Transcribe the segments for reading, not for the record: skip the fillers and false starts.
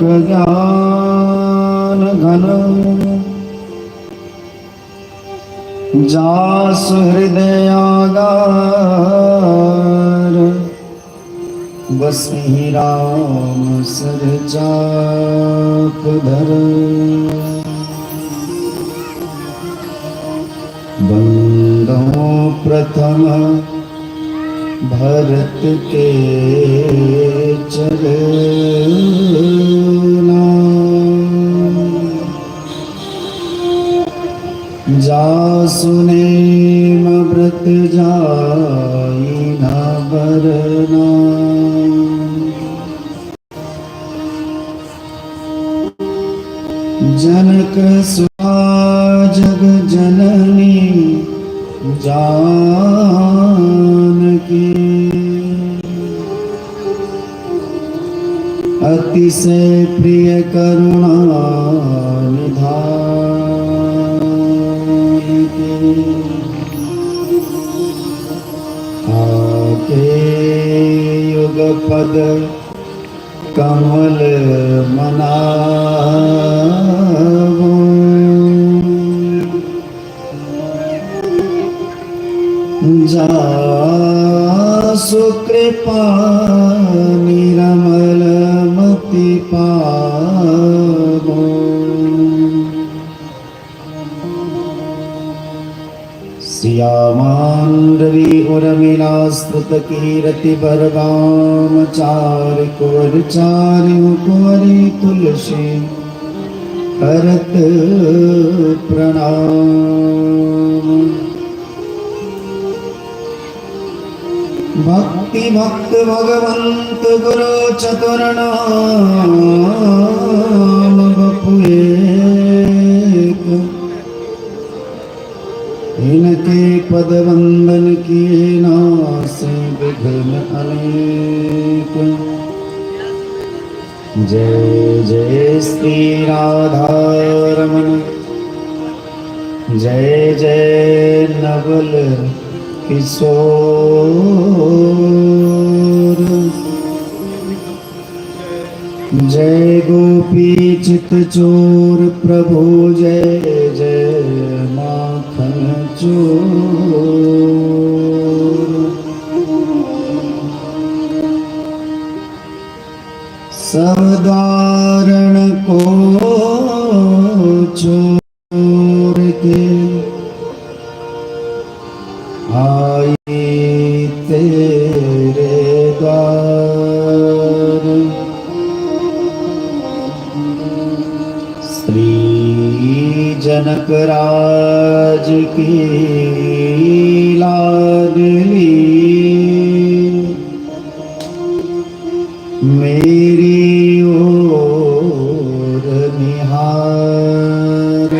ज्ञान घन जासु हृदयागार बसहि राम सर चाप धर। बंदो प्रथम भरत के चरना जासु नेम व्रत जाई न बरना। जनक सुता जग जननी जानकी अतिशय प्रिय करुणा निधान की। आके युग पद कमल मनावो जासु कृपा निरमल मति पावो। सियामांडवी उर्मिला स्तुत कीरति बरगाम चारि कुंवर चारि कुंवरी तुलसी करत प्रणाम। भक्ति भक्त भगवंत गुरु चतुर्नाम बपु एक। इनके पद वंदन किए नासे विघ्न अनेक। जय जय श्री राधा रमन जय जय नवल किशोर। जय गोपी चित चोर प्रभु जय जय माखन चोर। सब दारण को छोड़ के आई तेरे द्वार। श्री जनक राज की लाडली मेरी ओर निहार।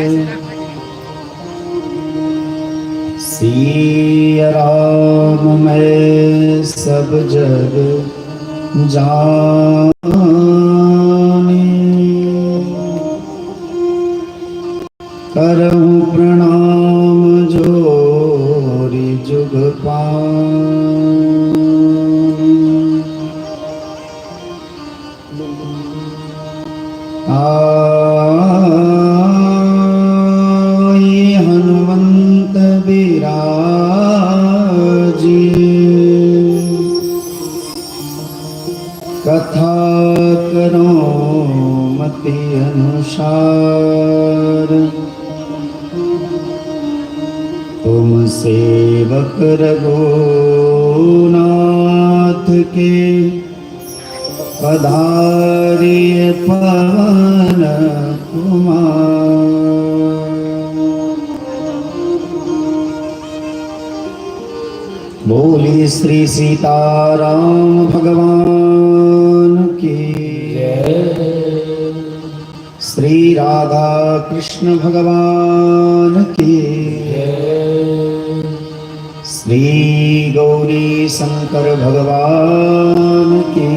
सिया राम मैं सब जग जाने करहूँ प्रणाम जोरी जुग पानी। आई हनुमंत बिराजी कथा करो मति अनुसार। तुम सेवक रघुनाथ के पधारिए पवन कुमार। बोली श्री सीताराम भगवान की जय। श्री राधा कृष्ण भगवान की जय। श्री गौरी शंकर भगवान की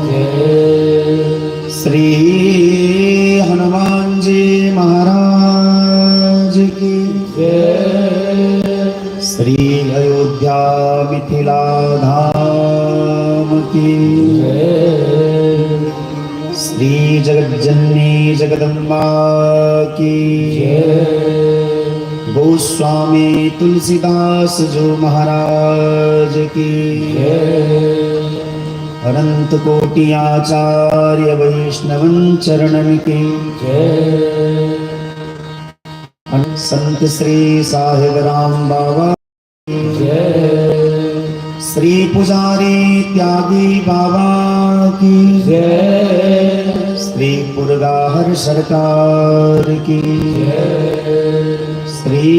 जय। श्री हनुमान जी महाराज की जय। श्री अयोध्या मिथिला धाम की जय। श्री जगज्जननी जगदम्बा की गोस्वामी तुलसीदास जो महाराज की अनंत कोटि आचार्य वैष्णवन चरणन की संत श्री साहिब राम बाबा श्री पुजारी त्यागी बाबा की श्री पुरगाहर सरकार की श्री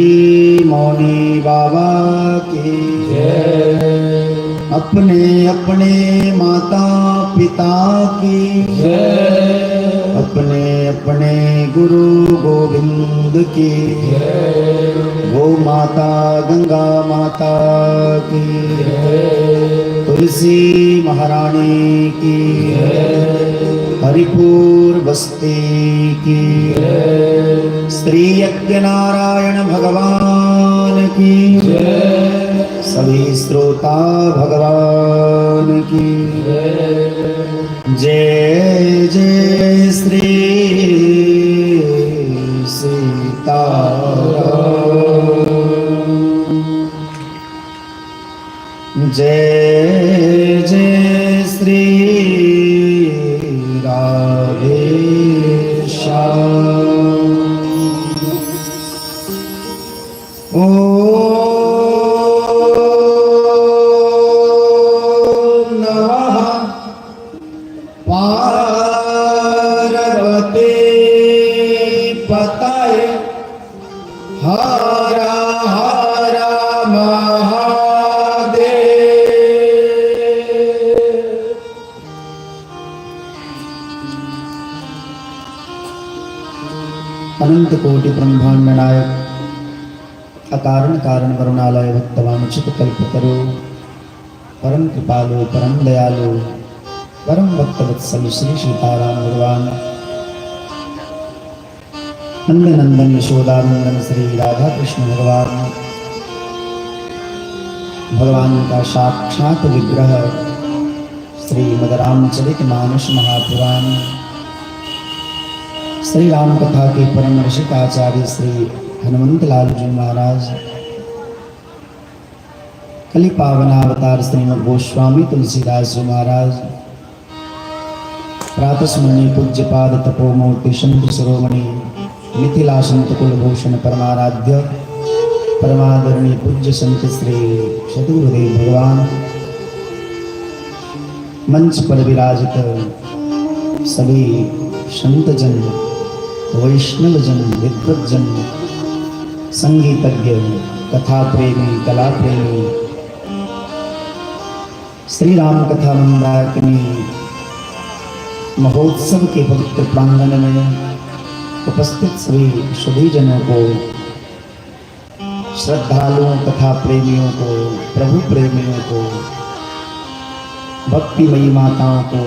मौनी बाबा की अपने अपने माता पिता की अपने अपने गुरु गोविंद की गो माता गंगा माता की तुलसी महारानी की हरिपुर बस्ती की श्री यज्ञ नारायण भगवान की सभी श्रोता भगवान की जय जय श्री सीताराम जय जय श्री राधेश्याम ओम नमः पार्वती पतये हर हर अनंत कोटि ब्रह्मांड नायक अकारण कारण वरुणालय भक्तवान चित कल्पतरु परम कृपालु परम दयालु परम भक्त वत्सल श्री सीताराम भगवान नंद नंदन यशोदानंदन श्री राधा कृष्ण भगवान भगवान का साक्षात विग्रह श्री मदरामचरित मानस महापुराण श्री राम कथा के परम ऋषिक आचार्य श्री हनुमंत लाल जी महाराज कलि पावनावतार श्रीमद् गोस्वामी तुलसीदास जी महाराज प्रातस्मरणीय पूज्यपाद तपोमूर्ति संत शिरोमणि मिथिला संत कुलभूषण परमाराध्य परमादरणीय पूज्य संत श्री सद्गुरुदेव भगवान मंच पर विराजित सभी संत जन वैष्णव जन विद्वत जन संगीतज्ञ कथा प्रेमी कला प्रेमी श्री राम कथा मंदाकिनी महोत्सव के पवित्र प्रांगण में उपस्थित सभी जनों को श्रद्धालुओं कथा प्रेमियों को प्रभु प्रेमियों को भक्तिमयी माताओं को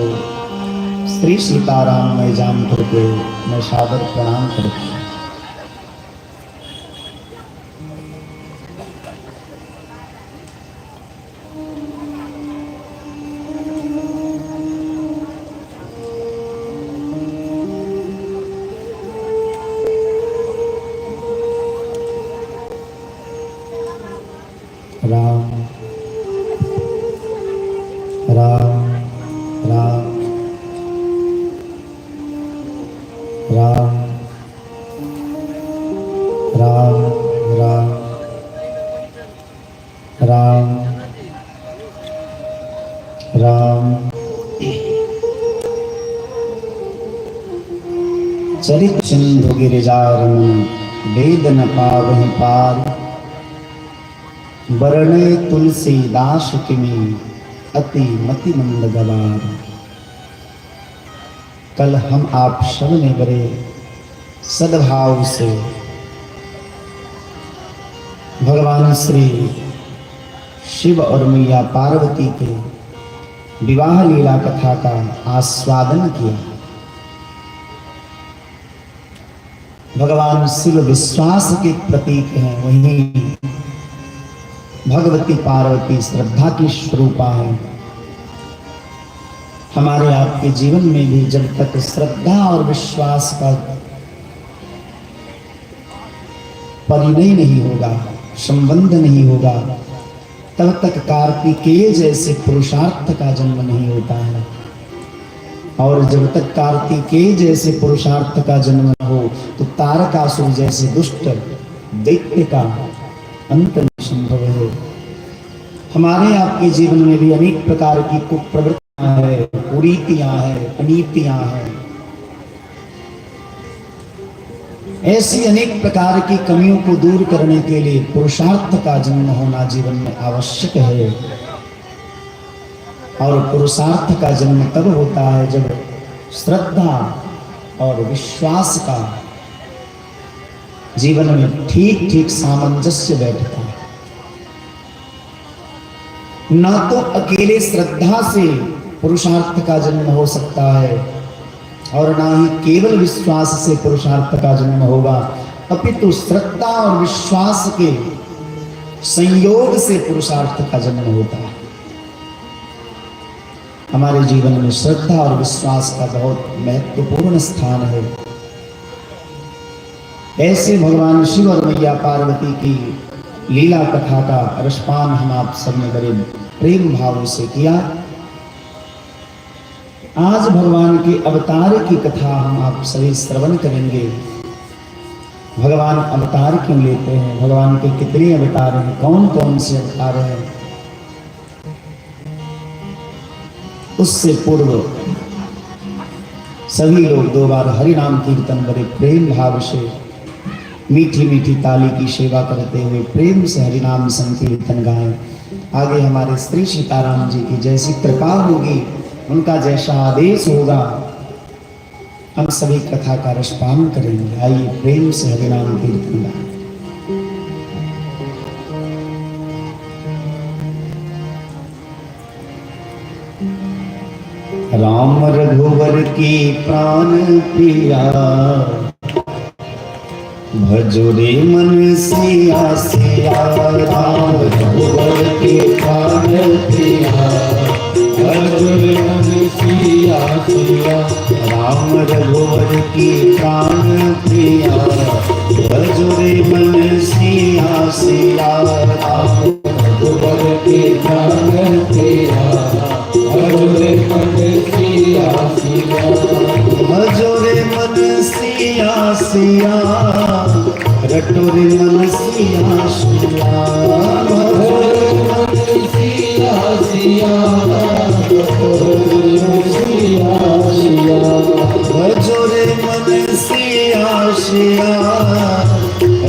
श्री सीताराम में जान करके मैं सादर प्रणाम करता हूँ। राम राम राम राम राम राम राम राम चरित सिंधु गिरिजारमन वेद न पावहि पार बरणे तुलसीदास किमी अति मति मंद गवार। कल हम आप सब ने बड़े सद्भाव से भगवान श्री शिव और मैया पार्वती के विवाह लीला कथा का आस्वादन किया। भगवान शिव विश्वास के प्रतीक हैं, वहीं भगवती पार्वती श्रद्धा की स्वरूपा है। हमारे आपके जीवन में भी जब तक श्रद्धा और विश्वास का परिणय नहीं होगा, संबंध नहीं होगा, तब तक कार्तिकेय जैसे पुरुषार्थ का जन्म नहीं होता है। और जब तक कार्तिकेय जैसे पुरुषार्थ का जन्म न हो तो तारकासुर जैसे दुष्ट दैत्य का अंत नहीं संभव है। हमारे आपके जीवन में भी अनेक प्रकार की कुप्रवृत्तियां हैं, कुरीतियां हैं, अनीतियां हैं, ऐसी अनेक प्रकार की कमियों को दूर करने के लिए पुरुषार्थ का जन्म होना जीवन में आवश्यक है। और पुरुषार्थ का जन्म तब होता है जब श्रद्धा और विश्वास का जीवन में ठीक ठीक सामंजस्य बैठता है। न तो अकेले श्रद्धा से पुरुषार्थ का जन्म हो सकता है और ना ही केवल विश्वास से पुरुषार्थ का जन्म होगा, अपितु श्रद्धा और विश्वास के संयोग से पुरुषार्थ का जन्म होता है। हमारे जीवन में श्रद्धा और विश्वास का बहुत महत्वपूर्ण स्थान है। ऐसे भगवान शिव और मैया पार्वती की लीला कथा का रसपान हम आप सबने बड़े प्रेम भाव से किया। आज भगवान के अवतार की कथा हम आप सभी श्रवण करेंगे। भगवान अवतार क्यों लेते हैं, भगवान के कितने अवतार हैं, कौन कौन से अवतार हैं, उससे पूर्व सभी लोग 2 बार हरि नाम कीर्तन बड़े प्रेम भाव से मीठी मीठी ताली की सेवा करते हुए प्रेम से हरि नाम संकीर्तन गाएं। आगे हमारे श्री सीताराम जी की जैसी कृपा होगी, उनका जैसा आदेश होगा, हम सभी कथा का रसपान करेंगे। आइए प्रेम से हरि नाम कीर्तन गाएं। राम रघुवर की प्राण प्रिया, भजो रे मन सिया सिया। राम रघुवर की प्राण प्रिया, भजो रे मन सिया सिया। राम रघुवर की प्राण प्रिया, भजो रे मन सिया सिया। राम रघुवर की प्राण प्रिया, भजो रे मन सिया सिया। भजो रे मन सिया सिया, रटो रे मन सिया सिया। भजो रे मन सिया सिया, रटो रे मन सिया सिया। भजो रे मन सिया सिया,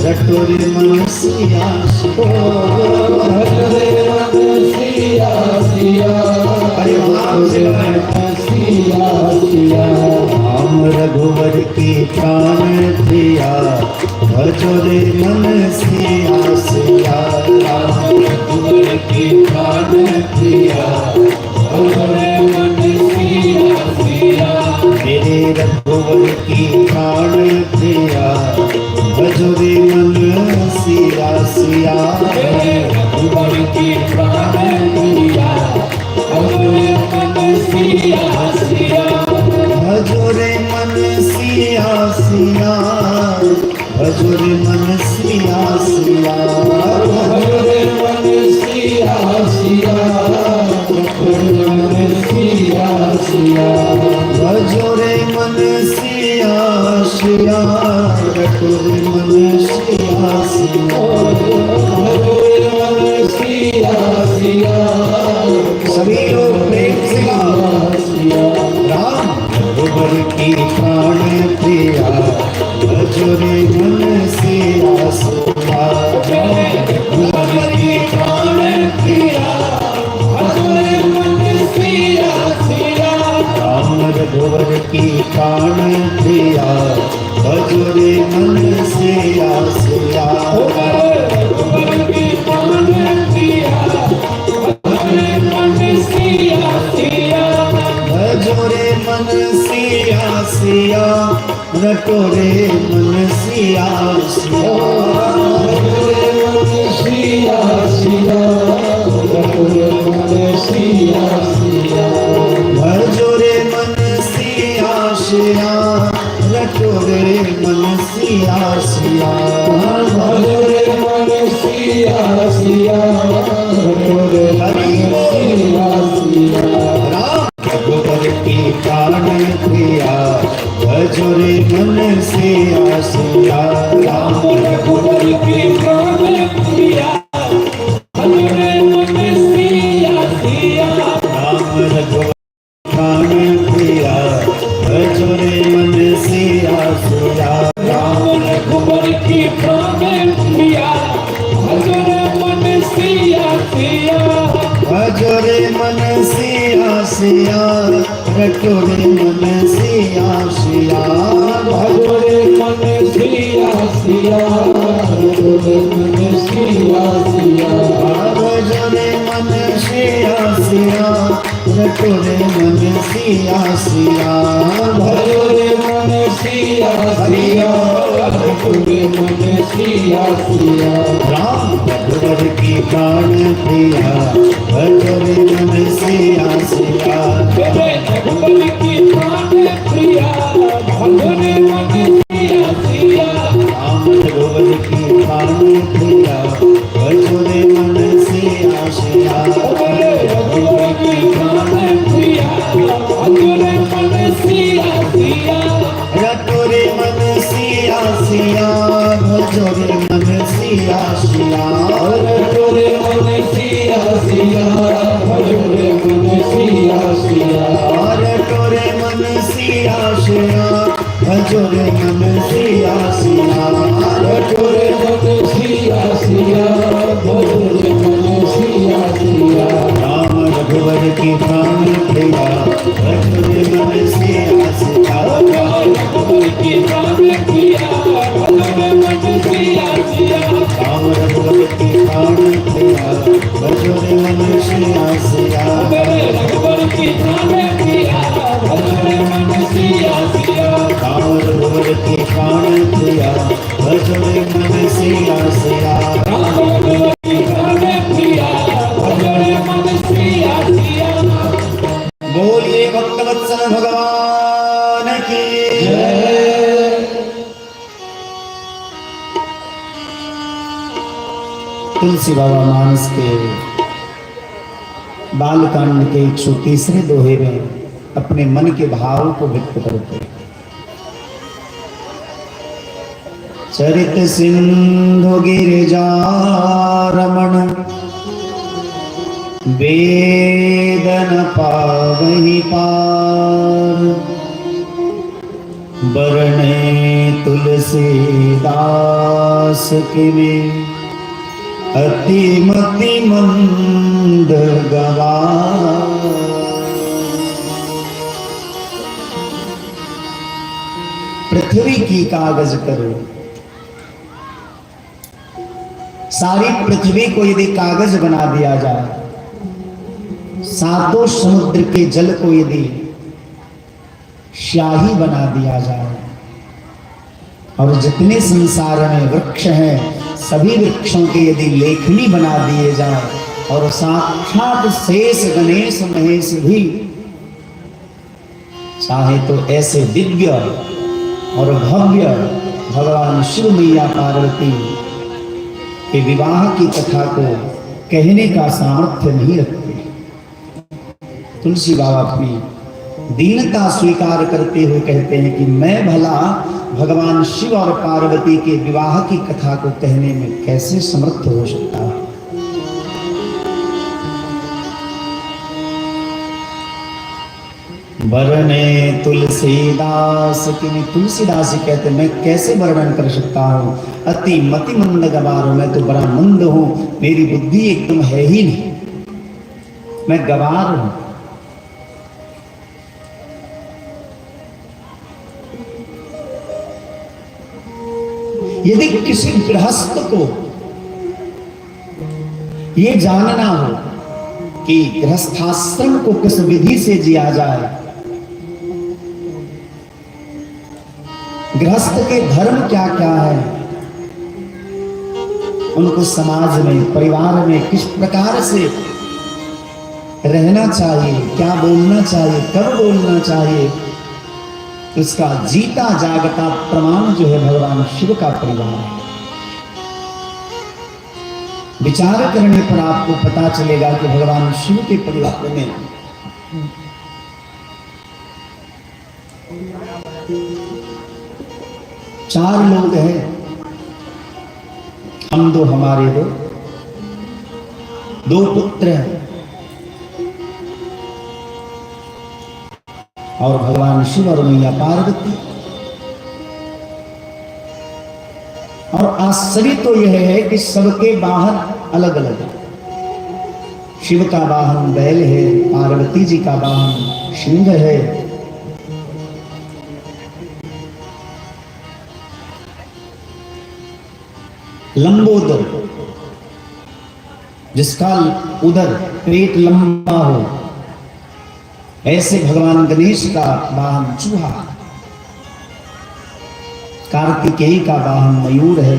रटो रे मन सिया सिया। भजो रे मन सिया सिया, राम रघुवर की प्राण प्रिया, भजो रे मन सिया सिया। राम रघुवर की प्राण प्रिया, भजो रे मन सिया सिया। मेरे रघुवर की प्राण प्रिया, भजो रे मन सिया सिया। रघुवर की प्राण प्रिया, भजो रे मन सिया सिया। भजो रे मन सिया सिया, भजो रे मन सिया सिया। भजो रे मन सिया सिया, भजो रे मन सिया सिया। भजो रे मन सिया सिया, भजो रे मन सिया सिया। भजो रे मन सिया सिया। सभी लोग प्रेम से राम रघुवर की प्राण प्रिया, भजो रे मन सिया सिया। रघुवर की प्राण प्रिया, भजो रे मन सिया सिया। राम रघुवर की प्राण प्रिया, भजो रे मन सिया सिया। रघुवर की प्राण प्रिया, भजो रे मन सिया सिया। रटो रे मन सिया सिया। भजो रे मन सिया सिया, रटो रे मन सिया सिया। भजो सिया सिया भजरे मन सिया सिया भजरे सिया सिया राम रघुवर की प्राण प्रिया भजरे मन सिया सिया राम रघुवर की प्राण प्रिया भजरे मन सिया सिया राम रघुवर प्राण प्रिया भजरे मन सिया सिया राम रघुवर की प्राण प्रिया भजरे मन सिया सिया भजरे मन सिया सिया रटोरे मन सिया सिया भजरे मन सिया सिया भजरे मन सिया सिया भजरे मन सिया सिया रटोरे मन सिया सिया भजरे मन सिया सिया भजरे मन सिया सिया राम रघुवर की प्राण प्रिया भजरे मन सिया सिया भजरे रघुवर की प्राण प्रिया भजरे मन सिया सिया राम रघुवर की प्राण प्रिया भजरे मन सिया सिया भजरे रघुवर की प्राण प्रिया भजरे मन सिया सिया रटोरे मन सिया सिया भजरे मन सिया सिया रटोरे मन सिया सिया भजरे मन सिया सिया रटोरे मन सिया सिया भजरे मन सिया सिया रटोरे मन सिया सिया भजरे मन सिया सिया राम रघुवर की प्राण प्रिया भजरे मन सिया सिया रघुवर की प्राण प्रिया भजरे मन सिया सिया राम रघुवर की प्राण प्रिया भजरे मन सिया सिया रघुवर की प्राण प्रिया भजरे मन सिया सिया राम रघुवर की प्राण प्रिया भजरे मन सिया सिया रघुवर की प्राण प्रिया भजरे मन सिया सिया बोलिए भक्तवत्सल भगवान की तुलसी बाबा मानस के बालकांड के 130वें दोहे में अपने मन के भाव को व्यक्त करते हैं। चरित सिंधु गिरिजा रमण वेदन पावहि पार बरणे तुलसीदास किवे अतिमति मंद गवार। पृथ्वी की कागज करो, सारी पृथ्वी को यदि कागज बना दिया जाए, सातों समुद्र के जल को यदि स्याही बना दिया जाए, और जितने संसार में वृक्ष हैं सभी वृक्षों के यदि लेखनी बना दिए जाए, और साक्षात शेष गणेश महेश भी चाहे तो ऐसे दिव्य और भव्य भगवान शिव मैया पार्वती के विवाह की कथा को कहने का सामर्थ्य नहीं रखते। तुलसी बाबा अपनी दीनता स्वीकार करते हुए कहते हैं कि मैं भला भगवान शिव और पार्वती के विवाह की कथा को कहने में कैसे समर्थ हो सकता है। वर्णे तुलसीदास की, तुलसीदास कहते मैं कैसे वर्णन कर सकता हूँ। अति मति मंद गवार, मैं तो बड़ा मंद हूँ, मेरी बुद्धि एकदम है ही नहीं, मैं गवार हूँ। यदि किसी गृहस्थ को ये जानना हो कि गृहस्थाश्रम को किस विधि से जिया जाए, गृहस्थ के धर्म क्या क्या है, उनको समाज में परिवार में किस प्रकार से रहना चाहिए, क्या बोलना चाहिए, कब बोलना चाहिए, उसका जीता जागता प्रमाण जो है भगवान शिव का परिवार है। विचार करने पर आपको पता चलेगा कि भगवान शिव के परिवार में चार लोग हैं, हम दो, हमारे दो, दो पुत्र हैं और भगवान शिव और मैया पार्वती। और आश्चर्य तो यह है कि सबके वाहन अलग अलग है। शिव का वाहन बैल है, पार्वती जी का वाहन सिंह है। लंबोदर, जिसका उदर पेट लंबा हो, ऐसे भगवान गणेश का वाहन चूहा। कार्तिकेय का वाहन मयूर है।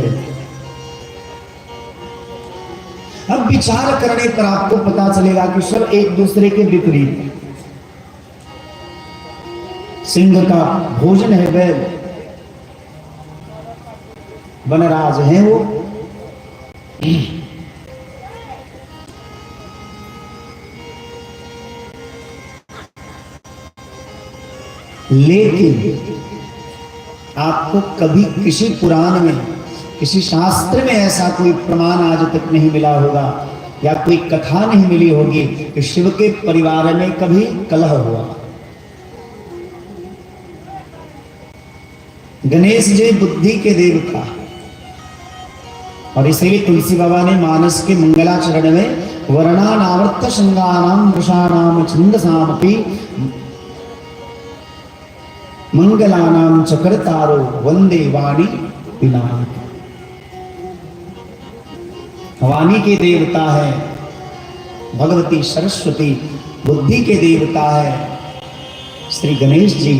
अब विचार करने पर आपको पता चलेगा कि सब एक दूसरे के विपरीत। सिंह का भोजन है बैल, वनराज है वो। लेकिन आपको कभी किसी पुराण में, किसी शास्त्र में ऐसा कोई प्रमाण आज तक नहीं मिला होगा या कोई कथा नहीं मिली होगी कि शिव के परिवार में कभी कलह हुआ। गणेश जी बुद्धि के देवता, और इसीलिए तुलसी बाबा ने मानस के मंगलाचरण में वर्णानावर्त शृंगानाम वृषाणाम छंदसामपि मंगलानाम चक्रतारो वंदे वाणी विनायक। वाणी के देवता है भगवती सरस्वती, बुद्धि के देवता है श्री गणेश जी,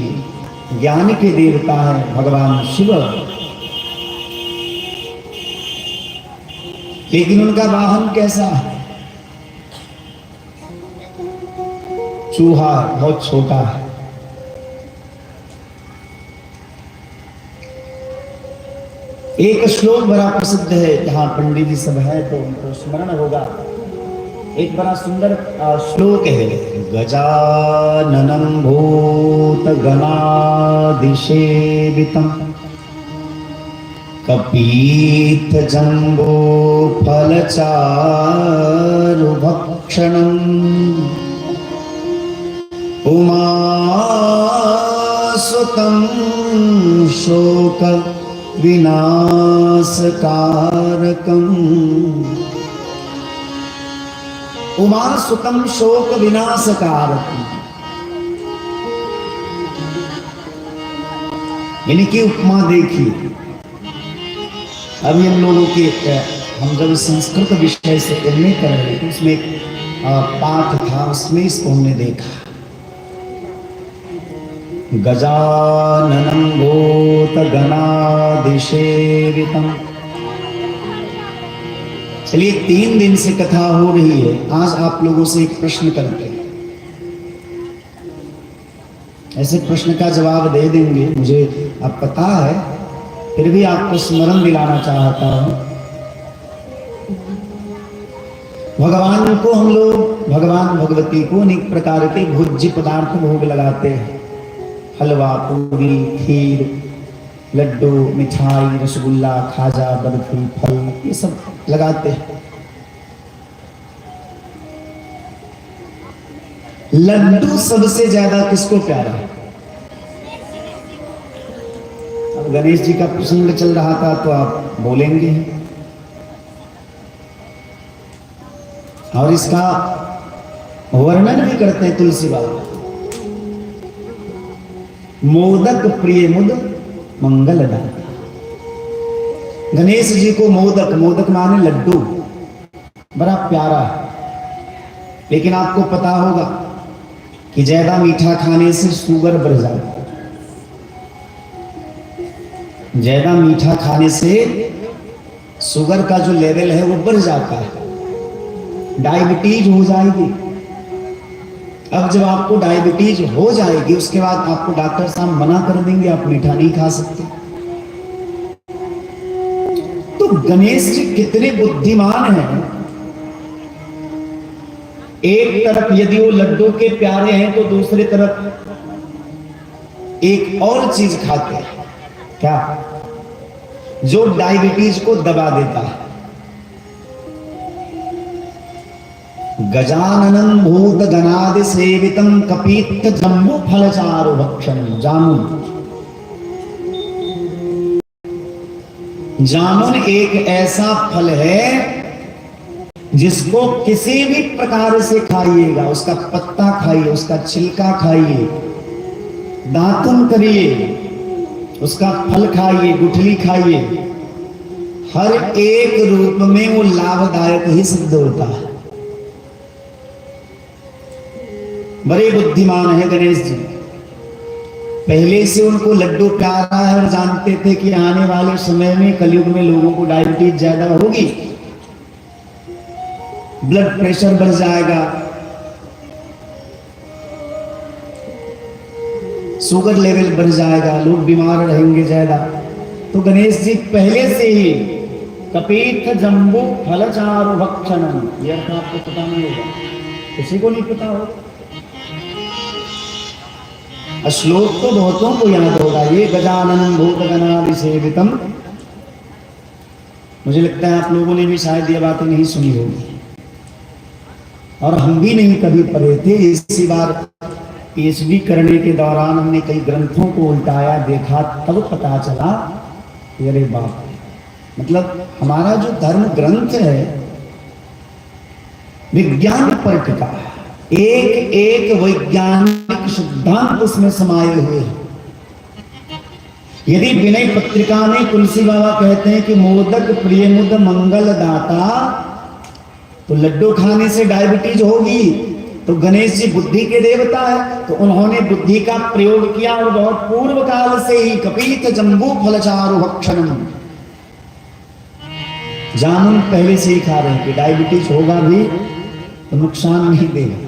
ज्ञान के देवता है भगवान शिव। लेकिन उनका वाहन कैसा है? चूहा, बहुत छोटा है। एक श्लोक बड़ा प्रसिद्ध है, जहां पंडित जी सब है तो उनको स्मरण होगा। एक बड़ा सुंदर श्लोक है, गजाननं भूत गणादिसेवितं कपीत जम्बो फलचारुभक्षणम् उमासुतं शोक विनाशकारकम्। उमासुतं शोक विनाशकारकम्, यानी कि उपमा देखी। अभी हम लोगों के, हम जब संस्कृत विषय से एमए कर रहे थे, उसमें एक पाठ था, उसमें इसको हमने देखा। गजाननं भूत गणादिसेवितं। चलिए 3 दिन से कथा हो रही है, आज आप लोगों से एक प्रश्न करते हैं। ऐसे प्रश्न का जवाब दे देंगे, मुझे अब पता है, फिर भी आपको स्मरण दिलाना चाहता हूं। भगवान को हम लोग, भगवान भगवती को अनेक प्रकार के भोज्य पदार्थ भोग लगाते हैं। हलवा, पूरी, खीर, लड्डू, मिठाई, रसगुल्ला, खाजा, बर्फी, फल, ये सब लगाते हैं। लड्डू सबसे ज्यादा किसको प्यारा है? अब गणेश जी का प्रसंग चल रहा था तो आप बोलेंगे, और इसका वर्णन भी करते हैं तुलसी बाबा। मोदक प्रिय मुद मंगलदाता। गणेश जी को मोदक, मोदक माने लड्डू, बड़ा प्यारा है। लेकिन आपको पता होगा कि ज्यादा मीठा खाने से शुगर बढ़ जाता है। ज्यादा मीठा खाने से शुगर का जो लेवल है वो बढ़ जाता है, डायबिटीज हो जाएगी। अब जब आपको डायबिटीज हो जाएगी उसके बाद आपको डॉक्टर साहब मना कर देंगे, आप मीठा नहीं खा सकते। तो गणेश जी कितने बुद्धिमान हैं। एक तरफ यदि वो लड्डू के प्यारे हैं तो दूसरी तरफ एक और चीज खाते हैं, क्या, जो डायबिटीज को दबा देता है। गजाननं भूत गणादि सेवितम कपीत जम्बो फलचारु भक्षणम। जामुन, जामुन एक ऐसा फल है जिसको किसी भी प्रकार से खाइएगा, उसका पत्ता खाइए, उसका छिलका खाइए, दातुन करिए, उसका फल खाइए, गुठली खाइए, हर एक रूप में वो लाभदायक ही सिद्ध होता है। बड़े बुद्धिमान है गणेश जी। पहले से उनको लड्डू प्यारा है और जानते थे कि आने वाले समय में कलयुग में लोगों को डायबिटीज ज्यादा होगी, ब्लड प्रेशर बढ़ जाएगा, शुगर लेवल बढ़ जाएगा, लोग बीमार रहेंगे ज्यादा। तो गणेश जी पहले से ही कपीत जम्बू फलचारु भक्षणम, यह अर्थ आपको पता नहीं होगा, किसी को नहीं पता होगा। श्लोक तो बहुतों को याद होगा, ये गजाननं भूतगणादि सेवितम। मुझे लगता है आप लोगों ने भी शायद ये बातें नहीं सुनी होगी और हम भी नहीं कभी पढ़े थे। इसी बार पीएचडी करने के दौरान हमने कई ग्रंथों को उल्टाया, देखा, तब पता चला अरे बाप, मतलब हमारा जो धर्म ग्रंथ है विज्ञान पर टिका है, एक एक वैज्ञानिक सिद्धांत उसमें समाये हुए हैं। यदि विनय पत्रिका में तुलसी बाबा कहते हैं कि मोदक प्रिय मुद मंगल दाता, तो लड्डू खाने से डायबिटीज होगी, तो गणेश जी बुद्धि के देवता है, तो उन्होंने बुद्धि का प्रयोग किया और बहुत पूर्व काल से ही कपीत जम्बू फलचारु भक्षणम, जामुन पहले से ही खा रहे हैं कि डायबिटीज होगा भी तो नुकसान नहीं देगा।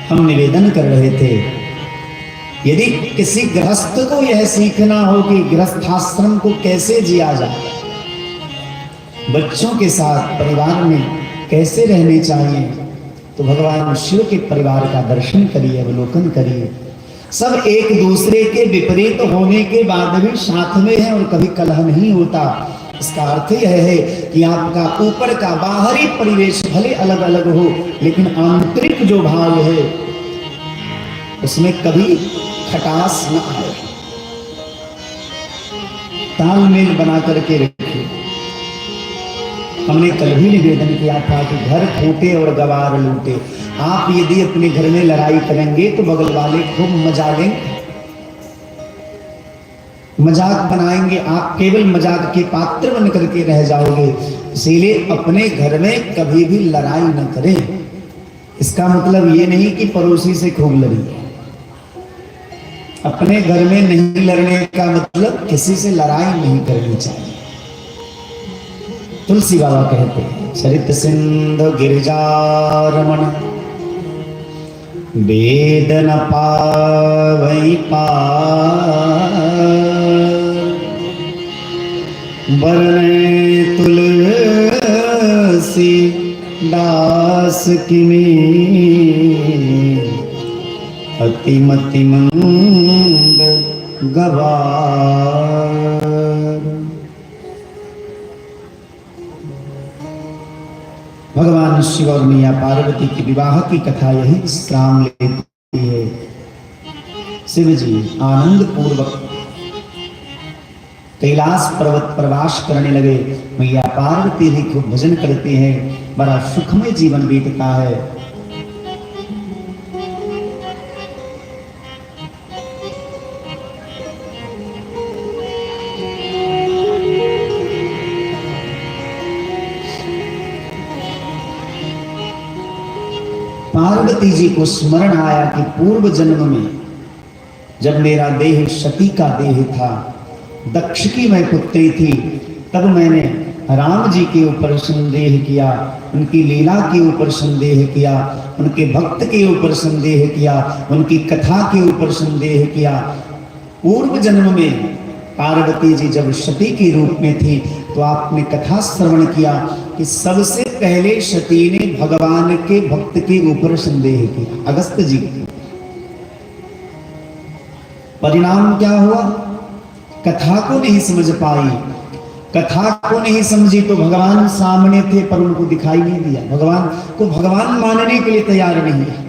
हम निवेदन कर रहे थे, यदि किसी गृहस्थ को यह सीखना हो कि गृहस्थाश्रम को कैसे जिया जाए, बच्चों के साथ परिवार में कैसे रहने चाहिए, तो भगवान शिव के परिवार का दर्शन करिए, अवलोकन करिए। सब एक दूसरे के विपरीत होने के बाद भी साथ में है और कभी कलह नहीं होता। इसका अर्थ यह है कि आपका ऊपर का बाहरी परिवेश भले अलग अलग हो, लेकिन आंतरिक जो भाव है उसमें कभी खटास न आए, तालमेल बना करके रखिए। हमने कल भी निवेदन किया था कि घर फूटे और गवार लूटे। आप यदि अपने घर में लड़ाई करेंगे तो बगल वाले खूब मजा लेंगे, मजाक बनाएंगे, आप केवल मजाक के पात्र बन करके रह जाओगे। इसीलिए अपने घर में कभी भी लड़ाई न करें। इसका मतलब ये नहीं कि पड़ोसी से खूब लड़िए, अपने घर में नहीं लड़ने का मतलब किसी से लड़ाई नहीं करनी चाहिए। तुलसी बाबा कहते हैं, चरित सिंधु गिरिजारमण वेद न पावई पार, बरने तुलसी दास किनी अतिमति मंद गवार। भगवान शिव और मैया पार्वती की विवाह की कथा यही विश्राम लेती है। शिव जी आनंद पूर्वक कैलाश पर्वत प्रवास करने लगे, मैया पार्वती भी खूब भजन करती हैं, बड़ा सुखमय जीवन बीतता है। पार्वती जी को स्मरण आया कि पूर्व जन्म में जब मेरा देह सती का देह था, दक्ष की मैं पुत्री थी, तब मैंने राम जी के ऊपर संदेह किया, उनकी लीला के ऊपर संदेह किया, उनके भक्त के ऊपर संदेह किया, उनकी कथा के ऊपर संदेह किया। पूर्व जन्म में पार्वती जी जब सती के रूप में थी तो आपने कथा श्रवण किया कि सबसे पहले सती ने भगवान के भक्त के ऊपर संदेह किया, अगस्त जी। परिणाम क्या हुआ? कथा को नहीं समझ पाई, कथा को नहीं समझी तो भगवान सामने थे पर उनको दिखाई नहीं दिया, भगवान को भगवान मानने के लिए तैयार नहीं है।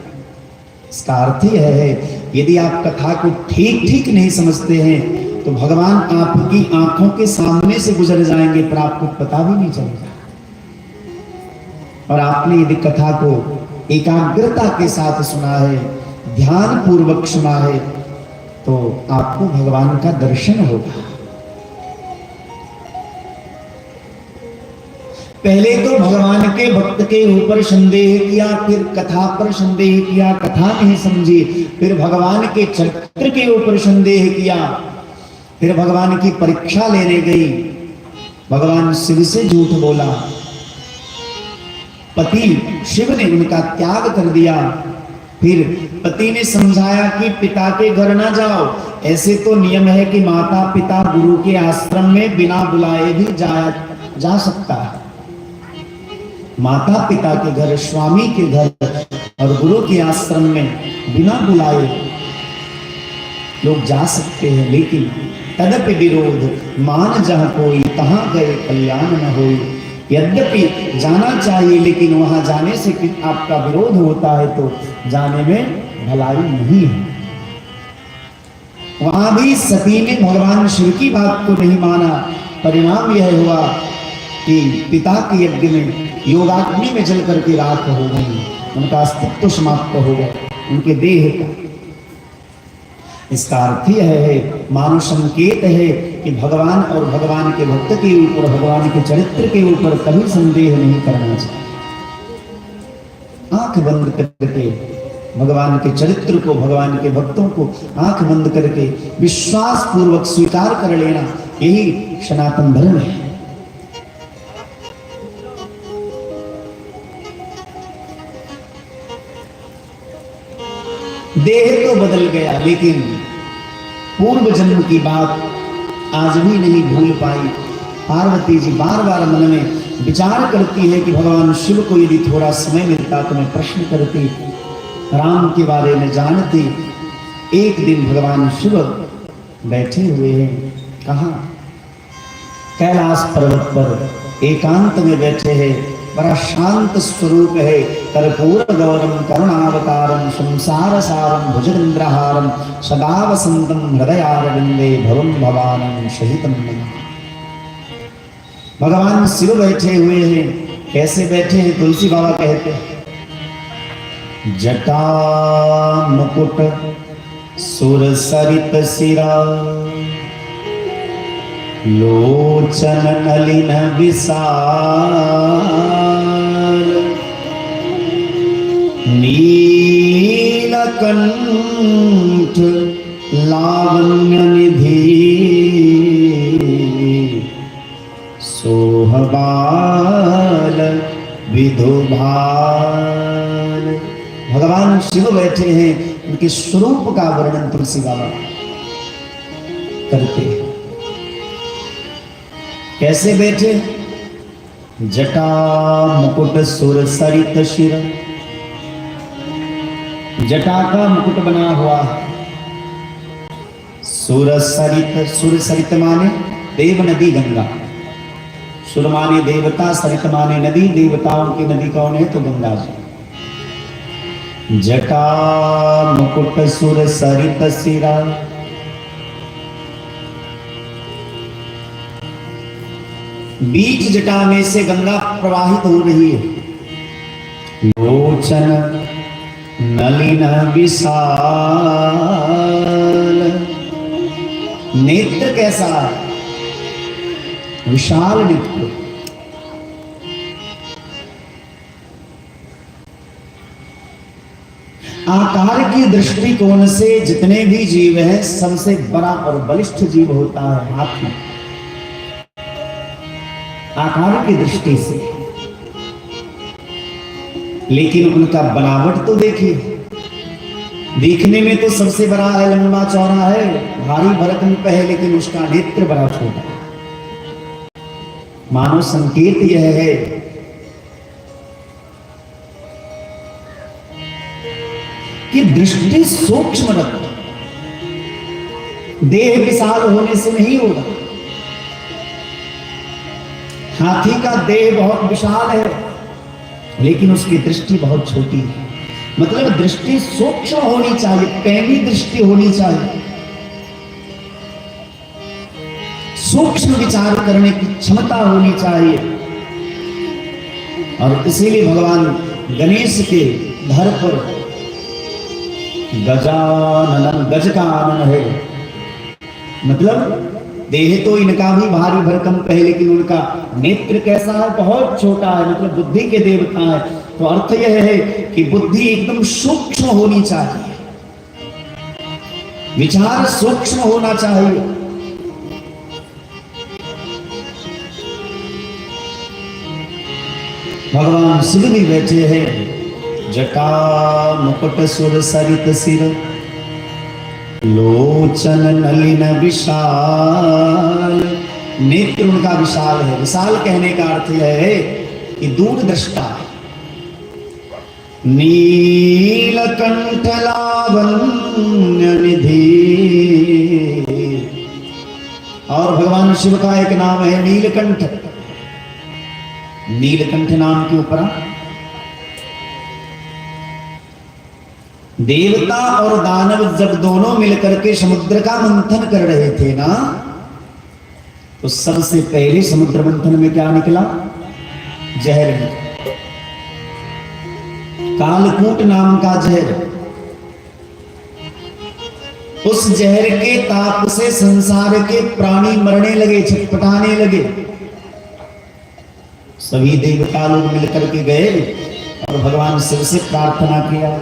इसका अर्थ यह है यदि आप कथा को ठीक ठीक नहीं समझते हैं तो भगवान आपकी आंखों के सामने से गुजर जाएंगे पर आपको पता भी नहीं चलेगा। और आपने यदि कथा को एकाग्रता के साथ सुना है, ध्यान पूर्वक सुना है, तो आपको भगवान का दर्शन होगा। पहले तो भगवान के भक्त के ऊपर संदेह किया, फिर कथा पर संदेह किया, कथा नहीं समझी, फिर भगवान के चरित्र के ऊपर संदेह किया, फिर भगवान की परीक्षा लेने गई, भगवान शिव से झूठ बोला, पति शिव ने उनका त्याग कर दिया। फिर पति ने समझाया कि पिता के घर ना जाओ, ऐसे तो नियम है कि माता पिता गुरु के आश्रम में बिना बुलाए भी जा सकता है। माता पिता के घर, स्वामी के घर और गुरु के आश्रम में बिना बुलाए लोग जा सकते हैं, लेकिन तदपि विरोध मान जहाँ कोई तहाँ गए कल्याण न होई। यद्यपि जाना चाहिए लेकिन वहां जाने से आपका विरोध होता है तो जाने में भलाई नहीं है। वहां भी सती ने भगवान शिव की बात को नहीं माना। परिणाम यह हुआ कि पिता के यज्ञ में योगाग्नि में जल करके राख हो गई, उनका अस्तित्व समाप्त हो गया, उनके देह का। इसका अर्थ यह है, मानो संकेत है कि भगवान और भगवान के भक्त के ऊपर, भगवान के चरित्र के ऊपर कभी संदेह नहीं करना चाहिए। आंख बंद करके भगवान के चरित्र को, भगवान के भक्तों को आंख बंद करके विश्वास पूर्वक स्वीकार कर लेना, यही सनातन धर्म है। देह तो बदल गया लेकिन पूर्व जन्म की बात आज भी नहीं भूल पाई। पार्वती जी बार बार मन में विचार करती है कि भगवान शिव को यदि थोड़ा समय मिलता तो मैं प्रश्न करती, राम के बारे में जानती। एक दिन भगवान शिव बैठे हुए हैं, कहाँ? कैलाश पर्वत पर एकांत में बैठे हैं, बड़ा शांत स्वरूप है। कर्पूर गौरम करुणावतारम संसार सारम भुजगेंद्रहारम सदा वसंतम हृदयारविंदे भवम भवानम सहितम। भगवान शिव बैठे हुए हैं। कैसे बैठे हैं? तुलसी बाबा कहते हैं, जटा मुकुट सुर सरित सिरा लोचन नलिन विशाल नीलकंठ लावण्य निधि सोहबाल विधुभाल। भगवान शिव बैठे हैं, उनके स्वरूप का वर्णन तुलसी बाबा करते हैं। कैसे बैठे? जटा मुकुट सुर सरित शिर, जटा का मुकुट बना हुआ। सुर सरित, सुर सरित माने देव नदी गंगा, सुर माने देवता, सरित माने नदी, देवताओं की नदी कौन है? तो गंगा जी। जटा मुकुट सुर सरित सिरा, बीच जटा में से गंगा प्रवाहित हो रही है। लोचन नलिन विशाल, नेत्र कैसा? विशाल नेत्र। आकार की दृष्टिकोण से जितने भी जीव हैं सबसे बड़ा और बलिष्ठ जीव होता है हाथी। आकार की दृष्टि से, लेकिन उनका बनावट तो देखिए, देखने में तो सबसे बड़ा है, लंबा चौड़ा है, भारी भरकम पे है, लेकिन उसका नेत्र बड़ा छोटा है। मानो संकेत यह है कि दृष्टि सूक्ष्म रख, देह विशाल होने से नहीं होगा। हाथी का देह बहुत विशाल है, लेकिन उसकी दृष्टि बहुत छोटी है। मतलब दृष्टि सूक्ष्म होनी चाहिए, पैनी दृष्टि होनी चाहिए, सूक्ष्म विचार करने की क्षमता होनी चाहिए। और इसीलिए भगवान गणेश के घर पर गजानन, गज का आनन है। मतलब देह तो इनका भी भारी भरकम है, लेकिन उनका नेत्र कैसा है, बहुत छोटा है, मतलब बुद्धि के देवता है। तो अर्थ यह है कि बुद्धि एकदम सूक्ष्म होनी चाहिए, विचार सूक्ष्म होना चाहिए। भगवान शिव भी बैठे हैं, जटा मुकुट सुर सरित सिर, लोचन नलिन विशाल। नेत्र उनका विशाल है। विशाल कहने का अर्थ यह है कि दूरदृष्टा है। नीलकंठ लावण्य निधि, और भगवान शिव का एक नाम है नीलकंठ। नीलकंठ नाम के ऊपर देवता और दानव जब दोनों मिलकर के समुद्र का मंथन कर रहे थे ना, तो सबसे पहले समुद्र मंथन में क्या निकला? जहर निकला, कालकूट नाम का जहर। उस जहर के ताप से संसार के प्राणी मरने लगे, छटपटाने लगे। सभी देवता लोग मिलकर के गए और भगवान शिव से प्रार्थना किया,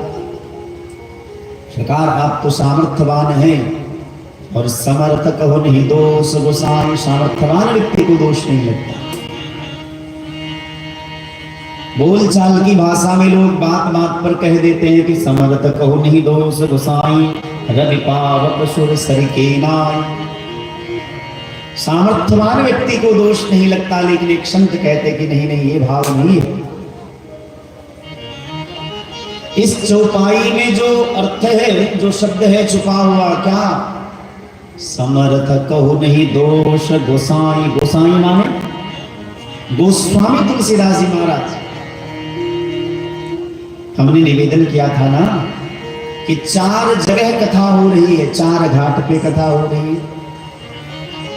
सरकार आप तो सामर्थ्यवान हैं और समर्थ कहो नहीं दोष गोसाई। सामर्थ्यवान व्यक्ति को दोष नहीं लगता। बोलचाल की भाषा में लोग बात बात पर कह देते हैं कि समर्थ कहो नहीं दोष गोसाई, रवि पावक सुर सर के नाई। सामर्थ्यवान व्यक्ति को दोष नहीं लगता, लेकिन एक संत कहते कि नहीं नहीं, ये भाव नहीं है। इस चौपाई में जो अर्थ है, जो शब्द है छुपा हुआ, क्या? समर्थ कहो नहीं दोष गोसाई। गोसाई माने गोस्वामी तुलसीदास जी महाराज। हमने निवेदन किया था ना कि 4 जगह कथा हो रही है, 4 घाट पे कथा हो रही है।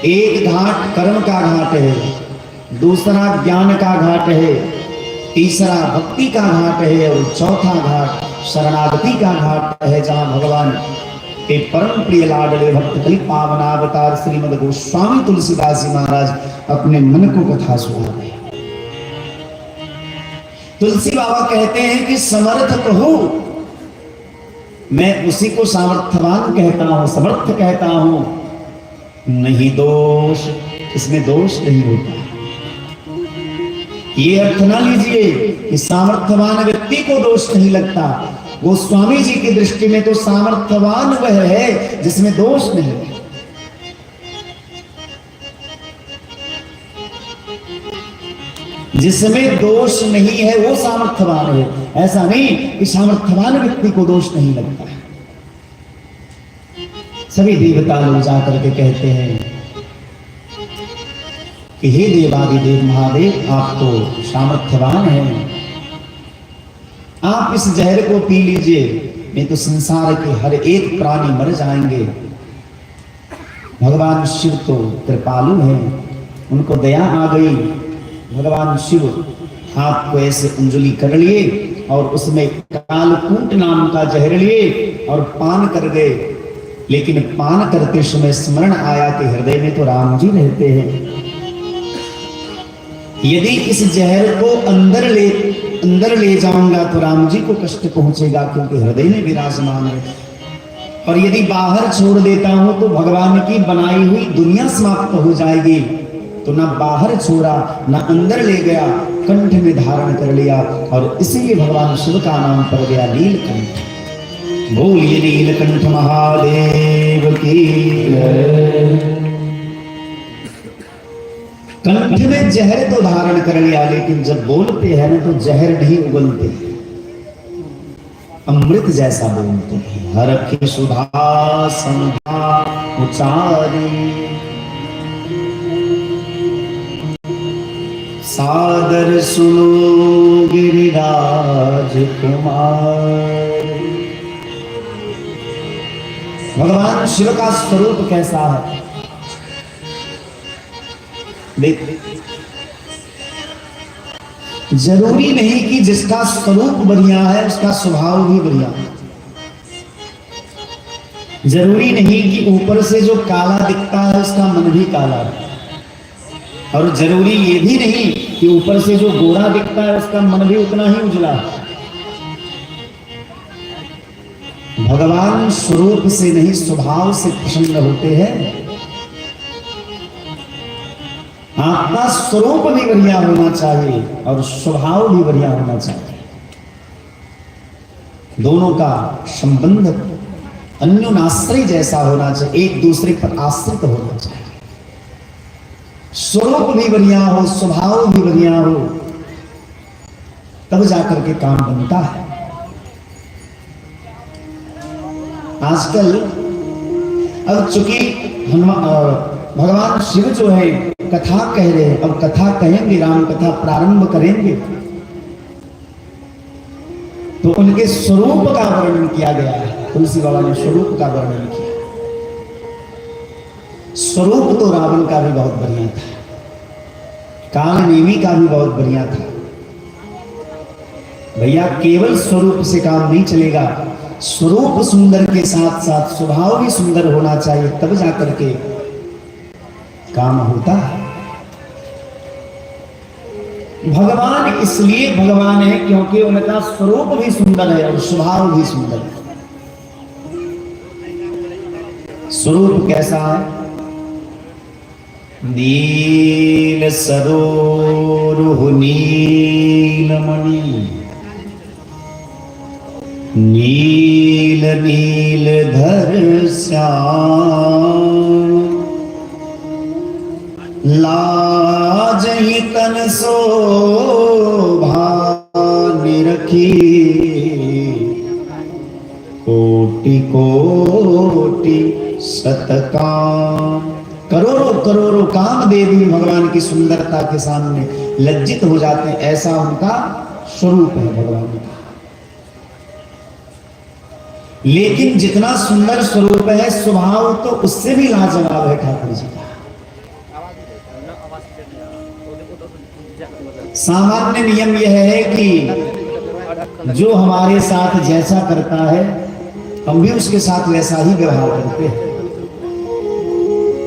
एक घाट कर्म का घाट है, दूसरा ज्ञान का घाट है, तीसरा भक्ति का घाट है, और चौथा घाट शरणागति का घाट है, जहां भगवान के परम प्रिय लाडले भक्त कलि पावनावतार श्रीमद गोस्वामी तुलसीदास जी महाराज अपने मन को कथा सुना रहे। तुलसी बाबा कहते हैं कि समर्थ कहो, मैं उसी को सामर्थ्यवान कहता हूं, समर्थ कहता हूं, नहीं दोष, इसमें दोष नहीं होता। ये अर्थ ना लीजिए कि सामर्थ्यवान व्यक्ति को दोष नहीं लगता। गोस्वामी जी की दृष्टि में तो सामर्थ्यवान वह है जिसमें दोष नहीं है। जिसमें दोष नहीं है वो सामर्थ्यवान है। ऐसा नहीं कि सामर्थ्यवान व्यक्ति को दोष नहीं लगता है। सभी देवता लोग जाकर के कहते हैं कि हे देवादिदेव महादेव, आप तो सामर्थ्यवान हैं, आप इस जहर को पी लीजिए, नहीं तो संसार के हर एक प्राणी मर जाएंगे। भगवान शिव तो कृपालु हैं, उनको दया आ गई। भगवान शिव हाथ को ऐसे अंजलि कर लिए और उसमें कालकूट नाम का जहर लिए और पान कर गए। लेकिन पान करते समय स्मरण आया कि हृदय में तो राम जी रहते हैं। यदि इस जहर को अंदर ले जाऊंगा तो राम जी को कष्ट पहुंचेगा, क्योंकि हृदय में विराजमान है। और यदि बाहर छोड़ देता हूं तो भगवान की बनाई हुई दुनिया समाप्त हो जाएगी। तो ना बाहर छोड़ा ना अंदर ले गया, कंठ में धारण कर लिया और इसीलिए भगवान शिव का नाम पड़ गया नीलकंठ। बोलिए नीलकंठ महादेव की जय। कंठ में जहर तो धारण कर लिया, लेकिन जब बोलते हैं ना तो जहर नहीं उगलते, अमृत जैसा बोलते हैं। हर की सुधा संध्या उचारी, सादर सुनो गिरिराज कुमार। भगवान शिव का स्वरूप कैसा है देख, जरूरी नहीं कि जिसका स्वरूप बढ़िया है उसका स्वभाव भी बढ़िया है। जरूरी नहीं कि ऊपर से जो काला दिखता है उसका मन भी काला है, और जरूरी ये भी नहीं कि ऊपर से जो गोरा दिखता है उसका मन भी उतना ही उजला है। भगवान स्वरूप से नहीं स्वभाव से प्रसन्न होते हैं। आपका स्वरूप भी बढ़िया होना चाहिए और स्वभाव भी बढ़िया होना चाहिए। दोनों का संबंध अन्योन्याश्रय जैसा होना चाहिए, एक दूसरे पर आश्रित होना चाहिए। स्वरूप भी बढ़िया हो, स्वभाव भी बढ़िया हो, तब जाकर के काम बनता है। आजकल अब चूंकि भगवान शिव जो है कथा कह रहे हैं, अब कथा कहेंगे, राम कथा प्रारंभ करेंगे तो उनके स्वरूप का वर्णन किया गया है। तुलसी बाबा ने स्वरूप का वर्णन किया। स्वरूप तो रावण का भी बहुत बढ़िया था, कालनेमी का भी बहुत बढ़िया था। भैया केवल स्वरूप से काम नहीं चलेगा, स्वरूप सुंदर के साथ साथ स्वभाव भी सुंदर होना चाहिए, तब जाकर के काम होता है। भगवान इसलिए भगवान है क्योंकि उनका स्वरूप भी सुंदर है और स्वभाव भी सुंदर है। स्वरूप कैसा है? नील सरोरुह नीलमणि, नील नीलधर श्याम, लाजहि तन शोभा निरखी, कोटि कोटि शतकाम। करोड़ों करोड़ों कामदेवी भगवान की सुंदरता के सामने लज्जित हो जाते हैं, ऐसा उनका स्वरूप है भगवान का। लेकिन जितना सुंदर स्वरूप है, स्वभाव तो उससे भी लाजवाब है ठाकुर जी का। सामान्य नियम यह है कि जो हमारे साथ जैसा करता है हम भी उसके साथ वैसा ही व्यवहार करते हैं।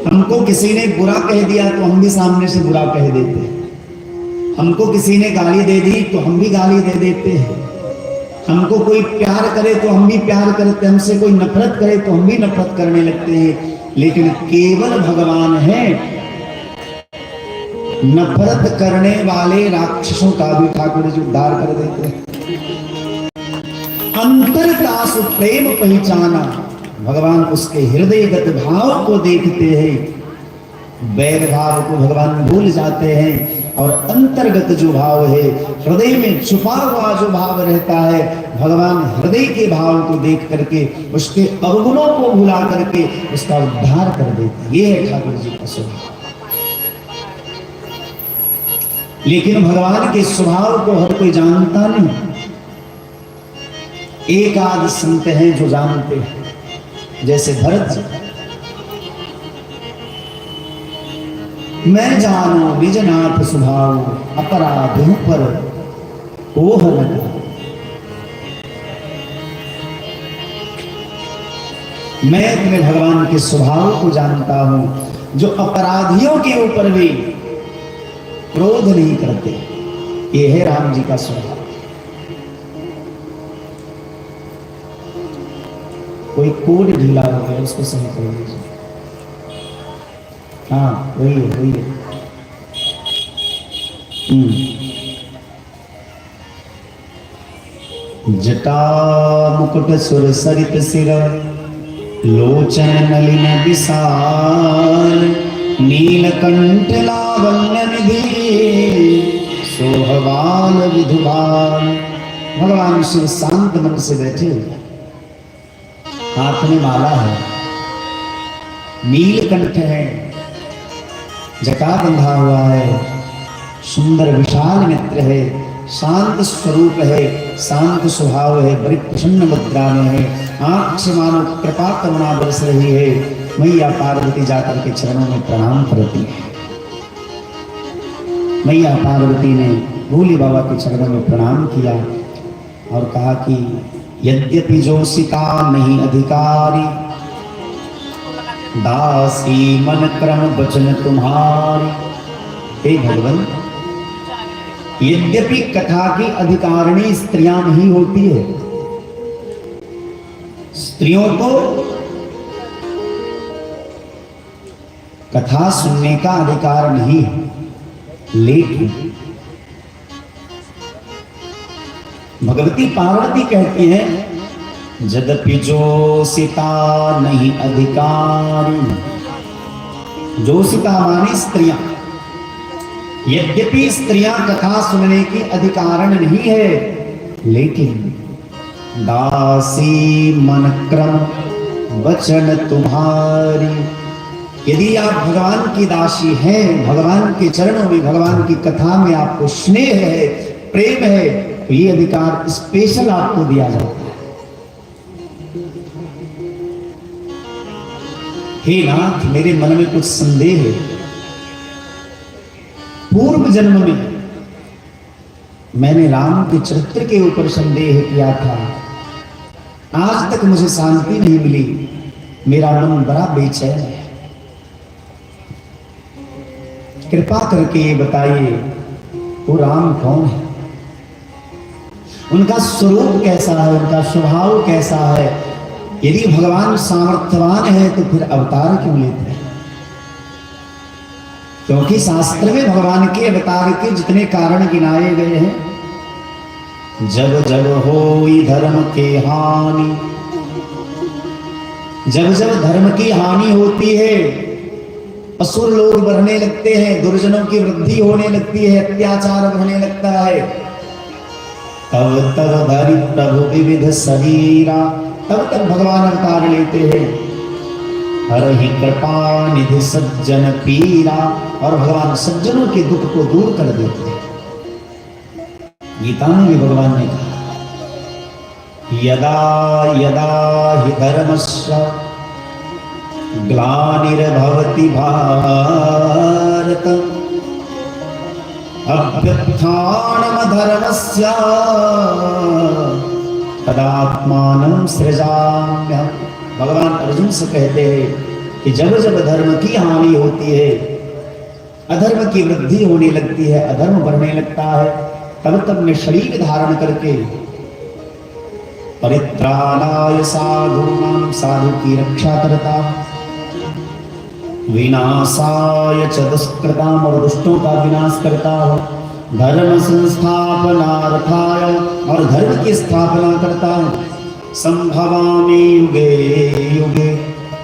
हमको किसी ने बुरा कह दिया तो हम भी सामने से बुरा कह देते हैं। हमको किसी ने गाली दे दी तो हम भी गाली दे देते हैं। हमको कोई प्यार करे तो हम भी प्यार करते हैं, हमसे कोई नफरत करे तो हम भी नफरत करने लगते हैं। लेकिन केवल भगवान है, नफरत करने वाले राक्षसों का भी ठाकुर जी उद्धार कर देते हैं। अंतरदास प्रेम पहचाना, भगवान उसके हृदयगत भाव को देखते हैं। बैर भाव को भगवान भूल जाते हैं और अंतर्गत जो भाव है, हृदय में छुपा हुआ जो भाव रहता है, भगवान हृदय के भाव को देख करके उसके अवगुणों को भुला करके उसका उद्धार कर देते हैं। ये है ठाकुर जी का स्वभाव। लेकिन भगवान के स्वभाव को हर कोई जानता नहीं। एक आध संत हैं जो जानते हैं, जैसे भरत जी। मैं जानो निज नाथ स्वभाव, अपराधों पर ओह लगा। मैं अपने भगवान के स्वभाव को जानता हूं, जो अपराधियों के ऊपर भी क्रोध नहीं करते। ये है राम जी का स्वभाव। कोई कोड ढीला हो गया, उसको सही कर लीजिए। हाँ वही है, वही है। जटा मुकुट सुर सरित सिर लोचन नलिन विशाल नीलकंठ लावण्य निधि सोहवाल विधुवाल। भगवान शिव शांत मन से बैठे, हाथ में माला है, नीलकंठ है, जटा बंधा हुआ है, सुंदर विशाल नेत्र है, शांत स्वरूप है, शांत स्वभाव है, बड़ी प्रसन्न मुद्रा में है, आंख से मानो कृपा करुणा बरस रही है। मैया पार्वती जाकर के चरणों में प्रणाम करती है। मैया पार्वती ने भोले बाबा के चरणों में प्रणाम किया और कहा कि यद्यपि जोशिका नहीं अधिकारी, दासी मन क्रम वचन तुम्हारी। हे भगवान, यद्यपि कथा की अधिकारिणी स्त्रियां नहीं होती है, स्त्रियों को कथा सुनने का अधिकार नहीं है, लेकिन भगवती पार्वती कहती है यद्यपि जोशिता नहीं अधिकारी। जोशिता माने स्त्रियां, यद्यपि स्त्रियां कथा सुनने की अधिकारण नहीं है, लेकिन दासी मन क्रम वचन तुम्हारी। यदि आप भगवान की दासी हैं, भगवान के चरणों में, भगवान की कथा में आपको स्नेह है, प्रेम है, तो ये अधिकार स्पेशल आपको दिया जाता है। हे नाथ, मेरे मन में कुछ संदेह है। पूर्व जन्म में मैंने राम के चरित्र के ऊपर संदेह किया था, आज तक मुझे शांति नहीं मिली, मेरा मन बड़ा बेचैन है। कृपा करके ये बताइए वो राम कौन है, उनका स्वरूप कैसा है, उनका स्वभाव कैसा है। यदि भगवान सामर्थ्यवान है तो फिर अवतार क्यों लेते हैं? क्योंकि शास्त्र में भगवान के अवतार के जितने कारण गिनाए गए हैं, जब जब होई धर्म के हानि, जब जब धर्म की हानि होती है, असुर लोग बढ़ने लगते हैं, दुर्जनों की वृद्धि होने लगती है, अत्याचार बढ़ने लगता है, तब तब धरि प्रभु विविध शरीरा, तब तक भगवान अवतार लेते हैं। हरहि कृपा निधि सज्जन पीरा, और भगवान सज्जनों के दुख को दूर कर देते हैं। गीता में भी भगवान ने कहा यदा यदा हि धर्मस्य ग्लानिर्भवति भारत अभ्युत्थानमधर्मस्य तदात्मानं सृजाम्यहम्। भगवान अर्जुन से कहते हैं कि जब जब धर्म की हानि होती है, अधर्म की वृद्धि होने लगती है, अधर्म बढ़ने लगता है, तब तब मैं शरीर धारण करके परित्राणाय साधूनां, साधु की रक्षा करता, विनाशाय च दुष्कृतां, और दुष्टों का विनाश करता हूं, धर्म संस्थापनार्थाय, और धर्म की स्थापना करता हूं, संभवामि युगे युगे,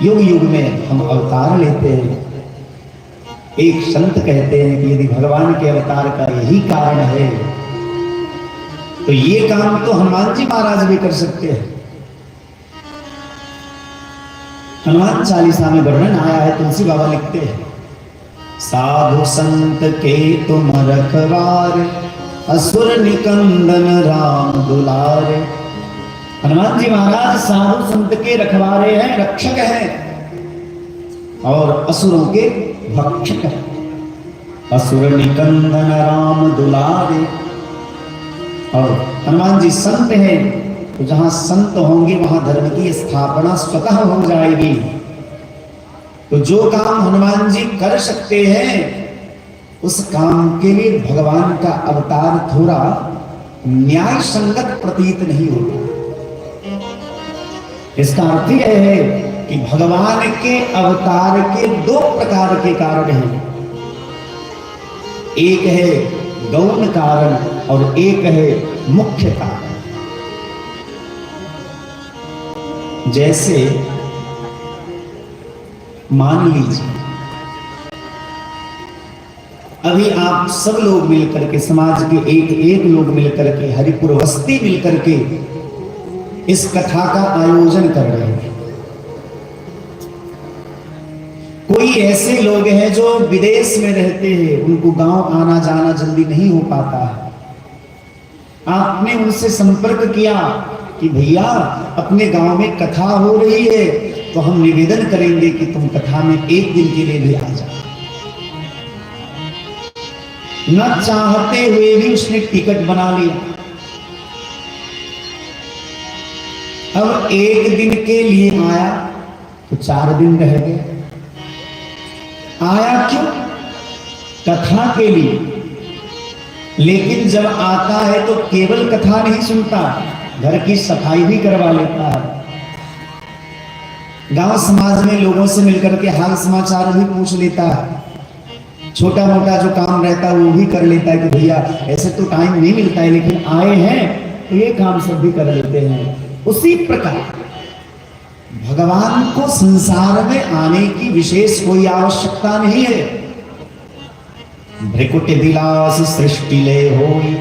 युग युग में हम अवतार लेते हैं। एक संत कहते हैं कि यदि भगवान के अवतार का यही कारण है, तो ये काम तो हनुमान जी महाराज भी कर सकते हैं। हनुमान चालीसा में वर्णन आया है, तुलसी बाबा लिखते हैं साधु संत के तुम रखवारे, असुर निकंदन राम दुलारे। हनुमान जी महाराज साधु संत के रखवारे हैं, रक्षक हैं, और असुरों के भक्षक हैं। असुर निकंदन राम दुलारे, और हनुमान जी संत हैं, तो जहां संत होंगे वहां धर्म की स्थापना स्वतः हो जाएगी। तो जो काम हनुमान जी कर सकते हैं, उस काम के लिए भगवान का अवतार थोड़ा न्याय संगत प्रतीत नहीं होता। इसका अर्थ यह है कि भगवान के अवतार के दो प्रकार के कारण हैं। एक है गौण कारण और एक है मुख्य कारण। जैसे मान लीजिए अभी आप सब लोग मिलकर के, समाज के एक एक लोग मिलकर के, हरिपुर बस्ती मिलकर के इस कथा का आयोजन कर रहे हैं। कोई ऐसे लोग हैं जो विदेश में रहते हैं, उनको गांव आना जाना जल्दी नहीं हो पाता है। आपने उनसे संपर्क किया कि भैया अपने गांव में कथा हो रही है, तो हम निवेदन करेंगे कि तुम कथा में एक दिन के लिए भी आ जाओ। न चाहते हुए भी उसने टिकट बना लिया। अब एक दिन के लिए आया तो 4 दिन रह गए। आया क्यों? कथा के लिए। लेकिन जब आता है तो केवल कथा नहीं सुनता, घर की सफाई भी करवा लेता है। गांव समाज में लोगों से मिलकर के हाल समाचार भी पूछ लेता है। छोटा मोटा जो काम रहता है वो भी कर लेता है कि भैया ऐसे तो टाइम नहीं मिलता है, लेकिन आए हैं तो ये काम सब भी कर लेते हैं। उसी प्रकार भगवान को संसार में आने की विशेष कोई आवश्यकता नहीं है। भ्रिकुटि विलास सृष्टि लय होई,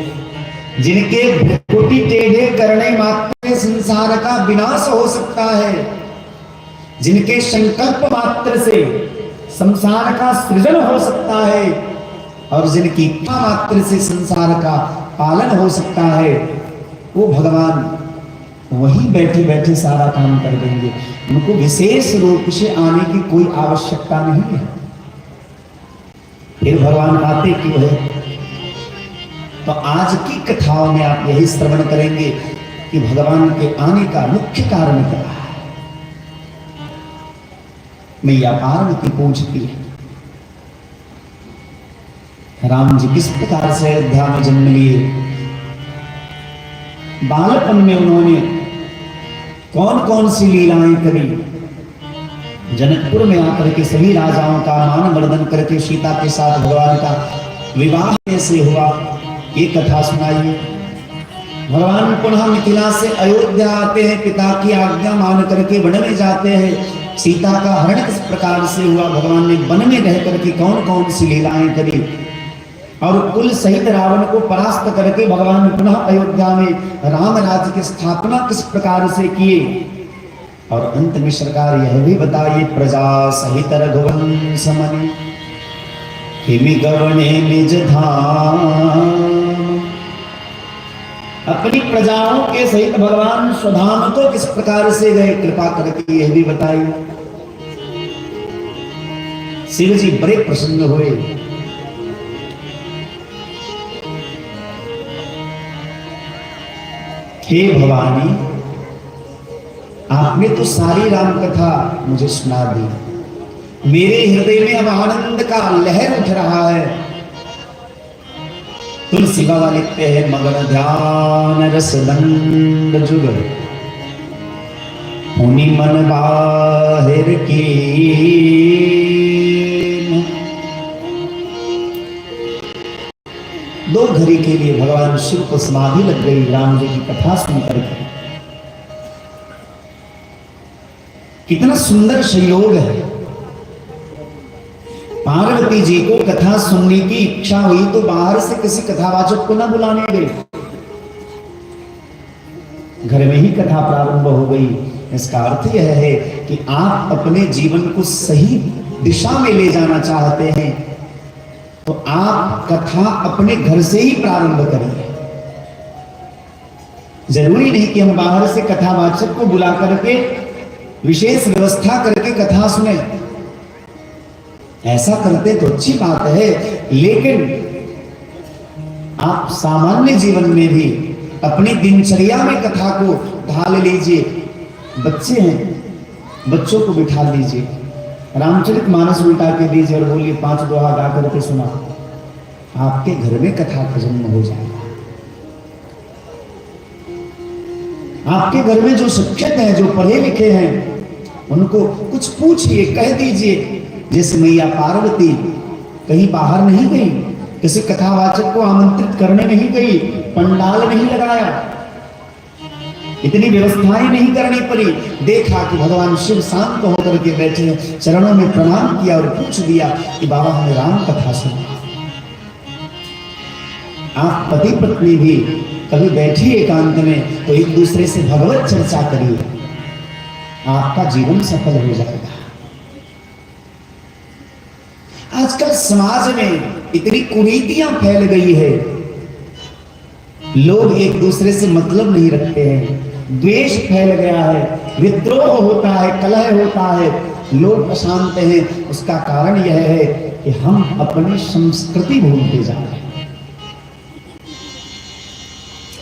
जिनके भ्रिकुटि टेढ़े करने मात्र संसार का विनाश हो सकता है, जिनके संकल्प मात्र से संसार का सृजन हो सकता है, और जिनकी इच्छा मात्र से संसार का पालन हो सकता है, वो भगवान वहीं बैठे बैठे सारा काम कर देंगे। उनको विशेष रूप से आने की कोई आवश्यकता नहीं है। फिर भगवान आते क्यों है? तो आज की कथाओं में आप यही श्रवण करेंगे कि भगवान के आने का मुख्य कारण क्या है। मैया पार्वती पूछती है, राम जी किस प्रकार से अयोध्या में जन्म लिए, बालपन में उन्होंने कौन कौन सी लीलाएं करी, जनकपुर में आकर के सभी राजाओं का मान वर्धन करके सीता के साथ भगवान का विवाह कैसे हुआ, ये कथा सुनाइए। भगवान पुनः मिथिला से अयोध्या आते हैं, पिता की आज्ञा मान करके वन में जाते हैं। सीता का हरण किस प्रकार से हुआ, भगवान ने वन में रह करके कौन कौन सी लीलाएं करी, और कुल सहित रावण को परास्त करके भगवान पुनः अयोध्या में राम राज्य की स्थापना किस प्रकार से किए। और अंत में सरकार यह भी बताइए, प्रजा सहित रघुवंश मनि हिमि गवने निज धाम, अपनी प्रजाओं के सहित भगवान स्वधाम को किस प्रकार से गए, कृपा करके यह भी बताइए। शिव जी बड़े प्रसन्न हुए। हे भवानी, आपने तो सारी राम कथा मुझे सुना दी, मेरे हृदय में अब आनंद का लहर उठ रहा है। तुलसी बाबा लिखते हैं, मगन ध्यान रस दंड जुग मुनि मन बाहिर की, दो घड़ी के लिए भगवान शिव को समाधि लग गई राम जी की कथा सुनकर के। कितना सुंदर संयोग है। पार्वती जी को कथा सुनने की इच्छा हुई तो बाहर से किसी कथावाचक को न बुलाने गए, घर में ही कथा प्रारंभ हो गई। इसका अर्थ यह है कि आप अपने जीवन को सही दिशा में ले जाना चाहते हैं तो आप कथा अपने घर से ही प्रारंभ करें। जरूरी नहीं कि हम बाहर से कथावाचक को बुला करके विशेष व्यवस्था करके कथा सुने। ऐसा करते तो अच्छी बात है, लेकिन आप सामान्य जीवन में भी अपनी दिनचर्या में कथा को ढाल लीजिए। बच्चे हैं, बच्चों को बिठा लीजिए, रामचरितमानस उल्टा के दीजिए और बोलिए 5 दोहा गा करके सुना, आपके घर में कथा का जन्म हो जाएगा। आपके घर में जो शिक्षक हैं, जो पढ़े लिखे हैं, उनको कुछ पूछिए, कह दीजिए। जैसे मैया पार्वती कहीं बाहर नहीं गई, किसी कथावाचक को आमंत्रित करने नहीं गई, पंडाल नहीं लगाया, इतनी व्यवस्थाएं नहीं करनी पड़ी। देखा कि भगवान शिव शांत होकर के बैठे, चरणों में प्रणाम किया और पूछ दिया कि बाबा हमें राम कथा सुना। आप पति पत्नी भी कभी बैठिए एकांत में तो एक दूसरे से भगवत चर्चा करिए, आपका जीवन सफल हो जाएगा। आजकल समाज में इतनी कुरीतियां फैल गई है, लोग एक दूसरे से मतलब नहीं रखते हैं, द्वेष फैल गया है, विद्रोह होता है, कलह होता है, लोग अशांत हैं। उसका कारण यह है कि हम अपनी संस्कृति भूलते जा रहे हैं।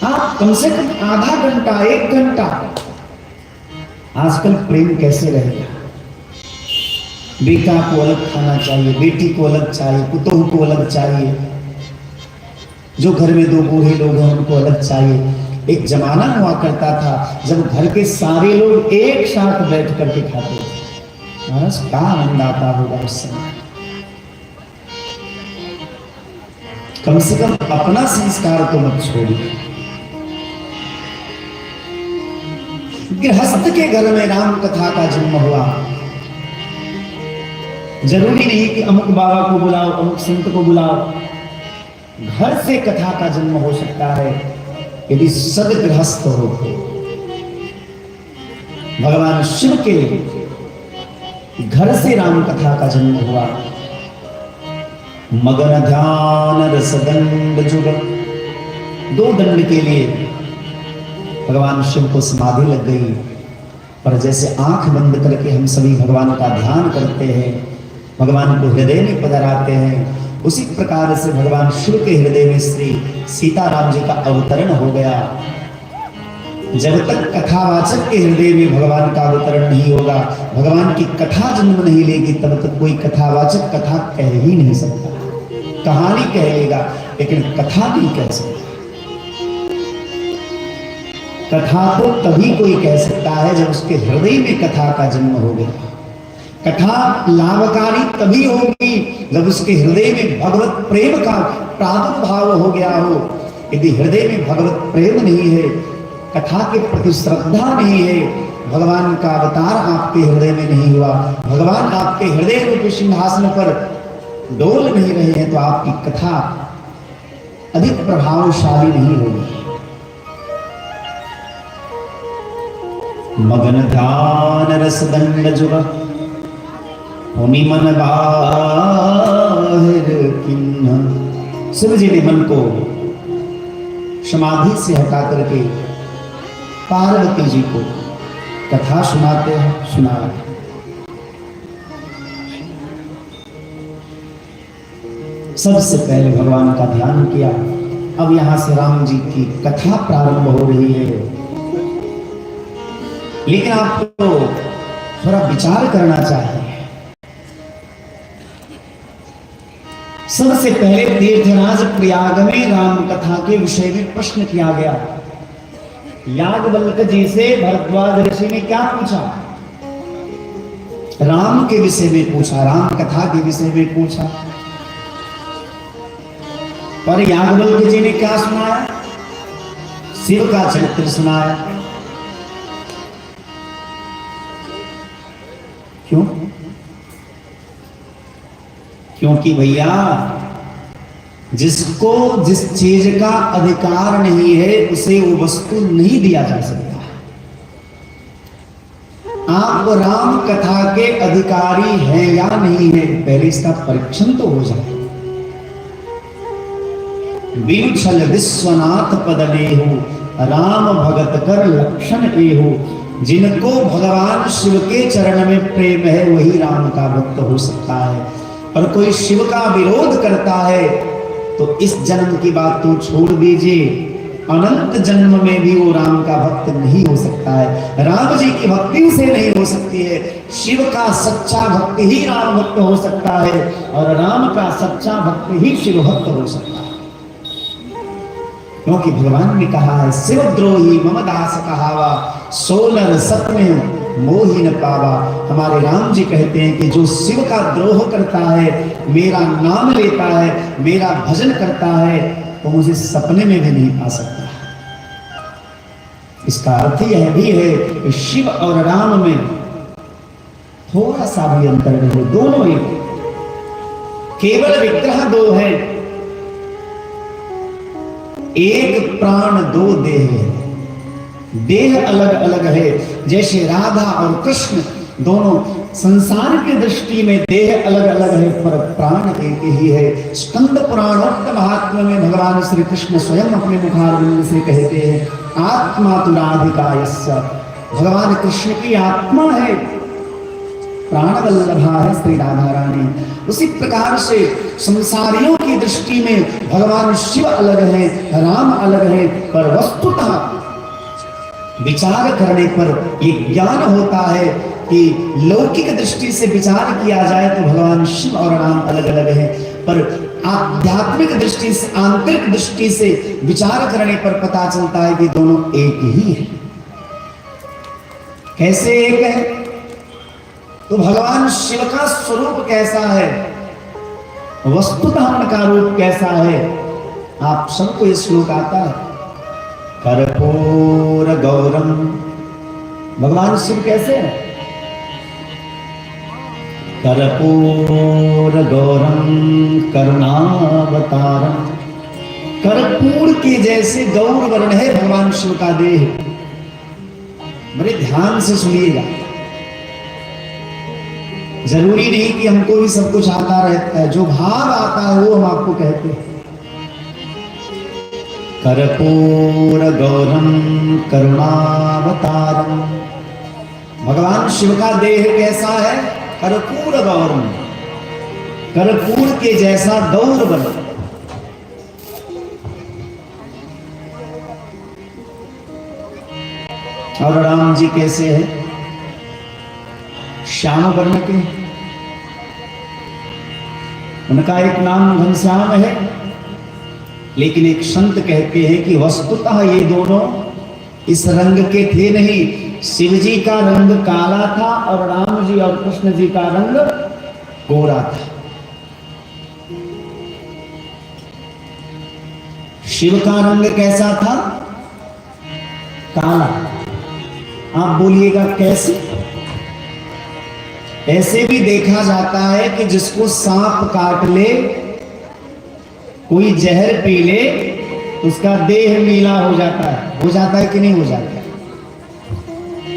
आप कम से कम आधा घंटा, 1 घंटा, आजकल प्रेम कैसे रहेगा? बेटा को अलग खाना चाहिए, बेटी को अलग चाहिए, पुतोह को अलग चाहिए, जो घर में 2 बूढ़े लोग हैं उनको अलग चाहिए। एक जमाना हुआ करता था जब घर के सारे लोग एक साथ बैठ करके खाते थे। महाराज क्या आनंद आता होगा उस समय। कम से कम अपना संस्कार तो मत छोड़िए। गृहस्थ के घर में राम कथा का जन्म हुआ। जरूरी नहीं कि अमुक बाबा को बुलाओ, अमुक संत को बुलाओ, घर से कथा का जन्म हो सकता है यदि सदगृहस्थ हो। भगवान शिव के घर से राम कथा का जन्म हुआ। मगन ध्यान रसदंड जुग, 2 दंड के लिए भगवान शिव को समाधि लग गई। पर जैसे आंख बंद करके हम सभी भगवान का ध्यान करते हैं, भगवान को हृदय में पधराते हैं, उसी प्रकार से भगवान शिव के हृदय में श्री सीताराम जी का अवतरण हो गया। जब तक कथावाचक के हृदय में भगवान का अवतरण नहीं होगा, भगवान की कथा जन्म नहीं लेगी, तब तक कोई कथावाचक कथा कह ही नहीं सकता। कहानी कह लेगा लेकिन कथा नहीं कह सकता। कथा तो तभी कोई कह सकता है जब उसके हृदय में कथा का जन्म हो गया। कथा लाभकारी तभी होगी जब उसके हृदय में भगवत प्रेम का प्रादुर्भाव हो गया हो। यदि हृदय में भगवत प्रेम नहीं है, कथा के प्रति श्रद्धा नहीं है, भगवान का अवतार आपके हृदय में नहीं हुआ, भगवान आपके हृदय रूपी सिंहासन पर डोल नहीं रहे हैं, तो आपकी कथा अधिक प्रभावशाली नहीं होगी। मगन ध्यान रसदंड जुग, मन बाहिर किन्ह। शिव जी ने मन को समाधि से हटा करके पार्वती जी को कथा सुनाते हैं, सुनाया। सबसे पहले भगवान का ध्यान किया। अब यहां से राम जी की कथा प्रारंभ हो रही है। लेकिन आपको थोड़ा विचार करना चाहिए। सबसे पहले तीर्थराज प्रयाग में राम कथा के विषय में प्रश्न किया गया। याज्ञवल्क्य जी से भरद्वाज ऋषि ने क्या पूछा? राम के विषय में पूछा, राम कथा के विषय में पूछा। पर याज्ञवल्क्य जी ने क्या सुनाया? शिव का चरित्र सुनाया। क्यों? क्योंकि भैया जिसको जिस चीज का अधिकार नहीं है उसे वो वस्तु नहीं दिया जा सकता। आप राम कथा के अधिकारी हैं या नहीं है, पहले इसका परीक्षण तो हो जाए। विलुछल विश्वनाथ पद लेहु, राम भगत कर लक्षण एहु। जिनको भगवान शिव के चरण में प्रेम है वही राम का भक्त हो सकता है। और कोई शिव का विरोध करता है तो इस जन्म की बात तो छोड़ दीजिए, अनंत जन्म में भी वो राम का भक्त नहीं हो सकता है। राम जी की भक्ति उसे नहीं हो सकती है। शिव का सच्चा भक्त ही राम भक्त हो सकता है और राम का सच्चा भक्त ही शिव भक्त हो सकता है। क्योंकि भगवान ने कहा है, शिवद्रोही मम दास कहावा, सोलर सत में मोहि न पावा। हमारे राम जी कहते हैं कि जो शिव का द्रोह करता है, मेरा नाम लेता है, मेरा भजन करता है, तो मुझे सपने में भी नहीं पा सकता। इसका अर्थ यह भी है कि शिव और राम में थोड़ा सा भी अंतर नहीं, दोनों एक, केवल विग्रह दो है, एक प्राण दो देह है। देह अलग अलग है, जैसे राधा और कृष्ण दोनों संसार की दृष्टि में देह अलग अलग है, पर प्राण एक ही है। स्कंद पुराणोक्त महात्म्य में भगवान श्री कृष्ण स्वयं अपने मुखारविंद से कहते हैं, आत्मा तु राधिकायस्य, भगवान कृष्ण की आत्मा है, प्राण वल्लभा है श्री राधा रानी। उसी प्रकार से संसारियों की दृष्टि में भगवान शिव अलग है, राम अलग है, पर वस्तुतः विचार करने पर यह ज्ञान होता है कि लौकिक दृष्टि से विचार किया जाए तो भगवान शिव और राम अलग अलग हैं, पर आध्यात्मिक दृष्टि से, आंतरिक दृष्टि से विचार करने पर पता चलता है कि दोनों एक ही है। कैसे एक है? तो भगवान शिव का स्वरूप कैसा है, वस्तुतः उनका रूप कैसा है? आप सबको ये श्लोक आता है, कर्पूर गौरम। भगवान शिव कैसे हैं? कर्पूर गौरम करुणावतारम। कर्पूर के जैसे गौर वर्ण है भगवान शिव का देह। बड़े ध्यान से सुनिएगा, जरूरी नहीं कि हमको भी सब कुछ आता रहता है, जो भाव आता है वो हम आपको कहते हैं। कर्पूर गौरम करुणावतारम। भगवान शिव का देह कैसा है? कर्पूर गौरम, कर्पूर के जैसा गौर वर्ण। और राम जी कैसे है? श्याम वर्ण के। उनका एक नाम घनश्याम है, लेकिन एक संत कहते हैं कि वस्तुतः ये दोनों इस रंग के थे नहीं। शिव जी का रंग काला था और राम जी और कृष्ण जी का रंग गोरा था। शिव का रंग कैसा था? काला। आप बोलिएगा कैसे? ऐसे भी देखा जाता है कि जिसको सांप काट ले, कोई जहर पी ले, उसका देह नीला हो जाता है कि नहीं हो जाता?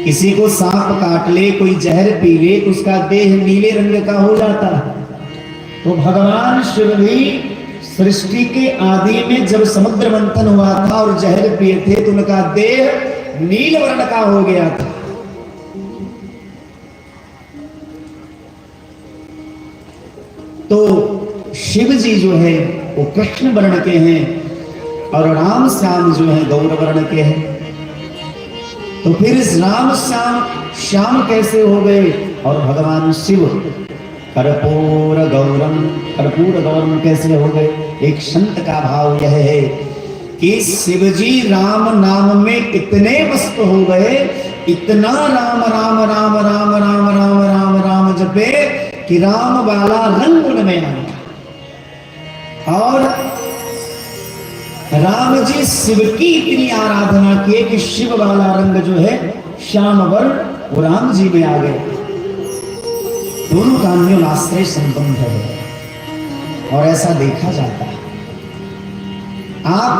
किसी को सांप काट ले, कोई जहर पी ले, तो उसका देह नीले रंग का हो जाता है। तो भगवान शिव भी सृष्टि के आदि में जब समुद्र मंथन हुआ था और जहर पिए थे तो उनका देह नील वर्ण का हो गया था। तो शिव जी जो है वो कृष्ण वर्ण के हैं और राम श्याम जो है गौर वर्ण के हैं। तो फिर इस राम श्याम कैसे हो गए? और भगवान शिव कर्पूर गौरम कैसे हो गए? एक संत का भाव यह है कि शिव जी राम नाम में इतने मस्त हो गए, इतना राम राम राम राम राम राम राम राम जपे कि राम वाला रंग उनमें आ गया। और राम जी शिव की इतनी आराधना किए कि शिव वाला रंग जो है श्याम वर्ण वो राम जी में आ गए। दोनों का अन्योन्याश्रय संबंध है और ऐसा देखा जाता है। आप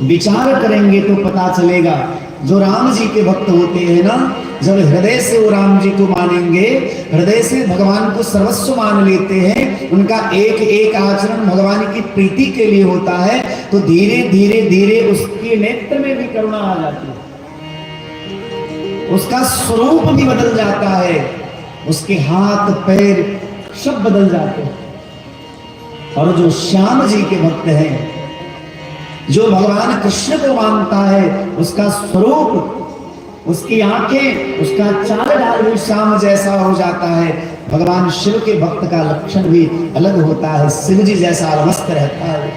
विचार करेंगे तो पता चलेगा, जो राम जी के भक्त होते हैं ना, जब हृदय से वो राम जी को मानेंगे, हृदय से भगवान को सर्वस्व मान लेते हैं, उनका एक एक आचरण भगवान की प्रीति के लिए होता है, तो धीरे धीरे धीरे उसके नेत्र में भी करुणा आ जाती है, उसका स्वरूप भी बदल जाता है, उसके हाथ पैर सब बदल जाते हैं। और जो श्याम जी के भक्त हैं, जो भगवान कृष्ण को मानता है, उसका स्वरूप, उसकी आंखें, उसका चाल ढाल भी श्याम जैसा हो जाता है। भगवान शिव के भक्त का लक्षण भी अलग होता है, शिव जी जैसा अलमस्त रहता है,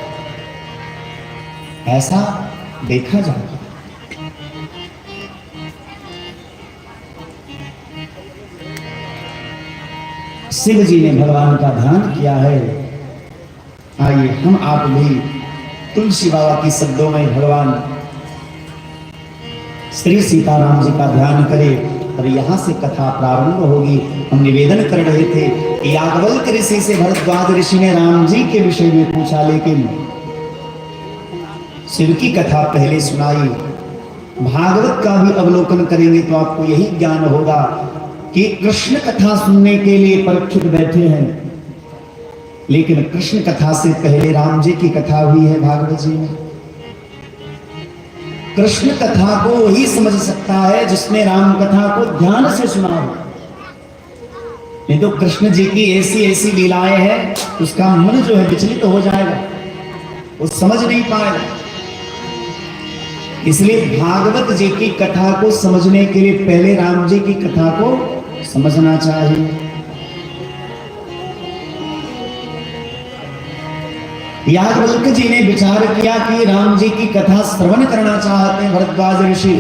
ऐसा देखा जाता है। शिव जी ने भगवान का ध्यान किया है। आइए हम आप भी तुलसी बाबा की शब्दों में भगवान श्री सीताराम जी का ध्यान करें और यहां से कथा प्रारंभ होगी। हम निवेदन कर रहे थे कि याज्ञवल्क्य ऋषि से भरद्वाज ऋषि ने राम जी के विषय में पूछा, लेकिन शिव की कथा पहले सुनाई। भागवत का भी अवलोकन करेंगे तो आपको यही ज्ञान होगा कि कृष्ण कथा सुनने के लिए परीक्षित बैठे हैं, लेकिन कृष्ण कथा से पहले राम जी की कथा हुई है भागवत जी में। कृष्ण कथा को वही समझ सकता है जिसने राम कथा को ध्यान से सुना हो। नहीं तो कृष्ण जी की ऐसी ऐसी लीलाएं हैं, उसका मन जो है विचलित हो जाएगा, वो समझ नहीं पाएगा। इसलिए भागवत जी की कथा को समझने के लिए पहले राम जी की कथा को समझना चाहिए। याज्ञवल्क्य जी ने विचार किया कि राम जी की कथा श्रवण करना चाहते हैं भरद्वाज ऋषि,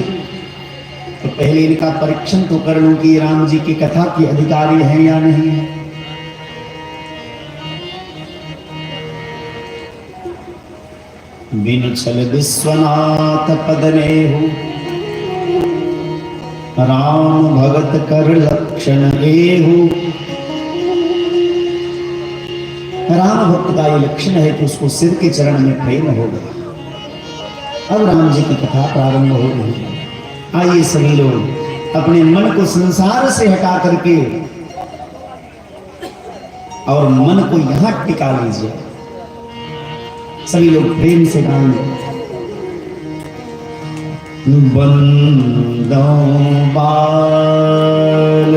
तो पहले इनका परीक्षण तो कर लूं कि राम जी की कथा के अधिकारी हैं या नहीं है। बिन छल विश्वनाथ पद नेहु, राम भगत कर लक्षण एहु। राम भक्त का ये लक्षण है कि उसको शिव के चरण में प्रेम हो गया। अब राम जी की कथा प्रारंभ हो गई। आइए सभी लोग अपने मन को संसार से हटा करके और मन को यहां टिका लीजिए। सभी लोग प्रेम से गाएंगे। बंदो बाल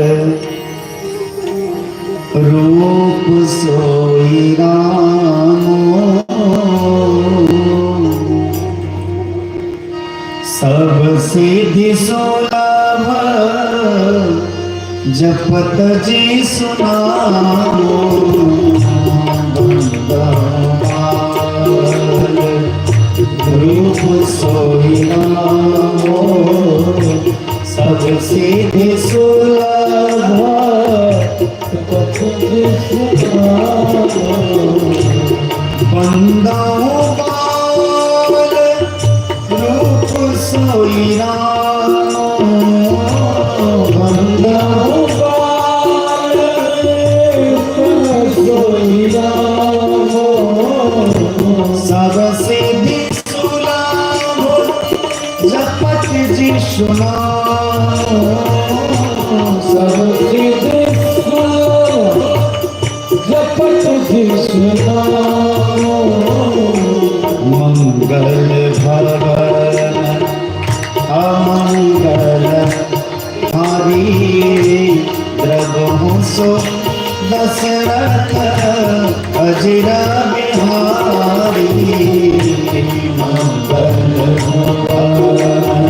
रूप सोई रामो, सब सिद्धि सुलभ जपत जी सुनामो। रूप सोई रामो, सब सिद्धि सुलभ बंदो बाल रूप सोई रामो, बंदो बाल रूप सोई रामो, सब सिद्धि सुलभ जपत जी सुनामो। सब सिद्धि सुलभ जपत जी सुनामो। मंगल भवन अमंगल हारी, द्रवहु सो दशरथ अजिर बिहारी। मंगल भवन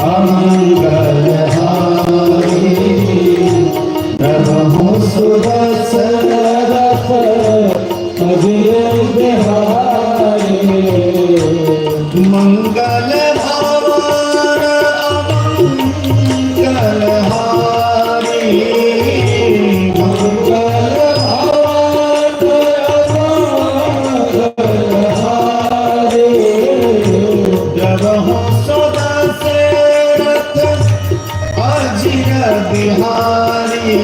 अमंगल हारी, द्रवहु सो दशरथ अजिर बिहारी। मंगल भवन अमंगल हारी, मंगल भवन अमंगल हारी, द्रवहु सो दशरथ अजिर बिहारी।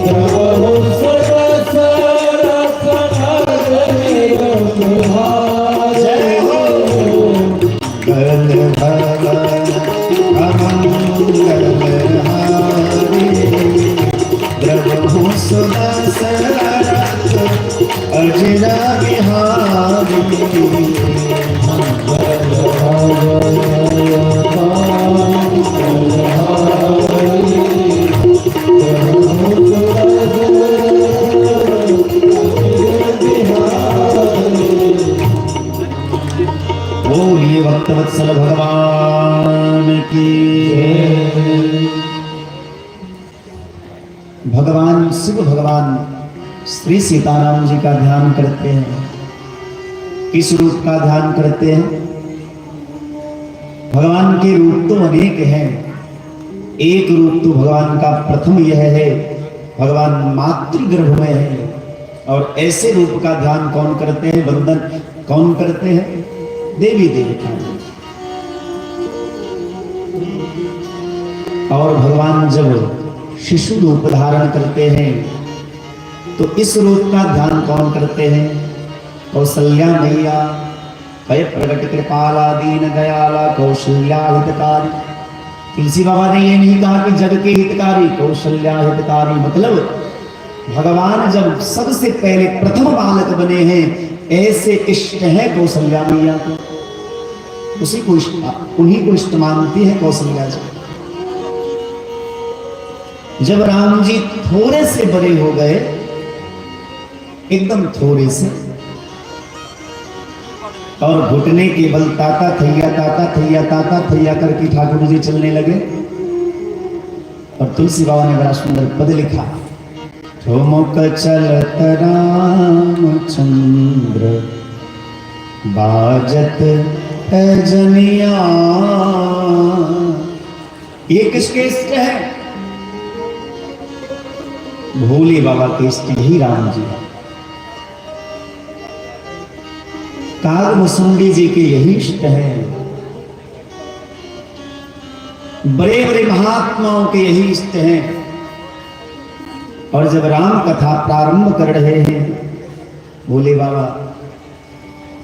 द्रवहु सो दशरथ अजिर बिहारी। जय हो। मंगल भवन अमंगल हारी, द्रवहु सो दशरथ अजिर बिहारी। मंगल भवन अमंगल हारी, द्रवहु सो बोलिए भक्तवत्सल भगवान की। भगवान शिव भगवान श्री सीताराम जी का ध्यान करते हैं। किस रूप का ध्यान करते हैं? भगवान के रूप तो अनेक हैं। एक रूप तो भगवान का प्रथम यह है भगवान मातृगर्भ में है। और ऐसे रूप का ध्यान कौन करते हैं, वंदन कौन करते हैं? देवी देवता। और भगवान जब शिशु रूप धारण करते हैं तो इस रूप का ध्यान कौन करते हैं? कौशल्या मैया, भय प्रगट कृपाला दीन दयाला कौशल्या हितकारी। तुलसी बाबा ने ये नहीं कहा कि जग के हितकारी, कौशल्या हितकारी मतलब भगवान जब सबसे पहले प्रथम बालक बने हैं, ऐसे इष्ट है कौशल्या मैया को, उसी को उन्हीं को इष्ट मानती है कौशल्या जी। जब राम जी थोड़े से बड़े हो गए, एकदम थोड़े से, और घुटने के बल ताता थैया करके ठाकुर जी चलने लगे। और तुलसी बाबा ने बड़ा सुंदर पद लिखा, ठुमुक चलत रामचंद्र बाजत है जनिया। ये किसके इष्ट है? भोले बाबा के इष्ट ही राम जी। कागभूषुंडी जी के यही इष्ट है, बड़े बड़े महात्माओं के यही इष्ट हैं। और जब राम कथा प्रारंभ कर रहे हैं भोले बाबा,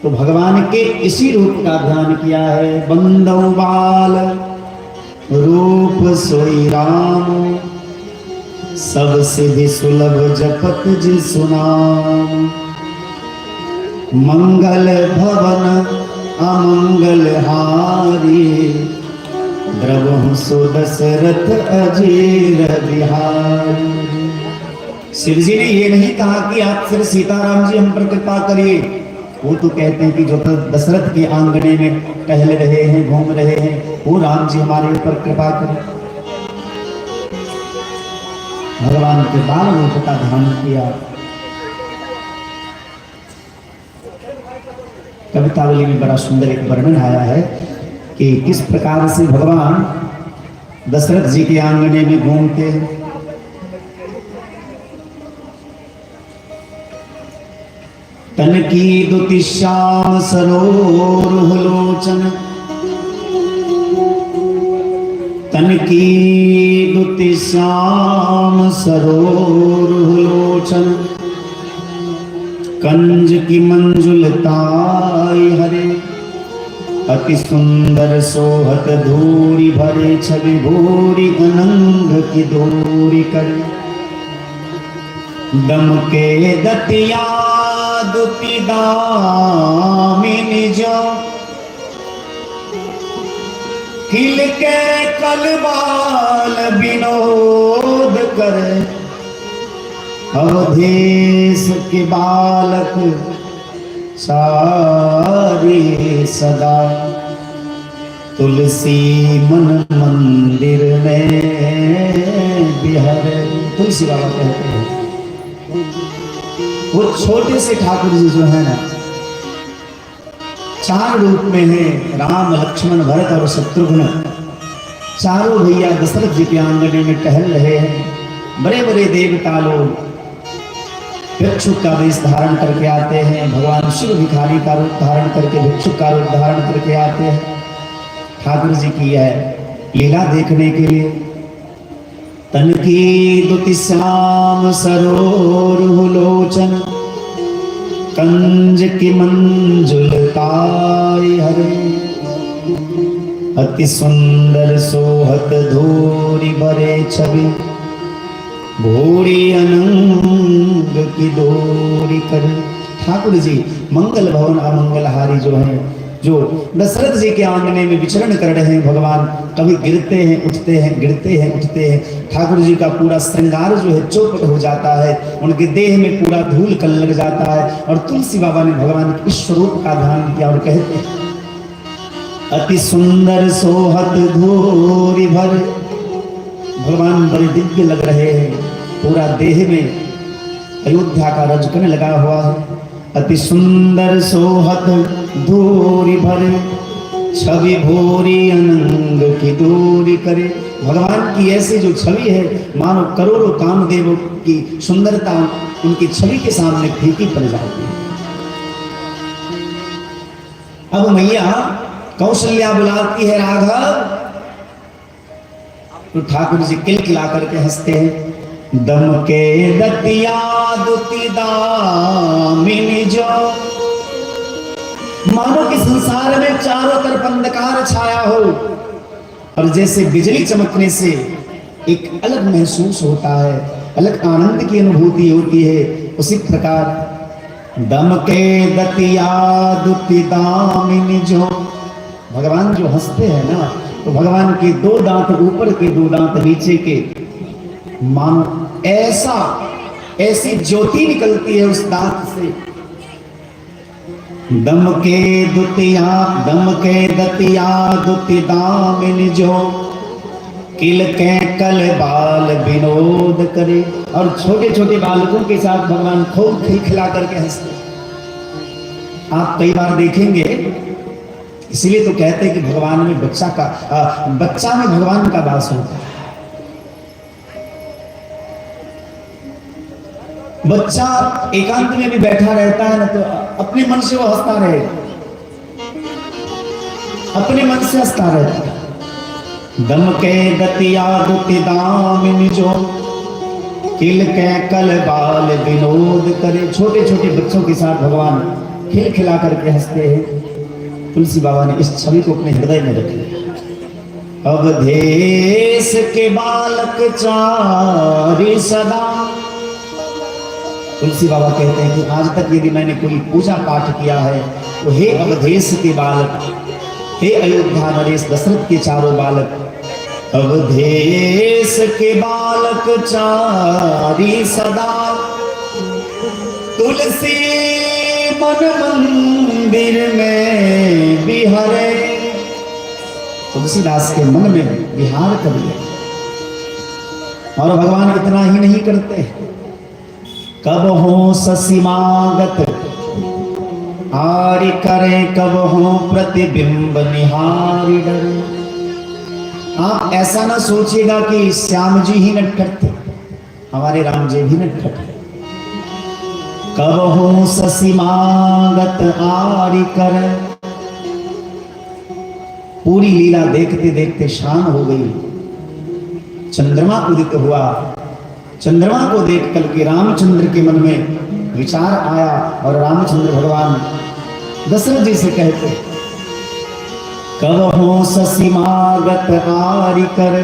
तो भगवान के इसी रूप का ध्यान किया है। बंदौ बाल रूप सोई राम, सब सिद्धि सुलभ जपत जिसु नाम। मंगल भवन अमंगल हारी, द्रवहु सो दशरथ अजीर बिहारी। शिव जी ने ये नहीं कहा कि आप सिर्फ सीताराम जी हम पर कृपा करिए, वो तो कहते हैं कि जो तो दशरथ के आंगने में टहल रहे हैं, घूम रहे हैं, वो राम जी हमारे ऊपर कृपा करें। भगवान के बाल रूप का ध्यान किया। कवितावली में बड़ा सुंदर एक वर्णन आया है कि किस प्रकार से भगवान दशरथ जी के आंगने में घूमते हैं। तन की दुति श्याम सरोरुह लोचन, तन की दुति श्याम सरोरुह लोचन। कंज की मंजुलताई हरे, अति सुंदर सोहत धूरी भरे। छवि भूरी अनंग की दूरी करे, दम के दतिया दुति दामिनी जो। खिल के कलबाल विनोद करे, अवधेश के बालक सारी सदा। तुलसी मन मंदिर में बिहरे। तुलसी बाबा कहते हैं वो छोटे से ठाकुर जी जो है ना, चार रूप में है, राम लक्ष्मण भरत और शत्रुघ्न। चारों भैया दशरथ जी के आंगने में टहल रहे हैं। बड़े बड़े देवता लोग भिक्षुक का वेश धारण करके आते हैं। भगवान शिव भिखारी का रूप धारण करके, भिक्षुक का रूप धारण करके आते हैं ठाकुर जी की है लीला देखने के लिए। तन की दुति श्याम सरोरुह लोचन, कंज की मंजुलताई हरे। अति सुंदर सोहत धूरी भरे छवि, भूरी अनंग की दूरी कर। ठाकुर जी मंगल भवन अमंगलहारी जो है, जो दशरथ जी के आंगने में विचरण कर रहे हैं भगवान, कभी गिरते हैं उठते हैं, गिरते हैं उठते हैं। ठाकुर जी का पूरा श्रृंगार जो है चौपट हो जाता है, उनके देह में पूरा धूल कल लग जाता है। और तुलसी बाबा ने भगवान के इस स्वरूप का ध्यान किया और कहते हैं, अति सुंदर सोहत धूरी भर। भगवान बड़े दिव्य लग रहे हैं, पूरा देह में अयोध्या का रजकन लगा हुआ है। अति सुंदर सोहत धूरी भरे, छवि भूरी अनंग की दूरी करे। भगवान की ऐसी जो छवि है मानो करोड़ों कामदेवों की सुंदरता उनकी छवि के सामने फीकी पड़ जाती है। अब मैया कौशल्या बुलाती है राघव, तो ठाकुर जी किलकिला करके हंसते हैं। दम के दतिया दुति दामिनी जो, मानो कि संसार में चारों तरफ अंधकार छाया हो और जैसे बिजली चमकने से एक अलग महसूस होता है, अलग आनंद की अनुभूति होती है, उसी प्रकार दम के दतिया दुति दामिनी जो, भगवान जो हंसते हैं ना, तो भगवान के दो दांत ऊपर के दो दांत नीचे के, मानो ऐसी ज्योति निकलती है उस दांत से। दम के दतिया दुति दामिनी जो, किल के कल बाल विनोद करे, और छोटे छोटे बालकों के साथ भगवान खूब खिलखिला करके हंसते। आप कई बार देखेंगे, इसलिए तो कहते हैं कि भगवान में बच्चा में भगवान का वास होता है। बच्चा एकांत में भी बैठा रहता है ना, तो अपने मन से वो हंसता रहेगा, अपने मन से हंसता रहता है। दम के दतिया दुति दामिनी जो, किल के कल बाल विनोद करे, छोटे छोटे बच्चों के साथ भगवान खिलखिला करके हंसते हैं। तुलसी बाबा ने इस छवि को अपने हृदय में रख लिया। अवधेश के बालक चारि सदा, तुलसी बाबा कहते हैं कि आज तक यदि मैंने कोई पूजा पाठ किया है तो हे अवधेश के बालक, हे अयोध्या नरेश दशरथ के चारों बालक, अवधेश के बालक चारि सदा, तुलसी मन मंदिर में बिहारे, तुलसीदास के मन में विहार कर लिया। और भगवान इतना ही नहीं करते, कब हो ससीमागत आरि करे, कब हो प्रतिबिंब निहारी डरे। आप ऐसा ना सोचिएगा कि श्याम जी ही नटखट थे, हमारे राम जी भी नटखट थे। कब हो ससीमागत आरि करे, पूरी लीला देखते देखते शाम हो गई, चंद्रमा उदित हुआ। चंद्रमा को देख करके रामचंद्र के मन में विचार आया और रामचंद्र भगवान दशरथ जी से कहते, कब हो ससीमागत आरि कर,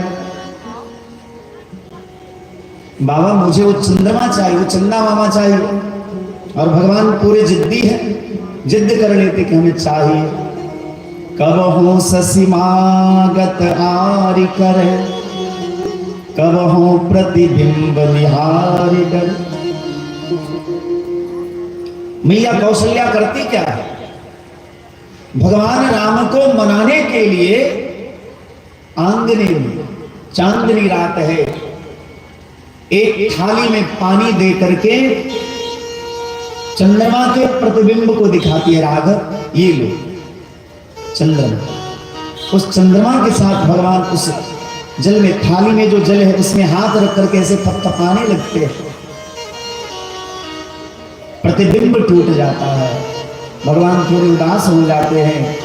बाबा मुझे वो चंद्रमा चाहिए, वो चंदा मामा चाहिए। और भगवान पूरे जिद्दी है, जिद्द कर लेते कि हमें चाहिए। कब हो ससीमागत आरि कर, कब हो प्रतिबिंब निहारी डर। मैया कौशल्या करती क्या है, भगवान राम को मनाने के लिए आंगने में चांदनी रात है, एक थाली में पानी दे करके चंद्रमा के प्रतिबिंब को दिखाती है, राघव ये लो चंद्रमा। उस चंद्रमा के साथ भगवान उस जल में, थाली में जो जल है उसमें हाथ रख करके ऐसे थपथपाने लगते हैं, प्रतिबिंब टूट जाता है, भगवान थोड़े उदास हो जाते हैं।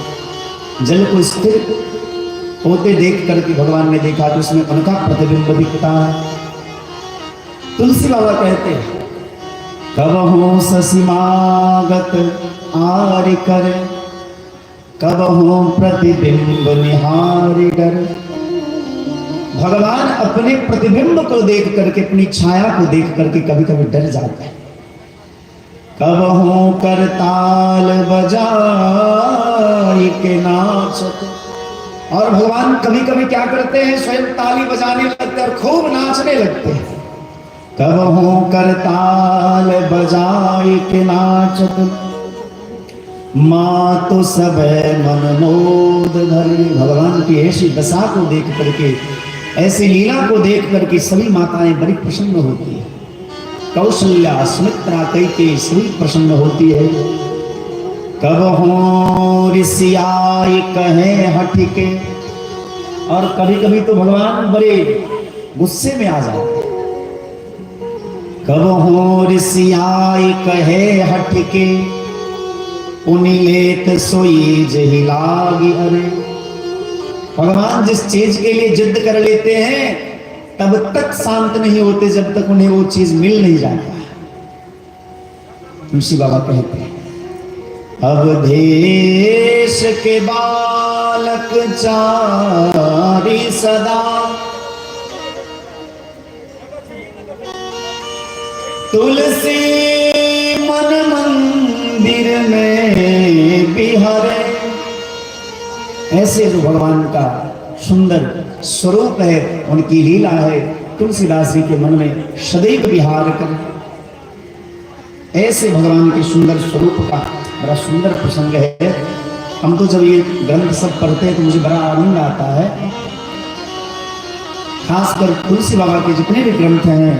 जल को स्थिर होते देख करके भगवान ने देखा कि उसमें उनका प्रतिबिंब दिखता है। तुलसी बाबा कहते हैं, कब हो ससीमागत आरि कर, कब हो प्रतिबिंब निहारी डर। भगवान अपने प्रतिबिंब को देख करके, अपनी छाया को देख करके कभी कभी डर जाते हैं। कब हो करताल बजाई के नाचत, और भगवान कभी कभी क्या करते हैं, स्वयं ताली बजाने लगते हैं और खूब नाचने लगते हैं। कब हो करताल बजाई के नाचत, माँ तो सब मनमोद धरी। भगवान की ऐसी दशा को देख करके, ऐसी लीला को देख करके सभी माताएं बड़ी प्रसन्न होती है। कौशल्या, सुमित्रा, कैकेयी सभी प्रसन्न होती है। कब हो ऋषियाई कहे हठ के, और कभी कभी तो भगवान बड़े गुस्से में आ जाते। कब हो ऋषियाई कहे हट के, उन्हीं लेत सोई जही लागी। अरे भगवान जिस चीज के लिए जिद कर लेते हैं तब तक शांत नहीं होते जब तक उन्हें वो चीज मिल नहीं जाता। तुलसी बाबा कहते हैं, अवधेश के बालक चारी सदा, तुलसी मन मंदिर में बिहारे। ऐसे जो भगवान का सुंदर स्वरूप है, उनकी लीला है, तुलसीदास जी के मन में सदैव विहार करें। ऐसे भगवान के सुंदर स्वरूप का बड़ा सुंदर प्रसंग है। हम तो जब ये ग्रंथ सब पढ़ते हैं तो मुझे बड़ा आनंद आता है। खासकर तुलसी बाबा के जितने भी ग्रंथ हैं,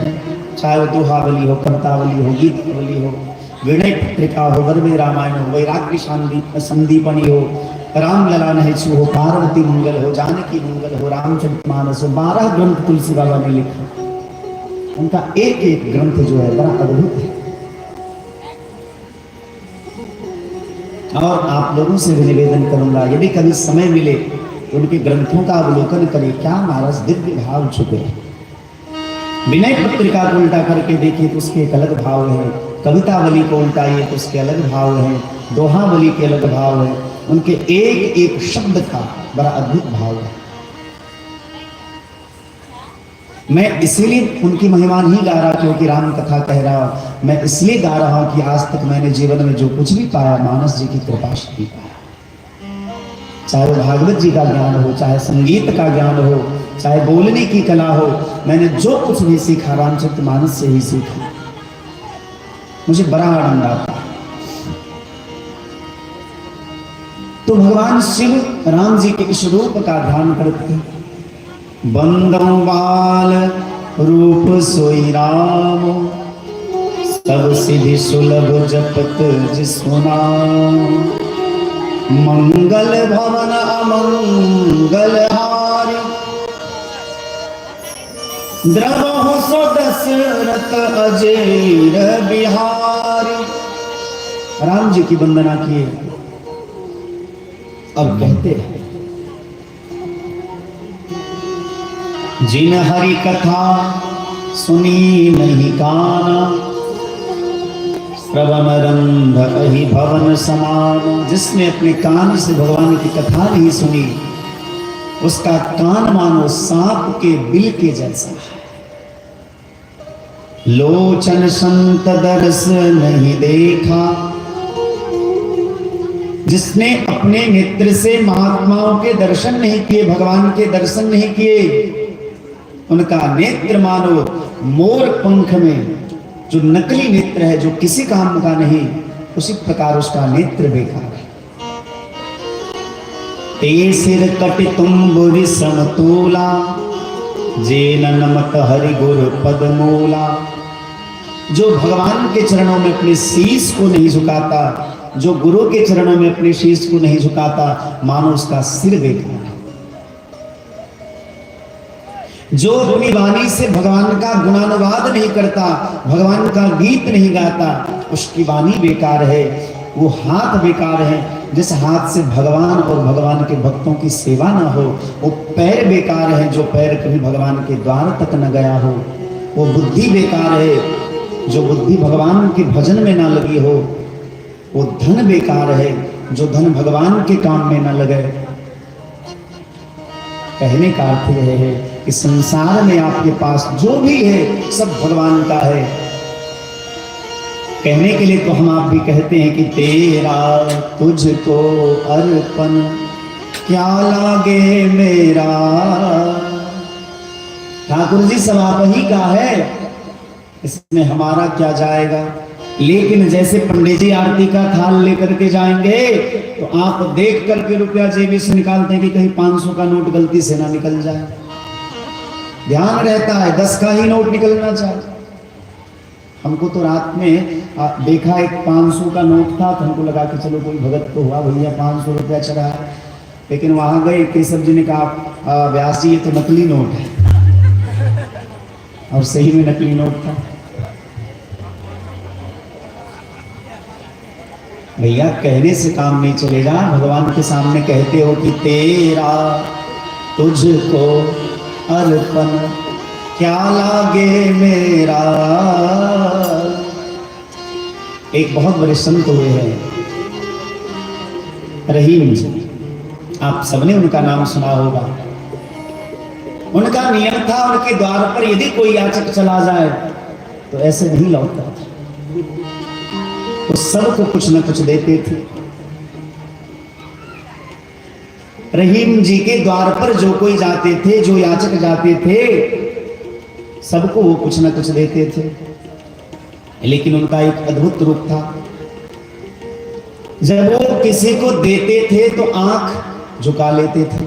चाहे वो दोहावली हो, कवितावली हो, गीतावली हो, विनय पत्रिका हो, वरवे रामायण हो, वैराग्य संदीपनी हो, राम लला नहिछु हो, पार्वती मंगल हो, जानकी मंगल हो, रामचरितमानस हो, 12 ग्रंथ तुलसी बाबा ने लिखा। उनका एक एक ग्रंथ जो है बड़ा अद्भुत है। और आप लोगों से भी निवेदन करूंगा, यदि कभी समय मिले तो उनके ग्रंथों का अवलोकन करें। क्या महाराज दिव्य भाव छुपे। विनय पत्रिका को उल्टा करके देखिए तो उसके एक अलग भाव है, कवितावली को उल्टाइए तो उसके अलग भाव है, दोहावली के अलग भाव है। उनके एक एक शब्द का बड़ा अद्भुत भाव है। मैं इसीलिए उनकी महिमा नहीं गा रहा क्योंकि राम कथा कह रहा, मैं इसलिए गा रहा हूं कि आज तक मैंने जीवन में जो कुछ भी पाया मानस जी की कृपा से पाया। चाहे वो भागवत जी का ज्ञान हो, चाहे संगीत का ज्ञान हो, चाहे बोलने की कला हो, मैंने जो कुछ भी सीखा रामचरितमानस से ही सीखा। मुझे बड़ा आनंद आता है। तो भगवान शिव राम जी के इस रूप का ध्यान करते हैं। बंदों बाल रूप सोई राम, सब सिद्धि सुलभ जपत जिसु नाम। मंगल भवन अमंगल हारी, द्रवहु सो दशरथ अजेर बिहारी। राम जी की वंदना किए। अब कहते हैं, जिन हरि कथा सुनी नहीं काना, श्रवण रंध अहि भवन समान। जिसने अपने कान से भगवान की कथा नहीं सुनी, उसका कान मानो सांप के बिल के जैसा है। लोचन संत दर्श नहीं देखा, जिसने अपने नेत्र से महात्माओं के दर्शन नहीं किए, भगवान के दर्शन नहीं किए, उनका नेत्र मानो मोर पंख में जो नकली नेत्र है, जो किसी काम का नहीं, उसी प्रकार उसका नेत्र बेकार है। ते सिर कटि तुम्बुरि समतोला, जेन नमत हरि गुर पद मोला। जो भगवान के चरणों में अपने शीश को नहीं झुकाता, जो गुरु के चरणों में अपने शीश को नहीं झुकाता, मानो उसका सिर बेकार है। जो अपनी वाणी से भगवान का गुणानुवाद नहीं करता, भगवान का गीत नहीं गाता, उसकी वाणी बेकार है, वो हाथ बेकार है। जिस हाथ से भगवान और भगवान के भक्तों की सेवा ना हो, वो पैर बेकार है। जो पैर कभी भगवान के द्वार तक न गया हो, वो बुद्धि बेकार है। जो बुद्धि भगवान के भजन में ना लगी हो, वो धन बेकार है। जो धन भगवान के काम में ना लगे। कहने का अर्थ यह है कि संसार में आपके पास जो भी है सब भगवान का है। कहने के लिए तो हम आप भी कहते हैं कि तेरा तुझको अर्पण क्या लागे मेरा। ठाकुर जी सब आप ही का है, इसमें हमारा क्या जाएगा। लेकिन जैसे पंडित जी आरती का थाल लेकर के जाएंगे तो आप देख करके रुपया जेब से निकालते हैं कि कहीं 500 का नोट गलती से ना निकल जाए। ध्यान रहता है 10 का ही नोट निकलना चाहिए। हमको तो रात में देखा एक 500 का नोट था, तो हमको लगा कि चलो कोई भगत तो हुआ, भैया 500 रुपया चढ़ा है। लेकिन वहां गए केशव जी ने कहा व्यास जी ये तो नकली नोट है, और सही में नकली नोट था। भैया कहने से काम नहीं चलेगा, भगवान के सामने कहते हो कि तेरा तुझको अर्पण क्या लागे मेरा। एक बहुत बड़े संत हुए हैं रहीम जी, आप सबने उनका नाम सुना होगा। उनका नियम था उनके द्वार पर यदि कोई याचक चला जाए तो ऐसे नहीं लौटता, तो सबको कुछ न कुछ देते थे। रहीम जी के द्वार पर जो कोई जाते थे, जो याचक जाते थे, सबको वो कुछ न कुछ देते थे। लेकिन उनका एक अद्भुत रूप था, जब वो किसी को देते थे तो आंख झुका लेते थे,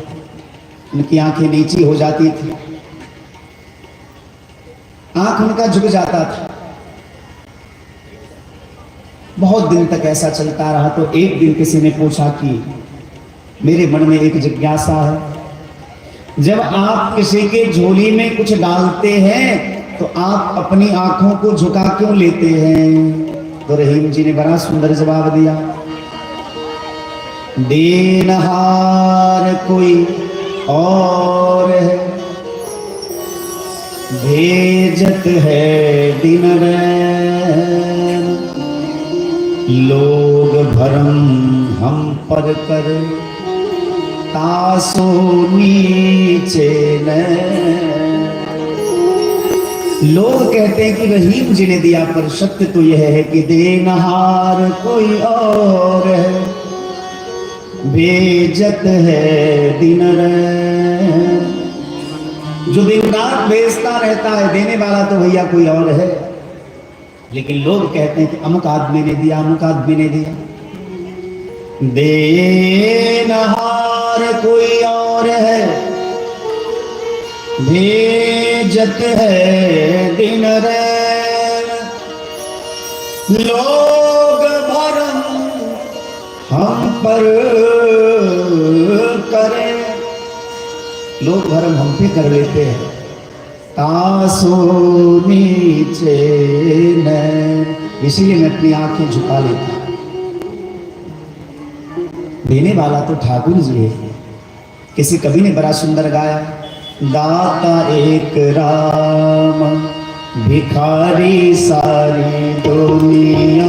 उनकी आंखें नीची हो जाती थी, आंख उनका झुक जाता था। बहुत दिन तक ऐसा चलता रहा। तो एक दिन किसी ने पूछा कि मेरे मन में एक जिज्ञासा है, जब आप किसी के झोली में कुछ डालते हैं तो आप अपनी आंखों को झुका क्यों लेते हैं? तो रहीम जी ने बड़ा सुंदर जवाब दिया, देनहार कोई और है, भेजत है दिन रैन, लोग भरम हम पर कर तासो नीचे न। लोग कहते हैं कि रहीम जी ने दिया, पर सत्य तो यह है कि देनहार कोई और है, भेजत है दिन रैन। जो दिन रात भेजता रहता है, देने वाला तो भैया कोई और है। लेकिन लोग कहते हैं कि अमुक आदमी ने दिया, अमुक आदमी ने दिया। देनहार कोई और है, भेजत है दिन रैन, लोग भरम हम पर करें, लोग भरम हम पे कर लेते हैं, तासो नीचे नैन, इसीलिए मैं अपनी आंखें झुका लेता हूं। देने वाला तो ठाकुर जी है। किसी कवि ने बड़ा सुंदर गाया, दाता एक राम भिखारी सारी दुनिया,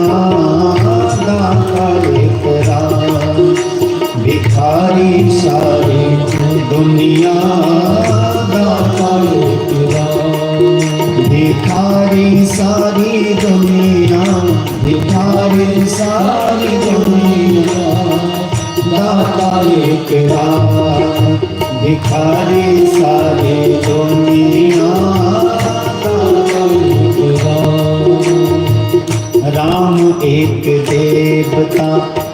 दाता एक राम भिखारी सारी दुनिया, दाता एक राम भिखारी सारी दुनिया, भिखारी सारी दुनिया, दाता एक राम भिखारी सारी दुनिया, दाता एक राम एक देवता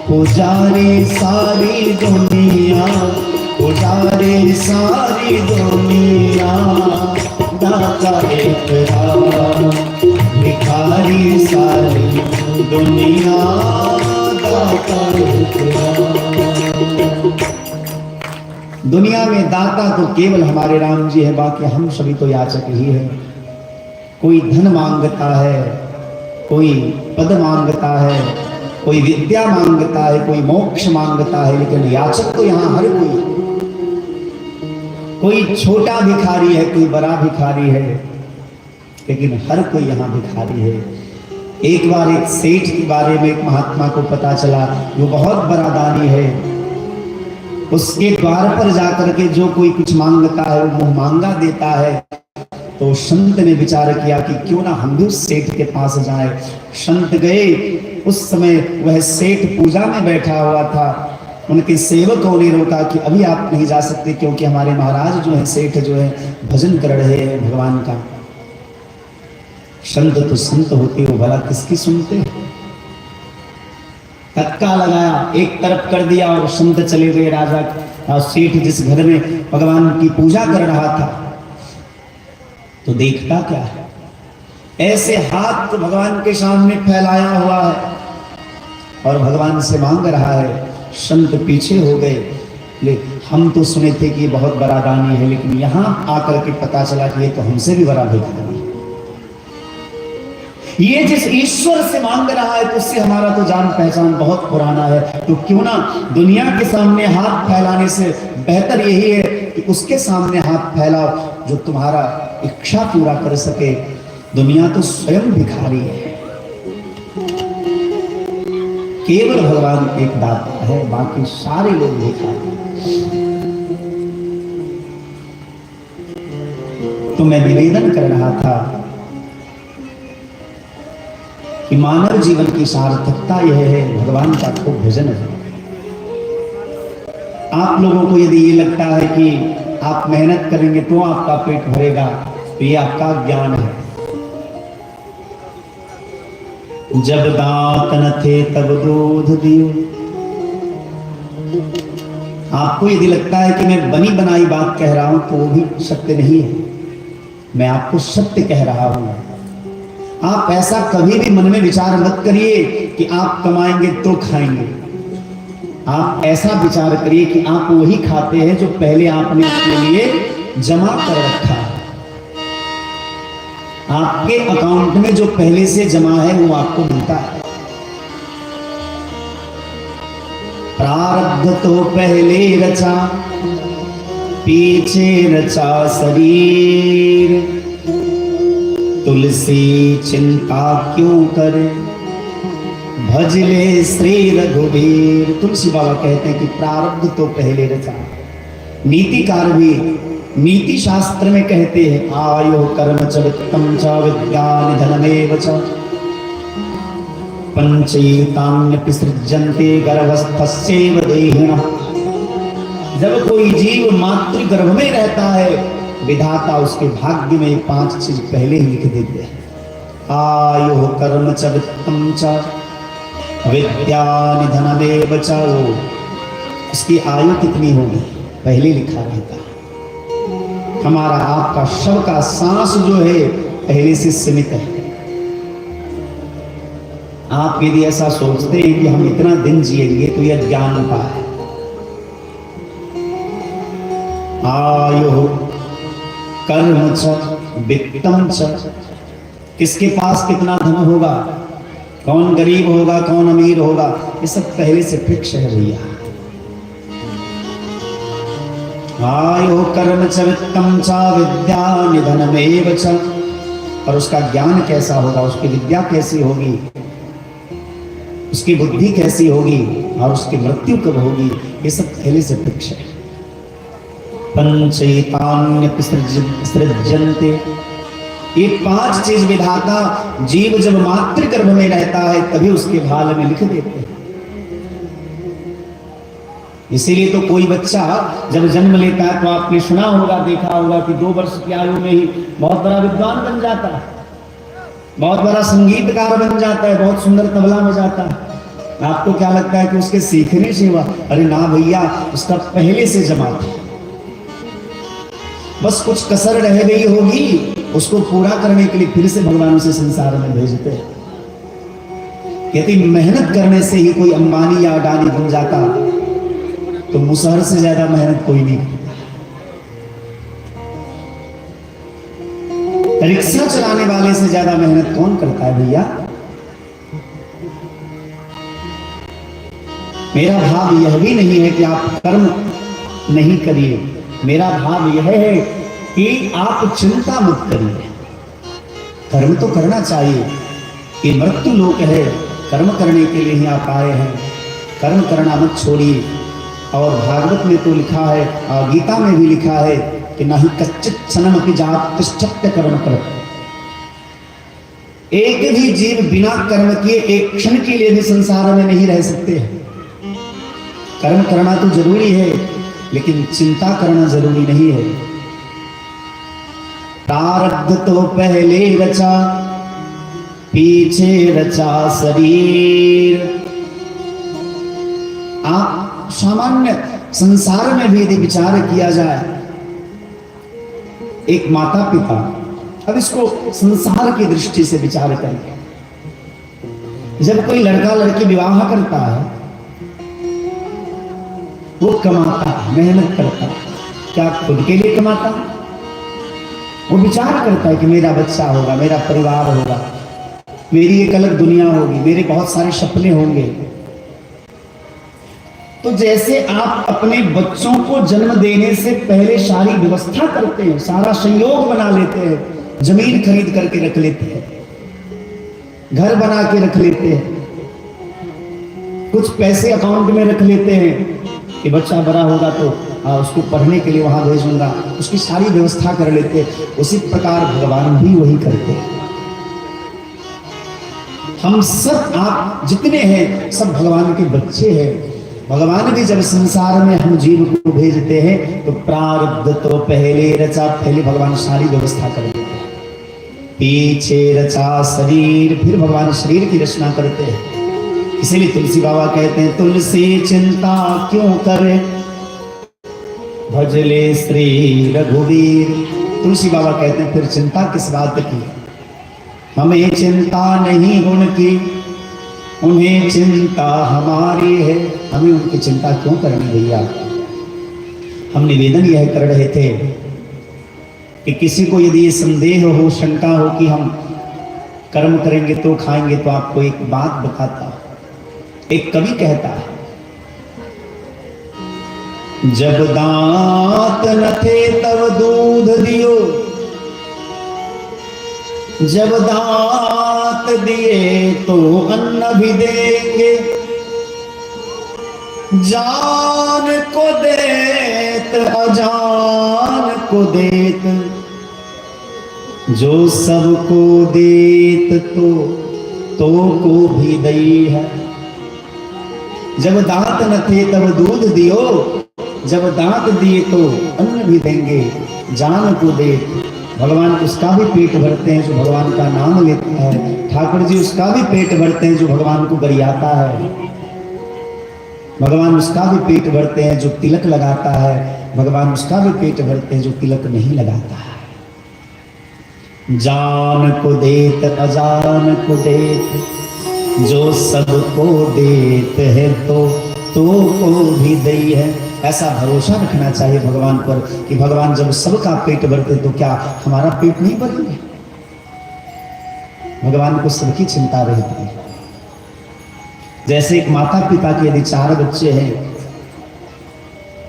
पुजारी सारी दुनिया, पुजारी सारी दुनिया, दाता एक राम भिखारी सारी दुनिया, दाता एक दुनिया में दाता तो केवल हमारे राम जी है, बाकी हम सभी तो याचक ही हैं। कोई धन मांगता है, कोई पद मांगता है, कोई विद्या मांगता है, कोई मोक्ष मांगता है, लेकिन याचक तो यहाँ हर कोई छोटा भिखारी है, कोई बड़ा भिखारी है, लेकिन हर कोई यहाँ भिखारी है। एक बार एक सेठ के बारे में एक महात्मा को पता चला, वो बहुत बड़ा दानी है। उसके द्वार पर जाकर के जो कोई कुछ मांगता है वो मुंह मांगा देता है। तो संत ने विचार किया कि क्यों ना हम भी उस सेठ के पास जाए। संत गए। उस समय वह सेठ पूजा में बैठा हुआ था। उनके सेवकों ने रोका कि अभी आप नहीं जा सकते, क्योंकि हमारे महाराज जो है, सेठ जो है, भजन कर रहे हैं भगवान का। संत तो संत होते हो, भला किसकी सुनते। धक्का लगाया, एक तरफ कर दिया और संत चले गए। राजा सेठ जिस घर में भगवान की पूजा कर रहा था, तो देखता क्या है, ऐसे हाथ तो भगवान के सामने फैलाया हुआ है और भगवान से मांग रहा है। संत पीछे हो गए। ले हम तो सुने थे कि ये बहुत बड़ा दानी है, लेकिन यहां आकर के पता चला कि ये तो हमसे भी बड़ा भिखारी है। ये जिस ईश्वर से मांग रहा है तो उससे हमारा तो जान पहचान बहुत पुराना है, तो क्यों ना दुनिया के सामने हाथ फैलाने से बेहतर यही है कि उसके सामने हाथ फैलाओ जो तुम्हारा इच्छा पूरा कर सके। दुनिया तो स्वयं भिखारी है, केवल भगवान एक दाता है, बाकी सारे लोग भिखारी। तो मैं निवेदन कर रहा था कि मानव जीवन की सार्थकता यह है भगवान का खूब भजन है। आप लोगों को यदि ये लगता है कि आप मेहनत करेंगे तो आपका पेट भरेगा, तो ये आपका ज्ञान है। जब दांत न थे तब दूध दियो। आपको यदि लगता है कि मैं बनी बनाई बात कह रहा हूं तो वो भी सत्य नहीं है, मैं आपको सत्य कह रहा हूं। आप ऐसा कभी भी मन में विचार मत करिए कि आप कमाएंगे तो खाएंगे। आप ऐसा विचार करिए कि आप वही खाते हैं जो पहले आपने अपने लिए जमा कर रखा है। आपके अकाउंट में जो पहले से जमा है वो आपको मिलता है। प्रारब्ध तो पहले रचा, पीछे रचा शरीर, तुलसी चिंता क्यों करे, भजले श्री रघुवीर। तुलसी बाबा कहते हैं कि प्रारब्ध तो पहले रचा। नीतिकार भी नीति शास्त्र में कहते हैं आयो कर्म च वित्तम च विद्या निधनमेव च पंचैतान्यपि सृज्यन्ते गर्भस्थस्यैव देहिनः। जब कोई जीव मातृ गर्भ में रहता है, विधाता उसके भाग्य में 5 चीज पहले ही लिख देते हैं। आयो कर्म च वित्तम च विद्या निधनमेव च। उसकी आयु कितनी होगी पहले लिखा रहता है। हमारा आपका शव का सांस जो है पहले से सीमित है। आप यदि ऐसा सोचते हैं कि हम इतना दिन जिएंगे तो यह ज्ञान का है। आयु कर्म च वित्तम च। किसके पास कितना धन होगा, कौन गरीब होगा, कौन अमीर होगा, ये सब पहले से फिक्स है भैया। आयु कर्म च वित्तम च विद्या निधनमेव च। और उसका ज्ञान कैसा होगा, उसकी विद्या कैसी होगी, उसकी बुद्धि कैसी होगी और उसकी मृत्यु कब होगी, ये सब पहले से फिक्स है। पंचैतान्यपि सृज्यन्ते। ये 5 चीज विधाता जीव जब मातृ गर्भ में रहता है तभी उसके भाल में लिख देते हैं। इसीलिए तो कोई बच्चा जब जन्म लेता है तो आपने सुना होगा, देखा होगा कि 2 वर्ष की आयु में ही बहुत बड़ा विद्वान बन जाता है, बहुत बड़ा संगीतकार बन जाता है, बहुत सुंदर तबला बजाता है। आपको क्या लगता है कि उसके सीखने से हुआ? अरे ना भैया, उसका पहले से जमा था। बस कुछ कसर रह गई होगी, उसको पूरा करने के लिए फिर से भगवान उसे संसार में भेजते हैं। यदि मेहनत करने से ही कोई अंबानी या अडानी बन जाता तो मुसहर से ज्यादा मेहनत कोई नहीं करता। रिक्शा चलाने वाले से ज्यादा मेहनत कौन करता है भैया? मेरा भाव यह भी नहीं है कि आप कर्म नहीं करिए, मेरा भाव यह है कि आप चिंता मत करिए। कर्म तो करना चाहिए, ये मृत्यु लोक है, कर्म करने के लिए ही आप आए हैं। कर्म करना मत छोड़िए। और भागवत में तो लिखा है और गीता में भी लिखा है कि नहीं कच्चित क्षणम अपि जात तिष्ठत्य कर्म कर। एक भी जीव बिना कर्म किए एक क्षण के लिए भी संसार में नहीं रह सकते। कर्म करना तो जरूरी है, लेकिन चिंता करना जरूरी नहीं है। प्रारब्ध तो पहले रचा, पीछे रचा शरीर। आप सामान्य संसार में भी यदि विचार किया जाए, एक माता पिता, अब इसको संसार की दृष्टि से विचार करें। जब कोई लड़का लड़की विवाह करता है वो कमाता है, मेहनत करता है, क्या खुद के लिए कमाता है? वो विचार करता है कि मेरा बच्चा होगा, मेरा परिवार होगा, मेरी एक अलग दुनिया होगी, मेरे बहुत सारे सपने होंगे। तो जैसे आप अपने बच्चों को जन्म देने से पहले सारी व्यवस्था करते हैं, सारा संयोग बना लेते हैं, जमीन खरीद करके रख लेते हैं, घर बना के रख लेते हैं, कुछ पैसे अकाउंट में रख लेते हैं कि बच्चा बड़ा होगा तो उसको पढ़ने के लिए वहां भेजूंगा, उसकी सारी व्यवस्था कर लेते हैं। उसी प्रकार भगवान भी वही करते हैं। हम सब, आप जितने हैं, सब भगवान के बच्चे हैं। भगवान भी जब संसार में हम जीव को भेजते हैं तो प्रारब्ध तो पहले रचा, पहले भगवान सारी व्यवस्था कर देते हैं, पीछे रचा शरीर, फिर भगवान शरीर की रचना करते हैं। इसीलिए तुलसी बाबा कहते हैं, तुलसी चिंता क्यों करे, भजले श्री रघुवीर। तुलसी बाबा कहते हैं फिर चिंता किस बात की, हमें चिंता नहीं उनकी, उन्हें चिंता हमारी है। हमें उनकी चिंता क्यों करनी भैया। हम निवेदन यह कर रहे थे कि किसी को यदि ये संदेह हो, शंका हो कि हम कर्म करेंगे तो खाएंगे, तो आपको एक बात बताता हूं। एक कवि कहता है, जब दांत न थे तब दूध दियो, जब दांत दिए तो अन्न भी देंगे, जान को देत अजान को देत, जो सबको देत तो को भी दई है। जब दांत न थे तब दूध दियो, जब दांत दिए तो अन्न भी देंगे, जान को दे। भगवान उसका भी पेट भरते हैं जो भगवान का नाम लेता है। ठाकुर जी उसका भी पेट भरते हैं जो भगवान को गरियाता है। भगवान उसका भी पेट भरते हैं जो तिलक लगाता है। भगवान उसका भी पेट भरते हैं जो तिलक नहीं लगाता है। जान को देत अजान को देत, जो सबको देत है तो को भी दई है। ऐसा भरोसा रखना चाहिए भगवान पर कि भगवान जब सबका पेट भरते तो क्या हमारा पेट नहीं भरेंगे। भगवान को सबकी चिंता रहती है। जैसे एक माता पिता के यदि 4 बच्चे हैं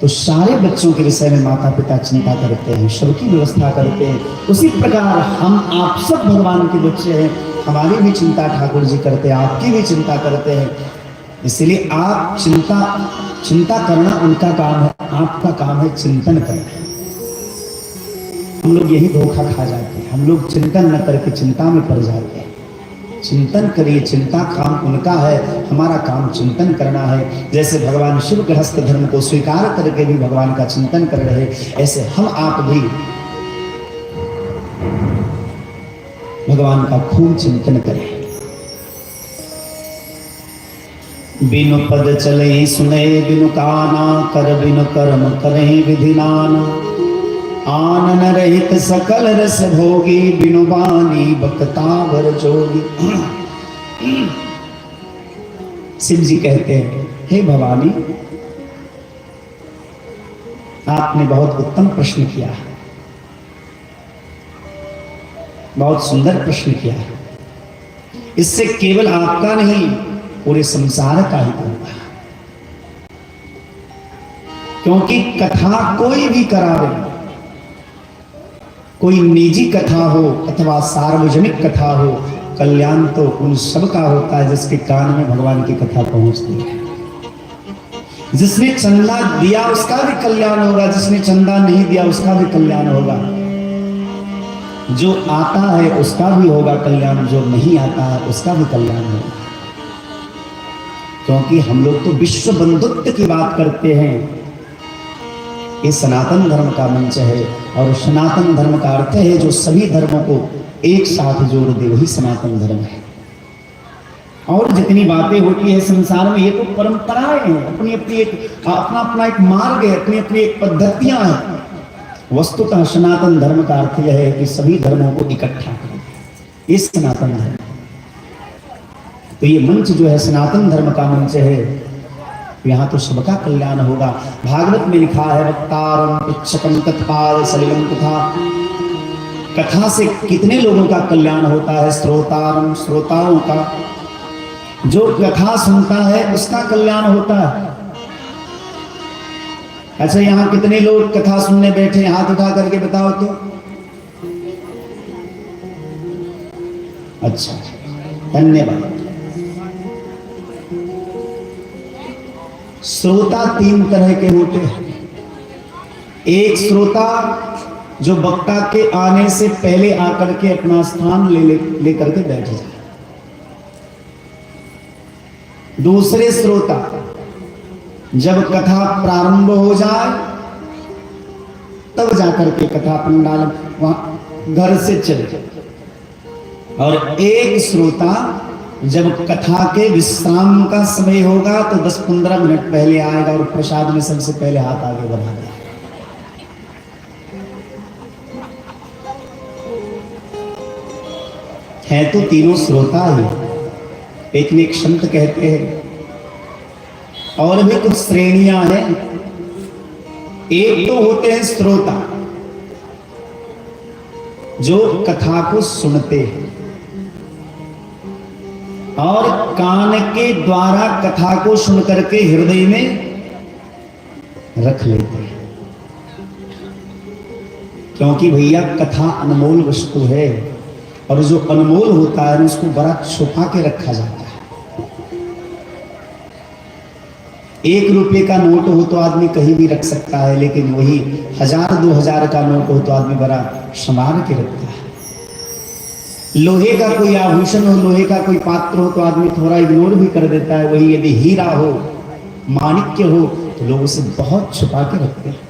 तो सारे बच्चों के विषय में माता पिता चिंता करते हैं, सबकी व्यवस्था करते हैं। उसी प्रकार हम आप सब भगवान के बच्चे हैं, हमारी भी चिंता ठाकुर जी करते हैं, आपकी भी चिंता करते हैं। इसलिए आप चिंता करना उनका काम है, आपका काम है चिंतन करना। हम लोग यही धोखा खा जाते हैं, हम लोग चिंतन न करके चिंता में पड़ जाते हैं। चिंतन करिए, चिंता काम उनका है, हमारा काम चिंतन करना है। जैसे भगवान शिव गृहस्थ धर्म को स्वीकार करके भी भगवान का चिंतन कर रहे, ऐसे हम आप भी भगवान का खूब चिंतन करें। बिनु पद चले सुने बिनु काना, कर बिनु कर्म करें विधि नाना। आनन रहित सकल रस भोगी, बिनु बानी बकतावर जोगी। शिव जी कहते हैं, हे भवानी, आपने बहुत उत्तम प्रश्न किया है, बहुत सुंदर प्रश्न किया है। इससे केवल आपका नहीं पूरे संसार का ही होगा। क्योंकि कथा कोई भी करावे, कोई निजी कथा हो अथवा सार्वजनिक कथा हो, कल्याण तो उन सब का होता है जिसके कान में भगवान की कथा पहुंचती है। जिसने चंदा दिया उसका भी कल्याण होगा, जिसने चंदा नहीं दिया उसका भी कल्याण होगा। जो आता है उसका भी होगा कल्याण, जो नहीं आता है उसका भी कल्याण होगा। क्योंकि हम लोग तो विश्व बंधुत्व की बात करते हैं। ये सनातन धर्म का मंच है और सनातन धर्म का अर्थ है जो सभी धर्मों को एक साथ जोड़ दे, वही सनातन धर्म है। और जितनी बातें होती है संसार में ये तो परंपराएं हैं, अपनी अपनी एक अपना एक मार्ग है, अपनी अपनी एक पद्धतियां हैं। वस्तुतः सनातन धर्म का अर्थ यह है कि सभी धर्मों को इकट्ठा करें, ये सनातन धर्म। तो ये मंच जो है सनातन धर्म का मंच है। यहाँ तो सबका कल्याण होगा। भागवत में लिखा है वक्तारम पिच्छकम तत्पाल सलिलम तथा, कथा से कितने लोगों का कल्याण होता है। श्रोतारम श्रोताओं का, जो कथा सुनता है उसका कल्याण होता है। अच्छा, यहाँ कितने लोग कथा सुनने बैठे, हाथ उठा करके बताओ तो। अच्छा, धन्यवाद। श्रोता तीन तरह के होते हैं। एक श्रोता जो वक्ता के आने से पहले आकर के अपना स्थान ले करके बैठ जाए। दूसरे श्रोता जब कथा प्रारंभ हो जाए तब जाकर के कथा पंडाल वहां घर से चले। और एक श्रोता जब कथा के विश्राम का समय होगा तो 10-15 मिनट पहले आएगा और प्रसाद में सबसे पहले हाथ आगे बढ़ाएगा। है तो तीनों श्रोता ही, लेकिन एक संत कहते हैं और भी कुछ श्रेणियां हैं। एक तो होते हैं श्रोता जो कथा को सुनते हैं और कान के द्वारा कथा को सुन करके हृदय में रख लेते हैं, क्योंकि भैया कथा अनमोल वस्तु है और जो अनमोल होता है उसको बड़ा छुपा के रखा जाता है। 1 रुपये का नोट हो तो आदमी कहीं भी रख सकता है, लेकिन वही 1000-2000 का नोट हो तो आदमी बड़ा संभाल के रखता है। लोहे का कोई आभूषण हो, लोहे का कोई पात्र हो तो आदमी थोड़ा इग्नोर भी कर देता है। वही यदि हीरा हो, माणिक्य हो तो लोग उसे बहुत छुपा के रखते हैं।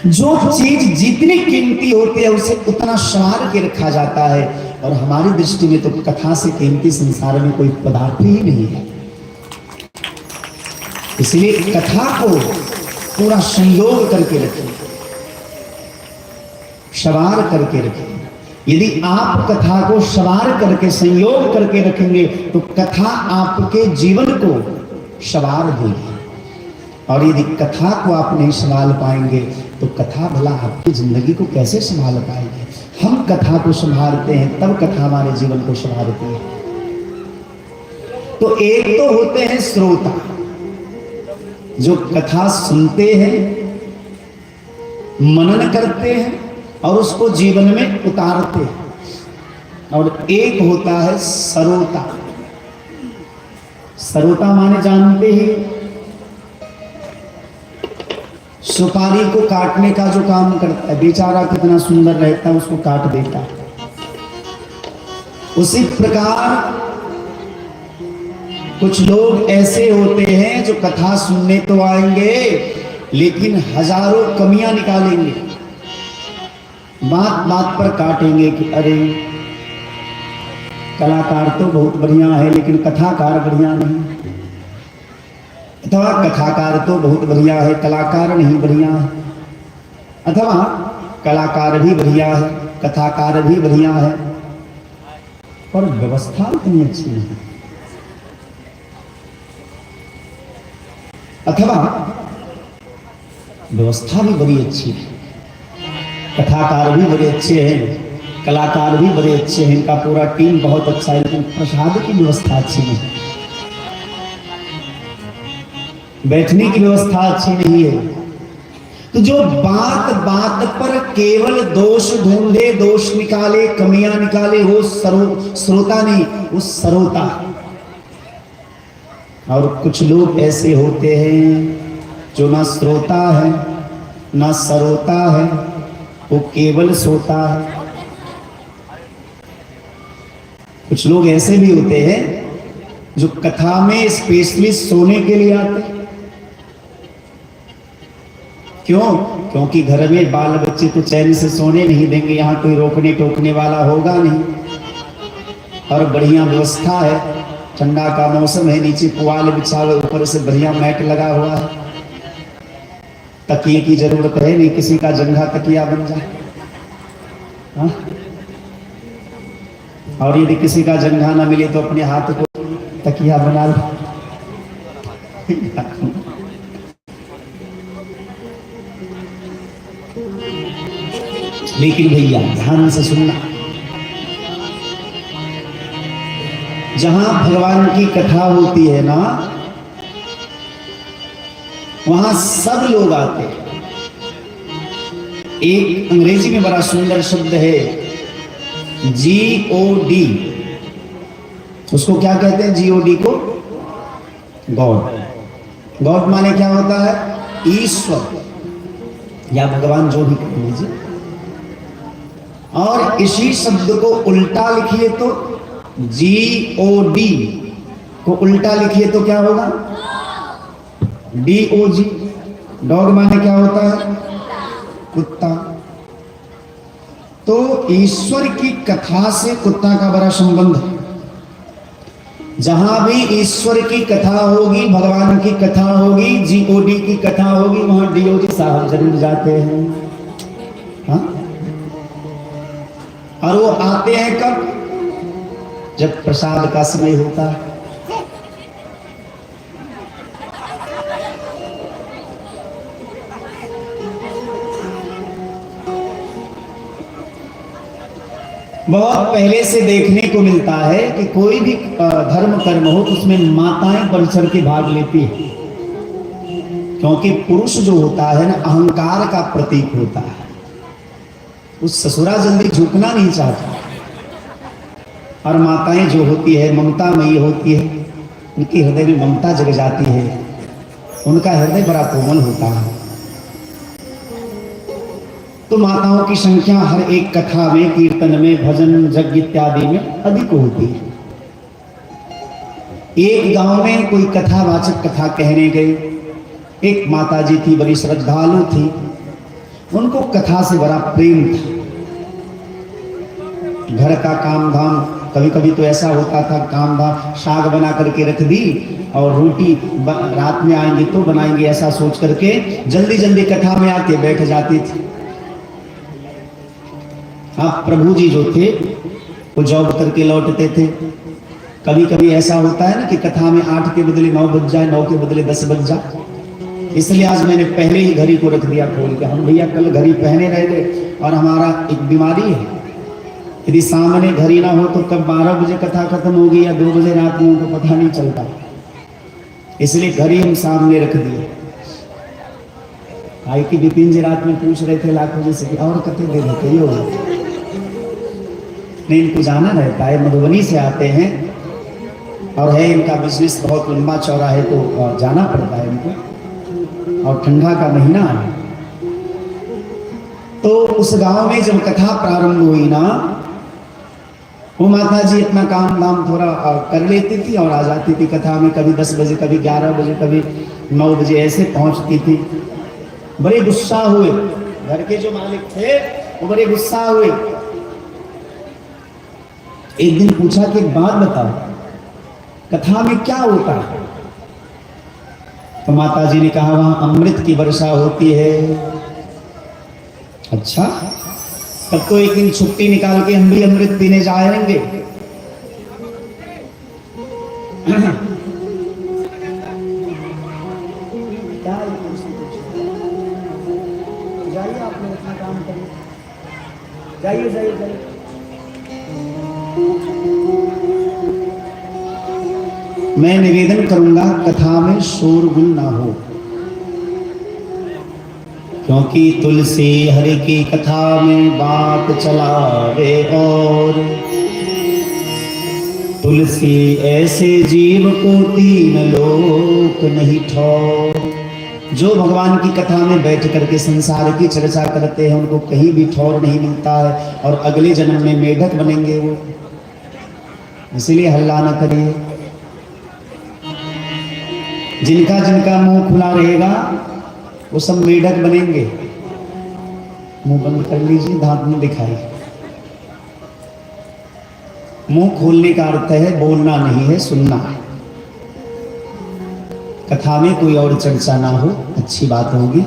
जो चीज जितनी कीमती होती है उसे उतना संभाल के रखा जाता है। और हमारी दृष्टि में तो कथा से कीमती संसार में कोई पदार्थ ही नहीं है। इसलिए कथा को पूरा संयोग करके रखें, सवार करके रखें। यदि आप कथा को सवार करके संयोग करके रखेंगे तो कथा आपके जीवन को सवार देगी। और यदि कथा को आप नहीं संभाल पाएंगे तो कथा भला आपकी जिंदगी को कैसे संभाल पाएंगे। हम कथा को संभालते हैं तब कथा हमारे जीवन को संभालती है। तो एक तो होते हैं श्रोता जो कथा सुनते हैं, मनन करते हैं और उसको जीवन में उतारते हैं। और एक होता है सरोता। सरोता माने जानते ही, सुपारी को काटने का जो काम करता है, बेचारा कितना सुंदर रहता है उसको काट देता है। उसी प्रकार कुछ लोग ऐसे होते हैं जो कथा सुनने तो आएंगे लेकिन हजारों कमियां निकालेंगे, बात बात पर काटेंगे कि अरे कलाकार तो बहुत बढ़िया है लेकिन कथाकार बढ़िया नहीं, अथवा कथाकार तो बहुत बढ़िया है कलाकार नहीं बढ़िया है, अथवा कलाकार भी बढ़िया है कथाकार भी बढ़िया है पर व्यवस्था इतनी अच्छी नहीं, अथवा व्यवस्था भी बड़ी अच्छी है, कथाकार भी बड़े अच्छे हैं कलाकार भी बड़े अच्छे हैं, इनका पूरा टीम बहुत अच्छा है, लेकिन प्रसाद की व्यवस्था अच्छी नहीं, बैठने की व्यवस्था अच्छी नहीं है। तो जो बात बात पर केवल दोष ढूंढे, दोष निकाले, कमियां निकाले, वो श्रोता नहीं, वो सरोता। और कुछ लोग ऐसे होते हैं जो ना श्रोता है ना सरोता है, वो केवल सोता है। कुछ लोग ऐसे भी होते हैं जो कथा में स्पेशली सोने के लिए आते हैं। क्यों? क्योंकि घर में बाल बच्चे तो चैन से सोने नहीं देंगे, यहाँ कोई रोकने टोकने वाला होगा नहीं, और बढ़िया व्यवस्था है, ठंडा का मौसम है, नीचे पुआल बिछा हुआ, ऊपर से बढ़िया मैट लगा हुआ है, तकिए की जरूरत है नहीं, किसी का जंघा तकिया बन जाए। हाँ? और यदि किसी का जंघा ना मिले तो अपने हाथ को तकिया बना लो। लेकिन भैया ध्यान से सुनना, जहां भगवान की कथा होती है ना, वहां सब लोग आते हैं। एक अंग्रेजी में बड़ा सुंदर शब्द है GOD, उसको क्या कहते हैं? GOD को गॉड। गॉड माने क्या होता है? ईश्वर या भगवान, जो भी कह लीजिए। और इसी शब्द को उल्टा लिखिए तो GOD को उल्टा लिखिए तो क्या होगा? DOG। डॉग माने क्या होता है? कुत्ता। तो ईश्वर की कथा से कुत्ता का बड़ा संबंध है। जहां भी ईश्वर की कथा होगी, भगवान की कथा होगी, GOD की कथा होगी, वहां DOG साहब जरूर जाते हैं। हाँ? और वो आते हैं कब? जब प्रसाद का समय होता है। बहुत पहले से देखने को मिलता है कि कोई भी धर्म कर्म हो तो उसमें माताएं बढ़ चढ़ के भाग लेती है, क्योंकि पुरुष जो होता है ना, अहंकार का प्रतीक होता है। उस ससुरा जल्दी झुकना नहीं चाहता। और माताएं जो होती है ममतामयी होती है, उनके हृदय में ममता जग जाती है, उनका हृदय बड़ा कोमल होता है। तो माताओं की संख्या हर एक कथा में, कीर्तन में, भजन यज्ञ इत्यादि में अधिक होती है। एक गांव में कोई कथावाचक कथा कहने गए। एक माता जी थी, बड़ी श्रद्धालु थी, उनको कथा से बड़ा प्रेम था। घर का काम धाम, कभी कभी तो ऐसा होता था, काम धाम साग बना करके रख दी और रोटी रात में आएंगे तो बनाएंगे, ऐसा सोच करके जल्दी जल्दी कथा में आके बैठ जाती थी। आप प्रभु जी जो थे वो जॉब करके लौटते थे। कभी कभी ऐसा होता है ना कि कथा में 8 के बदले 9 बज जाए, 9 के बदले 10 बज जाए। इसलिए आज मैंने पहले ही घड़ी को रख दिया खोल के। हम भैया कल घड़ी पहने रह गए और हमारा एक बीमारी है, यदि सामने घड़ी ना हो तो कब 12 बजे कथा खत्म होगी या 2 बजे रात में, उनको पता नहीं चलता। इसलिए घड़ी हम सामने रख दिए। आई कि विपिन जी रात में पूछ रहे थे लाखों जी से और कथे दे देते हो, नहीं इनको जाना रहता है, मधुबनी से आते हैं और है इनका बिजनेस बहुत लंबा चौड़ा है, तो जाना पड़ता है इनको, और ठंडा का महीना है। तो उस गांव में जब कथा प्रारंभ हुई ना, वो माता जी अपना काम दाम थोड़ा कर लेती थी और आ जाती थी कथा में। कभी 10 बजे, कभी 11 बजे, कभी 9 बजे ऐसे पहुंचती थी। बड़े गुस्सा हुए, घर के जो मालिक थे वो बड़े गुस्सा हुए। एक दिन पूछा कि एक बात बताओ, कथा में क्या होता है? तो माता जी ने कहा वहां अमृत की वर्षा होती है। अच्छा, तब तो एक दिन छुट्टी निकाल के हम भी अमृत पीने जाएंगे। जाइए, आप लोग अपना काम करिए, जाइए जाइए जाइए। मैं निवेदन करूंगा कथा में शोरगुल ना हो, क्योंकि तुलसी हरि की कथा में बात चलावे और तुलसी ऐसे जीव को 3 लोक नहीं ठौर। जो भगवान की कथा में बैठ करके संसार की चर्चा करते हैं उनको कहीं भी ठौर नहीं मिलता है, और अगले जन्म में मेढक बनेंगे वो। इसीलिए हल्ला न करिए। जिनका जिनका मुंह खुला रहेगा वो सब मेढक बनेंगे। मुंह बंद कर लीजिए, दांत मुंह दिखाइए। मुंह खोलने का अर्थ है बोलना नहीं है, सुनना है। कथा में कोई और चर्चा ना हो, अच्छी बात होगी।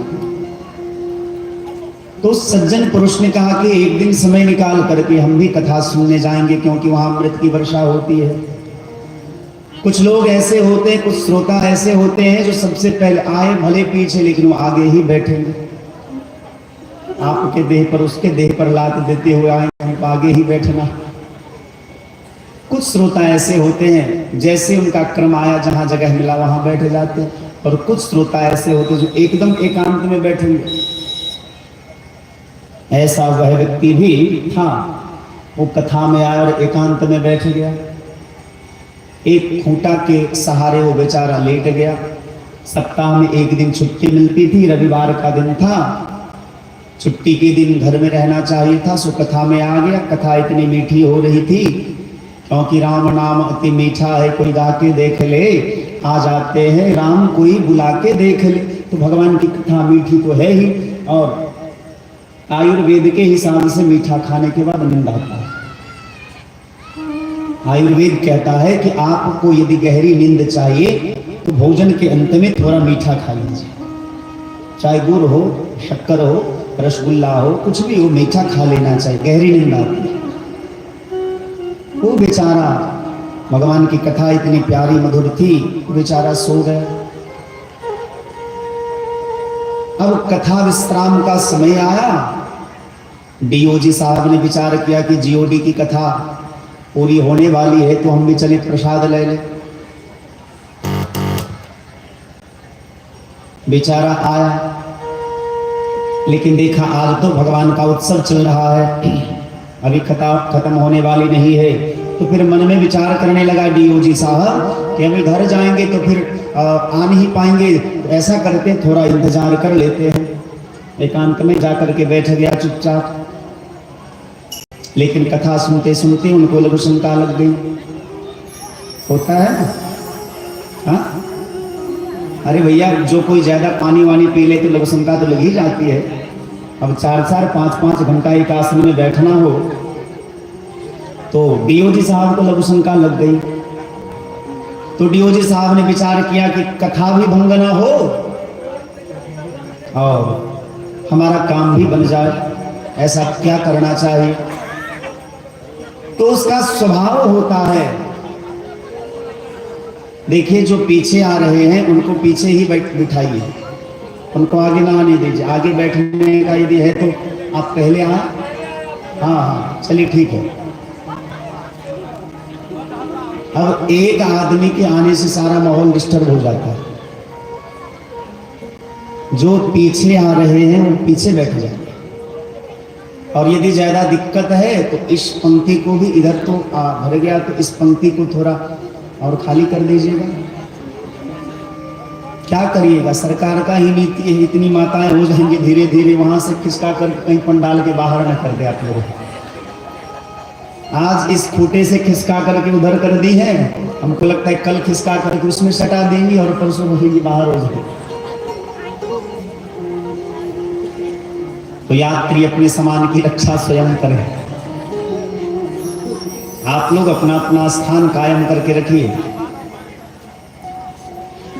तो सज्जन पुरुष ने कहा कि एक दिन समय निकाल करके हम भी कथा सुनने जाएंगे, क्योंकि वहां अमृत की वर्षा होती है। कुछ लोग ऐसे होते हैं, कुछ श्रोता ऐसे होते हैं जो सबसे पहले आए भले पीछे, लेकिन वो आगे ही बैठेंगे। आपके देह पर उसके देह पर लात देते हुए आए, हमको आगे ही बैठना। कुछ श्रोता ऐसे होते हैं जैसे उनका क्रम आया, जहां जगह मिला वहां बैठ जाते हैं। और कुछ श्रोता ऐसे होते हैं जो एकदम एकांत में बैठेंगे। ऐसा वह व्यक्ति भी था, वो कथा में आया और एकांत में बैठ गया। एक खूंटा के सहारे वो बेचारा लेट गया। सप्ताह में एक दिन छुट्टी मिलती थी, रविवार का दिन था। छुट्टी के दिन घर में रहना चाहिए था, सो कथा में आ गया। कथा इतनी मीठी हो रही थी, क्योंकि राम नाम अति मीठा है, कोई गा के देख ले, आ जाते हैं राम कोई बुला के देख ले। तो भगवान की कथा मीठी तो है ही, और आयुर्वेद के हिसाब से मीठा खाने के बाद नींद आता है। आयुर्वेद कहता है कि आपको यदि गहरी नींद चाहिए तो भोजन के अंत में थोड़ा मीठा खा लीजिए, चाहे गुड़ हो, शक्कर हो, रसगुल्ला हो, कुछ भी हो, मीठा खा लेना चाहिए, गहरी नींद आती है। वो बेचारा, भगवान की कथा इतनी प्यारी मधुर थी, बेचारा सो गया। अब कथा विश्राम का समय आया। डीओजी साहब ने विचार किया कि जीओडी की कथा पूरी होने वाली है, तो हम भी चले प्रसाद ले ले। बेचारा आया, लेकिन देखा आज तो भगवान का उत्सव चल रहा है, अभी कथा खत्म होने वाली नहीं है। तो फिर मन में विचार करने लगा डीओजी साहब कि हम घर जाएंगे तो फिर आ नहीं पाएंगे, तो ऐसा करते थोड़ा इंतजार कर लेते हैं। एकांत में जाकर के बैठ गया चुपचाप। लेकिन कथा सुनते सुनते उनको लघु शंका लग गई। होता है हाँ? अरे भैया, जो कोई ज्यादा पानी वानी पी ले तो लघु शंका तो लग ही जाती है। अब 4-4, 5-5 घंटा एक आसन में बैठना हो तो डीओजी साहब को लघु शंका लग गई। तो डीओजी साहब ने विचार किया कि कथा भी भंग ना हो और हमारा काम भी बन जाए, ऐसा क्या करना चाहिए। तो उसका स्वभाव होता है, देखिए जो पीछे आ रहे हैं उनको पीछे ही बिठाइए, उनको आगे ना आने दीजिए। आगे बैठने का यदि है तो आप पहले आए। हाँ, चलिए ठीक है। अब एक आदमी के आने से सारा माहौल डिस्टर्ब हो जाता है। जो पीछे आ रहे हैं वो पीछे बैठ जाए, और यदि ज्यादा दिक्कत है तो इस पंक्ति को भी, इधर तो भर गया तो इस पंक्ति को थोड़ा और खाली कर दीजिएगा। क्या करिएगा, सरकार का ही नीति है, इतनी माताएं हो जाएंगी धीरे धीरे, वहां से खिसका कर कहीं पंडाल के बाहर न कर दे आप लोग। आज इस खूटे से खिसका करके उधर कर दी है, हमको लगता है कल खिसका करके उसमें सटा देंगी और परसों वही बाहर हो जाएगी। तो यात्री अपने सामान की रक्षा स्वयं करें। आप लोग अपना अपना स्थान कायम करके रखिए।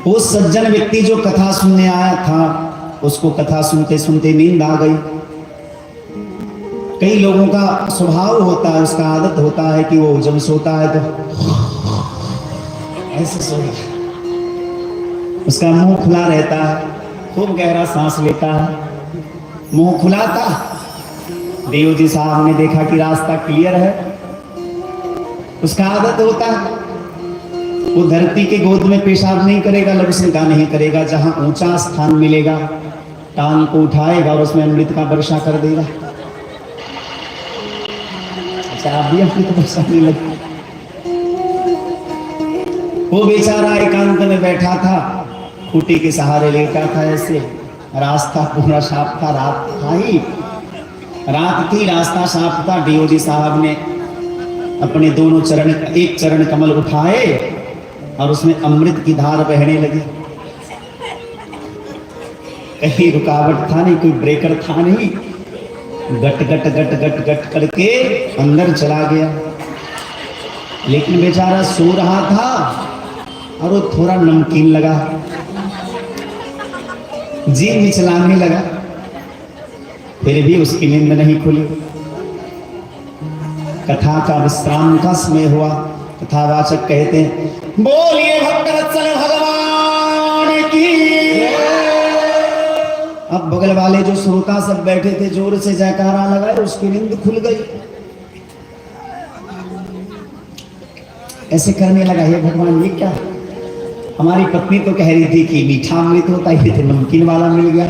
वो सज्जन व्यक्ति जो कथा सुनने आया था, उसको कथा सुनते सुनते नींद आ गई। कई लोगों का स्वभाव होता है, उसका आदत होता है कि वो जब सोता है तो ऐसे सोता है, उसका मुंह खुला रहता है, खूब गहरा सांस लेता है, मुंह खुला था। डीओजी साहब ने देखा कि रास्ता क्लियर है, उसका आदत होता है वो धरती के गोद में पेशाब नहीं करेगा, लघु शंका नहीं करेगा। जहां ऊंचा स्थान मिलेगा टांग को उठाएगा और उसमें अमृत का वर्षा कर देगा। अच्छा, आप भी अमृत वर्षा नहीं लगती। वो बेचारा एकांत में बैठा था, खूंटी के सहारे लेटा था, ऐसे रास्ता पूरा साफ था, रात थी, रास्ता साफ था। डीओजी साहब ने अपने दोनों चरण, एक चरण कमल उठाए और उसमें अमृत की धार बहने लगी। कहीं रुकावट था नहीं, कोई ब्रेकर था नहीं, गट गट गट गट गट करके अंदर चला गया। लेकिन बेचारा सो रहा था और वो थोड़ा नमकीन लगा, जी मिचलाने लगा, फिर भी उसकी नींद नहीं खुली। कथा का विश्राम का समय हुआ, कथावाचक कहते हैं बोलिए भक्तवत्सल भगवान की। अब बगल वाले जो श्रोता सब बैठे थे जोर से जयकारा लगाए, उसकी नींद खुल गई। ऐसे करने लगा, हे भगवान ये क्या, हमारी पत्नी तो कह रही थी कि मीठा अमृत होता है, तो नमकीन वाला मिल गया।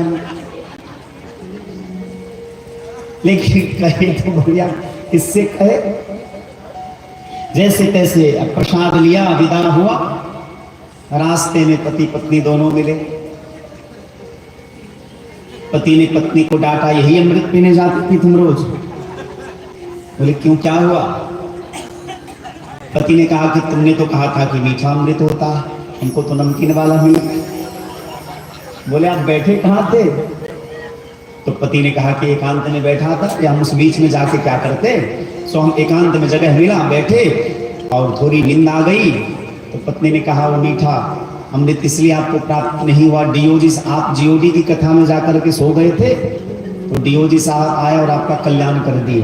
लेकिन कहे तो भैया इससे कहे जैसे तैसे अब प्रसाद लिया, विदा हुआ। रास्ते में पति पत्नी दोनों मिले। पति ने पत्नी को डांटा, यही अमृत पीने जाती थी तुम रोज? बोले क्यों, क्या हुआ? पति ने कहा कि तुमने तो कहा था कि मीठा अमृत होता है, हमको तो नमकीन वाला मिला। बोले आप बैठे कहाँ थे? तो पति ने कहा कि एकांत में बैठा था, या हम उस बीच में जाके क्या करते। सो हम एकांत में जगह मिला, बैठे और थोड़ी नींद आ गई। तो पत्नी ने कहा वो मीठा अमृत इसलिए आपको प्राप्त नहीं हुआ, डियोजिस, आप जीओडी की कथा में जाकर के सो गए थे, तो डियोजिस आए और आपका कल्याण कर दिए।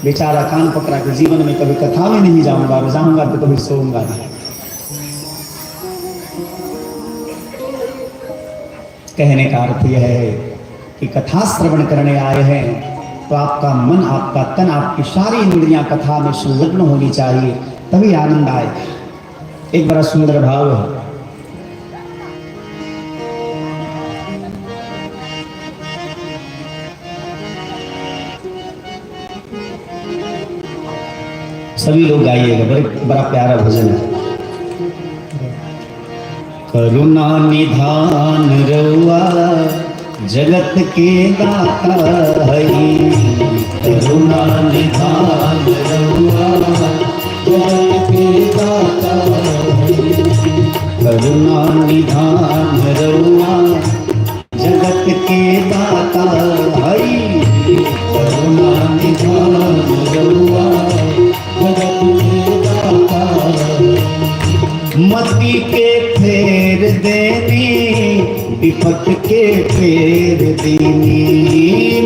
बेचारा कान पकड़ा के जीवन में कभी कथा में नहीं जाऊंगा, जाऊंगा तो कभी सोऊंगा नहीं। कहने का अर्थ यह है कि कथा श्रवण करने आए हैं तो आपका मन, आपका तन, आपकी सारी इंद्रियां कथा में संलग्न होनी चाहिए, तभी आनंद आए। एक बड़ा सुंदर भाव है। सभी लोग गाइएगा, बड़ा प्यारा भजन है। करुणा निधान रउआ जगत के दाता हई, करुणा निधान रउआ जगत के दाता हई, करुणा निधान रउआ जगत के दाता हई, करुणा निधान रउआ जगत के दाता हई। मती के फेर देनी, विपत के फेर देनी,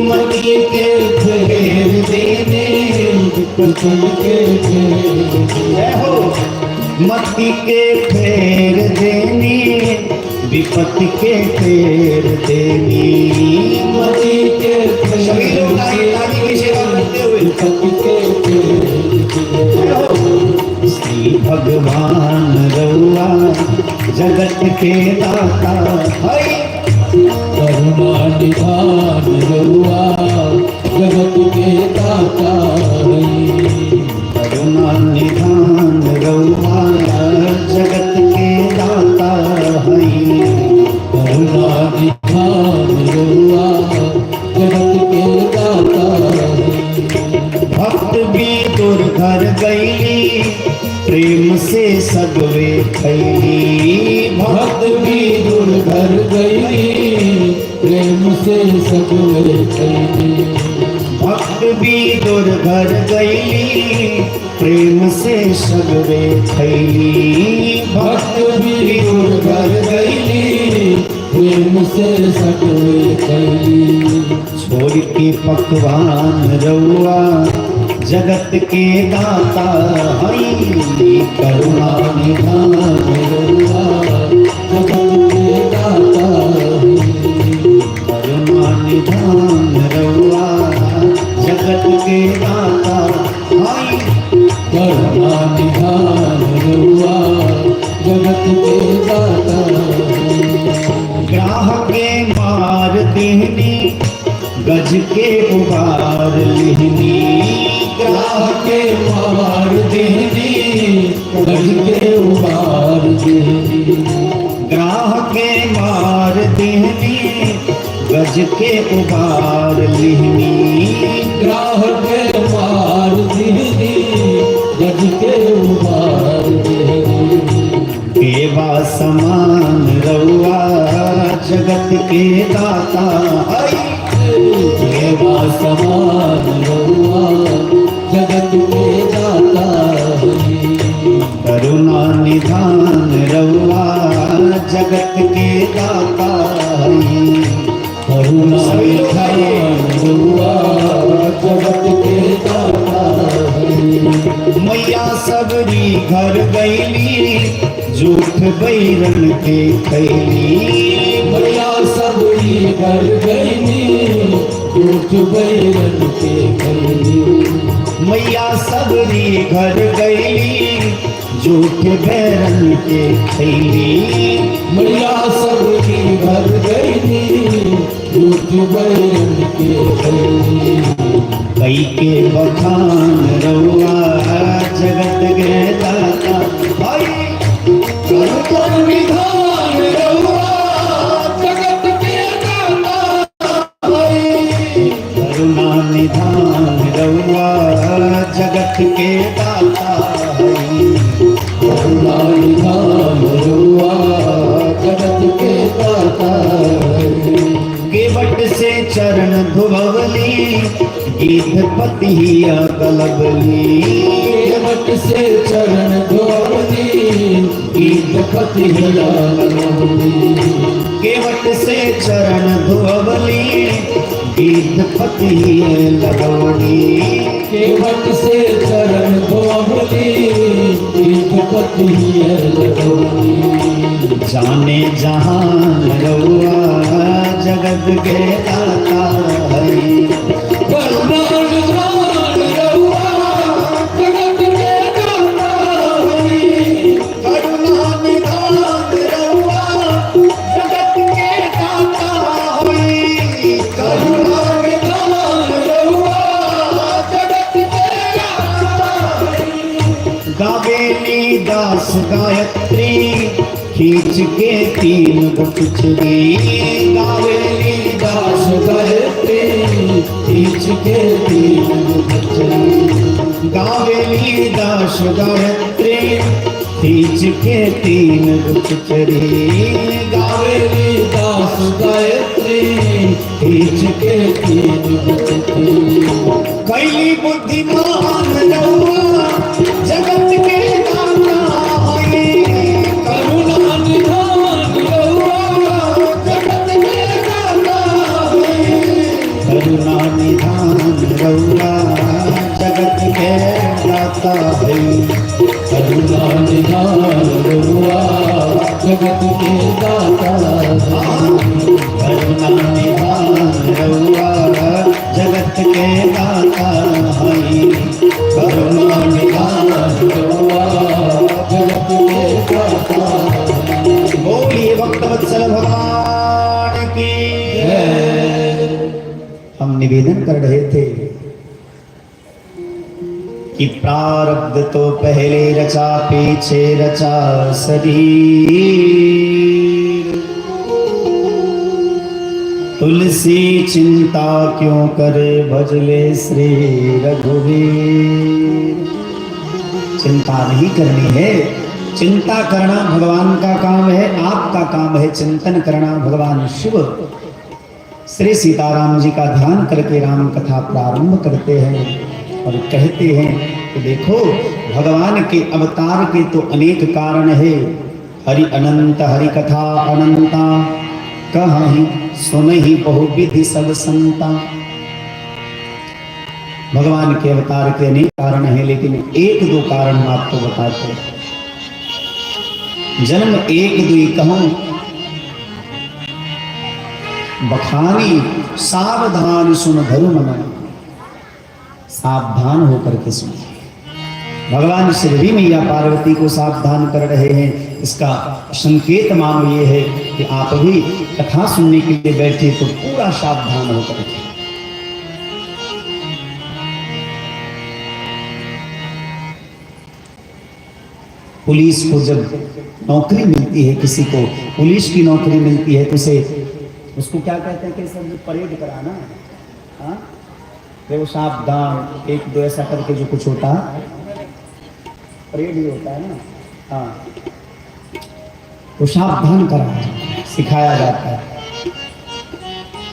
मती के फेर देनी, विपत के फेर देनी, मती के फेर देनी, विपत के फेर देनी, मती के फेर श्री भगवान रउआ जगत के दाता हई, करुणा निधान रउआ जगत के दाता हई, करुणा निधान रउआ जगत के दाता हई, करुणा निधान रउआ जगत के दाता हई। भक्त भी दुर्घर गई, प्रेम से सगवे खैली, भक्त भी दुर्घर गई, प्रेम से सगवे खैली, भक्त भी दुर्घर गई, प्रेम से सगवे खैली, भक्त भी दुर्घर गई, प्रेम से सगवे खैली। छोड़ के पकवान रउआ जगत के दाता हई, करुणा निधान रउआ जगत के दाता हई, करुणा निधान रउआ जगत के दाता हई, करुणा निधान रउआ जगत के दाता हई। ग्राह के मार देहनी, गज के उबार लिहनी, ग्राह के मार देनी, गज के उबार देनी, ग्राह के मार देहनी, गज के उबार लिहनी, ग्राह के मार देनी, गज के उबार देनी। केवा समान रउआ जगत के दाता हई, केवा समान रउआ जगत के दाता हई, करुणा निधान रउआ जगत के दाता हई, करुणा निधान रउआ जगत के दाता हई। मैया सबरी घर गईली झूठ बैरन के खैली। मैया सबरी घर गईली झूठ बैरन के खैली। मैया सबरी घर गईली झूठ बैरन के खैली। मैया सबरी घर गईली झूठ बैरन के खैली। कई के बखान रउआ जगत के दाता भाई करुणा निधान रउआ जगत के दाता भाई। करुणा निधान रउआ जगत के दाता है। करुणा निधान रउआ जगत के दाता है। केवट से चरण धुबवली गीत पतिया कलबली। केवट से चरण धोवली गीत पतिया कलबली। केवट से चरण धुबवली गीत पतिया लगवली। केवट से चरण धोवली गीत पतिया लगवली। जाने जहान रउआ जगत के दाता है। करुणा निधान रउआ जगत के दाता है। करुणा निधान रउआ जगत के दाता है। करुणा निधान रउआ जगत के दाता है। गावेली दास गायत्री खींच के तीन गुटचरी। गावेली दास गायत्री खींच के तीन गुटचरी। गावेली दास गायत्री खींच के तीन गुटचरी। गावेली दास गायत्री खींच के तीन गुटचरी। कैली बुद्धिमान रउआ जगत के दाता है। करुणा निधान रउआ जगत के दाता है। करुणा निधान रउआ जगत के दाता है। करुणा निधान रउआ जगत के दाता है। करुणा निधान रउआ जगत के दाता है। करुणा निधान रउआ जगत के दाता है। बोलिए भक्तवत्सल भगवान की जय। हम निवेदन कर रहे थे कि प्रारब्ध तो पहले रचा पीछे रचा शरीर। तुलसी चिंता क्यों करे भजले श्री रघुवीर। चिंता नहीं करनी है, चिंता करना भगवान का काम है, आपका काम है चिंतन करना। भगवान शिव श्री सीताराम जी का ध्यान करके राम कथा प्रारंभ करते हैं और कहते हैं कि देखो भगवान के अवतार के तो अनेक कारण है। हरि अनंत हरि कथा अनंता कहीं सुनहि बहुविधि सब संता। भगवान के अवतार के अनेक कारण हैं, लेकिन एक दो कारण हम आपको बताते हैं। जन्म एक दुई कहूं बखानी सावधान सुन धरु मन। सावधान होकर के सुनिए। भगवान श्री भी मैया पार्वती को सावधान कर रहे हैं। इसका संकेत मानो ये है कि आप भी कथा सुनने के लिए बैठे तो पूरा सावधान होकर के। पुलिस को जब नौकरी मिलती है, किसी को पुलिस की नौकरी मिलती है तो उसे उसको क्या कहते हैं कि सब परेड कराना। हाँ, वो सावधान एक दो ऐसा करके जो कुछ होता है परेड ही होता है ना। हाँ, वो सावधान कराया सिखाया जाता है।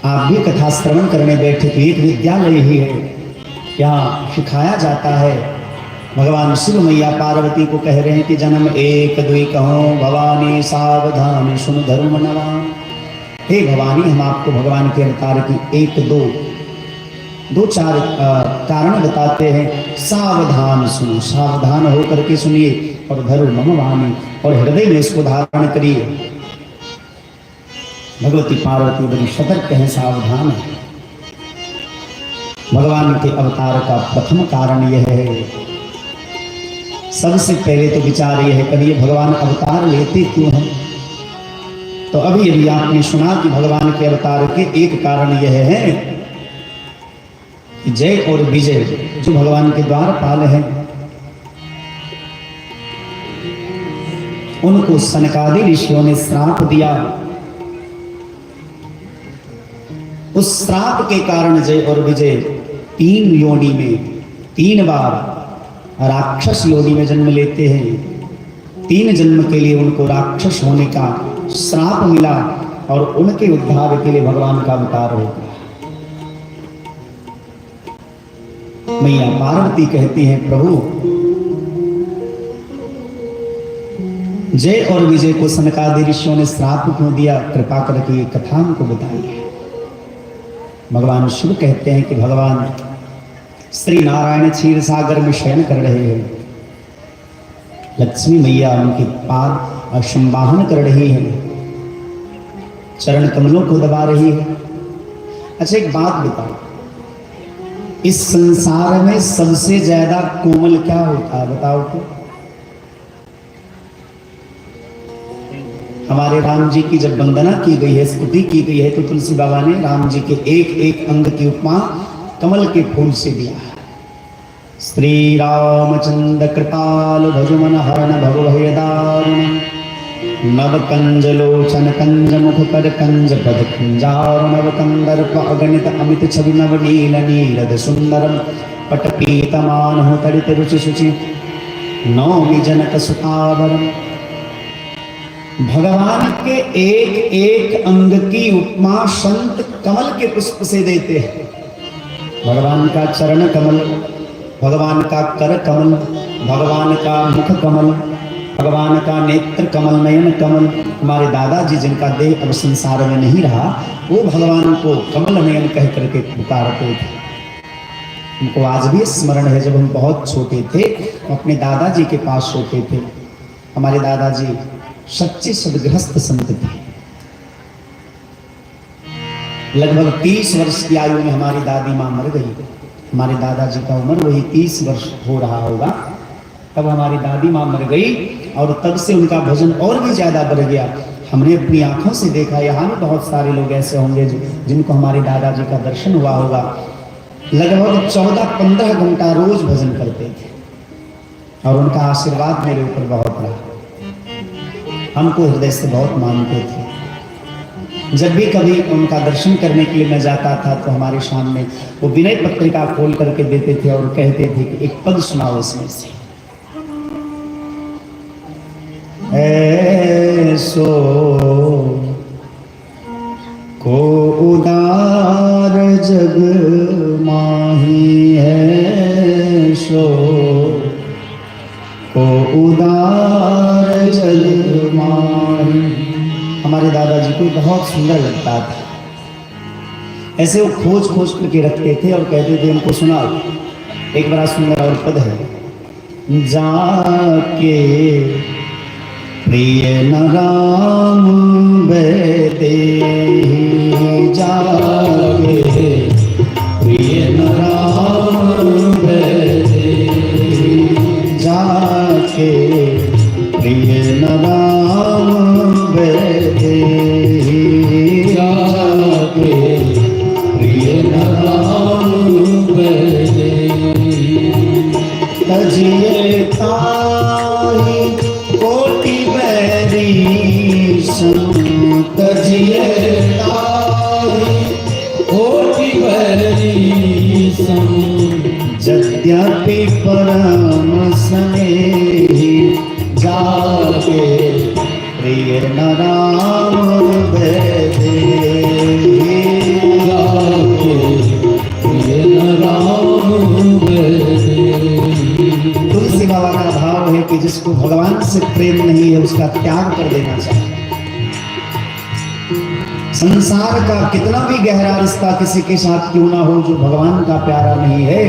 आप भी कथा श्रवण करने बैठे तो एक विद्यालय ही है, यहाँ सिखाया जाता है। भगवान शिव मैया पार्वती को कह रहे हैं कि जन्म एक दुई कहो भवानी सावधान सुन धर्म नवान। हे भवानी, हम आपको भगवान के अवतार की एक दो चार कारण बताते हैं। सावधान सुनो, सावधान होकर के सुनिए, और धरो मम वाणी, और हृदय में इसको धारण करिए। भगवती पार्वती बड़ी सतर्क है, सावधान है। भगवान के अवतार का प्रथम कारण यह है, सबसे पहले तो विचार यह है, कभी भगवान अवतार लेते क्यों हैं? तो अभी यदि आपने सुना कि भगवान के अवतार के एक कारण यह है कि जय और विजय जो भगवान के द्वारपाल हैं, उनको सनकादि ऋषियों ने श्राप दिया। उस श्राप के कारण जय और विजय 3 योनि में 3 बार राक्षस योनि में जन्म लेते हैं। 3 जन्म के लिए उनको राक्षस होने का श्राप मिला, और उनके उद्धार के लिए भगवान का अवतार हो गया। मैया पार्वती कहती हैं, प्रभु जय और विजय को सनकादि ऋषियों ने श्राप क्यों दिया? कृपा करके ये कथा हमको बताइए। भगवान शिव कहते हैं कि भगवान श्री नारायण क्षीर सागर में शयन कर रहे हैं। लक्ष्मी मैया उनके पाद संवाहन कर रही है, चरण कमलों को दबा रही है। अच्छा एक बात बताओ, इस संसार में सबसे ज्यादा कोमल क्या होता है बताओ तो? हमारे राम जी की जब वंदना की गई है, स्तुति की गई है, तो तुलसी बाबा ने राम जी के एक एक अंग की उपमा कमल के फूल से दिया है। श्री रामचंद्र कृपाल भजुमन हरण भव भय दारुण, नव कंज लोचन कंज मुख कर कंज पद कुंजार, नव कंदर्प अगणित अमित छवि नव नील नीरद सुंदरम, पट पीतमान हो तरित रुचि शुचि नौमि जनक सुतावरम। भगवान के एक एक अंग की उपमा संत कमल के पुष्प से देते हैं। भगवान का चरण कमल, भगवान का कर कमल, भगवान का मुख कमल, भगवान का नेत्र कमल, नयन कमल। हमारे दादाजी जिनका देह अब संसार में नहीं रहा, वो भगवान को कमल नयन कह करके पुकारते थे। हमको आज भी स्मरण है, जब हम बहुत छोटे थे अपने दादाजी के पास सोते थे। हमारे दादाजी सच्चे सदगृहस्थ संत थे। लगभग 30 वर्ष की आयु में हमारी दादी माँ मर गई। हमारे दादाजी का उम्र वही 30 वर्ष हो रहा होगा, तब हमारी दादी माँ मर गई, और तब से उनका भजन और भी ज्यादा बढ़ गया। हमने अपनी आंखों से देखा, यहाँ भी बहुत सारे लोग ऐसे होंगे जिनको हमारे दादाजी का दर्शन हुआ होगा। लगभग 14-15 घंटा रोज भजन करते थे, और उनका आशीर्वाद मेरे ऊपर बहुत रहा। हमको हृदय से बहुत मानते थे। जब भी कभी उनका दर्शन करने के लिए मैं जाता था, तो हमारे सामने वो विनय पत्रिका खोल करके देते थे और कहते थे कि एक पद सुनाओ इसमें से। ऐसो को उदार जग माही है, सो को उदार जग माही। हमारे दादाजी को बहुत सुंदर लगता था। ऐसे वो खोज खोज करके रखते थे और कहते थे उनको सुनाओ। एक बड़ा सुंदर और पद है, जाके प्रिय न राम बैदे, जाके प्रिय न राम बैदे, जाके प्रिय न राम बैदे, जाके प्रिय न राम बैदे। तजिए ताहि कोटि बैरी सम, तजिए ताहि कोटि बैरी सम, यद्यपि परम स्नेही, जाके प्रिय न राम बैदे, जाके प्रिय न राम बैदे। तुलसी बाबा का भाव है कि जिसको भगवान से प्रेम नहीं है उसका त्याग कर देना चाहिए। संसार का कितना भी गहरा रिश्ता किसी के साथ क्यों ना हो, जो भगवान का प्यारा नहीं है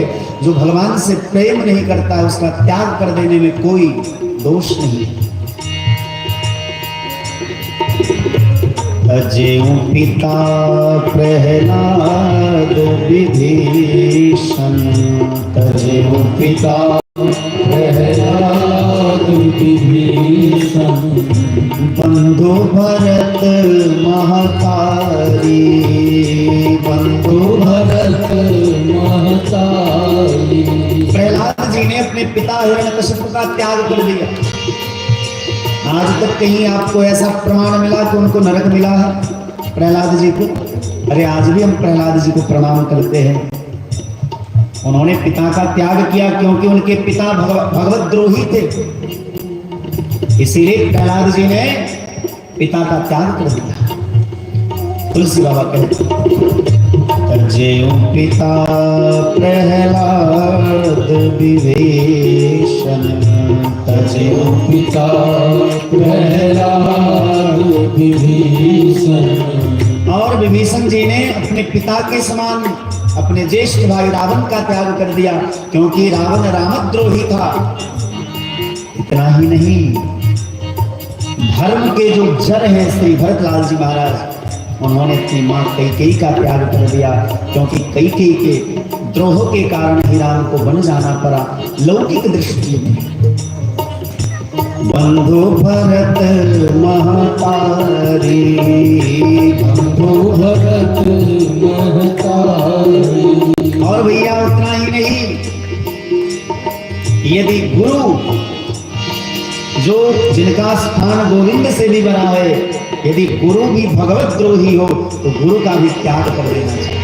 जो भगवान से प्रेम नहीं करता उसका त्याग कर देने में कोई दोष नहीं। अजेऊ पिता प्रहलाद विभीषण, अजेऊ पिता प्रहलाद विभीषण, बंधु भरत महतारी, बंधु भरत महतारी। प्रहलाद जी ने अपने पिता हिरण्यकशिपु का त्याग कर दिया। आज तक कहीं आपको ऐसा प्रमाण मिला कि उनको नरक मिला है प्रहलाद जी को? अरे आज भी हम प्रहलाद जी को प्रणाम करते हैं। उन्होंने पिता का त्याग किया क्योंकि उनके पिता भगवत द्रोही थे, इसीलिए प्रहलाद जी ने पिता का त्याग कर दिया। तुलसी बाबा कहते तजेऊ पिता प्रहलाद विभीषण, तजेऊ पिता प्रहलाद विभीषण। और विभीषण जी ने अपने पिता के समान अपने ज्येष्ठ भाई रावण का त्याग कर दिया क्योंकि रावण रामद्रोही था। इतना ही नहीं, धर्म के जो जड़ हैं श्री भरतलाल जी महाराज, उन्होंने अपनी मां कैकेयी का त्याग कर दिया क्योंकि कैकेयी के द्रोह के कारण ही राम को वन जाना पड़ा लौकिक दृष्टि में। बंधु भरत महतारी, बंधु भरत महतारी। और भैया उतना ही नहीं, यदि गुरु जो जिनका स्थान गोविंद से भी बना है, यदि गुरु भी भगवत द्रोही हो तो गुरु का भी त्याग कर देना चाहिए।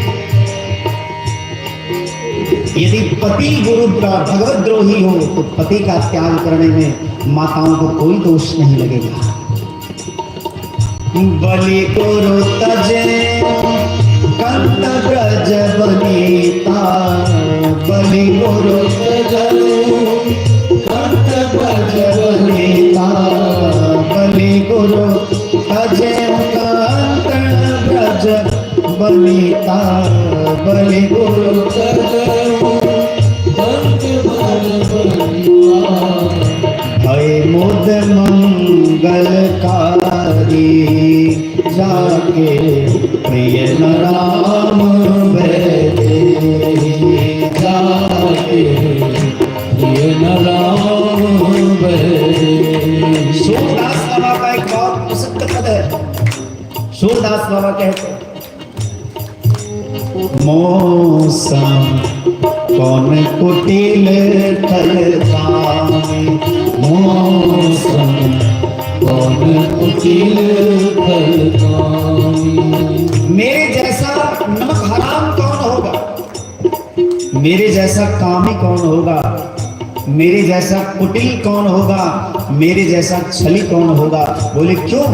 यदि पति गुरु का भगवत द्रोही हो तो पति का त्याग करने में माताओं को कोई दोष नहीं लगेगा। बलि गुरु तजे कंत ब्रज बनीता, बलि गुरु कंत ब्रज बनीता, बलि गुरु तजे कंत ब्रज बनीता, बलि गुरु भय मुद मंगलकारी, जाके प्रिय न राम बैदे, जाके प्रिय न राम बैदे। सूरदास बाबा का एक बहुत प्रसिद्ध पद है। सूरदास बाबा कहते हैं मौसम कौन कुटिल खलकामी, मौसम कौन कुटिल खलकामी। मेरे जैसा नमक हराम कौन होगा, मेरे जैसा कामी कौन होगा, मेरे जैसा कुटिल कौन होगा, मेरे जैसा छली कौन होगा। बोले क्यों?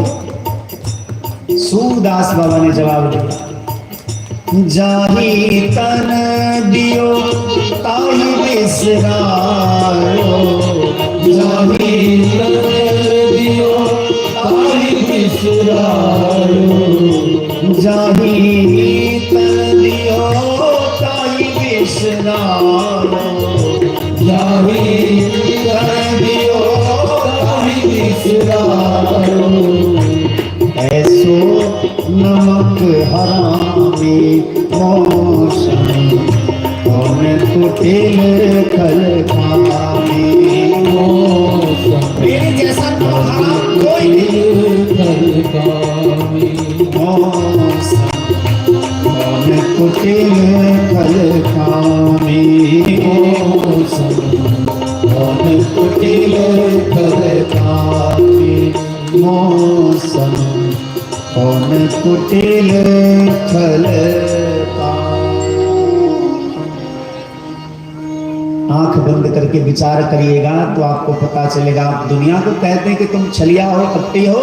सूरदास बाबा ने जवाब दिया, जाही तन दियो ताही बिसरायो, जाही तन दियो ताही बिसरायो, जाही तन दियो ताही बिसरायो, जाही तन दियो ताही बिसरायो। ऐसो नमक हरामी मौसम कौन कुटिल खलकामी, मेरे जैसा नमक हराम कोई नहीं। खलकामी मौसम कौन कुटिल खलकामी, मौसम कौन कुटिल खलकामी, मौसम कौन कुटिल खलकामी। आंख बंद करके विचार करिएगा तो आपको पता चलेगा। आप दुनिया को कहते हैं कि तुम छलिया हो, कपटी हो,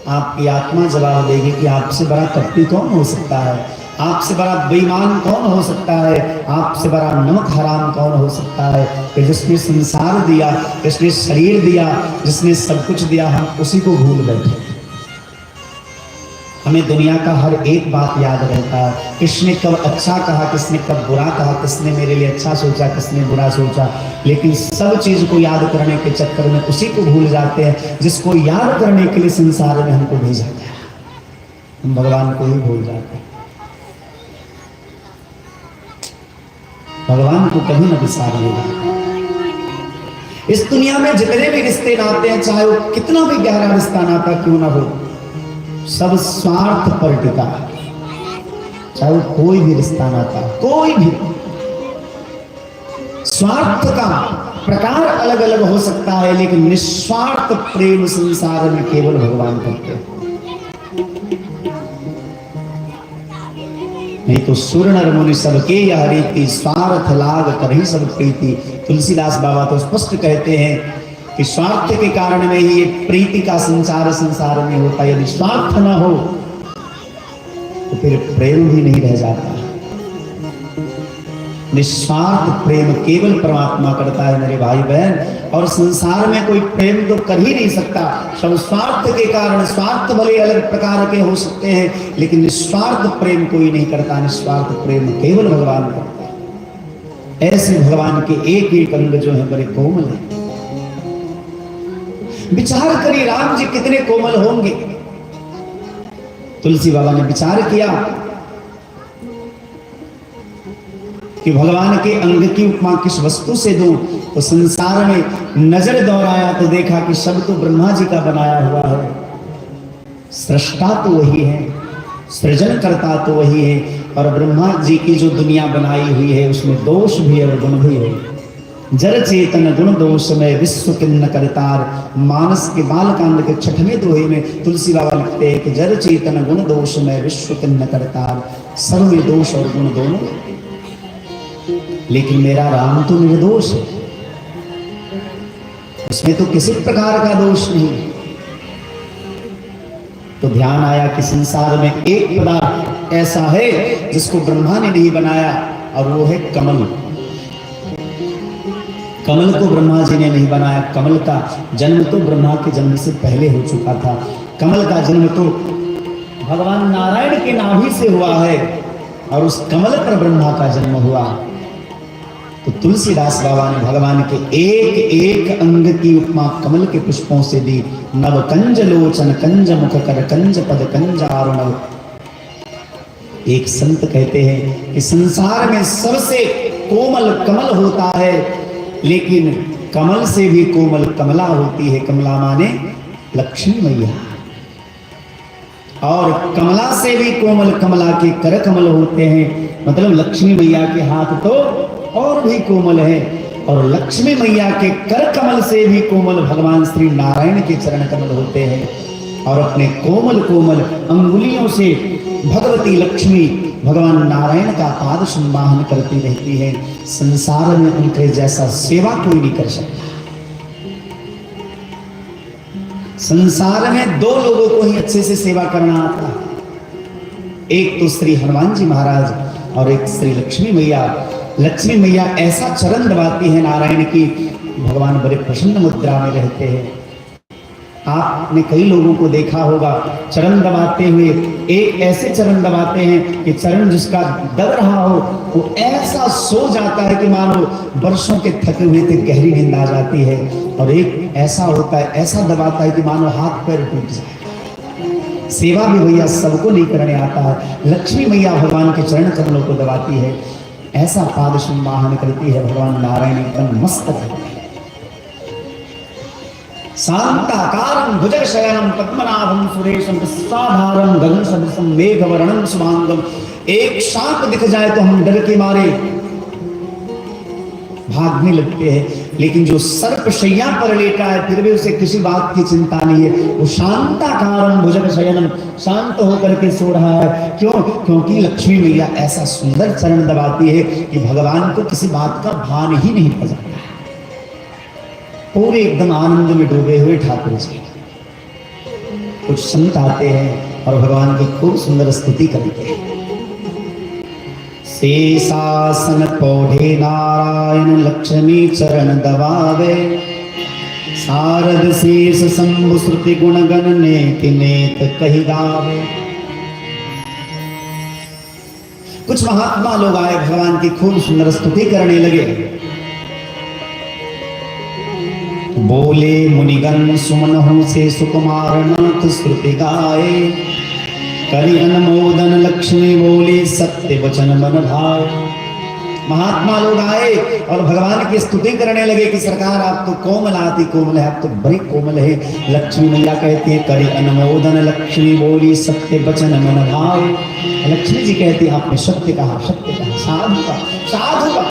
आपकी आत्मा जवाब देगी कि आपसे बड़ा कपटी कौन हो सकता है, आपसे बड़ा बेईमान कौन हो सकता है, आपसे बड़ा नमक हराम कौन हो सकता है। कि जिसने संसार दिया, जिसने शरीर दिया, जिसने सब कुछ दिया, हम उसी को भूल बैठे। हमें दुनिया का हर एक बात याद रहता है, किसने कब अच्छा कहा, किसने कब बुरा कहा, किसने मेरे लिए अच्छा सोचा, किसने बुरा सोचा, लेकिन सब चीज को याद करने के चक्कर में उसी को भूल जाते हैं जिसको याद करने के लिए संसार में हमको भेजा गया। हम भगवान को ही भूल जाते हैं। भगवान को कभी न बिसारिएगा। इस दुनिया में जितने भी रिश्ते नाते हैं, चाहे वो कितना भी गहरा रिश्ता नाता क्यों ना हो, सब स्वार्थ पर टिका है। चाहे वो कोई भी रिश्ता नाता, कोई भी, स्वार्थ का प्रकार अलग अलग हो सकता है, लेकिन निस्वार्थ प्रेम संसार में केवल भगवान करते हैं। नहीं तो सुर नर मुनि सबके यह रीति, स्वार्थ लाग करही सब प्रीति। तुलसीदास बाबा तो स्पष्ट कहते हैं कि स्वार्थ के कारण में ही ये प्रीति का संचार संसार में होता है। यदि स्वार्थ न हो तो फिर प्रेम भी नहीं रह जाता। निस्वार्थ प्रेम केवल परमात्मा करता है मेरे भाई बहन, और संसार में कोई प्रेम तो कर ही नहीं सकता। सब स्वार्थ के कारण, स्वार्थ भले अलग प्रकार के हो सकते हैं, लेकिन निस्वार्थ प्रेम कोई नहीं करता। निस्वार्थ प्रेम केवल भगवान करता है। ऐसे भगवान के एक एक अंग जो है बड़े कोमल है। विचार करिए राम जी कितने कोमल होंगे। तुलसी बाबा ने विचार किया कि भगवान के अंग की उपमा किस वस्तु से दूं, तो संसार में नजर दौड़ाया तो देखा कि सब तो ब्रह्मा जी का बनाया हुआ है। सृष्टा तो वही है, सृजन करता तो वही है, और ब्रह्मा जी की जो दुनिया बनाई हुई है उसमें दोष भी है और गुण भी है। जर चेतन गुण दोष में विश्व किन्न करतार। मानस के बालकांड के 6वें दोहे में तुलसी बाबा लिखते हैं कि जर चेतन गुण दोष में विश्व किन्न करतार। सब में दोष और गुण दोनों, लेकिन मेरा राम तो निर्दोष है, उसमें तो किसी प्रकार का दोष नहीं। तो ध्यान आया कि संसार में एक पदार्थ ऐसा है जिसको ब्रह्मा ने नहीं बनाया, और वो है कमल। कमल को ब्रह्मा जी ने नहीं बनाया। कमल का जन्म तो ब्रह्मा के जन्म से पहले हो चुका था। कमल का जन्म तो भगवान नारायण के नाभि से हुआ है, और उस कमल पर ब्रह्मा का जन्म हुआ। तो तुलसीदास बाबा ने भगवान के एक एक अंग की उपमा कमल के पुष्पों से दी। नव कंज लोचन कंज मुख कर कंज पद कंज आरुणव। एक संत कहते हैं कि संसार में सबसे कोमल कमल होता है, लेकिन कमल से भी कोमल कमला होती है। कमला माने लक्ष्मी मैया, और कमला से भी कोमल कमला के कर कमल होते हैं। मतलब लक्ष्मी मैया के हाथ तो और भी कोमल है, और लक्ष्मी मैया के कर कमल से भी कोमल भगवान श्री नारायण के चरण कमल होते हैं। और अपने कोमल कोमल अंगुलियों से भगवती लक्ष्मी भगवान नारायण का पाद संवाहन करती रहती है। संसार में उनके जैसा सेवा कोई नहीं कर सकता। संसार में दो लोगों को ही अच्छे से सेवा करना आता है, एक तो श्री हनुमान जी महाराज और एक श्री लक्ष्मी मैया। लक्ष्मी मैया ऐसा चरण दबाती है नारायण की, भगवान बड़े प्रसन्न मुद्रा में रहते हैं। आपने कई लोगों को देखा होगा चरण दबाते हुए, एक ऐसे चरण दबाते हैं कि चरण जिसका दब रहा हो वो ऐसा सो जाता है कि मानो वर्षों के थके हुए थे गहरी नींद आ जाती है, और एक ऐसा होता है, ऐसा दबाता है कि मानो हाथ पैर टूट जाए। सेवा भी भैया सबको नहीं करने आता है। लक्ष्मी मैया भगवान के चरण कमलों को दबाती है, ऐसा पाद संवाहन करती है। भगवान नारायण एकदम मस्त है। शांताकारं भुजगशयनं पद्मनाभं सुरेशं विश्वाधारं गगन सदृशं मेघवर्णं शुभांगं। एक सांप दिख जाए तो हम डर के मारे भागने लगते हैं, लेकिन जो सर्प शैया पर लेटा है फिर भी उसे किसी बात की चिंता नहीं है। वो शांताकारं भुजगशयनं, शांत होकर के सो रहा है। क्यों? क्योंकि लक्ष्मी मैया ऐसा सुंदर चरण दबाती है कि भगवान को किसी बात का भान ही नहीं पड़ जाता। पूरे एकदम आनंद में डूबे हुए ठाकुर जी। कुछ संत आते हैं और भगवान की खूब सुंदर स्तुति करते हैं। शेषासन पौधे नारायण लक्ष्मी चरण दबावे। शारद शेष शंभु श्रुति गुण गण नेत नेत कही गावे। कुछ महात्मा लोग आए, भगवान की खूब सुंदर स्तुति करने लगे। बोले मुनिगण सुमनहु से सुकुमार नाथ श्रुति गाए, करि अनुमोदन लक्ष्मी बोले सत्य वचन मन भाए। महात्मा लोग आए और भगवान की स्तुति करने लगे कि सरकार आप तो कोमल आती कोमल है, आप तो बड़ी कोमल है। लक्ष्मी मैया कहती है करि अनुमोदन लक्ष्मी बोली सत्य वचन मन भाए। लक्ष्मी जी कहती है आपने सत्य कहा, सत्य कहा, साधु का, साधु का।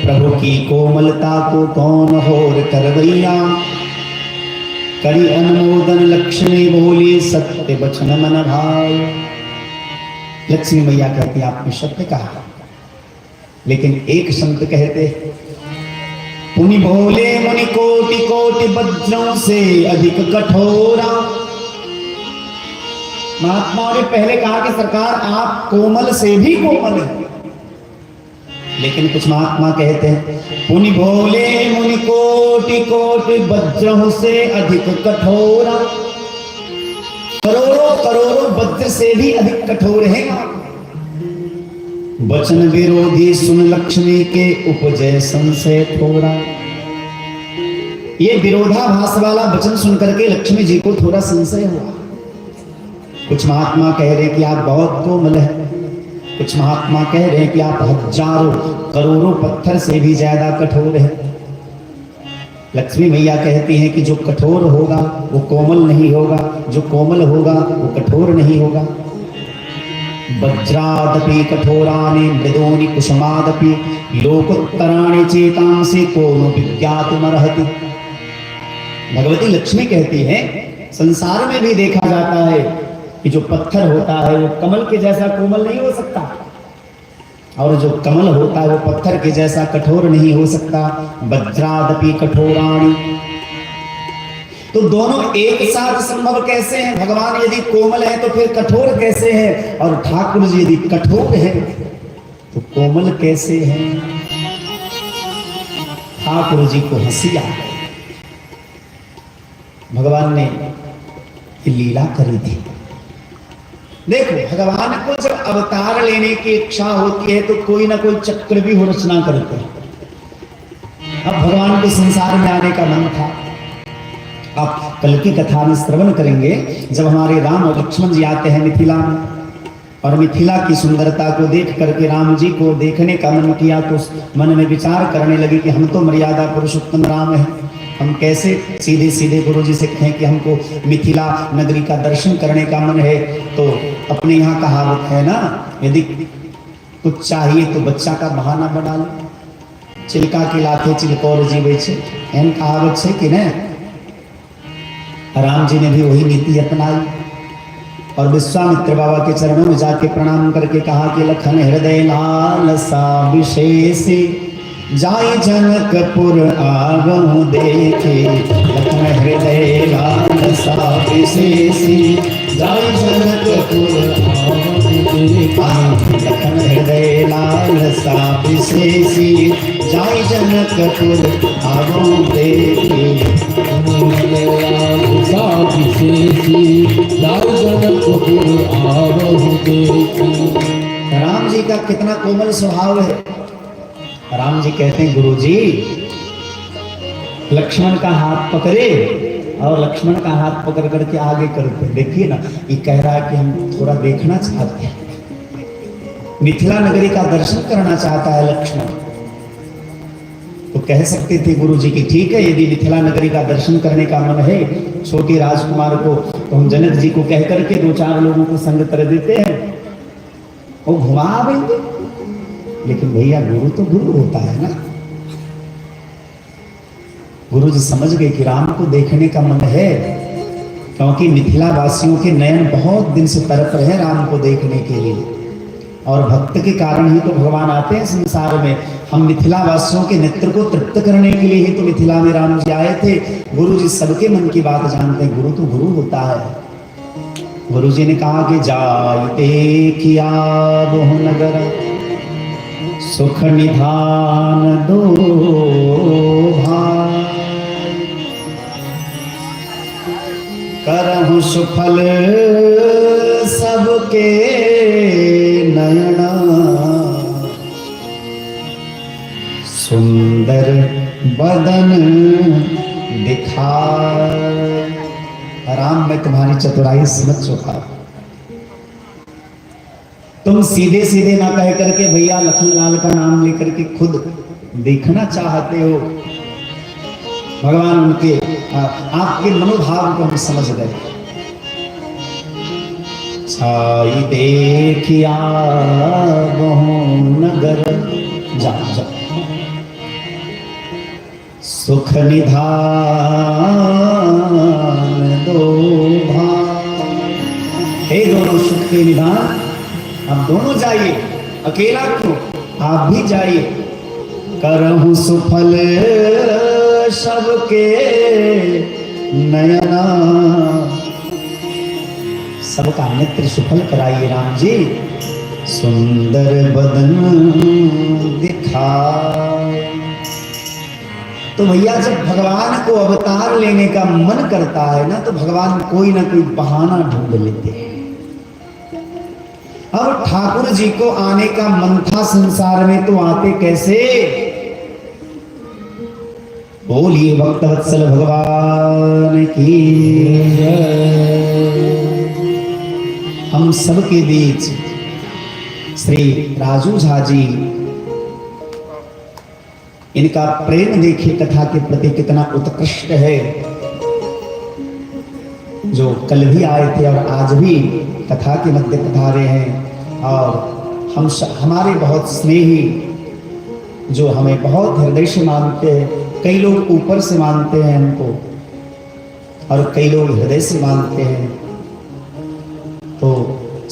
प्रभु की कोमलता को कौन होर करवैया, करि अनुमोदन लक्ष्मी बोली सत्य वचन मन भाए। लक्ष्मी मैया कहती आपने सत्य कहा, लेकिन एक संत कहते पुनि बोले मुनि कोटि कोटि वज्रों से अधिक कठोरा। महात्माओं ने पहले कहा कि सरकार आप कोमल से भी कोमल है, लेकिन कुछ महात्मा कहते हैं पुनि बोले मुनि कोटि कोटि वज्रों से अधिक कठोरा। करोड़ों करोड़ों वज्र से भी अधिक कठोर है। वचन विरोधी सुन लक्ष्मी के उपजय संशय थोड़ा। ये विरोधाभास वाला वचन सुनकर के लक्ष्मी जी को थोड़ा संशय हुआ। कुछ महात्मा कह रहे हैं कि आप बहुत कोमल है, कुछ महात्मा कह रहे हैं कि आप हजारों करोड़ों पत्थर से भी ज्यादा कठोर है। लक्ष्मी मैया कहती हैं कि जो कठोर होगा वो कोमल नहीं होगा, जो कोमल होगा वो कठोर नहीं होगा। वज्रादपि कठोरानि मृदोनि कुसुमादपि लोकोत्तराणि चेतांसि कोनो विज्ञातुमर्हति। भगवती लक्ष्मी कहती है संसार में भी देखा जाता है कि जो पत्थर होता है वो कमल के जैसा कोमल नहीं हो सकता, और जो कमल होता है वो पत्थर के जैसा कठोर नहीं हो सकता। वज्रादपि कठोराणि, तो दोनों एक साथ संभव कैसे हैं? भगवान यदि कोमल है तो फिर कठोर कैसे है, और ठाकुर जी यदि कठोर है तो कोमल कैसे हैं? ठाकुर जी को हंसी आ गई। भगवान ने लीला करी थी। देखो भगवान को जब अवतार लेने की इच्छा होती है तो कोई ना कोई चक्र भी रचना करते हैं। अब भगवान को संसार में आने का मन था। आप कल की कथा में श्रवण करेंगे जब हमारे राम और लक्ष्मण जी आते हैं मिथिला में, और मिथिला की सुंदरता को देख करके राम जी को देखने का मन किया तो मन में विचार करने लगे कि हम तो मर्यादा पुरुषोत्तम राम है, हम कैसे सीधे सीधे गुरु जी से कहें कि हमको मिथिला नगरी का दर्शन करने का मन है। तो अपने यहाँ कहावत है ना, यदि कुछ चाहिए तो बच्चा का बहाना बना लो, चिल्का के लाथे चिलकोर जीवे छे, एन कहावत है कि नहीं। राम जी ने भी वही नीति अपनाई और विश्वामित्र बाबा के चरणों में जाके प्रणाम करके कहा कि लखन हृदय लालसा विशेष जाय जनकपुर आगहु देखे। लखन हृदय लालसा विशेष जाय जनकपुर आगहु देखे। लखन हृदय लालसा विशेष जाय जनकपुर आगहु देखे। राम जी का कितना कोमल स्वभाव है। राम जी कहते हैं गुरुजी लक्ष्मण का हाथ पकड़े, और लक्ष्मण का हाथ पकड़ करके आगे करते। देखिए ना, ये कह रहा है कि हम थोड़ा देखना चाहते हैं, मिथिला नगरी का दर्शन करना चाहता है लक्ष्मण। तो कह सकते थे गुरु जी की ठीक है, यदि मिथिला नगरी का दर्शन करने का मन है छोटे राजकुमार को, तो हम जनक जी को कह करके दो चार लोगों को संग कर देते हैं, वो घुमा देंगे। लेकिन भैया गुरु तो गुरु होता है ना। गुरु जी समझ गए कि राम को देखने का मन है, क्योंकि मिथिला वासियों के नयन बहुत दिन से तड़प रहे हैं राम को देखने के लिए, और भक्त के कारण ही तो भगवान आते हैं संसार में। हम मिथिला वासियों के नेत्र को तृप्त करने के लिए ही तो मिथिला में राम जी आए थे। गुरु जी सबके मन की बात जानते हैं, गुरु तो गुरु होता है। गुरु जी ने कहा कि जायते किया बहु नगर सुख निधान दो भाई, करहु सुफल सबके बदन दिखाए। राम मैं तुम्हारी चतुराई समझ चुका। तुम सीधे सीधे ना कह करके भैया लखनलाल का नाम लेकर के खुद देखना चाहते हो। भगवान उनके आपके मनोभाव को हम समझ गए। छाई देखिया बहु नगर जा जा सुख निधान दो भाई। हे दोनों सुख के निधान, आप दोनों जाइए, अकेला क्यों, आप भी जाइए। करहु सुफल सबके नयना, सबका नेत्र सुफल कराइए राम जी। सुंदर बदन दिखाए। तो भैया जब भगवान को अवतार लेने का मन करता है ना, तो भगवान कोई ना कोई बहाना ढूंढ लेते हैं। अब ठाकुर जी को आने का मन था संसार में, तो आते कैसे? बोलिए भक्तवत्सल भगवान की जय। हम सबके बीच श्री राजू झा जी, इनका प्रेम देखिए कथा के प्रति कितना उत्कृष्ट है। जो कल भी आए थे और आज भी कथा के मध्य पधारे हैं, और हमारे बहुत स्नेही, जो हमें बहुत हृदय से मानते हैं। कई लोग ऊपर से मानते हैं हमको, और कई लोग हृदय से मानते हैं। तो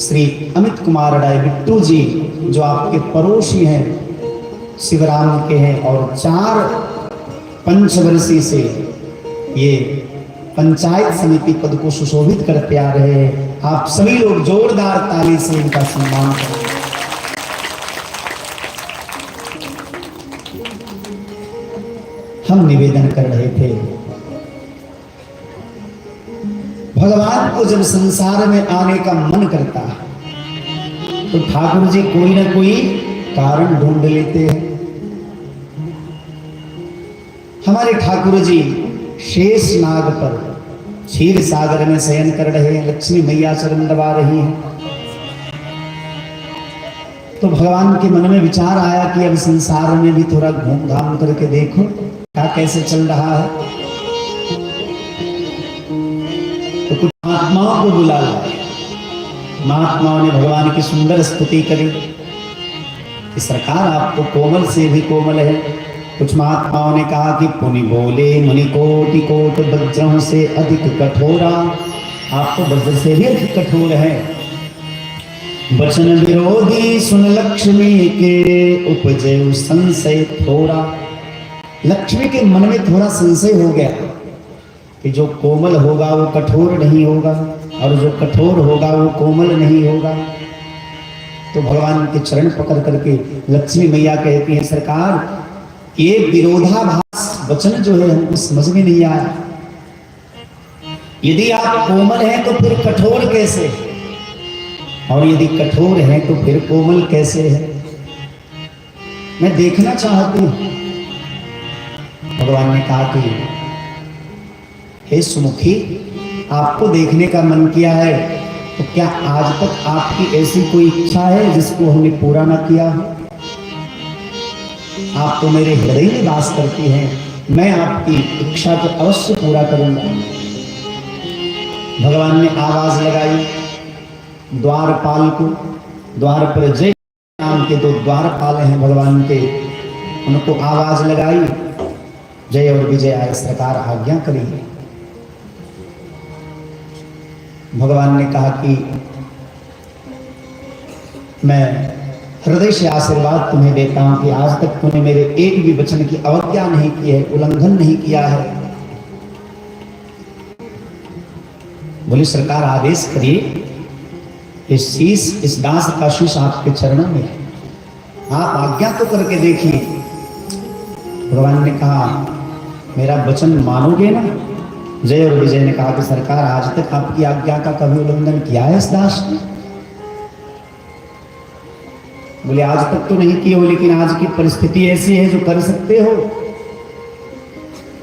श्री अमित कुमार राय बिट्टू जी, जो आपके पड़ोसी हैं, शिवराम के हैं, और 4 पंचवर्षीय से ये पंचायत समिति पद को सुशोभित करते आ रहे हैं। आप सभी लोग जोरदार ताली से इनका सम्मान करें। हम निवेदन कर रहे थे, भगवान को जब संसार में आने का मन करता है, तो ठाकुर जी कोई ना कोई कारण ढूंढ लेते हैं। हमारे ठाकुर जी शेष नाग पर क्षीर सागर में शयन कर रहे हैं, लक्ष्मी मैया चरण दबा रही हैं। तो भगवान के मन में विचार आया कि अब संसार में भी थोड़ा घूम घाम करके देखो क्या कैसे चल रहा है। तो कुछ महात्माओं को बुला लाए। महात्माओं ने भगवान की सुंदर स्तुति करी कि सरकार आप तो कोमल से भी कोमल है। कुछ महात्माओं ने कहा कि पुनि बोले मुनि कोटि कोट वज्रों से अधिक कठोरा, आप तो वज्र से भी अधिक कठोर है। वचन विरोधी सुन लक्ष्मी के उपजे संशय थोड़ा। लक्ष्मी के मन में थोड़ा संशय हो गया कि जो कोमल होगा वो कठोर नहीं होगा, और जो कठोर होगा वो कोमल नहीं होगा। तो भगवान के चरण पकड़ करके लक्ष्मी मैया कहती हैं, सरकार ये विरोधाभास वचन जो है हमको समझ में नहीं आया। यदि आप कोमल हैं तो फिर कठोर कैसे, और यदि कठोर हैं तो फिर कोमल कैसे है? मैं देखना चाहती हूं। भगवान ने कहा कि हे सुमुखी, आपको देखने का मन किया है, तो क्या आज तक आपकी ऐसी कोई इच्छा है जिसको हमने पूरा ना किया हो? आप तो मेरे हृदय में वास करती हैं, मैं आपकी इच्छा को अवश्य पूरा करूंगा। भगवान ने आवाज लगाई द्वारपाल को। द्वार पर जय नाम के 2 द्वारपाल हैं भगवान के, उनको आवाज लगाई, जय और विजय आए, सरकार आज्ञा करिए। भगवान ने कहा कि मैं हृदय से आशीर्वाद तुम्हें देता हूं कि आज तक तूने मेरे एक भी वचन की अवज्ञा नहीं की है, उल्लंघन नहीं किया है। बोली सरकार आदेश करिए, इस शीश, इस दास का शीश आपके चरणों में है, आप आज्ञा तो करके देखिए। भगवान ने कहा मेरा वचन मानोगे ना? जय और विजय ने कहा कि सरकार आज तक आपकी आज्ञा का कभी उल्लंघन किया है इस दास ने? बोले आज तक तो नहीं किए हो, लेकिन आज की परिस्थिति ऐसी है जो कर सकते हो।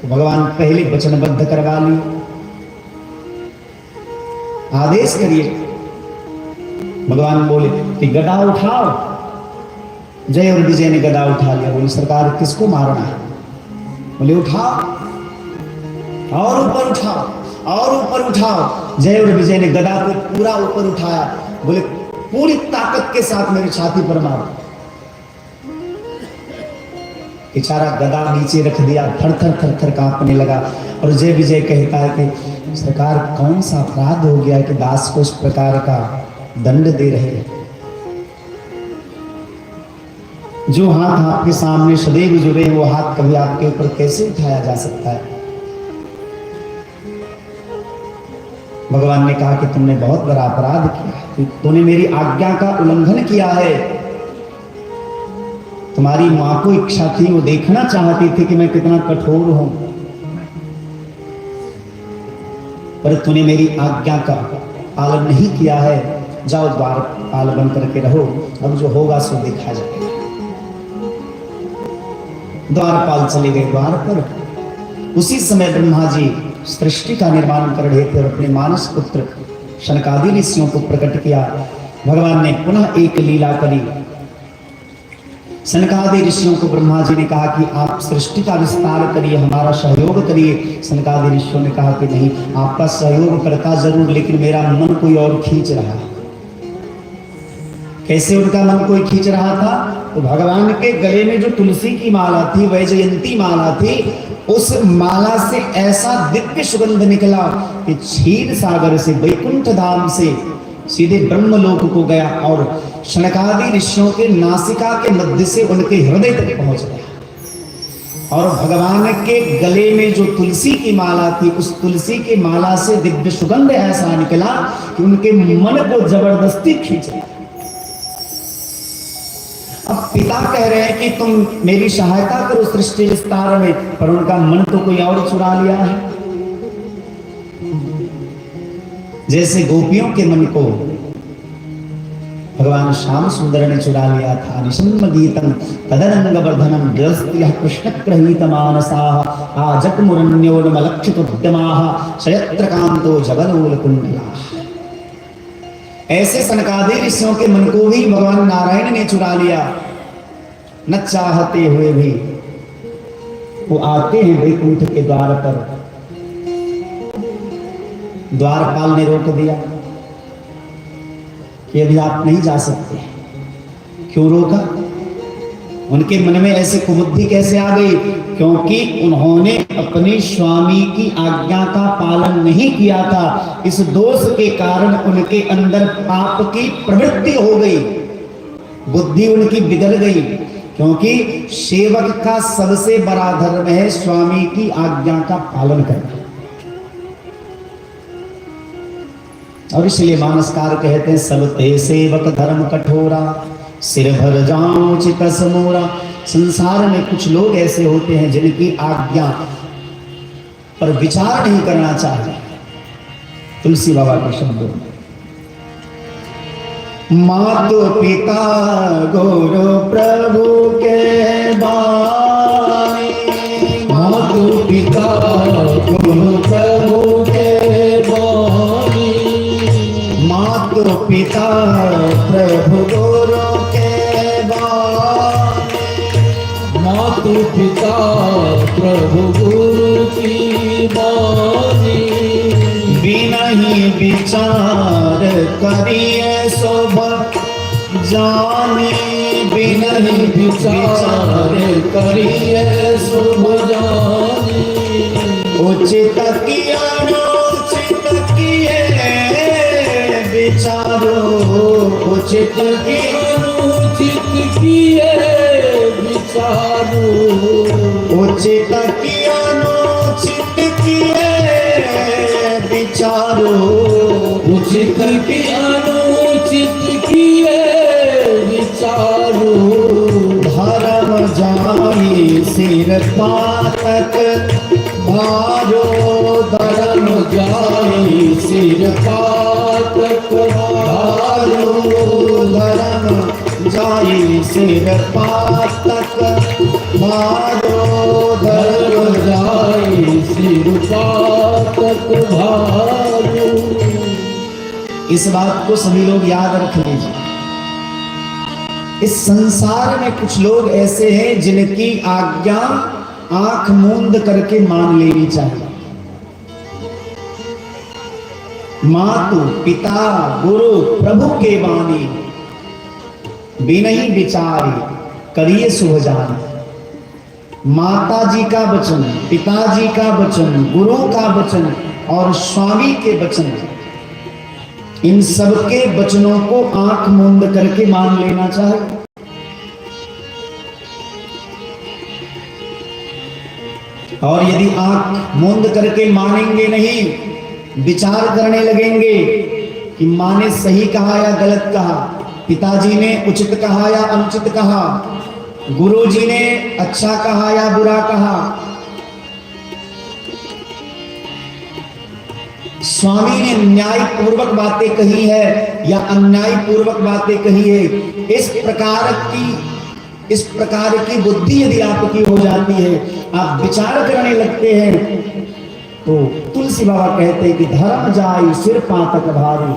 तो भगवान पहले वचनबद्ध करवा लिए, आदेश करिए। भगवान बोले कि गदा उठाओ। जय और विजय ने गदा उठा लिया। बोले सरकार किसको मारना है? बोले उठाओ और ऊपर उठाओ और ऊपर उठाओ। जय और विजय ने गदा को पूरा ऊपर उठाया। बोले पूरी ताकत के साथ मेरी छाती पर मारो। बेचारा गदा नीचे रख दिया, थर थर थर थर कांपने लगा। और जय विजय कहता है कि सरकार कौन सा अपराध हो गया कि दास को इस प्रकार का दंड दे रहे हैं? जो हाथ आपके सामने सदैव जुड़े, वो हाथ कभी आपके ऊपर कैसे उठाया जा सकता है? भगवान ने कहा कि तुमने बहुत बड़ा अपराध किया, तूने मेरी आज्ञा का उल्लंघन किया है। तुम्हारी मां को इच्छा थी, वो देखना चाहती थी कि मैं कितना कठोर हूं, पर तूने मेरी आज्ञा का पालन नहीं किया है। जाओ द्वार पाल बन करके रहो, अब जो होगा सो देखा जाएगा। द्वारपाल चले गए द्वार पर। उसी समय ब्रह्मा जी सृष्टि का निर्माण कर रहे थे और अपने मानस पुत्र शनकादि ऋषियों को प्रकट किया। भगवान ने पुनः एक लीला करी। सनकादि ऋषियों को ब्रह्मा जी ने कहा कि आप सृष्टि का विस्तार करिए, हमारा सहयोग करिए। सनकादि ऋषियों ने कहा कि नहीं, आपका सहयोग करता जरूर, लेकिन मेरा मन कोई और खींच रहा है। कैसे उनका मन कोई खींच रहा था? तो भगवान के गले में जो तुलसी की माला थी, वैजयंती माला थी, उस माला से ऐसा दिव्य सुगंध निकला कि क्षीर सागर से, वैकुंठ धाम से सीधे ब्रह्मलोक को गया और शनकादि ऋषियों के नासिका के मध्य से उनके हृदय तक पहुंच गया। और भगवान के गले में जो तुलसी की माला थी, उस तुलसी की माला से दिव्य सुगंध ऐसा निकला कि उनके मन को जबरदस्ती खींच लिया। अब पिता कह रहे हैं कि तुम मेरी सहायता करो सृष्टि विस्तार में, पर उनका मन तो कोई और चुरा लिया है। जैसे गोपियों के मन को भगवान श्याम सुंदर ने चुरा लिया था। निशम्म गीतम तदनंग वर्धनम जलस्त्रियः कृष्णग्रहीत मानसाः आजग्मुरन्योन्मलक्षितोद्यमाः शयत्र कांतो जगलोलकुण्डलाः। ऐसे सनकादि ऋषियों के मन को भी भगवान नारायण ने चुरा लिया। न चाहते हुए भी वो आते हैं वैकुंठ के द्वार पर। द्वारपाल ने रोक दिया कि अभी आप नहीं जा सकते। क्यों रोका? उनके मन में ऐसे कुबुद्धि कैसे आ गई? क्योंकि उन्होंने अपने स्वामी की आज्ञा का पालन नहीं किया था। इस दोष के कारण उनके अंदर पाप की प्रवृत्ति हो गई, बुद्धि उनकी बिगड़ गई। क्योंकि सेवक का सबसे बड़ा धर्म है स्वामी की आज्ञा का पालन करना। और इसलिए मानसकार कहते हैं, सब ते सेवक धर्म कठोरा, सिर भर जाऊं चितस मोरा। संसार में कुछ लोग ऐसे होते हैं जिनकी आज्ञा पर विचार नहीं करना चाहते। तुलसी बाबा के शब्दों में, मातो पिता गुरु प्रभु के बानी, मातो पिता गुरु प्रभु के बानी, मातो पिता प्रभु गुरु के बानी, मातु पिता प्रभु गुरु की बानी, बिना ही विचार करिए शोभ जाने, बिना ही विचार करिए शुभ जानी, उचित किया अनुचित किए विचारो, उचित किया अनुचित किए विचारो, उचित किया अनुचित किए विचारो, उचित की अनुचित किए विचारो, धर्म जाई सिर पातक भारो, धर्म जाई सिर पातक भारो, धर्म जाई सिर पातक भारो, धर्म जाई पातक भारू। इस बात को सभी लोग याद रख लीजिए। इस संसार में कुछ लोग ऐसे हैं जिनकी आज्ञा आंख मूंद करके मान लेनी चाहिए। मातु पिता गुरु प्रभु के वाणी, बिनहि विचारी करिए शुभ जान। माता जी का वचन, पिताजी का वचन, गुरु का वचन और स्वामी के वचन, इन सबके वचनों को आंख मूंद करके मान लेना चाहिए। और यदि आंख मूंद करके मानेंगे नहीं, विचार करने लगेंगे कि माँ ने सही कहा या गलत कहा, पिताजी ने उचित कहा या अनुचित कहा, गुरुजी ने अच्छा कहा या बुरा कहा, स्वामी ने न्याय पूर्वक बातें कही है या अन्याय पूर्वक बातें कही है, इस प्रकार की बुद्धि यदि आपकी हो जाती है, आप विचार करने लगते हैं, तो तुलसी बाबा कहते हैं कि धर्म जाई सिर पातक भारी।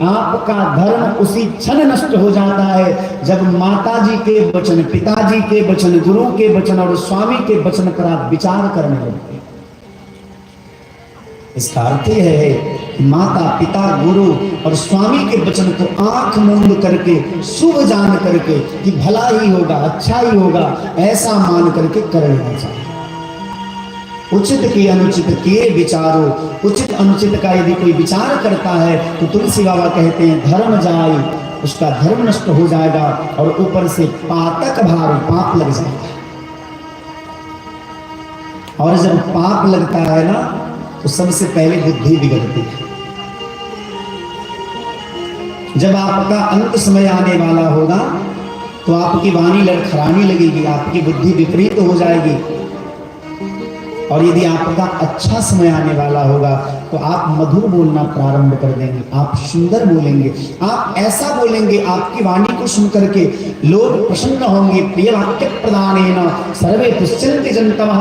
आपका धर्म उसी क्षण नष्ट हो जाता है जब माता जी के वचन, पिताजी के वचन, गुरु के वचन और स्वामी के वचन पर आप विचार करने लगते हैं। इसका अर्थ यह है कि माता पिता गुरु और स्वामी के वचन को आंख मूंद करके, शुभ जान करके कि भला ही होगा, अच्छा ही होगा, ऐसा मान करके कर लेना चाहिए। उचित की अनुचित के विचारो, उचित अनुचित का यदि कोई विचार करता है तो तुलसी बाबा कहते हैं धर्म जाए, उसका धर्म नष्ट हो जाएगा और ऊपर से पातक भार, पाप लग जाएगा। और जब पाप लगता है ना, तो सबसे पहले बुद्धि बिगड़ती है। जब आपका अंत समय आने वाला होगा तो आपकी वाणी लड़खड़ाने लगेगी, आपकी बुद्धि विपरीत हो जाएगी। और यदि आपका अच्छा समय आने वाला होगा तो आप मधुर बोलना प्रारंभ कर देंगे, आप सुंदर बोलेंगे, आप ऐसा बोलेंगे, आपकी वाणी को सुन करके लोग प्रसन्न होंगे। प्रिय वाक्य प्रदानेन सर्वे तुष्यन्ति जन्तवः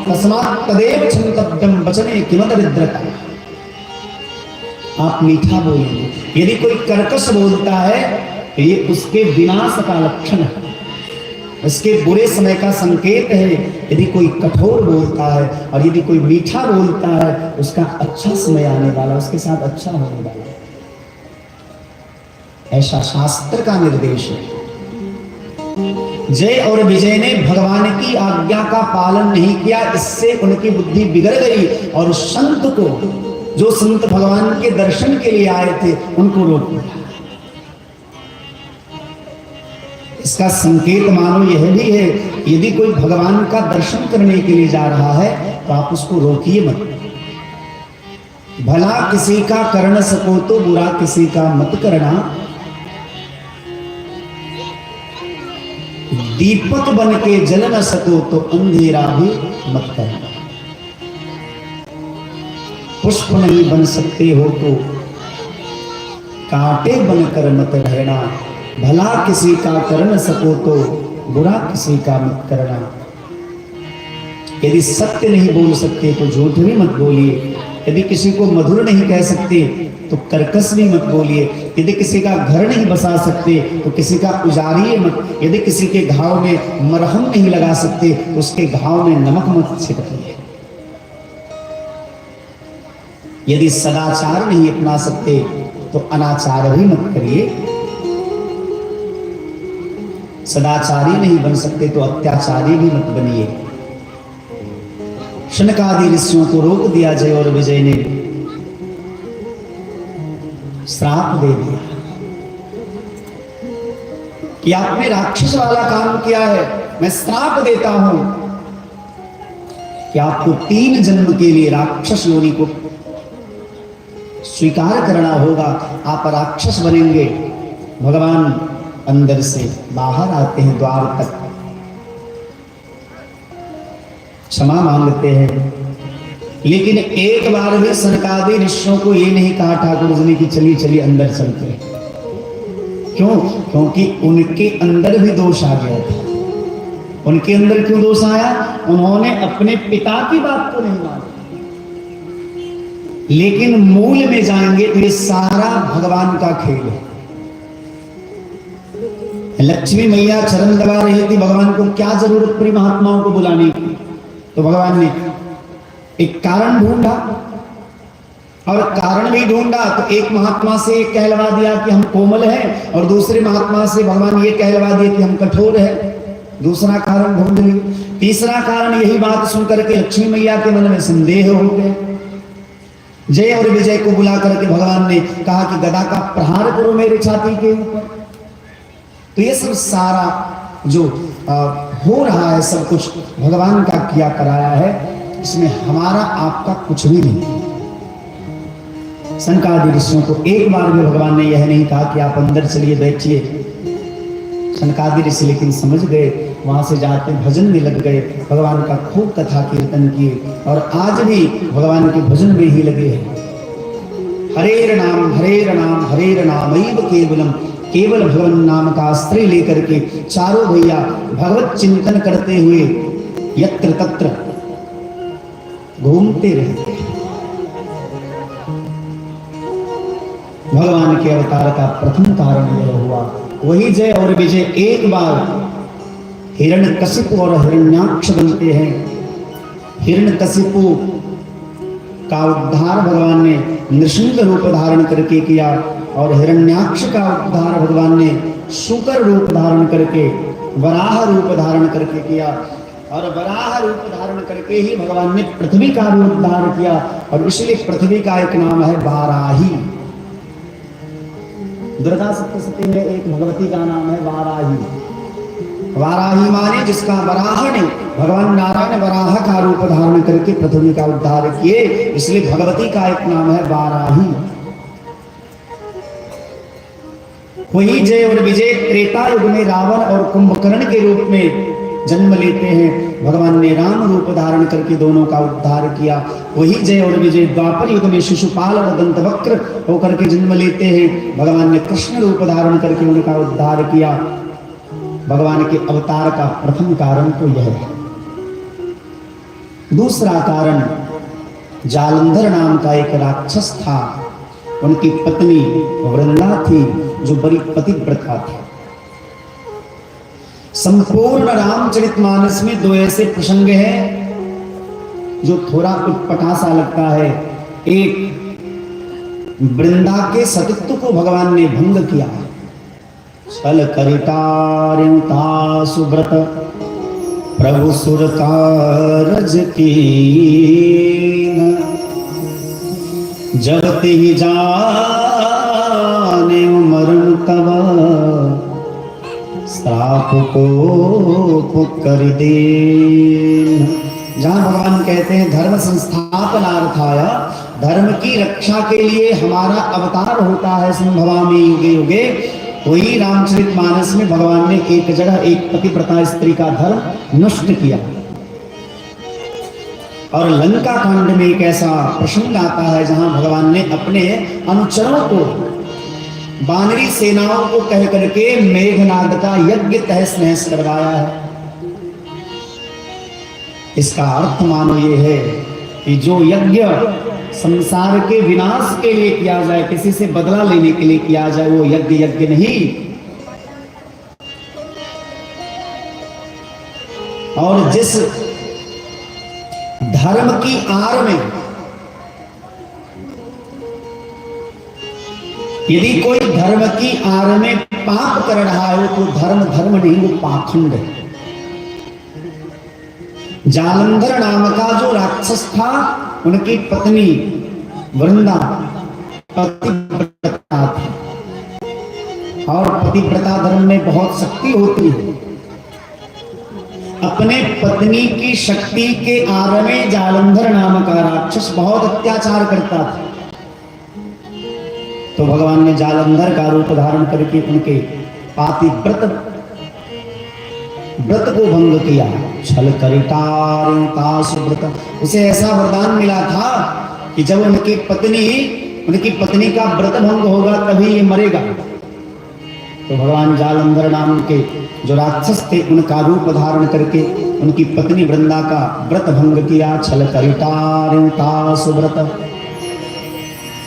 तस्मात् तदेव क्षन्तव्यं वचने किमदरिद्रता। आप मीठा बोलेंगे। यदि कोई कर्कश बोलता है तो ये उसके विनाश का लक्षण है, इसके बुरे समय का संकेत है। यदि कोई कठोर बोलता है और यदि कोई मीठा बोलता है, उसका अच्छा समय आने वाला, उसके साथ अच्छा होने वाला, ऐसा शास्त्र का निर्देश है। जय और विजय ने भगवान की आज्ञा का पालन नहीं किया, इससे उनकी बुद्धि बिगड़ गई और संत को, जो संत भगवान के दर्शन के लिए आए थे, उनको रोक दिया। इसका संकेत मानो यह भी है, यदि कोई भगवान का दर्शन करने के लिए जा रहा है तो आप उसको रोकिए मत। भला किसी का कर न सको तो बुरा किसी का मत करना, दीपक बन के जल न सको तो अंधेरा भी मत करना। पुष्प नहीं बन सकते हो तो कांटे बनकर मत रहना। भला किसी का कर न सको तो बुरा किसी का मत करना। यदि सत्य नहीं बोल सकते तो झूठ भी मत बोलिए। यदि किसी को मधुर नहीं कह सकते तो कर्कश भी मत बोलिए। यदि किसी का घर नहीं बसा सकते तो किसी का उजाड़िए मत। यदि किसी के घाव में मरहम नहीं लगा सकते तो उसके घाव में नमक मत छिड़किए। यदि सदाचार नहीं अपना सकते तो अनाचार भी मत करिए। सदाचारी नहीं बन सकते तो अत्याचारी भी मत बनिए। शनकादि ऋषियों को रोक दिया जय और विजय ने, श्राप दे दिया कि आपने राक्षस वाला काम किया है, मैं श्राप देता हूं कि आपको 3 जन्म के लिए राक्षस योनि को स्वीकार करना होगा। आप राक्षस बनेंगे। भगवान अंदर से बाहर आते हैं, द्वार तक क्षमा मांगते हैं, लेकिन एक बार भी सनकादि ऋषियों को ये नहीं कहा ठाकुर जी ने कि चलिए चलिए अंदर चलते हैं। क्यों? क्योंकि उनके अंदर भी दोष आ गया था। उनके अंदर क्यों दोष आया? उन्होंने अपने पिता की बात को नहीं मानी। लेकिन मूल में जाएंगे तो ये सारा भगवान का खेल है। लक्ष्मी मैया चरण दबा रही थी, भगवान को क्या जरूरत पड़ी महात्माओं को बुलाने की? तो भगवान ने एक कारण ढूंढा, और कारण भी ढूंढा तो एक महात्मा से कहलवा दिया कि हम कोमल हैं, और दूसरे महात्मा से भगवान ये कहलवा दिए कि हम कठोर हैं। दूसरा कारण ढूंढ ली। तीसरा कारण यही बात सुनकर के लक्ष्मी मैया के मन में संदेह हो गए। जय और विजय को बुला करके भगवान ने कहा कि गदा का प्रहार करो मेरे छाती के ऊपर। तो ये सब सारा जो हो रहा है सब कुछ भगवान का किया कराया है, इसमें हमारा आपका कुछ भी नहीं। सनकादि ऋषियों को एक बार भी भगवान ने यह नहीं कहा कि आप अंदर चलिए बैठिए। सनकादि ऋषि लेकिन समझ गए, वहां से जाते भजन में लग गए, भगवान का खूब कथा कीर्तन किए, और आज भी भगवान के भजन में ही लगे हैं। हरेर नाम हरेर नाम केवलम, केवल भगवान नाम का अस्त्र लेकर के चारों भैया भगवत चिंतन करते हुए यत्र तत्र घूमते रहते हैं। भगवान के अवतार का प्रथम कारण यह हुआ। वही जय और विजय एक बार हिरण्यकशिपु और हिरण्याक्ष बनते हैं। हिरण्यकशिपु का उद्धार भगवान ने नृसिंह रूप धारण करके किया, और हिरण्याक्ष का उद्धार भगवान ने शुकर रूप धारण करके, वराह रूप धारण करके किया, और वराह रूप धारण करके ही भगवान ने पृथ्वी का भी उद्धार किया, और इसलिए पृथ्वी का एक नाम है वाराही। दुर्गा सप्तशती में एक भगवती का नाम है वाराही। वाराही माने जिसका वराह ने, भगवान नारायण वराह का रूप धारण करके पृथ्वी का उद्धार किए, इसलिए भगवती का एक नाम है वाराही। वही जय और विजय त्रेता युग में रावण और कुंभकर्ण के रूप में जन्म लेते हैं। भगवान ने राम रूप धारण करके दोनों का उद्धार किया। वही जय और विजय द्वापर युग में शिशुपाल और दंतवक्र होकर के जन्म लेते हैं। भगवान ने कृष्ण रूप धारण करके उनका उद्धार किया। भगवान के अवतार का प्रथम कारण तो यह है। दूसरा कारण, जालंधर नाम का एक राक्षस था, उनकी पत्नी वृंदा थी जो बड़ी पतिव्रता थी। संपूर्ण रामचरितमानस में दो ऐसे प्रसंग हैं जो थोड़ा उटपटा सा लगता है। एक, वृंदा के सतित्व को भगवान ने भंग किया। छल करिता सुब्रत प्रभु सुर कारज की, जगत ही जाने मरण तब श्राप को कर दे। जहां भगवान कहते हैं धर्म संस्थापनार्थाय, धर्म की रक्षा के लिए हमारा अवतार होता है संभवामि युगे युगे, वही रामचरितमानस में भगवान ने एक जगह एक पतिव्रता स्त्री का धर्म नष्ट किया। और लंका कांड में एक ऐसा प्रसंग आता है जहां भगवान ने अपने अनुचरों को, बानरी सेनाओं को कह करके मेघनाद का यज्ञ तहस नहस करवाया है। इसका अर्थ मानो ये है कि जो यज्ञ संसार के विनाश के लिए किया जाए, किसी से बदला लेने के लिए किया जाए, वो यज्ञ यज्ञ नहीं। और जिस धर्म की आड़ में यदि कोई धर्म की आड़ में पाप कर रहा है तो धर्म धर्म नहीं, वो पाखंड है। जालंधर नाम का जो राक्षस था, उनकी पत्नी वृंदा पतिव्रता थी, और पतिव्रता धर्म में बहुत शक्ति होती है। अपने पत्नी की शक्ति के आड़ में जालंधर नाम का राक्षस बहुत अत्याचार करता था। तो भगवान ने जालंधर का रूप धारण करके उनके पातिव्रत व्रत को भंग किया। छल करिता सुव्रत, उसे ऐसा वरदान मिला था कि जब उनकी पत्नी का व्रत भंग होगा तभी ये मरेगा। तो भगवान जालंधर नाम के जो राक्षस थे उनका रूप धारण करके उनकी पत्नी वृंदा का व्रत भंग किया। छल करिता सुव्रत,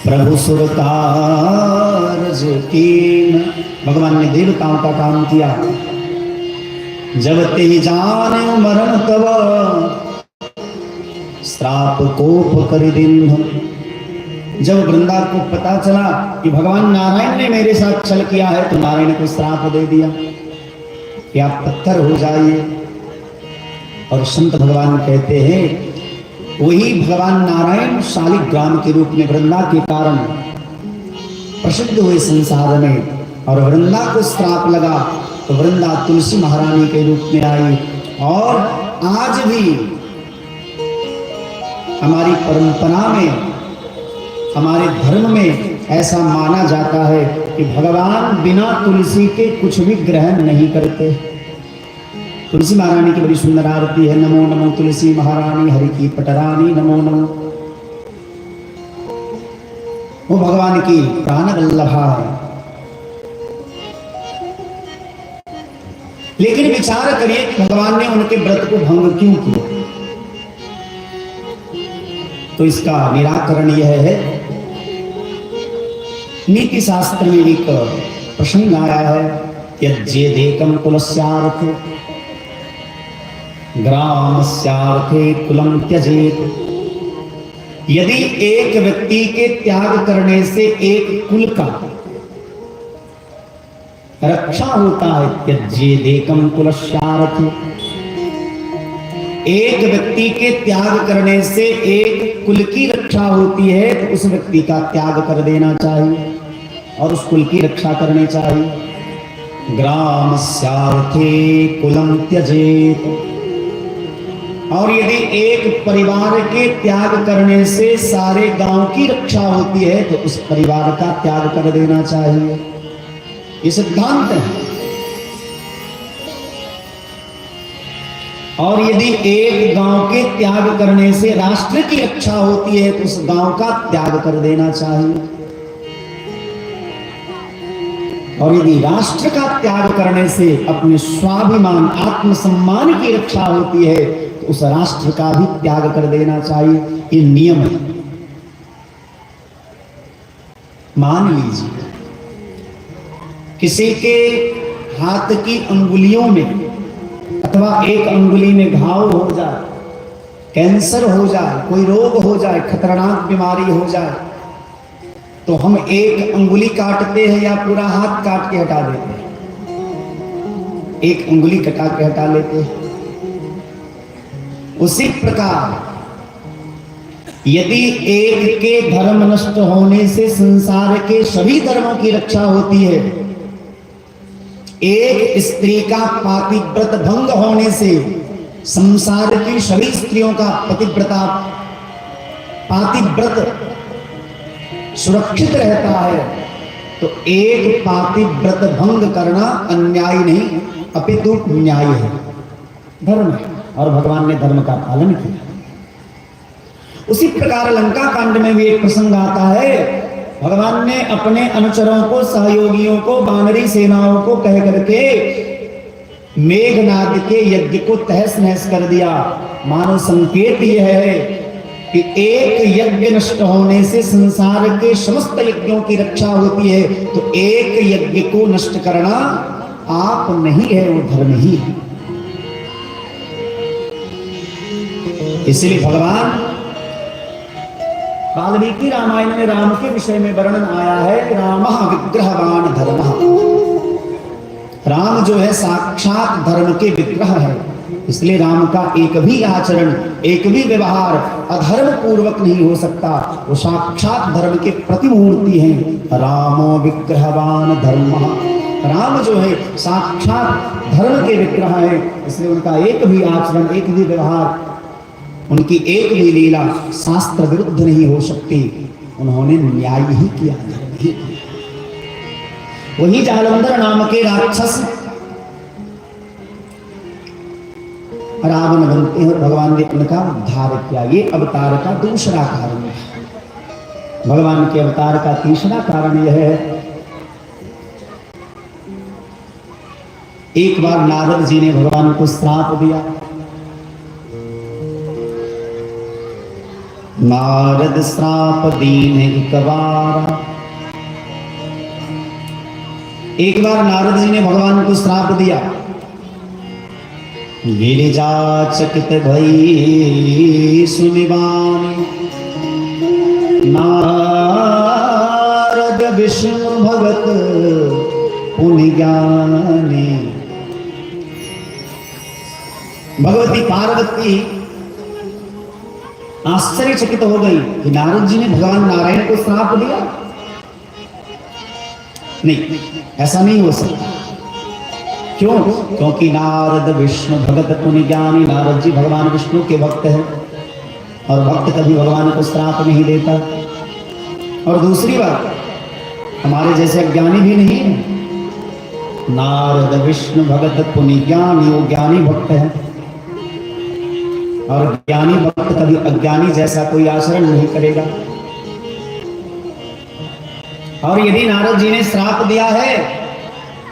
प्रभु सुर कारज कीन। भगवान ने देवताओं का काम किया। जब ते जाने मरण तब श्राप कोप कर दिन। जब वृंदा को पता चला कि भगवान नारायण ने मेरे साथ छल किया है तो नारायण को श्राप दे दिया कि आप पत्थर हो जाइए। और संत भगवान कहते हैं वही भगवान नारायण शालिग्राम के रूप में वृंदा के कारण प्रसिद्ध हुए संसार में। और वृंदा को श्राप लगा तो वृंदा तुलसी महारानी के रूप में आई। और आज भी हमारी परंपरा में, हमारे धर्म में ऐसा माना जाता है कि भगवान बिना तुलसी के कुछ भी ग्रहण नहीं करते। तुलसी महारानी की बड़ी सुंदर आरती है। नमो नमो तुलसी महारानी हरि की पटरानी नमो नमो। वो भगवान की प्राण वल्लभा है। लेकिन विचार करिए कि भगवान ने उनके व्रत को भंग क्यों किया। तो इसका निराकरण यह है, नीति शास्त्र में एक प्रसंग आया है, यज्ञेदेकं कुलस्यार्थे ग्रामस्यार्थे कुलम त्यजेत। यदि एक व्यक्ति के त्याग करने से एक कुल का रक्षा होता है, त्यजेदेकं कुलस्यार्थे, एक व्यक्ति के त्याग करने से एक कुल की रक्षा होती है तो उस व्यक्ति का त्याग कर देना चाहिए और उस कुल की रक्षा करनी चाहिए। ग्रामस्यार्थे कुलम त्यजेत। और यदि एक परिवार के त्याग करने से सारे गांव की रक्षा होती है तो उस परिवार का त्याग कर देना चाहिए। ये सिद्धांत है। और यदि एक गांव के त्याग करने से राष्ट्र की रक्षा होती है तो उस गांव का त्याग कर देना चाहिए। और यदि राष्ट्र का त्याग करने से अपने स्वाभिमान आत्मसम्मान की रक्षा होती है तो उस राष्ट्र का भी त्याग कर देना चाहिए। ये नियम है। मान लीजिए किसी के हाथ की अंगुलियों में अथवा एक अंगुली में घाव हो जाए, कैंसर हो जाए, कोई रोग हो जाए, खतरनाक बीमारी हो जाए तो हम एक अंगुली काटते हैं या पूरा हाथ काट के हटा देते हैं? एक अंगुली कटा के हटा लेते हैं। उसी प्रकार यदि एक के धर्म नष्ट होने से संसार के सभी धर्मों की रक्षा होती है, एक स्त्री का पातिव्रत भंग होने से संसार की सभी स्त्रियों का पतिव्रता पातिव्रत सुरक्षित रहता है, तो एक पातिव्रत भंग करना अन्याय नहीं अपितु न्याय है, धर्म है। और भगवान ने धर्म का पालन किया। उसी प्रकार लंका कांड में भी एक प्रसंग आता है। भगवान ने अपने अनुचरों को, सहयोगियों को, वानरी सेनाओं को कह करके मेघनाद के यज्ञ को तहस नहस कर दिया। मानो संकेत यह है कि एक यज्ञ नष्ट होने से संसार के समस्त यज्ञों की रक्षा होती है, तो एक यज्ञ को नष्ट करना आप नहीं है, वो धर्म ही है। इसलिए भगवान वाल्मीकि रामायण में राम के विषय में वर्णन आया है, रामः विग्रहवान धर्मः। राम जो है साक्षात धर्म के विग्रह है। इसलिए राम का एक भी आचरण, एक भी व्यवहार अधर्म पूर्वक नहीं हो सकता। वो साक्षात धर्म के प्रतिमूर्ति हैं। रामो विग्रहवान धर्मः। राम जो है साक्षात धर्म के विग्रह है। इसलिए उनका एक भी आचरण, एक भी व्यवहार, उनकी एक भी लीला शास्त्र विरुद्ध नहीं हो सकती। उन्होंने न्याय ही किया, धर्म ही किया। वही जालंधर नाम के राक्षस रावण बनते हैं और भगवान ने उनका उद्धार किया। ये अवतार का दूसरा कारण है। भगवान के अवतार का तीसरा कारण यह है, एक बार नारद जी ने भगवान को श्राप दिया नारद श्राप दीन एक बार। एक बार नारद जी ने भगवान को श्राप दिया। गिरिजा चकित भई सुनिबानी, नारद विष्णु भगत पुनि ज्ञानी। भगवती पार्वती आश्चर्यचकित हो गई कि नारद जी ने भगवान नारायण को श्राप दिया। नहीं, ऐसा नहीं हो सकता। क्यों? क्योंकि नारद विष्णु भगत पुनि ज्ञानी। नारद जी भगवान विष्णु के भक्त हैं और भक्त कभी भगवान को श्राप नहीं देता। और दूसरी बात, हमारे जैसे अज्ञानी भी नहीं है। नारद विष्णु भगत पुनि ज्ञानी, वो ज्ञानी भक्त है और ज्ञानी भक्त कभी अज्ञानी जैसा कोई आचरण नहीं करेगा। और यदि नारद जी ने श्राप दिया है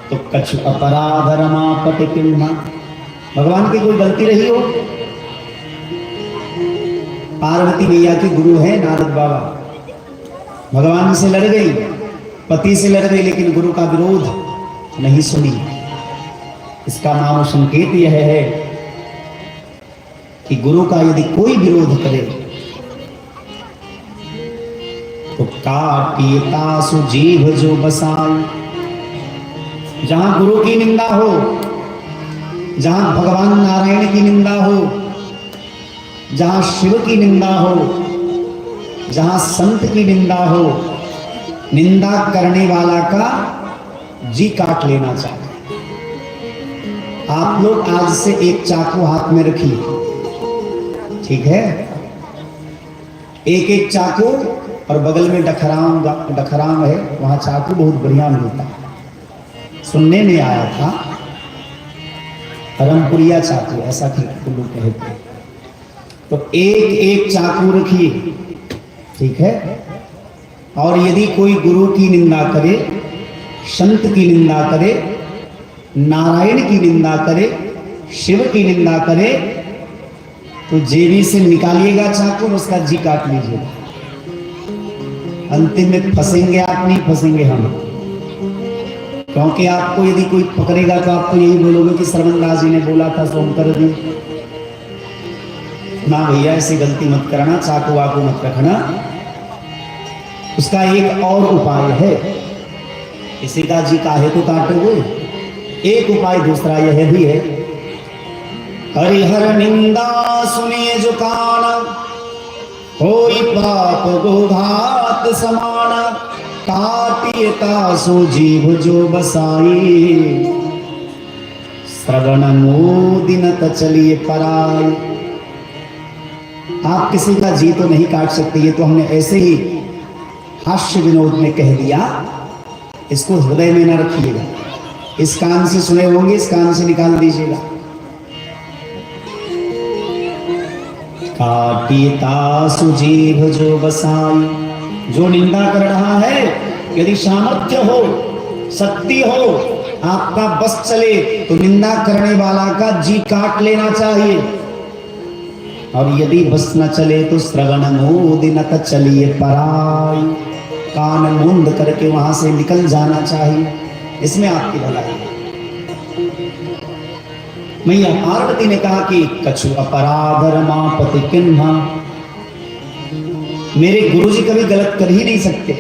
तो कछु अपराध रमापति किन्हा, भगवान की कोई गलती रही हो। पार्वती मैया के गुरु है नारद बाबा, भगवान से लड़ गई, पति से लड़ गई, लेकिन गुरु का विरोध नहीं सुनी। इसका नाम संकेत यह है कि गुरु का यदि कोई विरोध करे तो काटिए तासु जीभ जो बसाई। जहां गुरु की निंदा हो, जहां भगवान नारायण की निंदा हो, जहां शिव की निंदा हो, जहां संत की निंदा हो, निंदा करने वाला का जी काट लेना चाहिए। आप लोग आज से एक चाकू हाथ में रखिए, ठीक है? एक एक चाकू, और बगल में डखराम है, वहां चाकू बहुत बढ़िया मिलता है। सुनने में आया था परमपुरिया चाकू, ऐसा लोग कहते हैं। तो एक एक चाकू रखिए, ठीक है? और यदि कोई गुरु की निंदा करे, संत की निंदा करे, नारायण की निंदा करे, शिव की निंदा करे, तो जेबी से निकालिएगा चाकू, उसका जी काट लीजिएगा। अंतिम में फंसेंगे आप, नहीं फंसेंगे हम। क्योंकि आपको यदि कोई पकड़ेगा तो आपको यही बोलोगे कि श्रवणदास जी ने बोला था सो हम कर दी। ना भैया, ऐसी गलती मत करना, चाकू वाकू मत रखना। उसका एक और उपाय है। किसी का जी काहे तो काटोगे, एक उपाय दूसरा यह भी है। हरिहर निंदा सुने जो कान, होई पाप गोघात समान। काटिए तासु जीभ जो बसाई, श्रवण मोदिनत चलिए पराई। आप किसी का जी तो नहीं काट सकते, ये तो हमने ऐसे ही हास्य विनोद में कह दिया। इसको हृदय में न रखिएगा। इस कान से सुने होंगे, इस कान से निकाल दीजिएगा। काटिए तासु जीभ जो बसाई। जो निंदा कर रहा है, यदि सामर्थ्य हो, शक्ति हो, आपका बस चले, तो निंदा करने वाला का जी काट लेना चाहिए। और यदि बस न चले तो श्रवण मोदिनत चलिए पराई। कान मुंद करके वहां से निकल जाना चाहिए। इसमें आपकी भलाई है। मैया पार्वती ने कहा कि कछु अपराध रमापति किन्हा, मेरे गुरुजी कभी गलत कर ही नहीं सकते।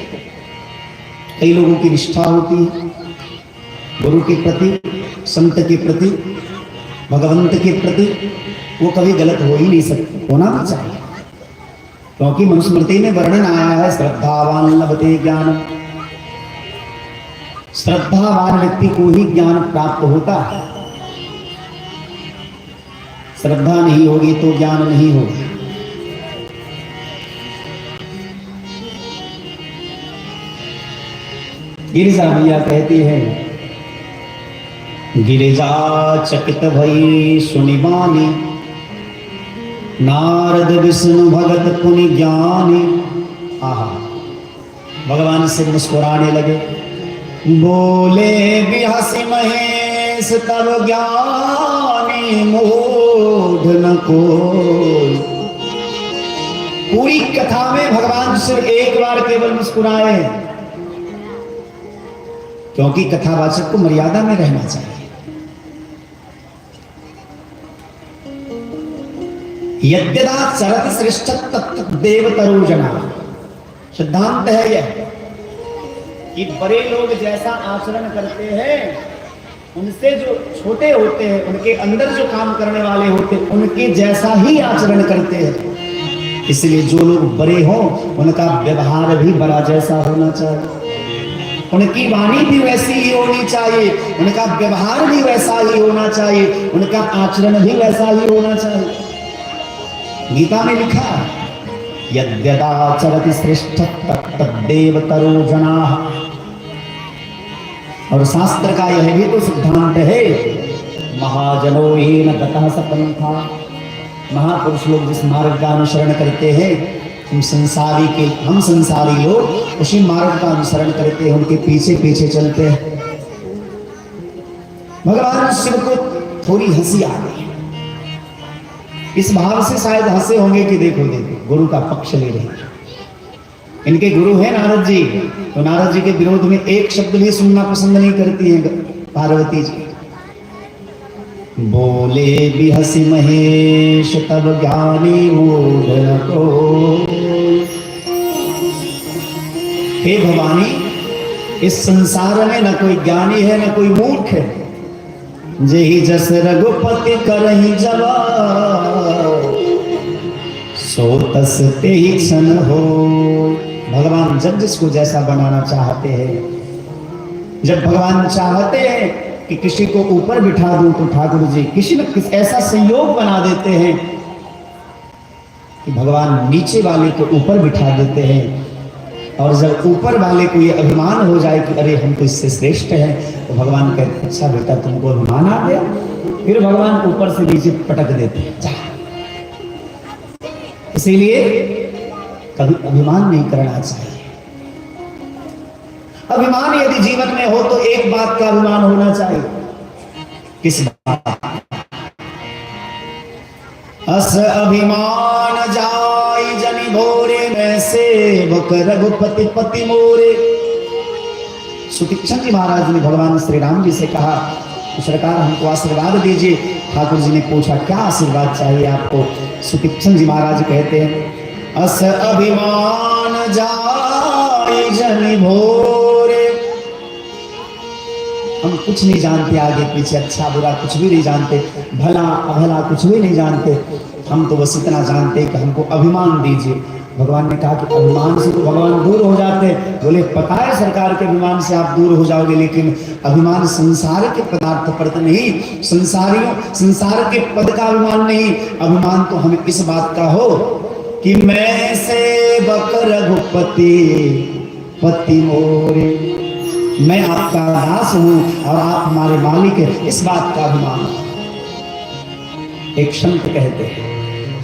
कई लोगों की निष्ठा होती है गुरु के प्रति, संत के प्रति, भगवंत के प्रति, वो कभी गलत हो ही नहीं सकते। होना भी चाहिए, क्योंकि मनुस्मृति में वर्णन आया है श्रद्धावान लभते ज्ञान। श्रद्धावान व्यक्ति को ही ज्ञान प्राप्त होता है। श्रद्धा नहीं होगी तो ज्ञान नहीं होगा। गिरिजा मैया कहती है, गिरिजा चकित भई सुनिबानी, नारद विष्णु भगत पुनि ज्ञानी। आहा, भगवान से मुस्कुराने लगे। बोले बिहसी महेश तब ज्ञानी, मूढ़ न कोई। पूरी कथा में भगवान शिव एक बार केवल मुस्कुराए हैं, क्योंकि कथावाचक को मर्यादा में रहना चाहिए। यद्यदा चरत श्रेष्ठ देवतरोजना, सिद्धांत है यह कि बड़े लोग जैसा आचरण करते हैं उनसे जो छोटे होते हैं, उनके अंदर जो काम करने वाले होते हैं उनके जैसा ही आचरण करते हैं। इसलिए जो लोग बड़े हों उनका व्यवहार भी बड़ा जैसा होना चाहिए, उनकी वाणी भी वैसी ही होनी चाहिए, उनका व्यवहार भी वैसा ही होना चाहिए, उनका आचरण भी वैसा ही होना चाहिए। गीता में लिखा यद्यदा चरति श्रेष्ठ तद्देवतरो जनाः, और शास्त्र का यह भी तो सिद्धांत है महाजनो येन गतः स पंथा, महापुरुष लोग जिस मार्ग का अनुसरण करते हैं हम संसारी लोग उसी मार्ग का अनुसरण करते हैं, उनके पीछे पीछे चलते हैं। भगवान शिव को थोड़ी हंसी आ गई, इस भाव से शायद हंसे होंगे कि देखो देखो गुरु का पक्ष ले रहे हैं। इनके गुरु हैं नारद जी, तो नारद जी के विरोध में एक शब्द भी सुनना पसंद नहीं करती हैं पार्वती जी। बोले भी हंसी महेश तब ज्ञानी मूढ़ को, हे भवानी इस संसार में न कोई ज्ञानी है न कोई मूर्ख है, जेहि जस रघुपति करहि जवाब सो तस तेहि क्षण हो। भगवान जब जिसको जैसा बनाना चाहते हैं, जब भगवान चाहते हैं कि किसी को ऊपर बिठा दूं तो ठाकुर जी किसी न किसी ऐसा संयोग बना देते हैं कि भगवान नीचे वाले को ऊपर बिठा देते हैं। और जब ऊपर वाले को ये अभिमान हो जाए कि अरे हम तो इससे श्रेष्ठ हैं, तो भगवान कहते अच्छा बेटा तुमको अभिमान आ गया, फिर भगवान ऊपर से नीचे पटक देते हैं जा। इसीलिए कभी अभिमान नहीं करना चाहिए। अभिमान यदि जीवन में हो तो एक बात का अभिमान होना चाहिए। किस बात? अस अभिमान जाई जनि भोरे में सेवक रघुपति पति मोरे। सुतीक्षण जी महाराज ने भगवान श्री राम जी से कहा सरकार हमको आशीर्वाद दीजिए। ठाकुर जी ने पूछा क्या आशीर्वाद चाहिए आपको? सुतीक्षण जी महाराज कहते हैं अस अभिमान जाई जनि भोरे। हम कुछ नहीं जानते आगे पीछे, अच्छा बुरा कुछ भी नहीं जानते, भला अभला कुछ भी नहीं जानते, हम तो बस इतना जानते कि हमको अभिमान दीजिए। भगवान ने कहा कि अभिमान से तो भगवान दूर हो जाते। बोले पता है सरकार के अभिमान से आप दूर हो जाओगे, लेकिन अभिमान संसार के पदार्थ पर तो नहीं, संसार के पद का अभिमान नहीं। अभिमान तो हमें इस बात का हो कि मैं सेवक रघुपति पति मोरे, मैं आपका दास हूं और आप हमारे मालिक हैं, इस बात का अभिमान। एक संत कहते हैं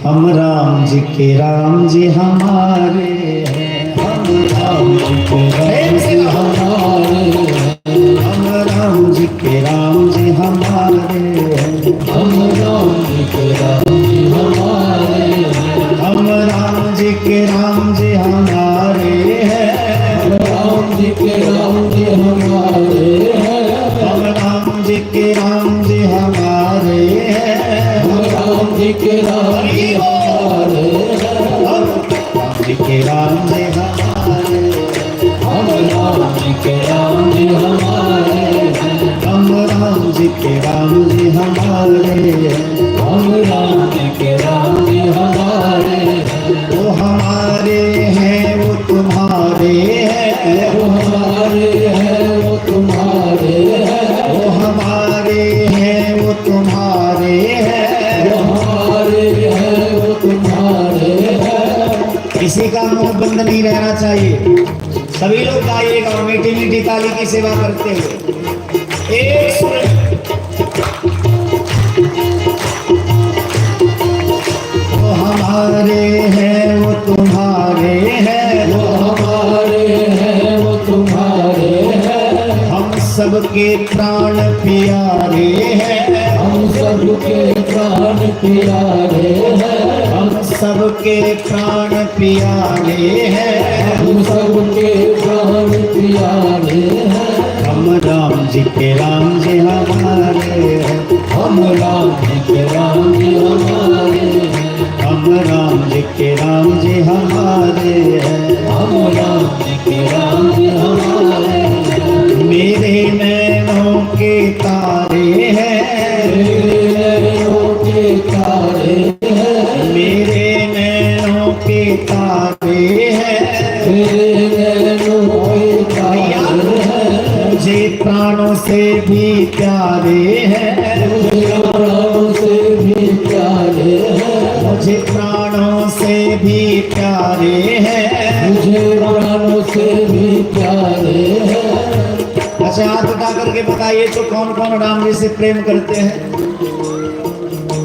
हम राम जी के राम जी हमारे हैं, हम राम जी के राम जी हमारे हैं, हम राम जी के राम जी हमारे हैं, हम राम जी के राम जी हमारे हैं, हम राम जी के राम जी हमारे हैं, हम राम जी के राम जी हमारे हैं, हम राम जी के राम जी हमारे हैं, हम राम जी के राम जी हमारे हैं, हम राम जी के राम जी हमारे, हम राम जी के राम जी हमारे हैं, हम राम जी के राम जी हमारे हैं, हम राम जी के राम जी हमारे हैं। वो हमारे हैं वो तुम्हारे हैं, वो हमारे हैं वो तुम्हारे हैं, वो हमारे हैं वो तुम्हारे हैं, वो हमारे हैं वो तुम्हारे हैं। किसी का मुंह बंद नहीं रहना चाहिए, सभी लोग गाइएगा और मीठी मीठी ताली की सेवा करते हुए एक सुर। वो हमारे हैं वो तुम्हारे हैं, वो हमारे हैं वो तुम्हारे हैं, हम सबके प्राण प्यारे हैं, हम सबके प्राण प्यारे हैं, हम सबके प्राण प्यारे हैं, हम सबके प्राण प्यारे हैं। हम राम जी के राम जी हमारे हैं, हम राम जी के राम जी हमारे हैं। हम राम जी के राम जी हमारे हैं, हम राम जी के राम जी हमारे हैं। मेरे नैनों के तारे हैं, मेरे नैनों के तारे हैं। मेरे नैनों के तारे हैं, मेरे नैनों के तारे हैं। मुझे प्राणों से भी प्यारे हैं, मुझे प्राणों से भी प्यारे हैं। मुझे प्राणों से भी प्यारे हैं। मुझे प्राणों से भी प्यारे हैं। अच्छा, हाथ उठा करके बताइए तो कौन कौन राम जी से प्रेम करते हैं?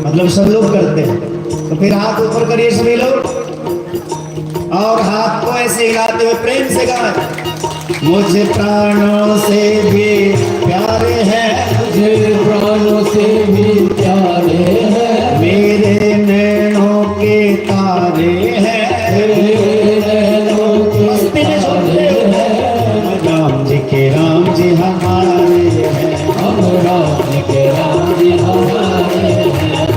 मतलब सब लोग करते हैं, तो फिर हाथ ऊपर करिए सभी लोग और हाथ को ऐसे हिलाते हुए प्रेम से गाएं। मुझे प्राणों से भी प्यारे हैं, मुझे प्राणों से भी प्यारे हैं। मेरे नैनों के तारे हैं, मेरे नैनों के तारे हैं। राम जी के राम जी हमारे हैं, हम राम जी के राम जी हमारे हैं।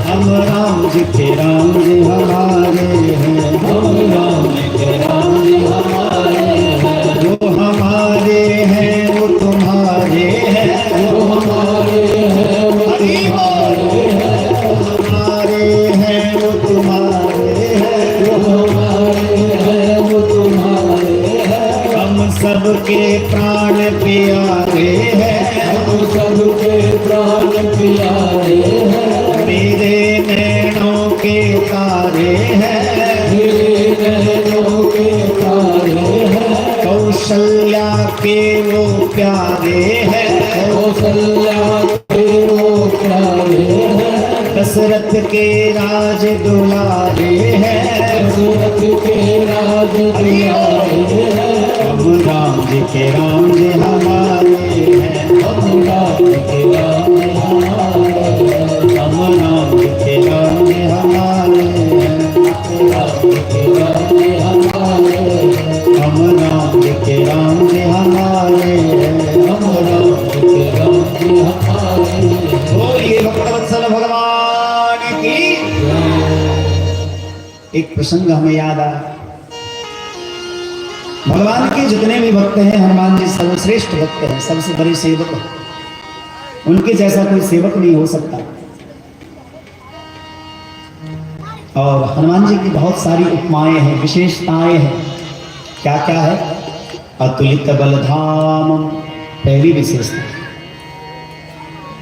हम राम जी के राम जी हमारे हैं, हम राम जी के राम जी हमारे हैं। जो हमारे हैं वो तुम्हारे हैं, जो हमारे हैं वो तुम्हारे हैं। हमारे हैं वो तुम्हारे हैं, जो हमारे हैं वो तुम्हारे हैं। हम सबके प्राण प्यारे हैं, हम सबके प्राण प्यारे हैं। मेरे नैनों के तारे हैं, मेरे नैनों के तारे हैं। कौशल्या के वो प्यारे हैं, कौशल्या के वो प्यारे हैं। दशरथ के राज दुलारे हैं, दशरथ के राज प्यारे हैं। हम राम जी के राम जी हमारे हैं, हम राम जी के राम जी हमारे हैं। हम राम जी के राम जी हमारे हैं, राम जी के राम जी हमारे हैं। हम राम जी के राम जी हमारे हैं। हम राम जी के राम जी हमारे हैं। बोलिए भक्तवत्सल भगवान की। एक प्रसंग हमें याद आया। भगवान के जितने भी भक्त हैं, हनुमान जी सर्वश्रेष्ठ भक्त हैं, सबसे बड़े सेवक हैं। उनके जैसा कोई सेवक नहीं हो सकता। और हनुमान जी की बहुत सारी उपमाएं हैं, विशेषताएं हैं। क्या क्या है? अतुलित बलधाम पहली विशेषता,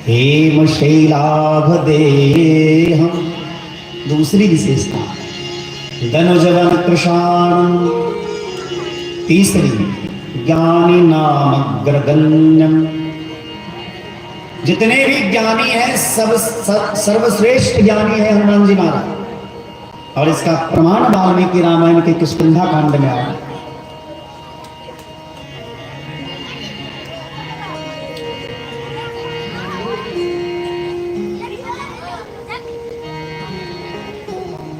हेम शैलाभ देहम दूसरी विशेषता, धनुजवन कृशाण तीसरी, ज्ञानी नाम अग्रगण्यम। जितने भी ज्ञानी हैं सब सर्वश्रेष्ठ ज्ञानी है हनुमान जी महाराज। और इसका प्रमाण वाल्मीकि रामायण के किष्किंधा कांड में आया।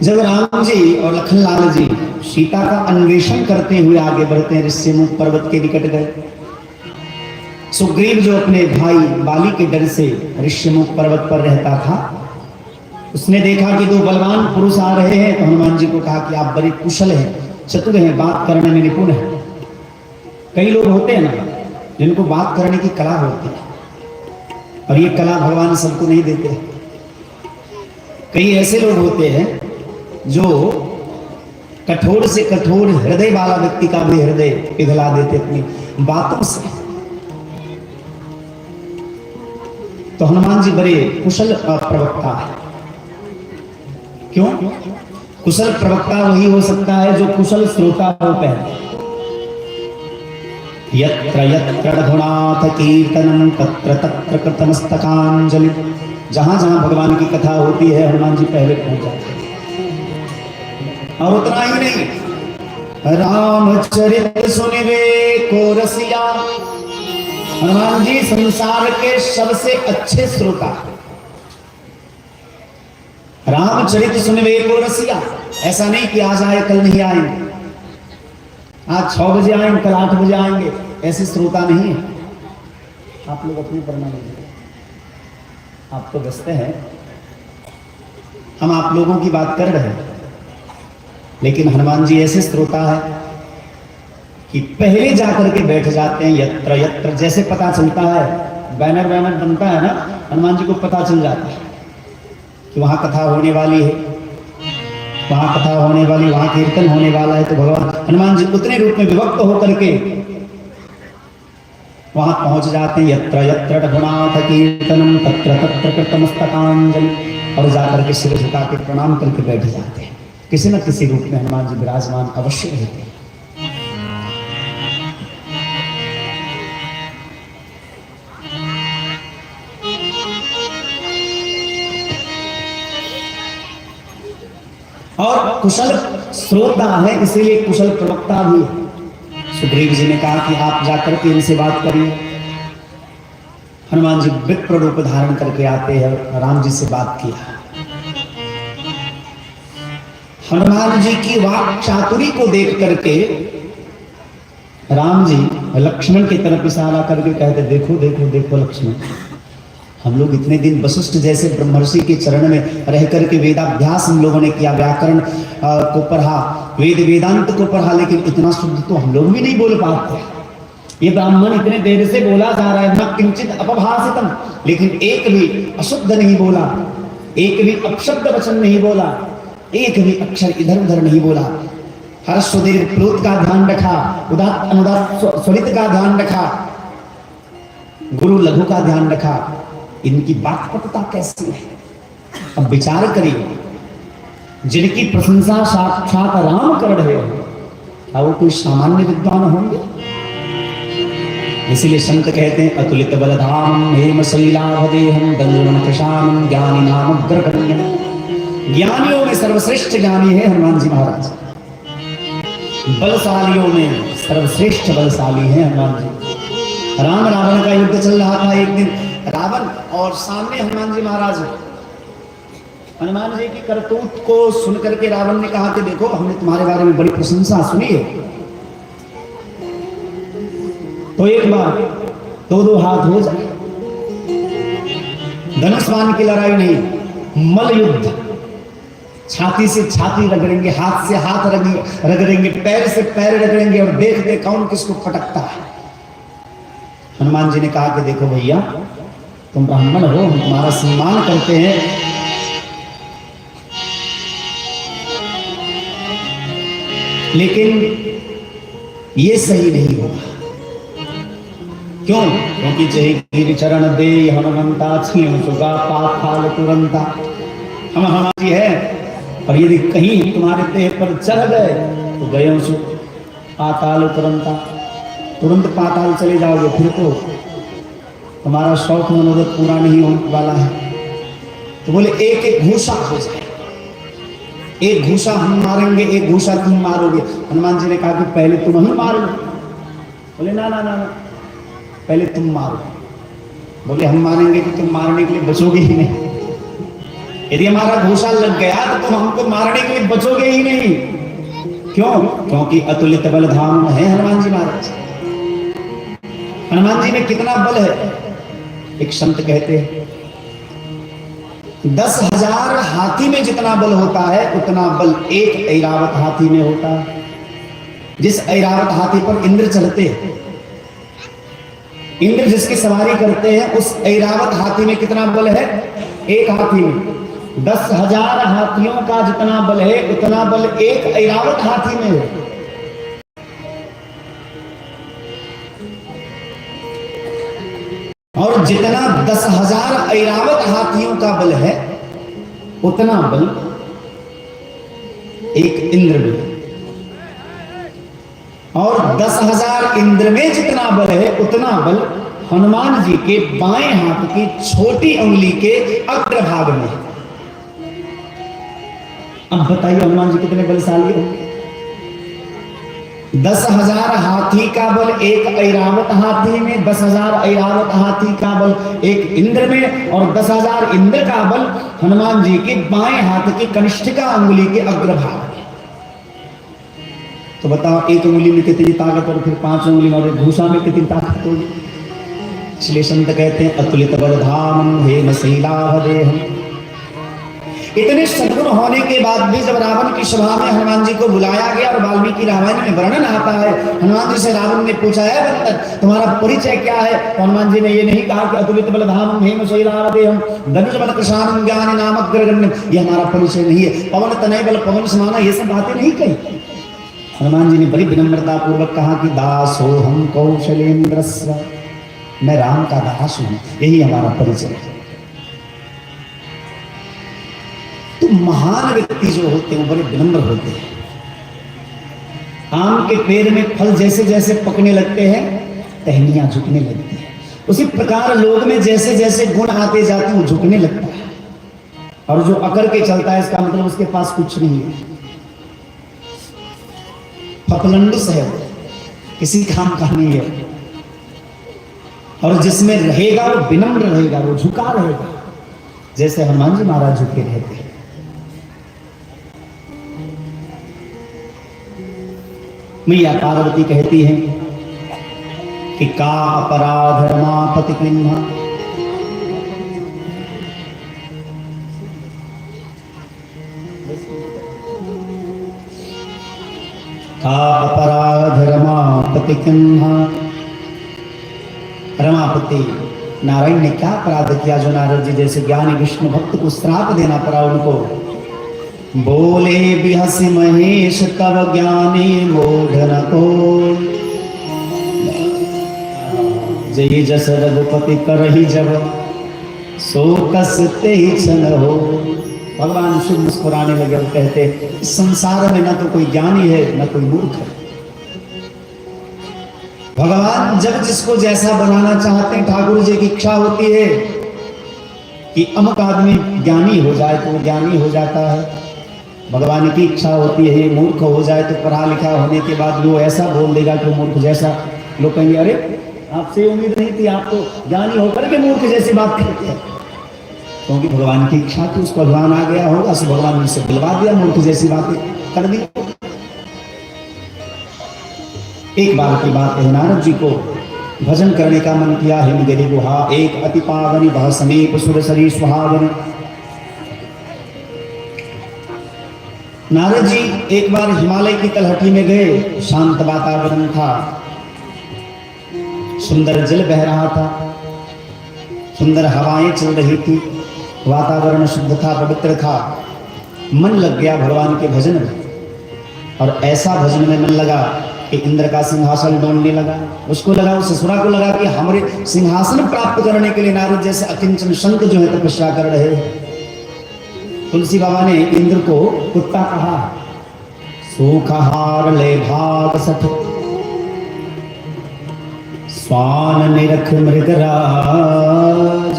जब राम जी और लखनलाल जी सीता का अन्वेषण करते हुए आगे बढ़ते हैं, ऋष्यमुख पर्वत के निकट गए। सुग्रीव जो अपने भाई बाली के डर से ऋष्यमुख पर्वत पर रहता था, उसने देखा कि दो बलवान पुरुष आ रहे हैं, तो हनुमान जी को कहा कि आप बड़े कुशल हैं, चतुर हैं, बात करने में निपुण हैं। कई लोग होते हैं ना जिनको बात करने की कला होती है, और ये कला भगवान सबको नहीं देते। कई ऐसे लोग होते हैं जो कठोर से कठोर हृदय वाला व्यक्ति का भी हृदय पिघला देते अपनी बातों से। तो हनुमान जी बड़े कुशल प्रवक्ता है। क्यों? कुशल प्रवक्ता वही हो सकता है जो कुशल श्रोता हो पहले। यत्र यत्र रघुनाथ कीर्तनम तत्र तत्र कृतमस्तकांजलि। जहां जहां भगवान की कथा होती है, हनुमान जी पहले पहुंच जाते हैं। और उतना ही नहीं, रामचरित सुनिवे को रसिया। हनुमान जी संसार के सबसे अच्छे श्रोता। रामचरित सुनिवे को रसिया। ऐसा नहीं कि आज आए कल नहीं आएंगे, आज 6 बजे आएंगे कल 8 बजे आएंगे, ऐसे श्रोता नहीं है। आप लोग अपनी प्रणाम लीजिए, आप तो व्यस्त हैं, हम आप लोगों की बात कर रहे हैं। लेकिन हनुमान जी ऐसे श्रोता है कि पहले जाकर के बैठ जाते हैं। यत्र यत्र जैसे पता चलता है, बैनर बनता है ना, हनुमान जी को पता चल जाता है कि वहां कथा होने वाली है, वहां कथा होने वाली, वहां कीर्तन होने वाला है। तो भगवान हनुमान जी उतने रूप में विभक्त होकर के वहां पहुंच जाते हैं। यत्र यत्र रघुनाथ कीर्तनम तत्र तत्र कृतमस्तकांजलि, और जाकर के सिर झुका के प्रणाम करके बैठ जाते हैं। किसी न किसी रूप में हनुमान जी विराजमान अवश्य रहते हैं। और कुशल श्रोता है, इसीलिए कुशल प्रवक्ता भी है। सुग्रीव जी ने कहा कि आप जाकर के इनसे बात करिए। हनुमान जी विप्र रूप धारण करके आते हैं, राम जी से बात किया। हनुमान जी की वाक चातुरी को देख करके राम जी लक्ष्मण की तरफ इशारा करके कहते, देखो देखो देखो लक्ष्मण, हम लोग इतने दिन वशिष्ठ जैसे ब्रह्मर्षि के चरण में रह करके वेदाभ्यास हम लोगों ने किया, व्याकरण को पढ़ा, वेदांत को पढ़ा, लेकिन इतना शुद्ध तो हम लोग भी नहीं बोल पाते। ये ब्राह्मण इतने देर से बोला जा रहा है, न किंचित अपभाषितम, लेकिन एक भी अशुद्ध नहीं बोला, एक भी अपशब्द वचन नहीं बोला, एक भी अक्षर इधर उधर नहीं बोला। हर्ष दीर्घ प्लुत का ध्यान रखा, उदात्त अनुदात्त स्वरित का ध्यान रखा, गुरु लघु का ध्यान रखा। इनकी वाक्पटुता कैसी है, अब विचार करिए। जिनकी प्रशंसा साक्षात राम कर रहे हो, क्या वो कोई सामान्य विद्वान होंगे? इसीलिए संत कहते हैं, अतुलित बलधाम हेम शैलाभदेहम दंडन कृशाम ज्ञानी नाम अग्रगण्यम। ज्ञानियों में सर्वश्रेष्ठ ज्ञानी है हनुमान जी महाराज, बलशालियों में सर्वश्रेष्ठ बलशाली है हनुमान जी। राम रावण का युद्ध चल रहा था एक दिन, रावण और सामने हनुमान जी महाराज। हनुमान जी की करतूत को सुनकर के रावण ने कहा कि देखो, हमने तुम्हारे बारे में बड़ी प्रशंसा सुनी है, तो एक बार दो हाथ हो जाए। धनुष्मान की लड़ाई नहीं, मल युद्ध, छाती से छाती रगड़ेंगे, हाथ से हाथ रगड़ेंगे, पैर से पैर रगड़ेंगे, और देखते कौन किसको पटकता है। हनुमान जी ने कहा कि देखो भैया, तुम ब्राह्मण हो, हम तुम्हारा सम्मान करते हैं, लेकिन ये सही नहीं होगा। क्यों? क्योंकि जय गिर चरण दे हनुमंता छिन सुगा पाताल तुरंता। हम हमारी है, और यदि कहीं तुम्हारे देह पर चढ़ गए तो गए सु पाताल तुरंता, तुरंत पाताल चले जाओगे, फिर तो तुम्हारा शौक मनोरथ पूरा नहीं होने वाला है। तो बोले एक एक घूसा हो जाए, एक घूसा हम मारेंगे, एक घूसा तुम मारोगे। हनुमान जी ने कहा कि पहले तुम ही मारो। बोले ना ना ना, पहले तुम मारो। बोले हम मारेंगे तो तुम मारने के लिए बचोगे ही नहीं। यदि हमारा घूसा लग गया तो तुम हमको मारने के लिए बचोगे ही नहीं। क्यों? क्योंकि अतुलित बलधाम है हनुमान जी महाराज। हनुमान जी में कितना बल है। एक संत कहते हैं 10,000 हाथी में जितना बल होता है उतना बल एक ऐरावत हाथी में होता है। जिस ऐरावत हाथी पर इंद्र चढ़ते हैं, इंद्र जिसकी सवारी करते हैं, उस ऐरावत हाथी में कितना बल है? एक हाथी में 10,000 हाथियों का जितना बल है उतना बल एक ऐरावत हाथी में है। और जितना 10,000 ऐरावत हाथियों का बल है उतना बल एक इंद्र में। और 10,000 इंद्र में जितना बल है उतना बल हनुमान जी के बाएं हाथ की छोटी उंगली के अग्रभाग में। अब बताइए हनुमान जी कितने बलशाली हो। 10,000 हाथी का बल एक ऐरावत हाथी में, 10,000 ऐरावत हाथी का बल एक इंद्र में, और 10,000 इंद्र का बल हनुमान जी के बाएं हाथ की कनिष्ठिका अंगुली के अग्रभाग में। तो बताओ एक उंगली में कितनी ताकत और फिर 5 उंगली में और घूसा में कितनी ताकत होगी। इसलिए संत कहते हैं अतुलित बलधाम हेम शैलाभदेहम्। इतने सद्गुण होने के बाद भी जब रावण की सभा में हनुमान जी को बुलाया गया और वाल्मीकि रामायण में वर्णन आता है, हनुमान जी से रावण ने पूछा है बंदर तुम्हारा परिचय क्या है, तो हनुमान जी ने ये नहीं कहा कि अतुलित बलधाम हेम शैलाभदेहम् धनुष बल कृशानं ज्ञान नामग्रगण्यम्, ये हमारा परिचय नहीं है। पवन तनय बल पवन समाना, ये सब बातें नहीं कही। हनुमान जी ने बड़ी विनम्रता पूर्वक कहा कि दासोहम कौशलेन्द्रस्य, मैं राम का दास हूं, यही हमारा परिचय है। तो महान व्यक्ति जो होते हैं वो बड़े विनम्र होते हैं। आम के पेड़ में फल जैसे जैसे पकने लगते हैं टहनियां झुकने लगती है, उसी प्रकार लोग में जैसे जैसे गुण आते जाते हैं वो झुकने लगता है। और जो अकड़ के चलता है इसका मतलब उसके पास कुछ नहीं है, फपलंडुस है, किसी काम का नहीं है। और जिसमें रहेगा वो विनम्र रहेगा, वो झुका रहेगा, जैसे हनुमान जी महाराज झुके रहते हैं। मैया पार्वती कहती हैं कि का अपराध रमापति किन्हा, का अपराध रमापति किन्हा। रमापति नारायण ने क्या अपराध किया जो नारद जी जैसे ज्ञानी विष्णु भक्त को श्राप देना पड़ा उनको। बोले बिहसि महेश तब ज्ञानी मोढ़न को, जय जस रघुपति करहि जब सो कसते छन हो। भगवान शिव मुस्कुराने लगे और कहते इस संसार में न तो कोई ज्ञानी है न कोई मूर्ख है। भगवान जब जिसको जैसा बनाना चाहते हैं, ठाकुर जी की इच्छा होती है कि अमुक आदमी ज्ञानी हो जाए तो वो ज्ञानी हो जाता है। भगवान की इच्छा होती है मूर्ख हो जाए तो पढ़ा लिखा होने के बाद वो ऐसा बोल देगा कि मूर्ख जैसा। लोग कहेंगे अरे आपसे उम्मीद नहीं थी, आप तो ज्ञानी होकर के मूर्ख जैसी बात करते हैं। क्योंकि भगवान की इच्छा थी, उसको भगवान आ गया होगा, सो भगवान ने उसे दिलवा दिया, मूर्ख जैसी बातें कर दी। एक बार की बात है, नारद जी को भजन करने का मन किया। हिमगिरि गुहा एक अति पावनी बह समीप सुरसरी सुहावनी। नारद जी एक बार हिमालय की तलहटी में गए, शांत वातावरण था, सुंदर जल बह रहा था, सुंदर हवाएं चल रही थी, वातावरण शुद्ध था, पवित्र था। मन लग गया भगवान के भजन में, और ऐसा भजन में मन लगा कि इंद्र का सिंहासन डोलने लगा। उसको लगा, उस ससुरा को लगा कि हमारे सिंहासन प्राप्त करने के लिए नारद जैसे अकिंचन संत जो है तपस्या कर रहे हैं। तुलसी बाबा ने इंद्र को कुत्ता कहा, सूखहार ले भाग सठ स्वान निरख मृगराज,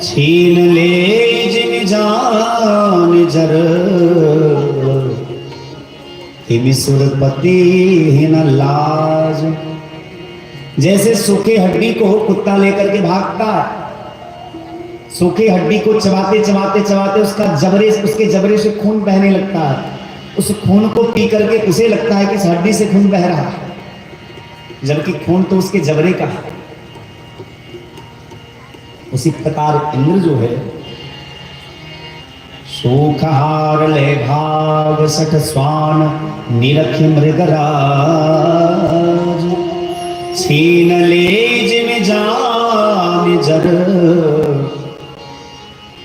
छीन ले जिन जान जर, तिमि सुरपति न लाज। जैसे सूखे हड्डी को कुत्ता लेकर के भागता, सूखी हड्डी को चबाते चबाते चबाते उसके जबड़े से खून बहने लगता है। उस खून को पी करके उसे लगता है कि इस हड्डी से खून बह रहा है, जबकि खून तो उसके जबड़े का है। उसी प्रकार इंद्र जो है, सूखहार ले भाग सठ स्वान निरख मृगराज, छीन ले जिम जान जर।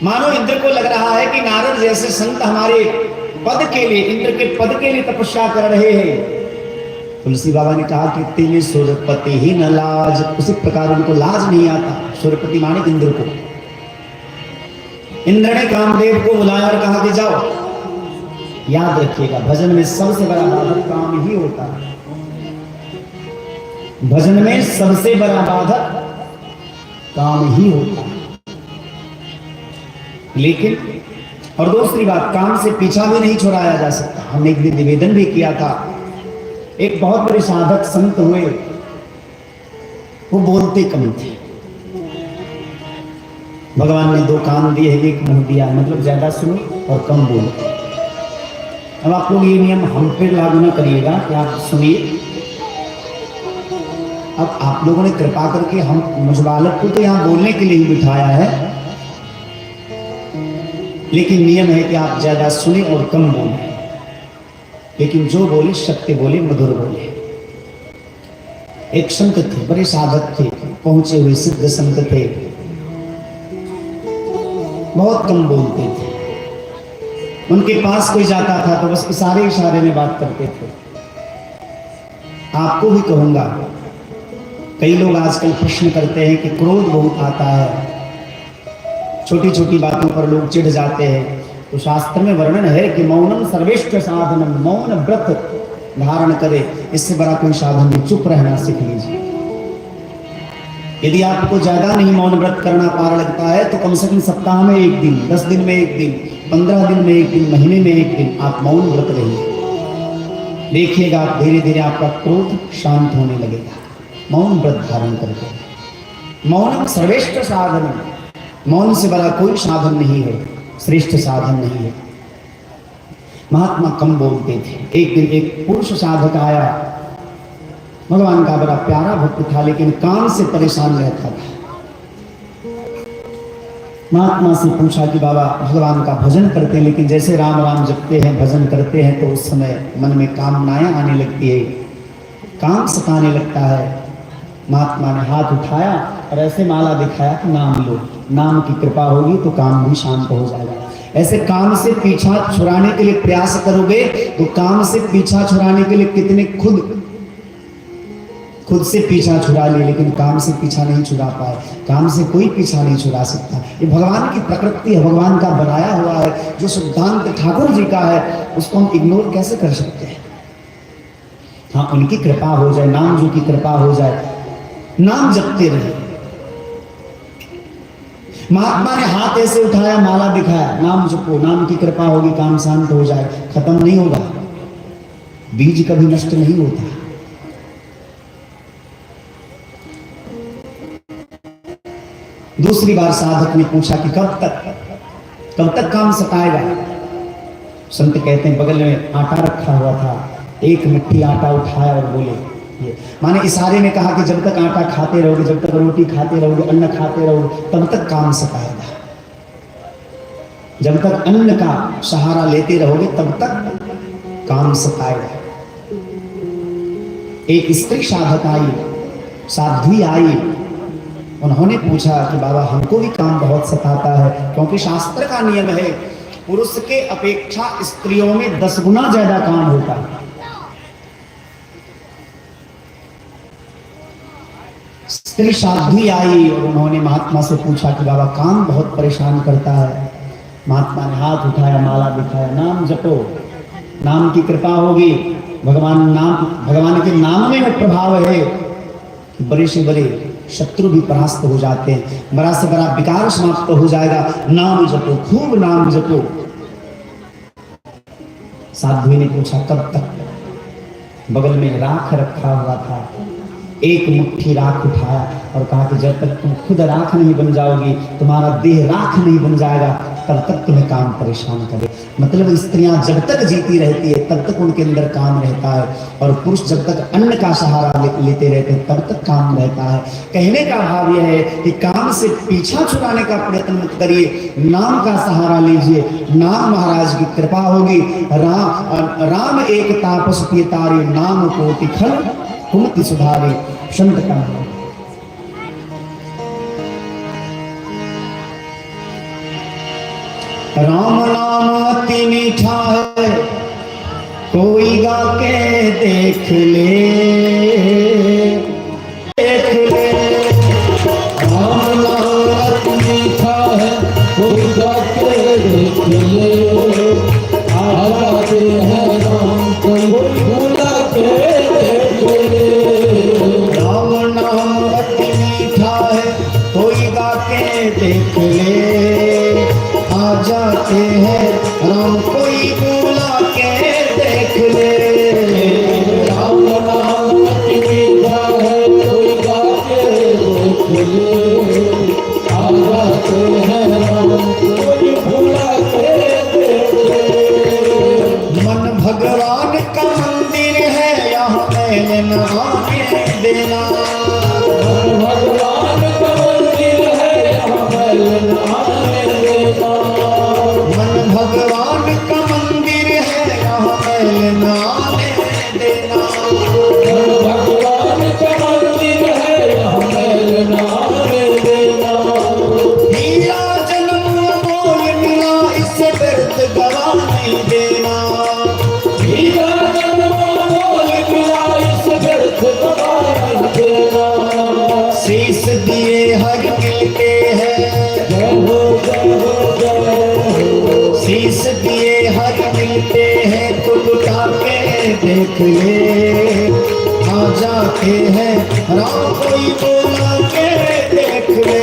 मानो इंद्र को लग रहा है कि नारद जैसे संत हमारे पद के लिए, इंद्र के पद के लिए तपस्या कर रहे हैं। तुलसी बाबा ने कहा कि तिमि सुरपति ही न लाज। उसी प्रकार उनको लाज नहीं आता। सुरपति माने इंद्र को। इंद्र ने कामदेव को बुलाया और कहा कि जाओ, याद रखिएगा भजन में सबसे बड़ा बाधक काम ही होता है। भजन में सबसे बड़ा बाधक काम ही होता है। लेकिन और दूसरी बात, काम से पीछा भी नहीं छुड़ाया जा सकता। हमने एक दिन निवेदन भी किया था एक बहुत बड़े साधक संत हुए, वो बोलते कम थे। भगवान ने 2 कान दिए, एक मुंह दिया, मतलब ज्यादा सुनो और कम बोलो। अब आप लोग ये नियम हम पे लागू ना करिएगा कि आप सुनिए। अब आप लोगों ने कृपा करके हम मुझ बालक को तो यहाँ बोलने के लिए ही बिठाया है, लेकिन नियम है कि आप ज्यादा सुने और कम बोले, लेकिन जो बोले सत्य बोले, मधुर बोले। एक संत थे, बड़े साधक थे, पहुंचे हुए सिद्ध संत थे, बहुत कम बोलते थे। उनके पास कोई जाता था तो बस इशारे इशारे में बात करते थे। आपको भी कहूंगा, कई लोग आजकल प्रश्न करते हैं कि क्रोध बहुत आता है, छोटी छोटी बातों पर लोग चिढ़ जाते हैं। तो शास्त्र में वर्णन है कि मौनम सर्वेष्ठ साधनम, मौन व्रत धारण करे, इससे बड़ा कोई साधन नहीं। चुप रहना सीख लीजिए। यदि आपको ज्यादा नहीं मौन व्रत करना पार लगता है तो कम से कम सप्ताह में 1 दिन, 10 दिन में 1 दिन, 15 दिन में 1 दिन, महीने में 1 दिन आप मौन व्रत रहिए। देखिएगा धीरे धीरे आपका क्रोध शांत होने लगेगा, मौन व्रत धारण करके। मौन सर्वेष्ठ साधन, मौन से बड़ा कोई साधन नहीं है, श्रेष्ठ साधन नहीं है। महात्मा कम बोलते थे। एक दिन एक पुरुष साधक आया, भगवान का बड़ा प्यारा भक्त था, लेकिन काम से परेशान रहता था। महात्मा से पूछा कि बाबा भगवान का भजन करते हैं, लेकिन जैसे राम राम जपते हैं, भजन करते हैं, तो उस समय मन में कामनाएं आने लगती है, काम सताने लगता है। महात्मा ने हाथ उठाया और ऐसे माला दिखाया कि नाम लो, नाम की कृपा होगी तो काम भी शांत हो जाएगा। ऐसे काम से पीछा छुड़ाने के लिए प्रयास करोगे तो काम से पीछा छुड़ाने के लिए कितने खुद से पीछा छुड़ा लिए, लेकिन काम से पीछा नहीं छुड़ा पाए। काम से कोई पीछा नहीं छुड़ा सकता। ये भगवान की प्रकृति है, भगवान का बनाया हुआ है। जो सिद्धांत ठाकुर जी का है उसको हम इग्नोर कैसे कर सकते हैं। हाँ, उनकी कृपा हो जाए, नाम जो की कृपा हो जाए, नाम जपते रहे। महात्मा ने हाथ ऐसे उठाया, माला दिखाया, नाम जपो, नाम की कृपा होगी, काम शांत हो जाए। खत्म नहीं होगा, बीज कभी नष्ट नहीं होता। दूसरी बार साधक ने पूछा कि कब तक काम सताएगा। संत कहते हैं बगल में आटा रखा हुआ था, एक मुट्ठी आटा उठाया और बोले, ये माने इशारे में कहा कि जब तक आटा खाते रहोगे, जब तक रोटी खाते रहोगे, अन्न खाते रहोगे, तब तक काम सताएगा। जब तक अन्न का सहारा लेते रहोगे तब तक काम सताएगा। एक स्त्री साधक आई, साध्वी आई, उन्होंने पूछा कि बाबा हमको भी काम बहुत सताता है, क्योंकि शास्त्र का नियम है पुरुष के अपेक्षा स्त्रियों में 10 गुना ज्यादा काम होता है। स्त्री साध्वी आई और उन्होंने महात्मा से पूछा कि बाबा काम बहुत परेशान करता है। महात्मा ने हाथ उठाया, माला दिखाया, नाम जपो, नाम की कृपा होगी। भगवान के नाम में प्रभाव है कि बड़े से बड़े शत्रु भी परास्त हो जाते हैं, बड़ा से बड़ा विकार समाप्त हो जाएगा। नाम जपो, खूब नाम जपो। साध्वी ने पूछा कब तक। बगल में राख रखा हुआ था, एक मुट्ठी राख उठाया और कहा कि जब तक तुम खुद राख नहीं बन जाओगी, तुम्हारा देह राख नहीं बन जाएगा, तब तक तुम्हें काम परेशान करे। मतलब स्त्रियां जब तक जीती रहती है तब तक उनके अंदर काम रहता है, और पुरुष जब तक अन्न का सहारा लेते रहते हैं तब तक काम रहता है। कहने का भाव यह है कि काम से पीछा छुड़ाने का प्रयत्न मत करिए, नाम का सहारा लीजिए। नाम महाराज की कृपा होगी। राम एक तापस पिय तारे, नाम कोटि खल कुमति सुधारे। संत का राम नाम अति मीठा है, कोई गा के देख ले, देख ले। राम नाम अति मीठा है, कोई गा के देख ले। आजाते हैं राम कोई बुला के देख ले। राम नाम अति मीठा है, कोई गा के देख ले। आ जाते हैं राम कोई बुला के देख ले। राम आने देना। भगवान का मंदिर है यहाँ मैल न आने देना। मन भगवान का मंदिर है यहाँ मैल न आने देना। मन भगवान का मंदिर है यहाँ मैल न आने देना। हीरा जन्म अमोल मिला इसे व्यर्थ गवा नहीं देना। हीरा जन्म अमोल मिला इसे व्यर्थ गवा नहीं देना। शीश दिए हर मिलते हैं, जय हो जय हो जय हो। शीश दिए हर मिलते हैं, तो लुटा के देख ले। आ जाते हैं राम कोई बोला के देख ले।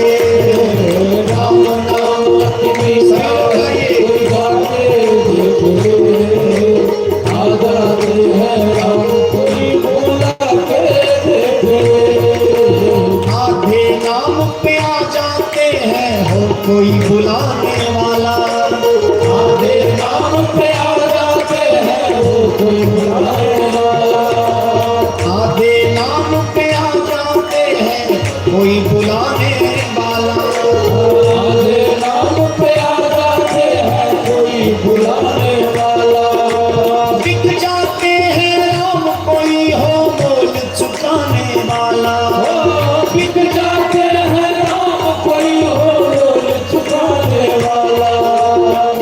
राम नाम लक्ष्मी साई कोई बातें देख ले। आ जाते हैं राम कोई बोला के देख ले। आधे नाम पे आ जाते हैं, हो कोई बुलाने वाला। आधे नाम पे आ जाते हैं वो कोई बुलाने वाला। आधे नाम पे आ जाते हैं, कोई बुलाने वाला। आधे नाम पे आ जाते हैं कोई बुलाने वाला। बिक जाते हैं राम कोई हो मोल चुकाने वाला। बिक जाते हैं राम कोई हो रोल चुकाने वाला।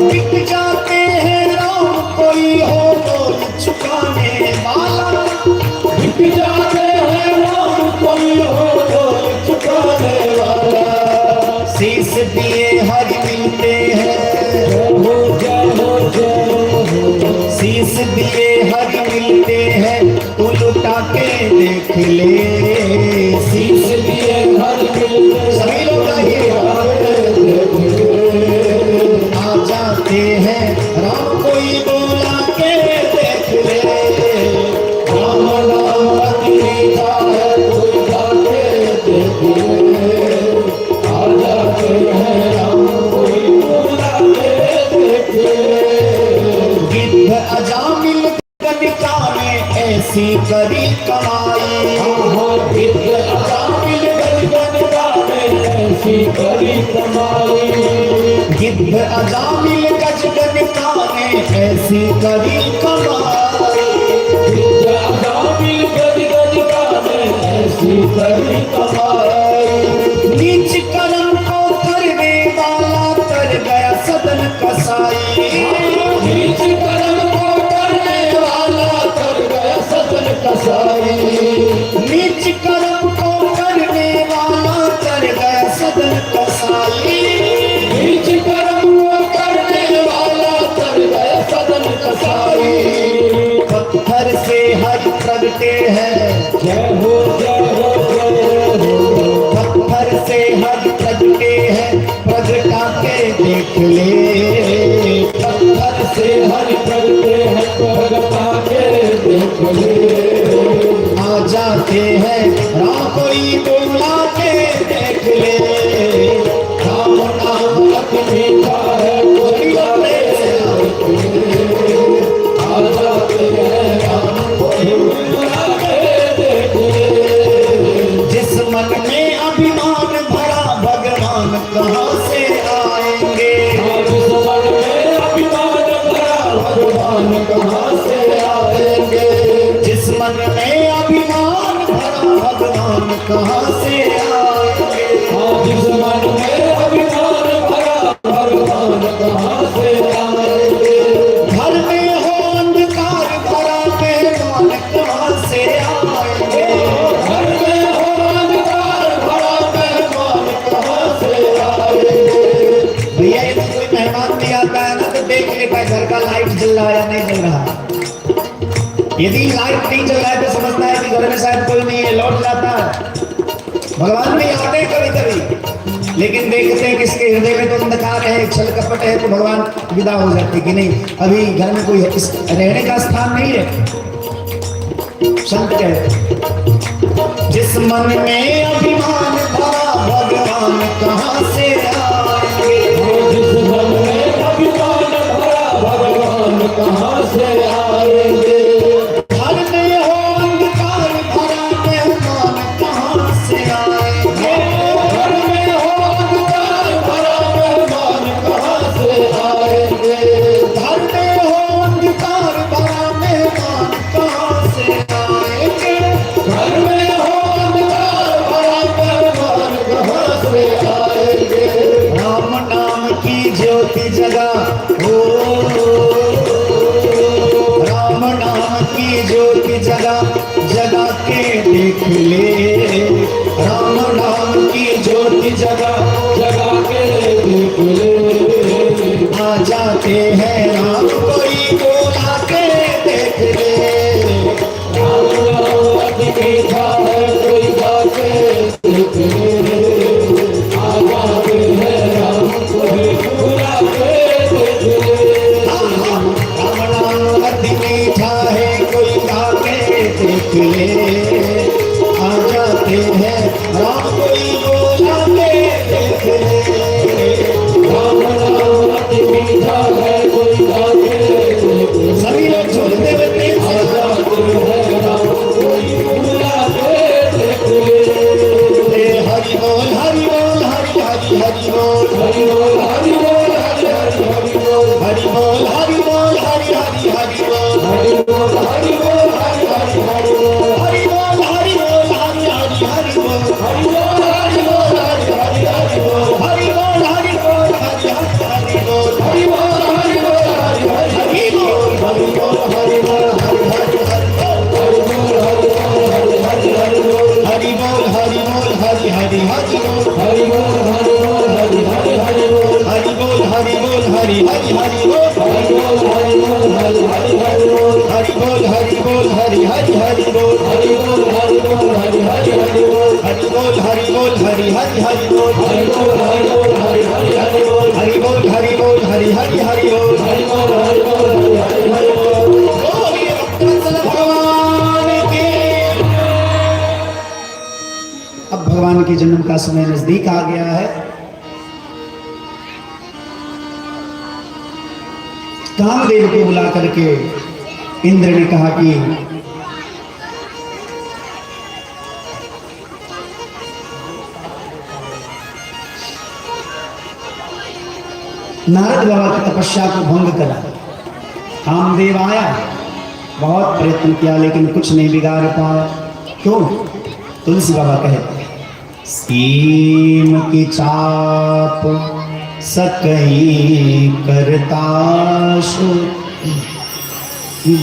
बिक जाते हैं राम कोई हो मोल चुकाने वाला। बिक जाते हैं राम कोई हो रोल चुकाने वाला। शीश दिए हर मिलते हैं, जय हो जय हो जय हो। शीश दिए हर मिलते हैं, तू लुटा के देख ले। शीश इसलिए हर मिलते सभी लोग गाइए। आ जाते हैं राम कोई बोला के देख ले। राम नाम अति मीठा है कोई गाते देख ले। आ जाते हैं राम कोई बुलाते देख ले। गिद्ध अजामिल कनिका में ऐसी करी कमाई। गिद्ध अजामिल गजगन गाने ऐसी करी कमाई। गिद्ध अजामिल गजगनिका में ऐसी करी कमाई। गिद्ध अजामिल गजगन गाने ऐसी करी कमाई। नीच कर्म को करने वाला कर गया सदन कसाई। नीच कर्म को करने वाला कर गया सदन कसाई। नीच कर्म को करने वाला कर गया सदन कसाई। नीच कर्म को करने वाला कर गया सदन कसाई। पत्थर से हरि प्रगटे हैं, जय हो जय हो जय हो। पत्थर से हरि प्रगटे हैं, प्रगटा के देख ले। पत्थर से हरि प्रगटे हैं प्रगटा के देख ले। आ जाते हैं राम कोई बोला के देख ले। राम नाम अति मीठा है कोई गाते देख ले। आ जाते हैं राम कोई बुलाते देख ले। जिस मन में अभिमान भरा भगवान कहाँ से आएंगे। जिस मन में अभिमान भरा भगवान कहाँ से आएंगे। जिस मन में अभिमान भरा भगवान कहाँ से आएंगे। जिस मन में अभिमान भरा भगवान कहाँ से आएंगे। घर में हो अंधकार भरा मेहमान कहाँ से आएंगे। घर में हो अंधकार भरा मेहमान कहाँ से आएंगे। भैया यदि कोई मेहमान भी आता है ना, तो देख लेता है घर का लाइट जल रहा है या नहीं जल रहा। यदि लाइट नहीं जल रहा है तो समझता है कि घर में शायद कोई नहीं है, लौट जाता है। भगवान भी आते हैं कभी कभी, लेकिन देखते हैं कि इसके हृदय में तो अंधकार है, छल कपट है, तो भगवान विदा हो जाते कि नहीं, अभी घर में कोई रहने का स्थान नहीं है। संत कहते जिस मन में अभिमान भरा भगवान कहाँ से आएंगे। जिस मन में अभिमान भरा भगवान कहाँ से आएंगे। घर में हो अंधकार भरा ले, राम नाम की ज्योति जगा जगा के देख ले, आ जाते हैं राम कोई बोला के देख ले, राम नाम अति मीठा है कोई गा के देख ले, आ जाते हैं राम कोई बुला के देख ले, राम नाम अति मीठा है कोई गा के देख ले, आ जाते हैं राम कोई बोला के देख ले, राम नाम अति मीठा है कोई गा के देख ले, सभी लोग झूलते हुए प्रेम आ से जाते हैं राम कोई बुला के देख ले, हरि बोल हरि बोल हरि हरि हरि बोल, हरि बोल हरि बोल हरि हरि हरि बोल, हरि बोल हरि बोल हरि हरि हरि बोल, हरि बोल हरि बोल हरि हरि हरि बोल, हरि बोल हरि बोल हरि हरि हरि बोल, हरि बोल हरि बोल हरि हरि हरि बोल, हरि बोल हरि बोल हरि हरि हरि बोल, हरि बोल हरि बोल हरि हरि हरि बोल हरि बोल हरि बोल हरि हरि हरि बोल, हरि बोल हरि बोल हरि हरि हरि बोल, हरि बोल हरि बोल हरि हरि हरि बोल, हरि बोल हरि बोल हरि हरि हरि बोल, हरि बोल हरि बोल हरि हरि हरि बोल, हरि बोल हरि बोल हरि हरि हरि बोल, हरि बोल हरि बोल हरि हरि हरि बोल, हरि बोल हरि बोल हरि हरि हरि बोल, हरि बोल हरि बोल हरि हरि हरि बोल, हरि बोल हरि बोल हरि हरि हरि बोल, बोलिए भक्तवत्सल भगवान की। अब भगवान के जन्म का समय नजदीक आ गया है। कामदेव को बुला करके इंद्र ने कहा कि नारद बाबा की तपस्या को भंग करा। कामदेव आया, बहुत प्रयत्न किया लेकिन कुछ नहीं बिगाड़ पाया। क्यों? तुलसी बाबा कहते हैं, सीम की चाप सकई करताशु,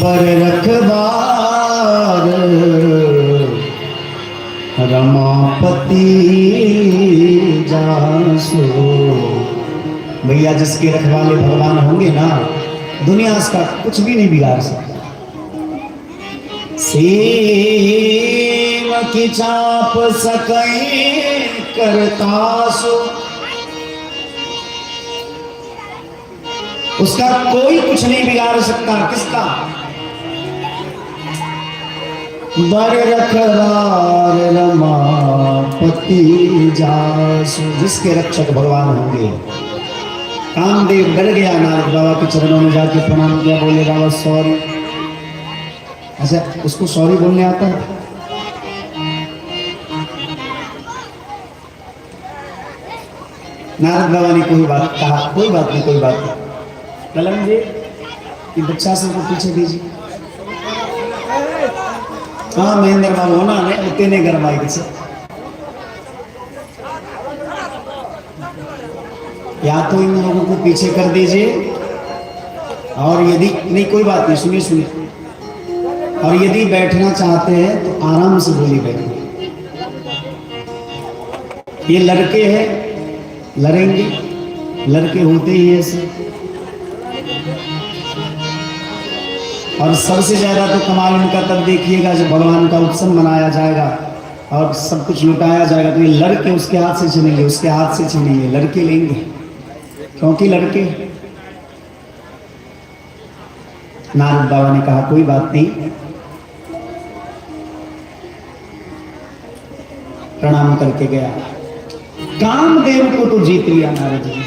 बर रखबार रमापति जासु। भैया जिसके रखवाले भगवान होंगे ना, दुनिया उसका कुछ भी नहीं बिगाड़ सकता। सीम की चाप सकई करतासु, उसका कोई कुछ नहीं बिगाड़ सकता। किसका? बर रखवार रमापति जासु, जिसके रक्षक भगवान होंगे। कामदेव डर गया, नारद बाबा के चरणों में जाके प्रणाम किया, बोले बाबा सॉरी। अच्छा, उसको सॉरी बोलने आता है? नारद बाबा ने कोई बात कहा, कोई बात नहीं, कोई बात नहीं। कलम जी, ये बच्चा सबको पीछे दीजिए। हाँ महेंद्र बाबू होना ने उतने गरमाई के से, या तो इन लोगों को पीछे कर दीजिए, और यदि नहीं, कोई बात नहीं, सुनिए सुनिए, और यदि बैठना चाहते हैं तो आराम से बोलिए बैठिए। ये लड़के हैं, लड़ेंगे, लड़के होते ही ऐसे। और सबसे ज्यादा तो कमाल इनका तब देखिएगा जब भगवान का उत्सव मनाया जाएगा और सब कुछ लुटाया जाएगा, तो ये लड़के उसके हाथ से छीनेंगे, उसके हाथ से छीनेंगे, लड़के लेंगे, क्योंकि लड़के। नारद बाबा ने कहा कोई बात नहीं, प्रणाम करके गया। कामदेव को तो जीत लिया नारद जी,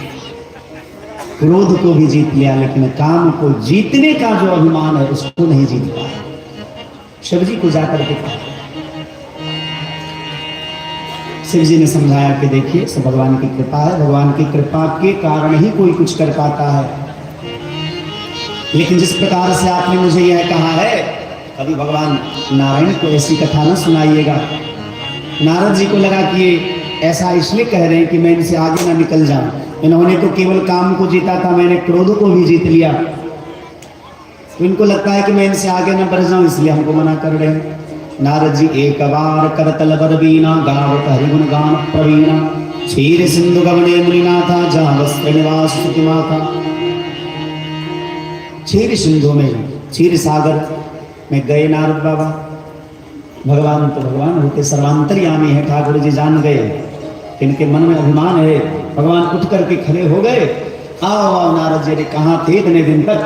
क्रोध को भी जीत लिया, लेकिन काम को जीतने का जो अभिमान है उसको नहीं जीत पाया। शिव जी को जाकर के कहा, शिव जी ने समझाया कि देखिए सब भगवान की कृपा है, भगवान की कृपा के कारण ही कोई कुछ कर पाता है। लेकिन जिस प्रकार से आपने मुझे यह कहा है, कभी भगवान नारायण को ऐसी कथा न सुनाइएगा। नारद जी को लगा कि ये ऐसा इसलिए कह रहे हैं कि मैं इनसे आगे ना निकल जाऊं, इन्होंने तो केवल काम को जीता था, मैंने क्रोध को भी जीत लिया, तो इनको लगता है कि मैं इनसे आगे ना बढ़ जाऊं, इसलिए हमको मना कर रहे हैं। नारद जी एक बार करतल बर बीना गावत हरिगुण गान प्रवीणा क्षीर सिंधु गवने मुनिनाथा जहाँ श्रीनिवास स्तुति माथा। क्षीर सिंधु में क्षीर सागर में गए नारद बाबा। भगवान तो भगवान होते सर्वांतर्यामी है, ठाकुर जी जान गए कि इनके मन में अभिमान है। भगवान उठ करके खड़े हो गए। आओ आओ नारद जी ने कहाँ थे इतने दिन तक,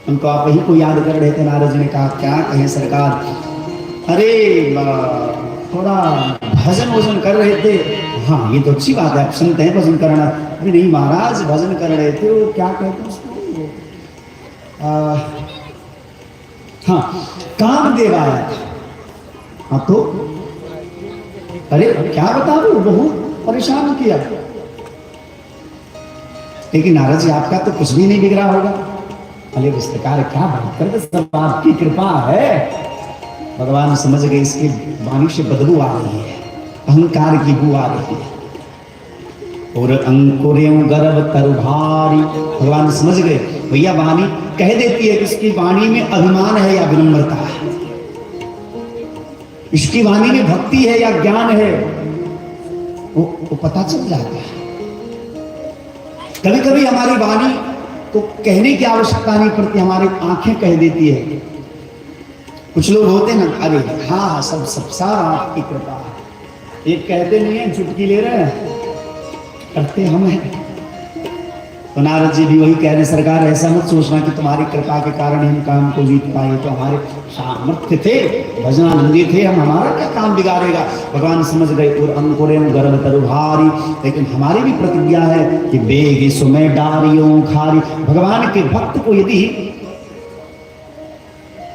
उनको आप ही को याद कर रहे थे। नारद जी ने कहा क्या कहें सरकार, अरे थोड़ा भजन वजन कर रहे थे। हाँ ये तो अच्छी बात है, आप सुनते हैं भजन करना। अरे नहीं महाराज भजन कर रहे थे, वो क्या कहते हैं उसको, हाँ कामदेव आया था। हाँ तो अरे क्या बताओ, बहुत परेशान किया। लेकिन नारद जी आपका तो कुछ भी नहीं बिगड़ा होगा। अरे पुस्तकार क्या बात करते, सब आपकी कृपा है। भगवान समझ गए इसकी वाणी से बदबू आ रही है, अहंकार की बू आ रही है। और अंकुर्यों गर्भ तरु भारी, भगवान समझ गए भैया वाणी कह देती है कि इसकी वाणी में अभिमान है या विनम्रता है, इसकी वाणी में भक्ति है या ज्ञान है, वो पता चल जाता है। कभी कभी हमारी वाणी को कहने की आवश्यकता नहीं पड़ती, हमारी आंखें कह देती है। कुछ लोग होते ना, अरे हाँ हाँ सब सारा आपकी कृपा है, एक कहते नहीं है चुटकी ले रहे हैं, करते हम हैं। तो नारद जी भी वही कह रहे, सरकार ऐसा मत सोचना कि तुम्हारी कृपा के कारण हम काम को जीत पाए, तो हमारे सामर्थ्य थे, भजनानंदी थे हम, हमारा क्या काम बिगाड़ेगा। भगवान समझ गए। और अंकुरे गर्भ तरु भारी, लेकिन हमारी भी प्रतिज्ञा है कि बेगी सुमे डारियों खारी। भगवान के भक्त को यदि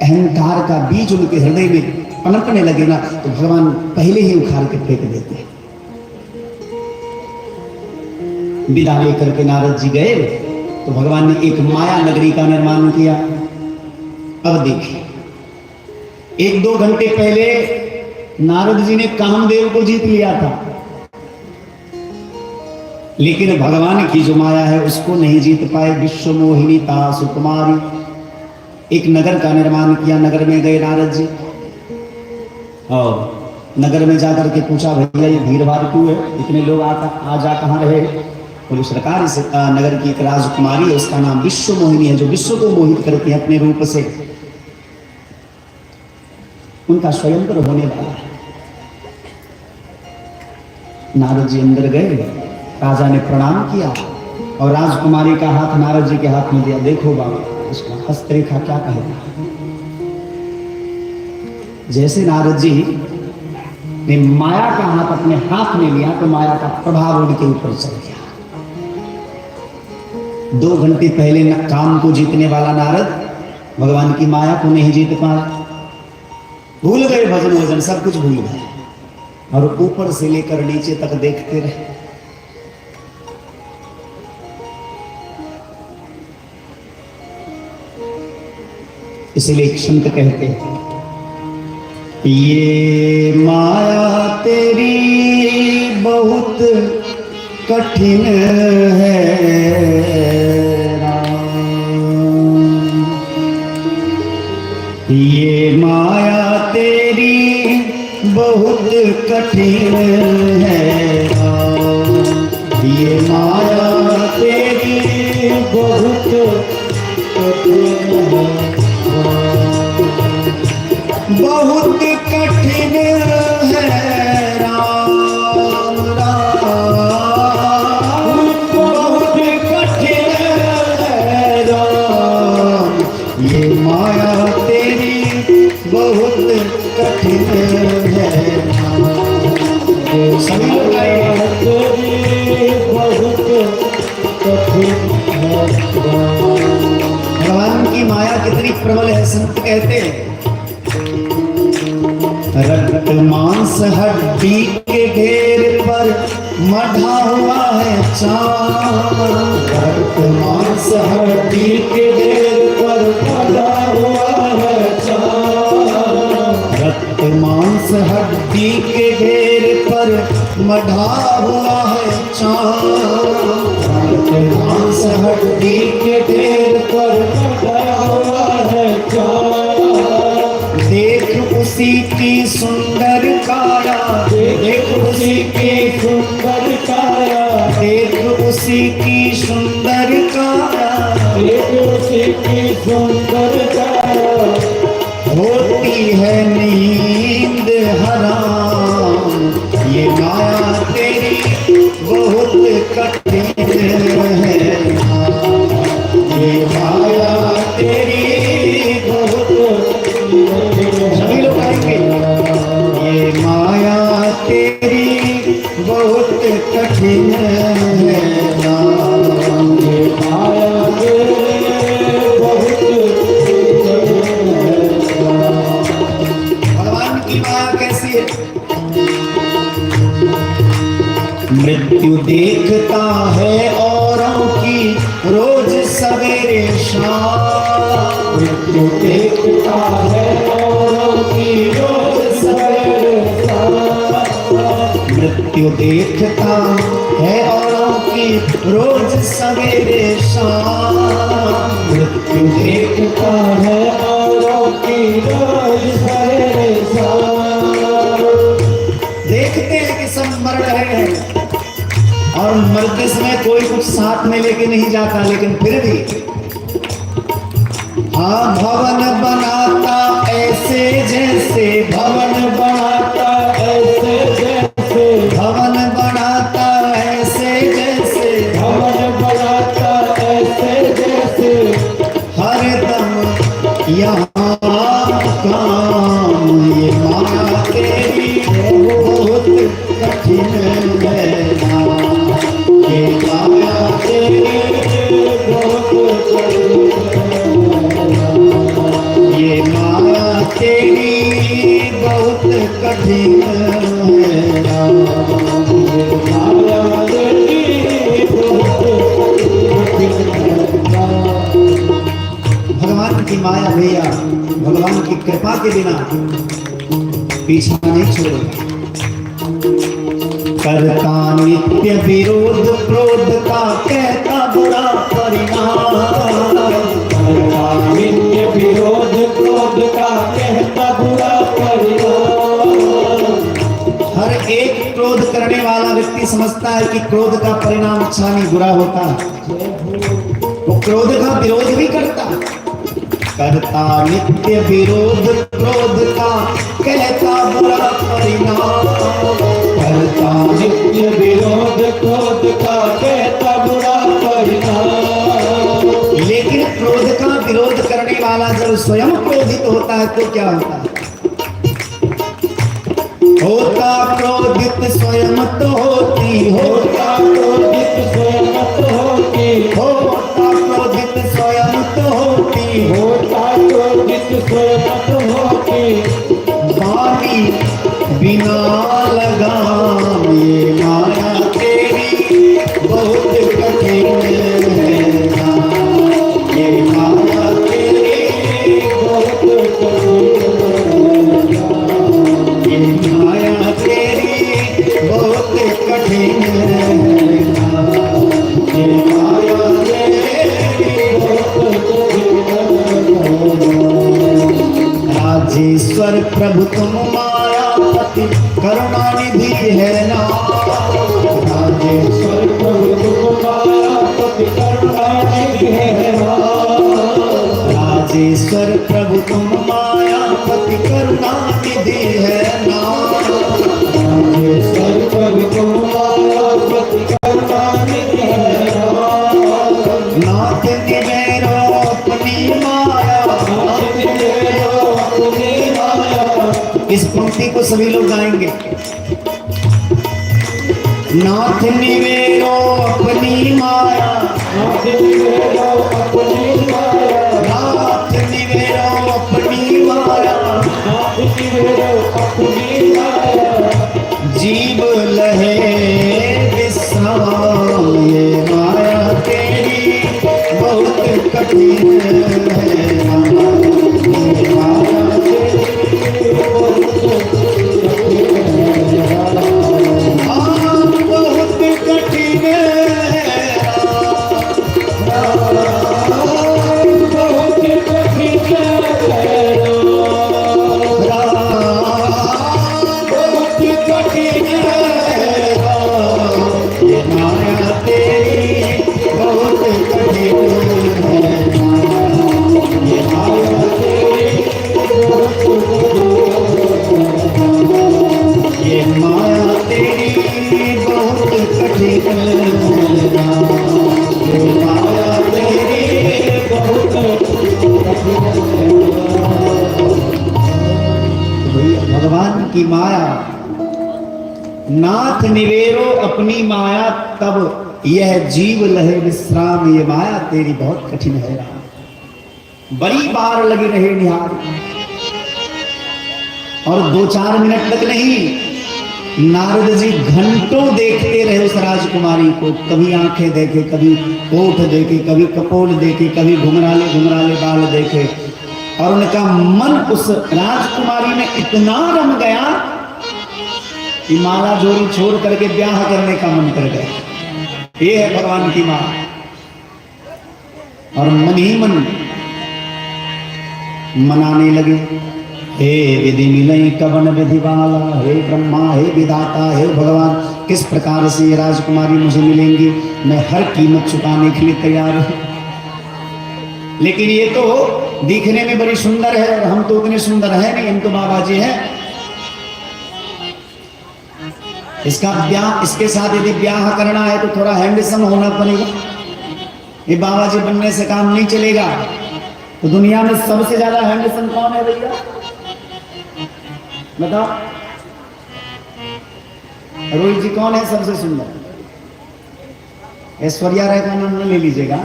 अहंकार का बीज उनके हृदय में पनपने लगे ना, तो भगवान पहले ही उखाड़ के फेंक देते हैं। विदा लेकर के नारद जी गए तो भगवान ने एक माया नगरी का निर्माण किया। अब देखिए, एक दो घंटे पहले नारद जी ने कामदेव को जीत लिया था, लेकिन भगवान की जो माया है उसको नहीं जीत पाए। विश्व मोहिनी ता सुकुमारी, एक नगर का निर्माण किया। नगर में गए नारद जी और नगर में जाकर के पूछा, भैया ये भीड़ भाड़ क्यों है, इतने लोग आ जा कहाँ रहे। बोले सरकार इस नगर की एक राजकुमारी है, उसका नाम विश्व मोहिनी है, जो विश्व को मोहित करती है अपने रूप से, उनका स्वयंवर होने वाला है। नारद जी अंदर गए, राजा ने प्रणाम किया और राजकुमारी का हाथ नारद जी के हाथ में दिया। देखो बाबा इसका हस्तरेखा क्या कहेगा। जैसे नारद जी ने माया का हाथ अपने हाथ में लिया तो माया का प्रभाव उनके ऊपर चल गया। 2 घंटे पहले काम को जीतने वाला नारद भगवान की माया को नहीं जीत पाया, भूल गए भजन वजन सब कुछ भूल गए, और ऊपर से लेकर नीचे तक देखते रहे। इसलिए संत कहते हैं, ये माया तेरी बहुत कठिन है राम, ये माया तेरी बहुत कठिन है राम, ये माया तेरी बहुत कठिन है, बहुत कठिन है राम राम, बहुत कठिन है राम, ये माया तेरी बहुत कठिन है राम। सभी लोग तेरी बहुत कठिन है राम। भगवान की माया कितनी प्रबल है, संत कहते हैं रक्त मांस हड्डी के ढेर पर मढ़ा हुआ है चांद, रक्त मांस हड्डी के ढेर पर मढ़ा हुआ है चांद, रक्त मांस हड्डी के ढेर पर मढ़ा हुआ है चांद, रक्त मांस हड्डी के ढेर पर मढ़ा हुआ है चांद। देख उसी उसी की सुंदर काया, देख उसी की सुंदर काया, देख उसी की सुंदर काया, देख उसी की सुंदर काया, होती है नींद हराम, ये माया तेरी बहुत कठिन है, ये माया तेरी बहुत, सभी लोग आएंगे, ये माया तेरी बहुत कठिन है, ये माया तेरी बहुत भगवान की माया कैसी है? मृत्यु देखता है औरों की रोज सवेरे शाम, मृत्यु देखता है औरों की रोज सवेरे शाम, मृत्यु देखता है औरों की रोज सवेरे शाम, मृत्यु देखता है औरों की रोज सवेरे शाम, देखते हैं कि सब मर रहे हैं और मरते समय कोई कुछ साथ में लेके नहीं जाता, लेकिन फिर भी हाँ भवन बनाता ऐसे जैसे, भवन बनाता ऐसे जैसे, भवन बनाता ऐसे जैसे, भवन बनाता ऐसे जैसे, हरदम यहाँ काम, ये माया तेरी बहुत कठिन है, ये माया तेरी बहुत ये माया तेरी बहुत कठिन है, माया तेरी भगवान की माया भैया भगवान की कृपा के बिना पीछा नहीं छोड़ेगा। करता नित्य विरोध क्रोध का कहता बुरा परिणाम, नित्य विरोध क्रोध का कहता बुरा परिणाम, हर एक क्रोध करने वाला व्यक्ति समझता है कि क्रोध का परिणाम अच्छा नहीं बुरा होता है, वो क्रोध का विरोध भी करता है। करता नित्य विरोध क्रोध का कहता बुरा परिणाम, करता नित्य विरोध क्रोध का कहता बुरा परिणाम, लेकिन क्रोध का विरोध करने वाला जब स्वयं क्रोधित होता है तो क्या होता है? होता क्रोधित स्वयं तो होती, होता क्रोधित स्वयं तो होती, होता क्रोधित स्वयं तो होती, होता क्रोधित स्वयं तो होती, बानी बिना लगाम, ये माया तेरी बहुत कठिन है, ये माया तेरी बहुत ये माया तेरी बहुत कठिन है, ये माया तेरी राजेश्वर प्रभु तुम मायापति करुणानिधि है ना, राजेश्वर प्रभु तुम मायापति करुणानिधि है ना, राजेश्वर प्रभु तुम मायापति करुणानिधि है ना, राजेश्वर प्रभु तुम मायापति करुणानिधि है ना, नाथ निवेरो अपनी माया, इस पंक्ति को सभी लोग गाएंगे। नाथ निवेरो अपनी माया, नाथ निवेरो अपनी माया, नाथ निवेरो अपनी माया, नाथ निवेरो अपनी माया, जीव लहे विश्राम, ये माया तेरी बहुत कठिन है, ये माया तेरी बहुत कठिन है, बहुत कठिन है, कठिन है राम, ये माया तेरी बहुत कठिन है राम, ये माया तेरी बहुत कठिन है, ये माया तेरी बहुत कठिन है राम, ये माया तेरी बहुत कठिन है। भगवान की माया, नाथ निवेरो अपनी माया तब यह जीव लहे विश्राम, ये माया तेरी बहुत कठिन है राम। बड़ी बार लगी रहे निहार, और 2-4 मिनट तक नहीं, नारद जी घंटों देखते रहे उस राजकुमारी को। कभी आंखें देखे, कभी ओठ देखे, कभी कपोल देखे, कभी घुंघराले घुंघराले बाल देखे, और उनका मन उस राजकुमारी में इतना रम गया कि माला जोड़ी छोड़ करके ब्याह करने का मन कर गया। ये है भगवान की मां। और मन ही मन मनाने लगे, हे विधि मिलई कवन विधि वाला, हे ब्रह्मा, हे विधाता, हे भगवान, किस प्रकार से ये राजकुमारी मुझे मिलेंगी, मैं हर कीमत चुकाने के लिए तैयार हूं। लेकिन ये तो दिखने में बड़ी सुंदर है, और हम तो उतने सुंदर है नहीं, हम तो बाबा जी हैं। इसका ब्याह, इसके साथ यदि ब्याह करना है तो थोड़ा हैंडसम होना पड़ेगा। ये बाबा जी बनने से काम नहीं चलेगा। तो दुनिया में सबसे ज्यादा हैंडसम कौन है भैया, बताओ? रोहित जी कौन है सबसे सुंदर? ऐश्वर्या राय का नाम ले लीजिएगा।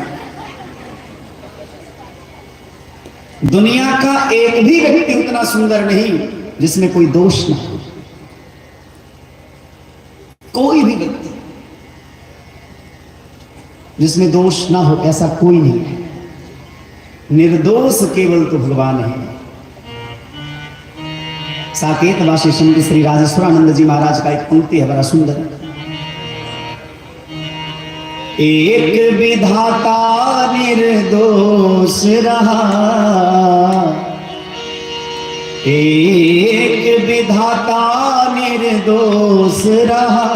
दुनिया का एक भी व्यक्ति उतना सुंदर नहीं जिसमें कोई दोष ना हो। कोई भी व्यक्ति जिसमें दोष ना हो, ऐसा कोई नहीं है। निर्दोष केवल तो भगवान है। साकेत वासी संत श्री राजेश्वरानंद जी महाराज का एक पंक्ति है, बड़ा सुंदर। एक विधाता निर्दोष रहा, एक विधाता निर्दोष रहा,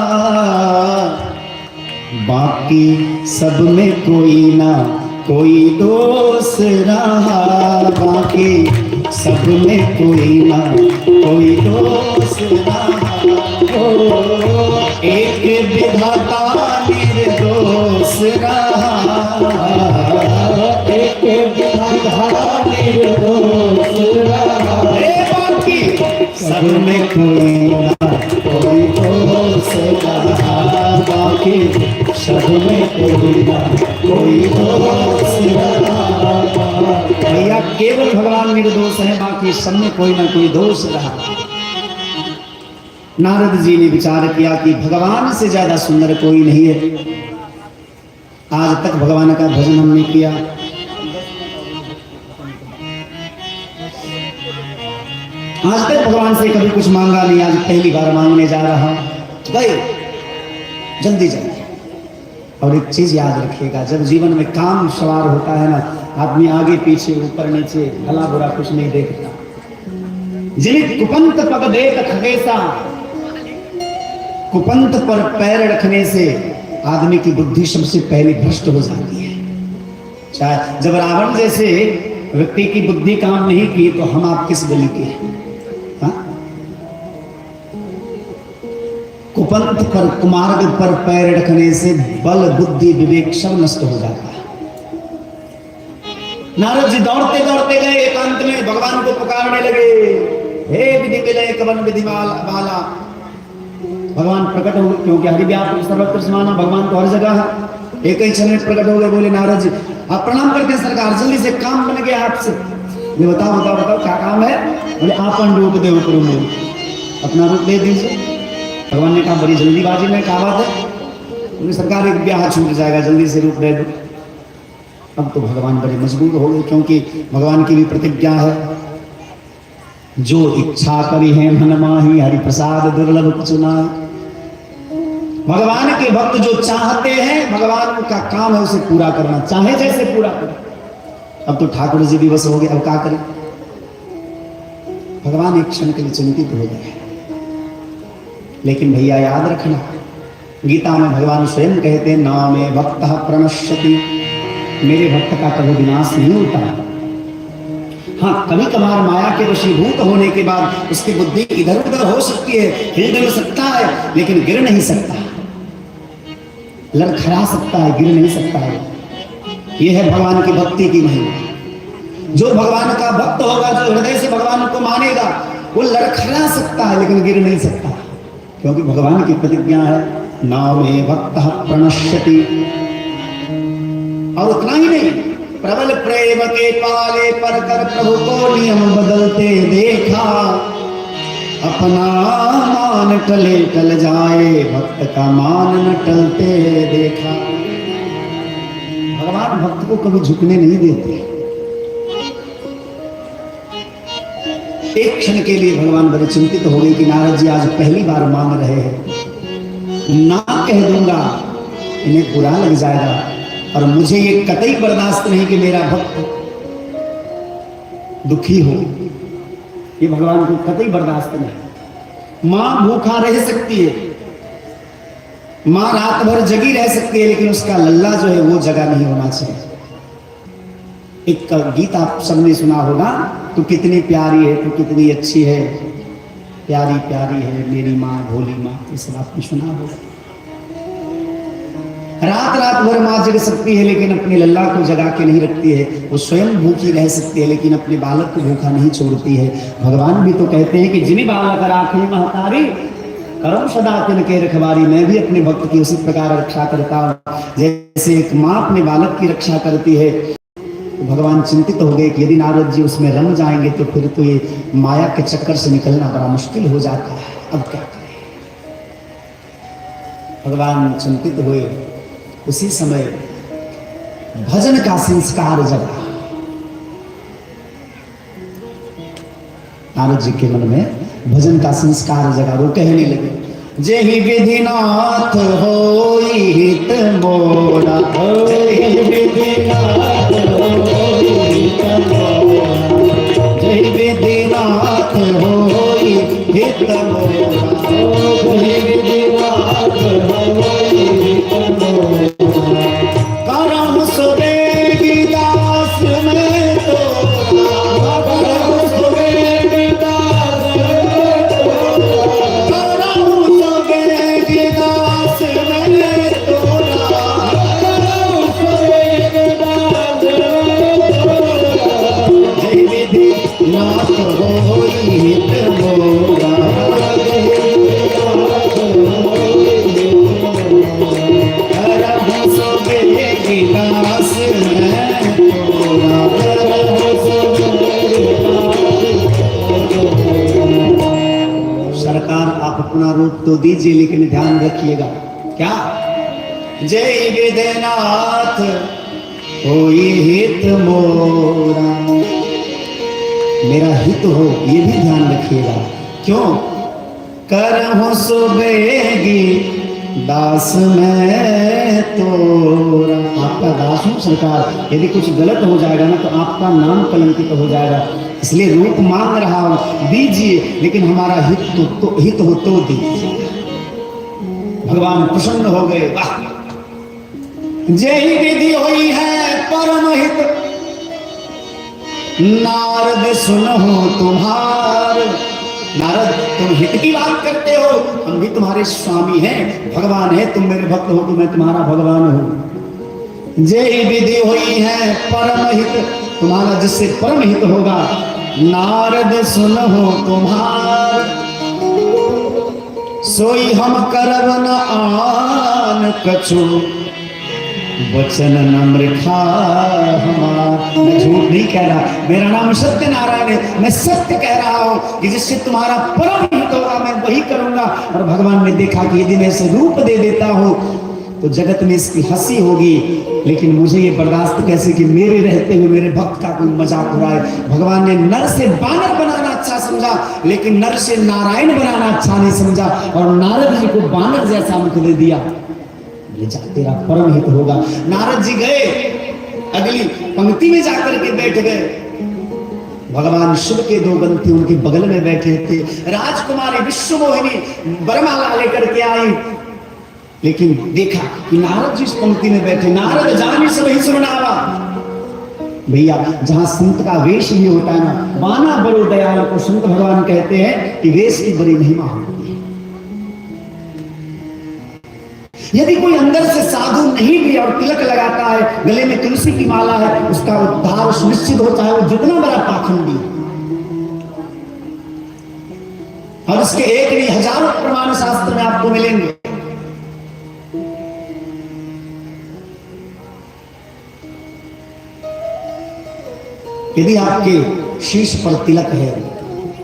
बाकी सब में कोई ना कोई दोष रहा, बाकी सब में कोई ना कोई दोष रहा। एक विधाता निर्दोष रहा, एक विधाता निर्दोष रहा, बाकी सब में कोई ना कोई दोष रहा, बाकी सब में कोई ना कोई दोष रहा। भैया केवल भगवान निर्दोष है, बाकी सब में कोई ना कोई दोष रहा। नारद जी ने विचार किया कि भगवान से ज्यादा सुंदर कोई नहीं है। आज तक भगवान का भजन हमने किया, आज तक भगवान से कभी कुछ मांगा नहीं, आज पहली बार मांगने जा रहा हूं। गए जल्दी जल्दी। और एक चीज याद रखिएगा, जब जीवन में काम सवार होता है ना, आदमी आगे पीछे ऊपर नीचे भला बुरा कुछ नहीं देखता। जिन कुपंत पग देख खगेसा, कुपंत पर पैर रखने से आदमी की बुद्धि सबसे पहले भ्रष्ट हो जाती है। चाहे जब रावण जैसे व्यक्ति की बुद्धि काम नहीं की तो हम आप किस गली के हैं? कुपंत पर, कुमार्ग पर पैर रखने से बल बुद्धि विवेक सब नष्ट हो जाता है। नारद जी दौड़ते दौड़ते गए, एकांत में भगवान को पुकारने लगे, हे विधि विलय कवन विधि वाला। भगवान प्रकट हो गए, क्योंकि हरिव्यापक सर्वत्र समाना, भगवान तो हर जगह है। एक ही क्षण में प्रकट हो गए। बोले नारद जी आप प्रणाम करते हैं सरकार, जल्दी से काम बन गया आपसे। ये बताओ बताओ बताओ क्या काम है? बोले आपन रूप देव प्रभु, अपना रूप दे दीजिए। भगवान ने कहा बड़ी जल्दीबाजी में, क्या बात है? बोले सरकार एक ब्याह छूट जाएगा, जल्दी से रूप दे दो। अब तो भगवान बड़े मजबूर हो गए, क्योंकि भगवान की भी प्रतिज्ञा है, जो इच्छा करी है मन माही, हरि प्रसाद दुर्लभ कुछ नाहि। भगवान के भक्त जो चाहते हैं, भगवान का काम है उसे पूरा करना, चाहे जैसे पूरा करें। अब तो ठाकुर जी भी बस हो गए, अब क्या करें? भगवान एक क्षण के लिए चिंतित हो गए। लेकिन भैया याद रखना, गीता में भगवान स्वयं कहते हैं ना में भक्त प्रणश्यति, मेरे भक्त का कभी विनाश नहीं होता। हाँ, कभी कभार माया के वशीभूत होने के बाद उसकी बुद्धि इधर उधर हो सकती है, हिल डुल सकता है, लेकिन गिर नहीं सकता, लड़खड़ा सकता है, गिर नहीं सकता है। यह है भगवान की भक्ति की महिमा। जो भगवान का भक्त होगा, जो हृदय से भगवान को मानेगा, वो लड़खड़ा सकता है लेकिन गिर नहीं सकता, क्योंकि भगवान की प्रतिज्ञा है ना में भक्त प्रणश्यति। और उतना ही नहीं, प्रबल प्रेम के पाले पर कर प्रभु को नियम बदलते देखा, अपना मान टले टल जाए, भक्त का मान न टलते देखा। भगवान भक्त को कभी झुकने नहीं देते। एक क्षण के लिए भगवान बड़े चिंतित हो गए कि नारद जी आज पहली बार मांग रहे हैं, ना कह दूंगा इन्हें बुरा लग जाएगा, और मुझे ये कतई बर्दाश्त नहीं कि मेरा भक्त दुखी हो, ये भगवान को कतई बर्दाश्त नहीं। मां भूखा रह सकती है, मां रात भर जगी रह सकती है, लेकिन उसका लल्ला जो है वो जगा नहीं होना चाहिए। एक गीत आप सबने सुना होगा, तू कितनी प्यारी है, तू कितनी अच्छी है, प्यारी प्यारी है मेरी माँ भोली माँ, ये सब आपने सुना होगा। रात रात भर माँ जग सकती है लेकिन अपने लल्ला को जगा के नहीं रखती है। वो स्वयं भूखी रह सकती है लेकिन अपने बालक को भूखा नहीं छोड़ती है। भगवान भी तो कहते हैं कि जिन्हें बालक राखे महतारी, करम सदा तिन के रखवारी। मैं भी अपने भक्त की उसी प्रकार रक्षा करता हूँ जैसे एक माँ अपने बालक की रक्षा करती है। तो भगवान चिंतित हो गए कि यदि नारद जी उसमें रम जाएंगे तो फिर तो ये माया के चक्कर से निकलना बड़ा मुश्किल हो जाता है, अब क्या करें। भगवान चिंतित हुए। उसी समय भजन का संस्कार जगा। नारद जी के मन में भजन का संस्कार जगा। वो कहने लगे, जय विधिनाथ होई हित मोरा, जय विधिनाथ होई हित मोरा, जय विधिनाथ होई हित मोरा, जय विधिनाथ होई हित मोरा। करम सुबेगी दास में तोरा, करम सुबेगी दास में तोरा, करम सुबेगी दास में तोरा, करम सुबेगी दास में तोरा। जय विधिनाथ होई हित मोरा, जय विधिनाथ होई हित मोरा, करम सुबेगी दास में तोरा, करम सुबेगी दास में तोरा। सरकार आप अपना रूप तो दीजिए लेकिन ध्यान रखिएगा क्या, जय विधिनाथ होई हित मोरा, मेरा हित हो ये भी ध्यान रखिएगा। क्यों? करहु सुबेगी दास में तोरा। आपका दास हूं सरकार, यदि कुछ गलत हो जाएगा ना तो आपका नाम कलंकित हो जाएगा, इसलिए रूप मांग रहा हूं दीजिए, लेकिन हमारा हित हो तो दीजिए। भगवान प्रसन्न हो गए। वाह, जय विधि हुई है परम हित, नारद सुनो तुम्हार। नारद तुम हित की बात करते हो, हम भी तुम्हारे स्वामी हैं, भगवान है, तुम मेरे भक्त हो तो मैं तुम्हारा भगवान हूं। जय विधि हुई है परम हित, तुम्हारा जिससे परम हित होगा। नारद सुनो तुम्हार, सोई हम करब न आन कछु, वचन नम्र खा हमार। मैं झूठ नहीं कह रहा, मेरा नाम सत्य नारायण है, मैं सत्य कह रहा हूं कि जिससे तुम्हारा परम हित होगा मैं वही करूंगा। और भगवान ने देखा कि यदि मैं इसे रूप दे देता हूं तो जगत में इसकी हंसी होगी, लेकिन मुझे ये बर्दाश्त कैसे कि मेरे रहते हुए मेरे भक्त का कोई मजाक उड़ाए। भगवान ने नर से बानर बनाना अच्छा समझा, लेकिन नर से नारायण बनाना अच्छा नहीं समझा, और नारद जी को बानर जैसा मुख दे दिया। ये जा तेरा परम हित होगा। नारद जी गए, अगली पंक्ति में जाकर के बैठ गए। भगवान शिव के दो गंथे उनके बगल में बैठे थे। राजकुमारी विश्व मोहिनी वरमाला लेकर के आई, लेकिन देखा कि नारद जी इस पंक्ति में बैठे। नारद जानी से वही सुनावा। भैया जहां संत का वेश ही होता है ना, वाना बड़ो दयाल को संत भगवान कहते हैं कि वेश की बड़ी महिमा होती है। यदि कोई अंदर से साधु नहीं भी और तिलक लगाता है, गले में तुलसी की माला है, उसका उद्धार सुनिश्चित होता है, वो जितना बड़ा पाखंडी। और इसके एक नहीं हजारों प्रमाण शास्त्र में आपको मिलेंगे। यदि आपके शीश पर तिलक है,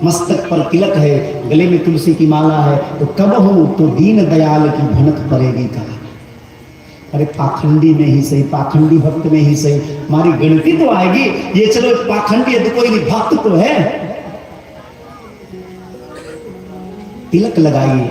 मस्तक पर तिलक है, गले में तुलसी की माला है, तो कब हो तो दीन दयाल की भनक पड़ेगी कहा। अरे पाखंडी में ही सही, पाखंडी भक्त में ही सही हमारी गिनती तो आएगी। ये चलो पाखंडी है तो कोई नहीं, भक्त तो है। तिलक लगाइए,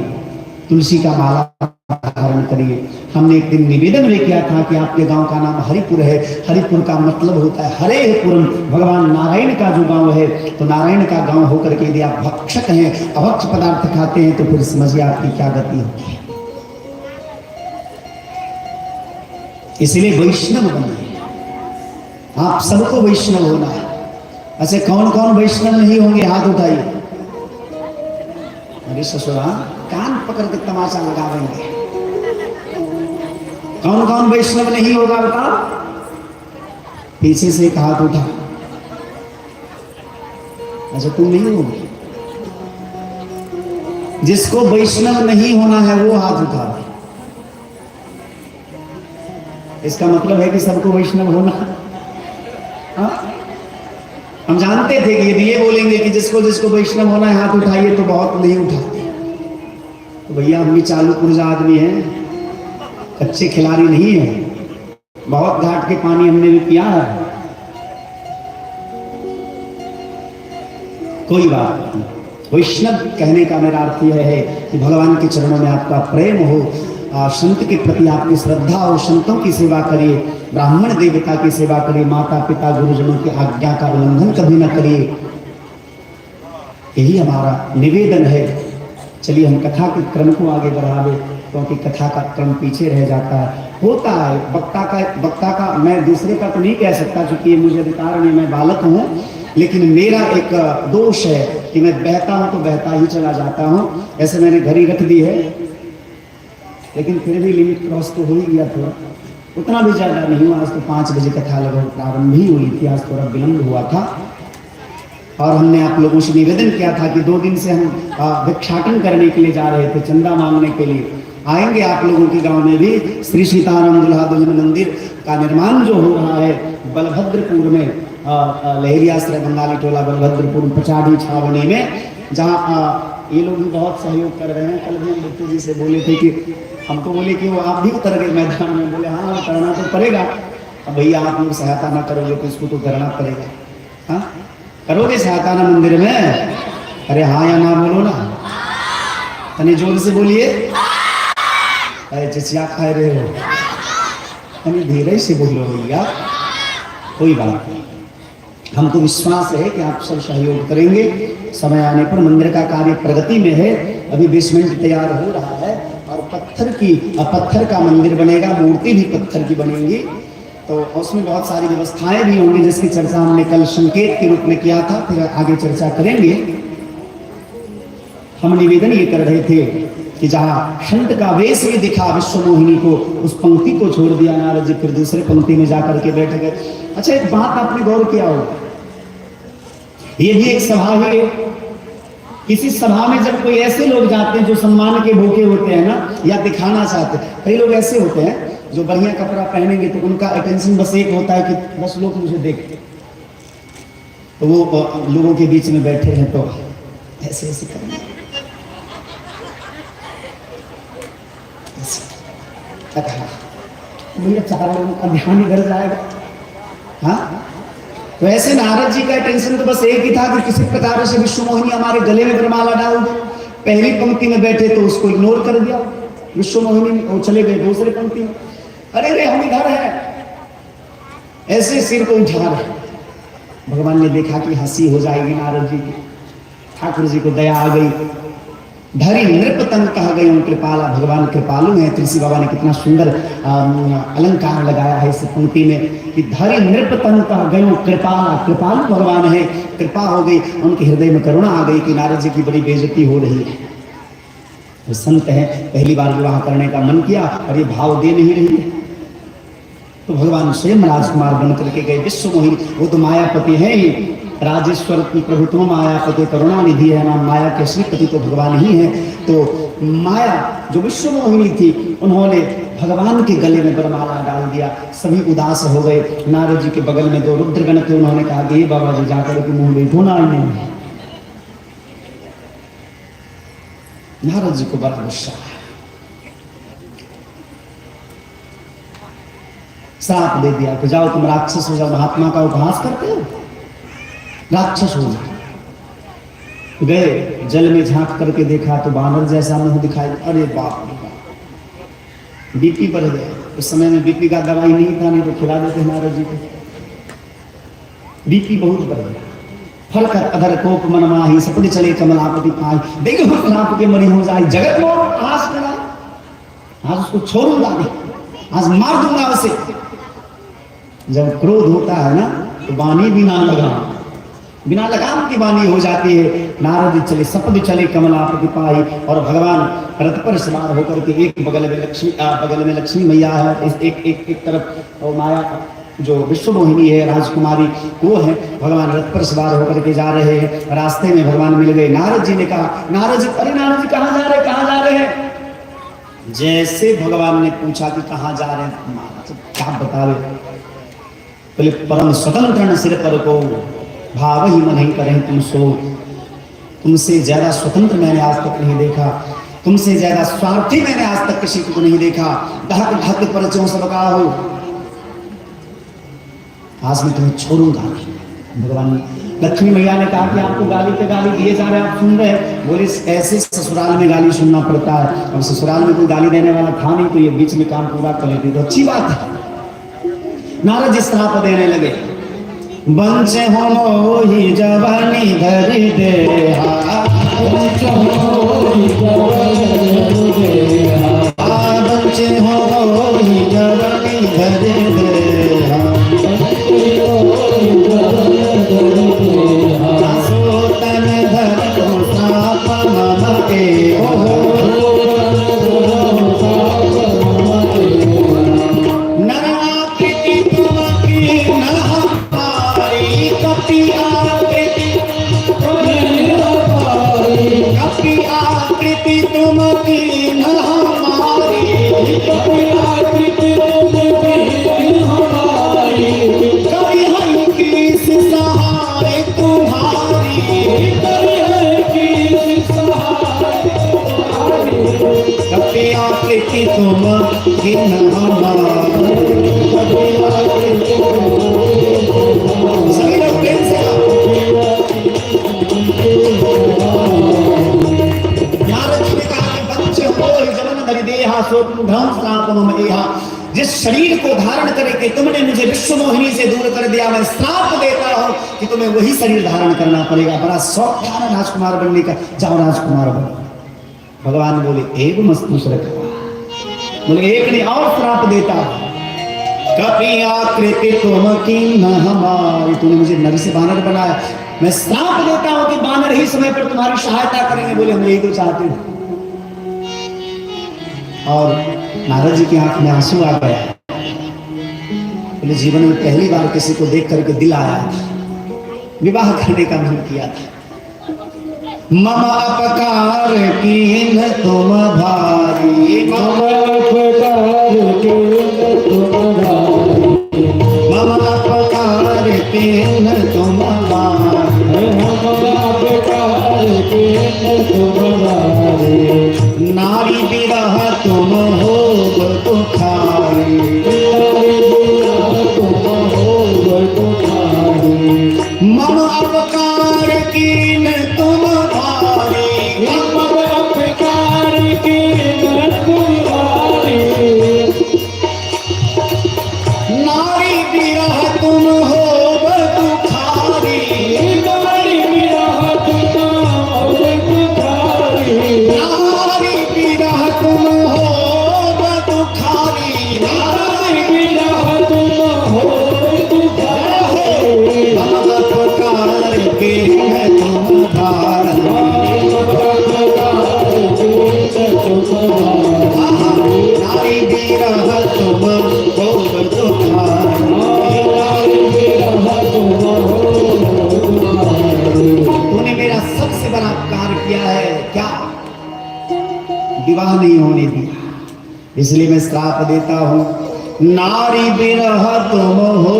तुलसी का माला धारण करिए। हमने एक दिन निवेदन भी किया था कि आपके गांव का नाम हरिपुर है। हरिपुर का मतलब होता है हरे पुरम, भगवान नारायण का जो गांव है। तो नारायण का गांव होकर के यदि आप भक्षक हैं, अभक्ष पदार्थ खाते हैं, तो फिर समझिए आपकी क्या गति होती है। इसलिए वैष्णव बनिए, आप सबको वैष्णव होना है। अच्छा कौन कौन वैष्णव नहीं होंगे, हाथ उठाइए। अरे ससुरा कान पकड़ के तमाशा लगा देंगे। कौन कौन वैष्णव नहीं होगा बताओ। पीछे से एक हाथ उठा। अच्छा तुम नहीं होगे। जिसको वैष्णव नहीं होना है वो हाथ उठा। इसका मतलब है कि सबको वैष्णव होना। हा? हम जानते थे कि यदि ये बोलेंगे कि जिसको जिसको वैष्णव होना है हाथ उठाइए तो बहुत नहीं उठाते। तो भैया हम भी चालू पुर्जा आदमी हैं, कच्चे खिलाड़ी नहीं है। बहुत घाट के पानी हमने भी पिया है। कोई बात नहीं। वैष्णव कहने का मेरा अर्थ यह है कि भगवान के चरणों में आपका प्रेम हो, संत के प्रति आपकी श्रद्धा हो, संतों की सेवा करिए, ब्राह्मण देवता की सेवा करिए, माता पिता गुरुजनों की आज्ञा का उल्लंघन कभी न करिए। यही हमारा निवेदन है। चलिए हम कथा के क्रम को आगे बढ़ावे, क्योंकि कथा का क्रम पीछे रह जाता है। होता है वक्ता का मैं दूसरे का तो नहीं कह सकता, क्योंकि मुझे अधिकार नहीं, मैं बालक हूँ। लेकिन मेरा एक दोष है कि मैं बहता हूँ तो बहता ही चला जाता हूँ। ऐसे मैंने घड़ी रख दी है, लेकिन फिर भी लिमिट क्रॉस तो हो ही गया थोड़ा, उतना भी ज्यादा नहीं हुआ। आज तो 5 बजे कथा लगभग प्रारंभ ही हुई थी, आज थोड़ा विलंब हुआ था। और हमने आप लोगों से निवेदन किया था कि 2 दिन से हम भिक्षाटन करने के लिए जा रहे थे, चंदा मांगने के लिए। आएंगे आप लोगों के गांव में भी। श्री सीताराम दुल्हा दुल्हन मंदिर का निर्माण जो हो रहा है बलभद्रपुर में, लहरियाश्रय बंगाली टोला बलभद्रपुर पचाड़ी छावनी में, जहाँ ये लोग भी बहुत सहयोग कर रहे हैं। कल भी हम बिट्टू जी से बोले थे कि हमको बोले कि वो आप भी उतर गए मैदान में। बोले हाँ उतरना तो पड़ेगा। अब भैया आप लोग सहायता ना करोगे तो इसको तो करना पड़ेगा। हाँ करोगे सहायता ना मंदिर में? अरे हाँ या ना बोलो ना, तने जोर से बोलिए। अरे चिचिया खा रहे हो, तने धीरे से बोलो भैया। कोई बात नहीं, हमको विश्वास है कि आप सब सहयोग करेंगे। समय आने पर मंदिर का कार्य प्रगति में है, अभी बेसमेंट तैयार हो रहा है और पत्थर का मंदिर बनेगा, मूर्ति भी पत्थर की बनेगी। तो उसमें बहुत सारी व्यवस्थाएं भी होंगी, जिसकी चर्चा हमने कल संकेत के रूप में किया था, फिर आगे चर्चा करेंगे। हम निवेदन ये कर रहे थे कि जहाँ संत का वेश भी दिखा विश्व मोहिनी को, उस पंक्ति को छोड़ दिया नारद जी, फिर दूसरे पंक्ति में जाकर के बैठ गए। अच्छा एक बात आपने गौर किया होगा, ये भी एक सभा ही है। किसी सभा में जब कोई ऐसे लोग जाते हैं जो सम्मान के भूखे होते हैं ना, या दिखाना चाहते हैं, कई लोग ऐसे होते हैं जो बढ़िया कपड़ा पहनेंगे तो उनका अटेंशन बस एक होता है कि 10 लोग मुझे देखें, तो वो लोगों के बीच में बैठे हैं तो ऐसे ऐसे करेंगे, भैया 4 लोगों का ध्यान इधर जाएगा। हाँ तो ऐसे नारद जी का टेंशन तो बस एक ही था कि किसी प्रकार से विश्व मोहिनी हमारे गले में वरमाला डाल दे। पहली पंक्ति में बैठे तो उसको इग्नोर कर दिया, विश्व मोहिनी वो चले गए दूसरे पंक्ति में। अरे रे हम इधर है, ऐसे सिर को उठा रहे। भगवान ने देखा कि हंसी हो जाएगी नारद जी की, ठाकुर जी को दया आ गई। धरी नृपतन कह गई उन कृपाला, भगवान कृपालु हैं। तुलसी बाबा ने कितना सुंदर अलंकार लगाया है इस पंक्ति में कि धरी नृपतन कह गई कृपाला, कृपालु भगवान है। कृपा हो गई, उनके हृदय में करुणा आ गई कि नारद जी की बड़ी बेइज्जती हो रही है। वो संत है, पहली बार विवाह करने का मन किया और ये भाव दे नहीं रही है, तो भगवान स्वयं राजकुमार बन करके गए। विश्व मोहिनी, वो तो मायापति है ही, राजेश्वर की प्रभु तुम मायापति करुणा निधि है नाम, माया के श्रीपति तो भगवान ही है। तो माया जो विश्व मोहिनी थी, उन्होंने भगवान के गले में वरमाला डाल दिया। सभी उदास हो गए। नारद जी के बगल में 2 रुद्रगण थे, उन्होंने कहा कि बाबा जी जाकर के मुंह बैठो ना। नारद जी को बड़ा गुस्सा आया, श्राप दे दिया कि जाओ तुम राक्षस हो जाओ, महात्मा का उपहास करते हो, राक्षस हो जाओ। गए, जल में झांक करके देखा तो बानर जैसा मुंह दिखाई। अरे बाप रे बाप, बीपी बढ़ गया। उस समय में बीपी का दवाई नहीं था, नहीं तो खिला देते नारद जी को। बीपी बहुत बढ़ गया। फल कर अधर कोप मन माही, सपने चले कमलापति पाई, देखो कमलापति मरी हो जाए, जगत मोर आस करा। आज उसको छोड़ूंगा नहीं, आज मार दूंगा उसे। जब क्रोध होता है ना तो वाणी बिना लगाम की वाणी हो जाती है। नारद चले, सपद चले कमलापति पाई, और भगवान रथ पर सवार होकर के एक बगल में लक्ष्मी मैया है, एक तरफ और माया जो विश्व मोहिनी है राजकुमारी वो है। भगवान रथ पर सवार होकर के जा रहे हैं। रास्ते में भगवान मिल गए। नारद जी ने कहा, नारद जी, अरे नारद जी कहाँ जा रहे हैं? जैसे भगवान ने पूछा कि कहाँ जा रहे हैं, महाराज क्या बतावे। बोले परम स्वतंत्र सिर पर को भाव ही मन ही करें तुम सो। तुमसे ज्यादा स्वतंत्र मैंने आज तक नहीं देखा, तुमसे ज्यादा स्वार्थी मैंने आज तक किसी को नहीं देखा। ढक ढक पर जो सबका हो, आज मैं तुम्हें छोड़ूंगा। भगवान लक्ष्मी मैया ने कहा कि आपको गाली पे गाली दिए जा रहे हैं, आप सुन रहे हैं? बोले ऐसे ससुराल में गाली सुनना पड़ता है, और ससुराल में कोई गाली देने वाला था नहीं, तो ये बीच में काम पूरा कर लेती तो अच्छी बात है। नारद जी श्राप देने लगे, बंच हो मोहि जवानी धरि देहा, बंच हो मोहि जवानी धरि देहा, सोतन धरो साप मम एहो, नराकृति तुम की न हमारी, कपि आकृति तुम की न हमारी, कपि आकृति कभी हम किस सहारे तुम्हारी, कभी आकृति तुम की न हमारी। सभी लोग प्रेम से नारद जी ने कहा कि बंच हो जवन धरि देहा, सो तुम भ्रम श्राप मम एहा। जिस शरीर को धारण करके तुमने मुझे विश्व मोहिनी से दूर कर दिया, मैं श्राप देता हूं कि तुम्हें वही शरीर धारण करना पड़ेगा। बड़ा शौक था ना राजकुमार बनने का, जाओ राजकुमार बनो। भगवान बोले एक मस्तूस रखा, बोले एक नहीं और श्राप देता, कपि आकृति तुम की न हमारी। तूने मुझे नर से बानर बनाया, मैं श्राप देता हूं कि बानर ही समय पर तुम्हारी सहायता करेंगे। बोले हम यही तो चाहते हैं। और नारद जी की आंख में आंसू आ गया। बोले जीवन में पहली बार किसी को देख करके दिल आया, विवाह करने का मन किया था। मम अपकार कीन तुम भारी, मम अपकार कीन तुम भारी, मम अपकार कीन तुम भारी, मम अपकार कीन तुम भारी। नारी विरह तुम हो दुखारी, मम अपकार कीन तुम भारी, मम अपकार कीन तुम भारी। नारी विरह तुम हो दुखारी, नारी बिरह तुम बहुत दुखारी। तूने मेरा सबसे बड़ा उपकार किया है, क्या? विवाह नहीं होने दिया, इसलिए मैं श्राप देता हूं, नारी बिरह तुम हो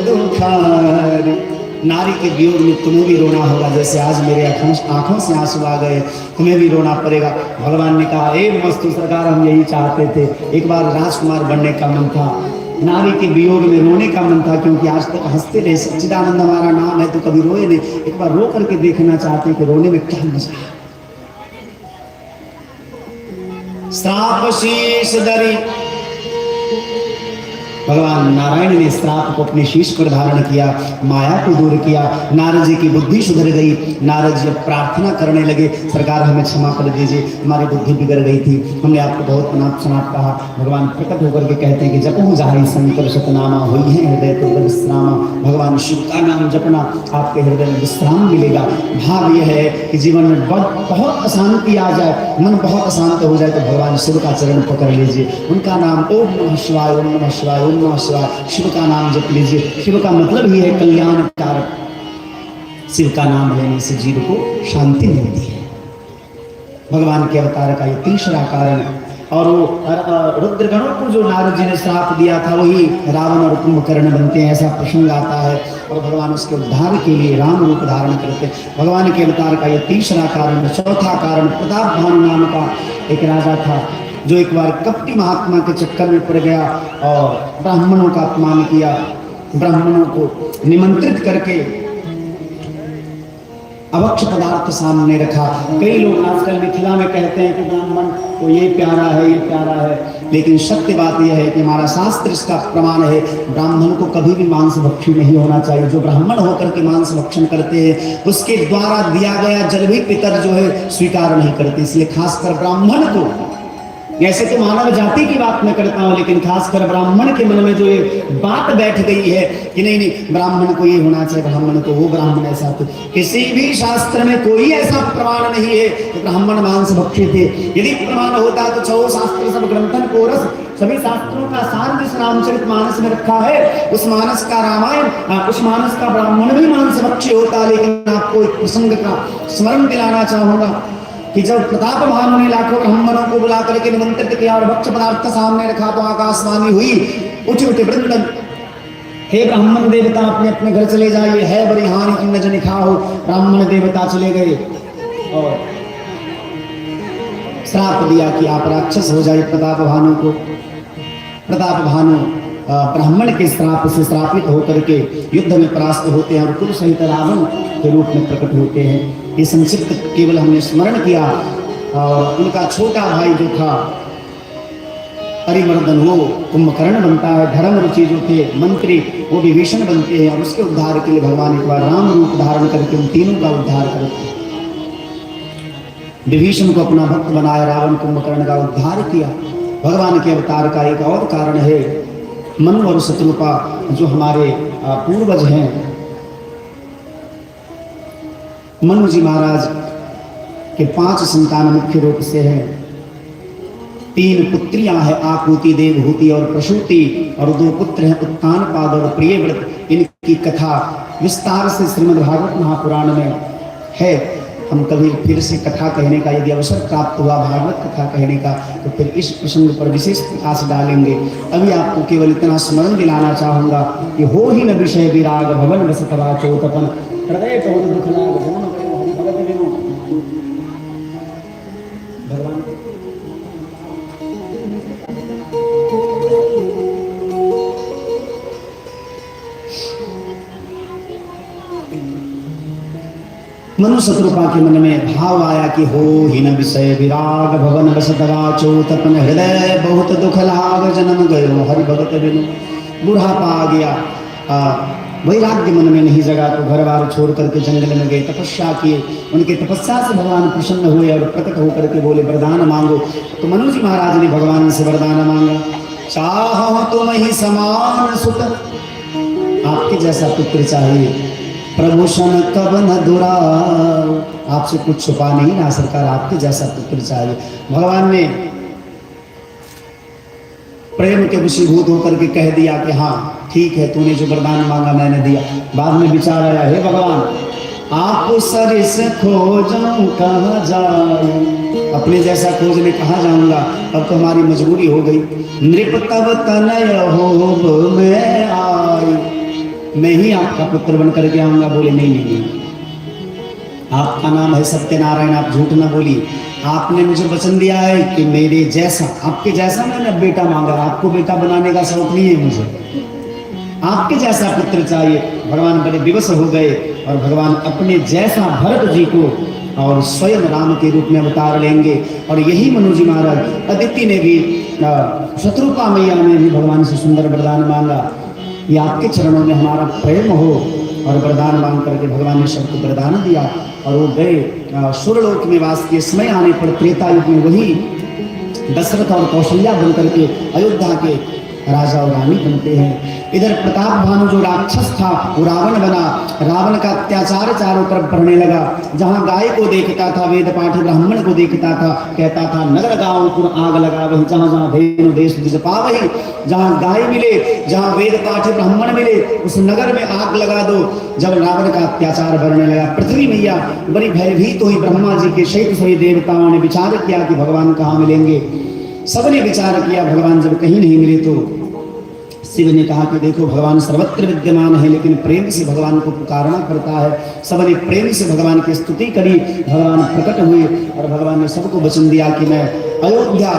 दुखारी। नारी के वियोग में तुम्हें भी रोना होगा, जैसे आज मेरे आंखों से आंसू आ गए, तुम्हें भी रोना पड़ेगा। भगवान ने कहा, ए मस्तु सरकार, हम यही चाहते थे, एक बार राजकुमार बनने का मन था, नारी के वियोग में रोने का मन था, क्योंकि आज तक हंसते रहे, सच्चिदानंद हमारा नाम है तो कभी रोए नहीं, एक बार रो करके देखना चाहते कि रोने में क्या मजा है। श्राप शीश धरी, भगवान नारायण ने श्राप को अपने शीश पर धारण किया, माया को दूर किया, नारद जी की बुद्धि सुधर गई। नारद जी प्रार्थना करने लगे, सरकार हमें क्षमा कर दीजिए, हमारी बुद्धि बिगड़ गई थी, हमने आपको बहुत अनाप शनाप कहा। भगवान प्रकट होकर के कहते हैं कि जपो जाहि शंकर शतनामा, हुई है हृदय तो विश्रामा। भगवान शिव का नाम जपना, आपके हृदय में विश्राम मिलेगा। भाव यह है कि जीवन में बहुत अशांति आ जाए, मन बहुत अशांत हो जाए, तो भगवान शिव का चरण पकड़ लीजिए, उनका नाम ओम नमः शिवाय, ओम नमः शिवाय, ओम नमः शिवाय, शिव का नाम जप लीजिए। शिव का मतलब ही है कल्याण कारक, शिव का नाम लेने से जीव को शांति मिलती है। भगवान के अवतार का ये तीसरा कारण। और वो रुद्रगणों को जो नारद जी ने श्राप दिया था, वही रावण और कुंभकर्ण बनते हैं, ऐसा प्रसंग आता है, और भगवान उसके उद्धार के लिए राम रूप धारण करते हैं। भगवान के अवतार का ये तीसरा कारण। चौथा कारण, प्रताप भानु नाम का एक राजा था, जो एक बार कपटी महात्मा के चक्कर में पड़ गया और ब्राह्मणों का अपमान किया, ब्राह्मणों को निमंत्रित करके अभक्ष पदार्थ सामने रखा। कई लोग आजकल मिथिला में कहते हैं कि ब्राह्मण को ये प्यारा है, ये प्यारा है, लेकिन सत्य बात यह है कि हमारा शास्त्र इसका प्रमाण है, ब्राह्मण को कभी भी मांस भक्षी नहीं होना चाहिए। जो ब्राह्मण होकर के मांस भक्षण करते हैं, उसके द्वारा दिया गया जल भी पितर जो है स्वीकार नहीं करते। इसलिए खासकर ब्राह्मण को, ऐसे तो मानव जाति की बात मैं करता हूं, लेकिन खासकर ब्राह्मण के मन में जो ये बात बैठ गई है कि नहीं नहीं ब्राह्मण को ये होना चाहिए, ब्राह्मण को वो, ब्राह्मण ऐसा, तो किसी भी शास्त्र में कोई ऐसा प्रमाण नहीं है कि ब्राह्मण मांस भक्षी थे। यदि प्रमाण होता तो छो शास्त्र सब ग्रंथन को रस, सभी शास्त्रों का सार जिस रामचरित मानस में रखा है, उस मानस का रामायण, उस मानस का ब्राह्मण भी मांस भक्षी होता। लेकिन आपको एक प्रसंग का स्मरण दिलाना चाहूंगा कि जब प्रताप भानु ने लाखों ब्राह्मणों को बुला करके निमंत्रित किया और भक्ष पदार्थ सामने रखा, तो आकाशवाणी हुई, उठे उठे वृंदन, हे ब्राह्मण देवता अपने अपने घर चले जाइए, है बड़ी हानि की न जन खाओ। ब्राह्मण देवता चले गए और श्राप दिया कि आप राक्षस हो जाइए प्रताप भानु को। प्रताप भानु ब्राह्मण के श्राप से श्रापित होकर के युद्ध में परास्त होते हैं और कुल सहित रावण के रूप में प्रकट होते हैं। ये संक्षिप्त केवल हमने स्मरण किया। और उनका छोटा भाई जो था अरिमर्दन, वो कुंभकर्ण बनता है। धर्म रुचि जो थे मंत्री, वो विभीषण बनते हैं, और उसके उद्धार के लिए भगवान एक बार राम रूप धारण करके उन तीनों का उद्धार करते हैं। विभीषण को अपना भक्त बनाया, रावण कुंभकर्ण का उद्धार किया। भगवान के अवतार का एक और कारण है, मनु और शत्रुपा जो हमारे पूर्वज हैं। मनु जी महाराज के 5 संतान मुख्य रूप से हैं। 3 पुत्रियां हैं, आकृति, देवहूति और प्रसूति, और 2 पुत्र हैं, उत्तानपाद और प्रियव्रत। इनकी कथा विस्तार से श्रीमद् भागवत महापुराण में है। हम कभी फिर से कथा कहने का यदि अवसर प्राप्त हुआ, भागवत कथा कहने का, तो फिर इस प्रसंग पर विशेष प्रकाश डालेंगे। अभी आपको केवल इतना स्मरण दिलाना चाहूंगा कि हो ही न विषय विराग भवन वसतवा चोतपन, हृदय बहुत दुख लाग जन्म करो हरि भगत बिनु। भगवान मनु शत्रुपा के मन में भाव आया कि हो ही न विषय विराग भवन बसतवा चोतपन, हृदय बहुत दुख लाग जन्म गयो हरि भगत बिनु। बुढ़ापा आ गया, वैराग्य मन में नहीं जगा, तो घर बार छोड़ करके जंगल में गए, तपस्या किए। उनके तपस्या से भगवान प्रसन्न हुए और प्रकट होकर के बोले वरदान मांगो। तो मनु जी महाराज ने भगवान से वरदान मांगा, चाहो तुम ही समान सुत, आपके जैसा पुत्र चाहिए। प्रभूषण कब न दुराओ। आपसे कुछ छुपा नहीं ना सरकार, आपके जैसा पुत्र चाहिए। भगवान ने प्रेम के वशीभूत होकर के कह दिया कि हाँ ठीक है, तूने जो वरदान मांगा मैंने दिया। बाद में विचार आया, हे भगवान आप सरिस खोजूं कहाँ जाऊं, अपने जैसा खोजने कहाँ जाऊंगा, अब तो हमारी मजबूरी हो गई। नृप तब तनय होब मैं आई, मैं ही आपका पुत्र बन करके आऊंगा। बोले नहीं नहीं नहीं, आपका नाम है सत्यनारायण, आप झूठ ना बोलिए। आपने मुझे वचन दिया है कि मेरे जैसा, आपके जैसा मैंने बेटा मांगा, आपको बेटा बनाने का शौक नहीं है मुझे, आपके जैसा पुत्र चाहिए। भगवान बड़े विवश हो गए और भगवान अपने जैसा भरत जी को और स्वयं राम के रूप में अवतार लेंगे। और यही मनु जी महाराज अदिति ने भी, शत्रुपा मैया ने भी भगवान से सुंदर वरदान मांगा कि आपके चरणों में हमारा प्रेम हो, और वरदान मांग करके भगवान ने सबको वरदान दिया। और वो गए सुरलोक में वास किए। समय आने पर त्रेता युग में वही दशरथ और कौशल्या बन करके अयोध्या के राजा और रानी बनते हैं। इधर प्रताप भानु जो राक्षस था वो रावण बना, रावण का अत्याचार चारों तरफ बढ़ने लगा। जहाँ गाय को देखता था, वेद पाठी ब्राह्मण को देखता था, कहता था नगर गाँव पुर आग लगा वही, जहाँ जहाँ धेनु देश द्विज पावही, जहाँ गाय मिले, जहाँ वेद पाठी ब्राह्मण मिले, उस नगर में आग लगा दो। जब रावण का अत्याचार बढ़ने लगा, पृथ्वी मैया बड़ी भयभीत हुई। ब्रह्मा जी के सहित सभी देवताओं ने विचार किया कि भगवान कहाँ मिलेंगे। सबने विचार किया, भगवान जब कहीं नहीं मिले तो शिव ने कहा कि देखो भगवान सर्वत्र विद्यमान है, लेकिन प्रेम से भगवान को पुकारना पड़ता है। सबने प्रेम से भगवान की स्तुति करी, भगवान प्रकट हुए और भगवान ने सबको वचन दिया कि मैं अयोध्या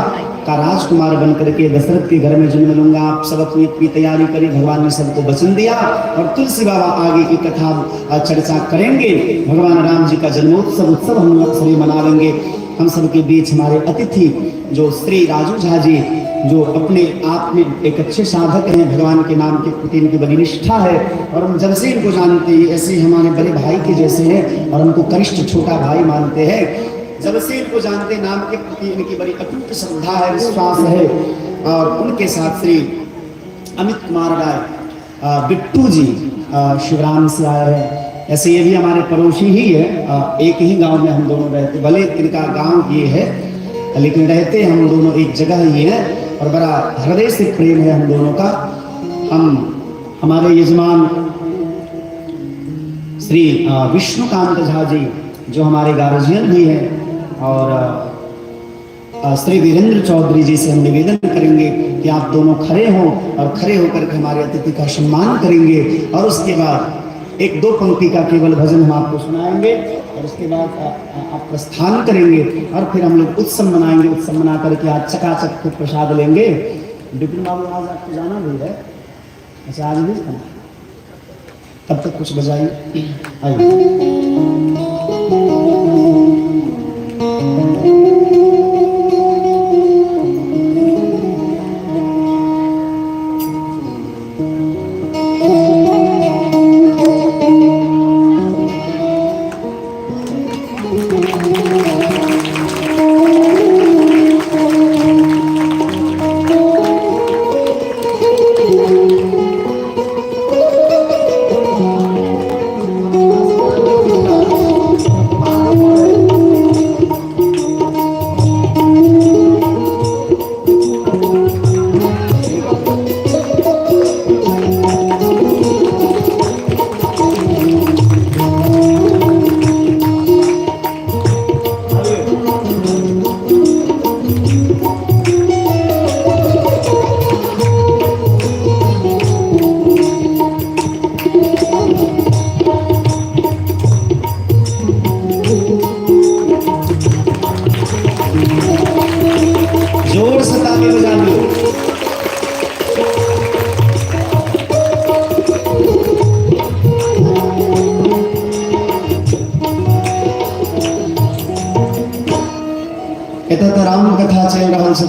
का राजकुमार बन करके दशरथ के घर में जन्म लूंगा, आप सब अपनी अपनी तैयारी करें। भगवान ने सबको वचन दिया और तुलसी बाबा आगे की कथा चर्चा करेंगे। भगवान राम जी का जन्मोत्सव उत्सव हम लोग सभी मना लेंगे। हम सबके बीच हमारे अतिथि जो श्री राजू झा जी, जो अपने आप में एक अच्छे साधक हैं, भगवान के नाम के प्रति इनकी बड़ी निष्ठा है और हम जब से इनको जानते हैं ऐसे ही हमारे बड़े भाई के जैसे हैं और उनको कनिष्ठ छोटा भाई मानते हैं। जब से इनको जानते नाम के प्रति इनकी बड़ी अटूट श्रद्धा है, विश्वास है। और उनके साथ श्री अमित कुमार राय बिट्टू जी शिवराम से आए हैं। ऐसे ये भी हमारे पड़ोसी ही है, एक ही गांव में हम दोनों रहते, भले इनका गांव ये है लेकिन रहते हम दोनों एक जगह ही है और बड़ा हृदय से प्रेम है हम दोनों का। हमारे यजमान श्री विष्णुकांत झा जी जो हमारे गार्जियन भी हैं और श्री वीरेंद्र चौधरी जी से हम निवेदन करेंगे कि आप दोनों खड़े हों और खड़े होकर के हमारे अतिथि का सम्मान करेंगे। और उसके बाद एक दो पंक्ति का केवल भजन हम आपको सुनाएंगे और उसके बाद आप प्रस्थान करेंगे और फिर हम लोग उत्सव मनाएंगे। उत्सव मना करके आज चकाचक खूब प्रसाद लेंगे। विपिन बाबू आज आपको जाना भी है? अच्छा आज भी जाना, तब तक कुछ बजाइए। आइए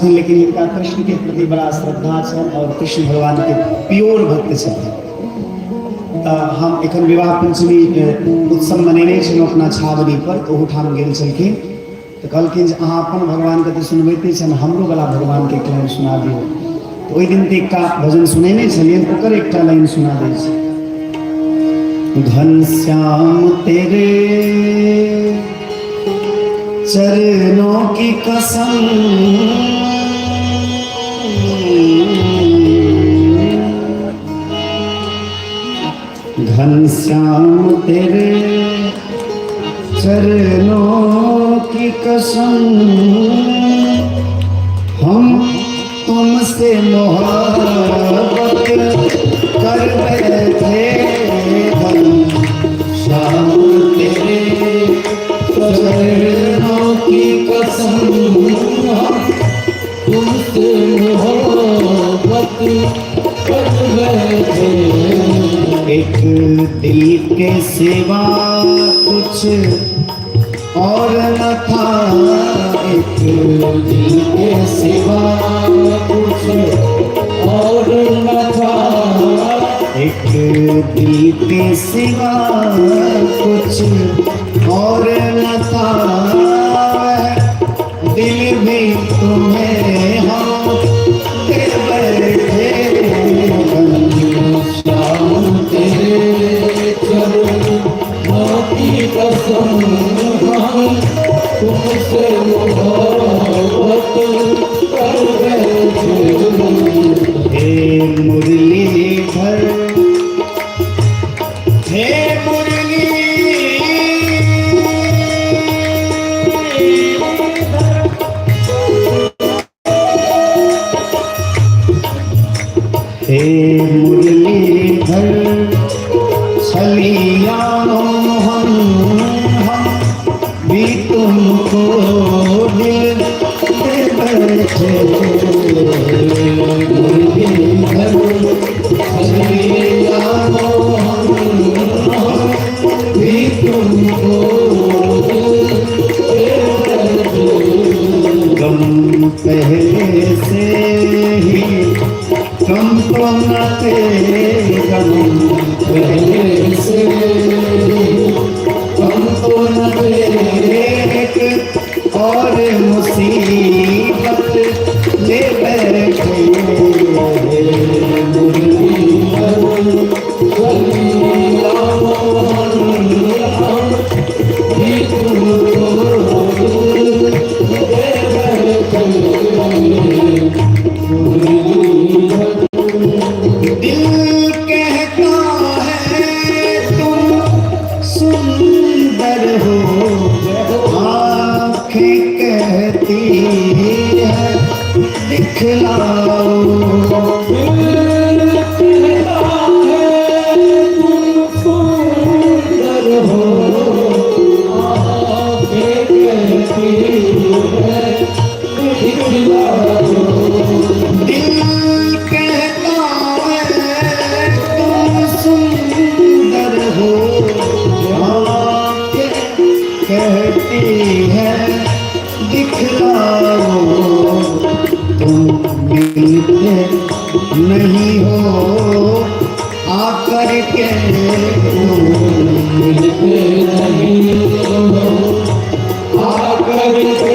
लेकिन इनका कृष्ण के प्रति बड़ा श्रद्धा है और कृष्ण भगवान के प्योर भक्त छथिन। हम एखन विवाह पंचमी उत्सव मनेने छलहुँ अपना छावनी पर, तो ओहूठाम गेल छलखिन तो कहलखिन जे अहाँ अपन भगवान के तऽ सुनबैते छन, हमरो वाला भगवान के एकटा सुना दियौ। तो ओहि दिन एकटा भजन सुनेने छलियनि, ओकर एकटा लाइन सुना दै छी। घनश्याम तेरे चरणों की कसम घनश्याम तेरे चरणों की कसम हम तुमसे मोहब्बत कर बैठे घनश्याम तेरे चरणों की कसम हम तुमसे मोहब्बत कर बैठे। एक दिल के सिवा कुछ और न था, एक दिल के सिवा कुछ और न था, एक दिल के सिवा कुछ और न था। दिल भी तुम्हें हम दे बैठे घनश्याम तेरे चरणों की कसम हम तुमसे मोहब्बत कर बैठे। हे मुरलीधर, हे मुरलीधर, हे मुरलीधर छलिया हम भी तुमको दिल दे बैठे। मुरलीधर छलिया भी तुमको दिल दे बैठे। गम पहले से ही गम तो न थे, गम पहले से गम तो न थे। एक और मुसीबत ले बैठे दिल कहता है तुम सुंदर हो, आँखें कहती है दिखलाओ। दिल कहता है तुम सुंदर हो, आँखें कहती है दिखलाओ। तुम मिलते नहीं हो आकर के, मिलते नहीं हो आकर के,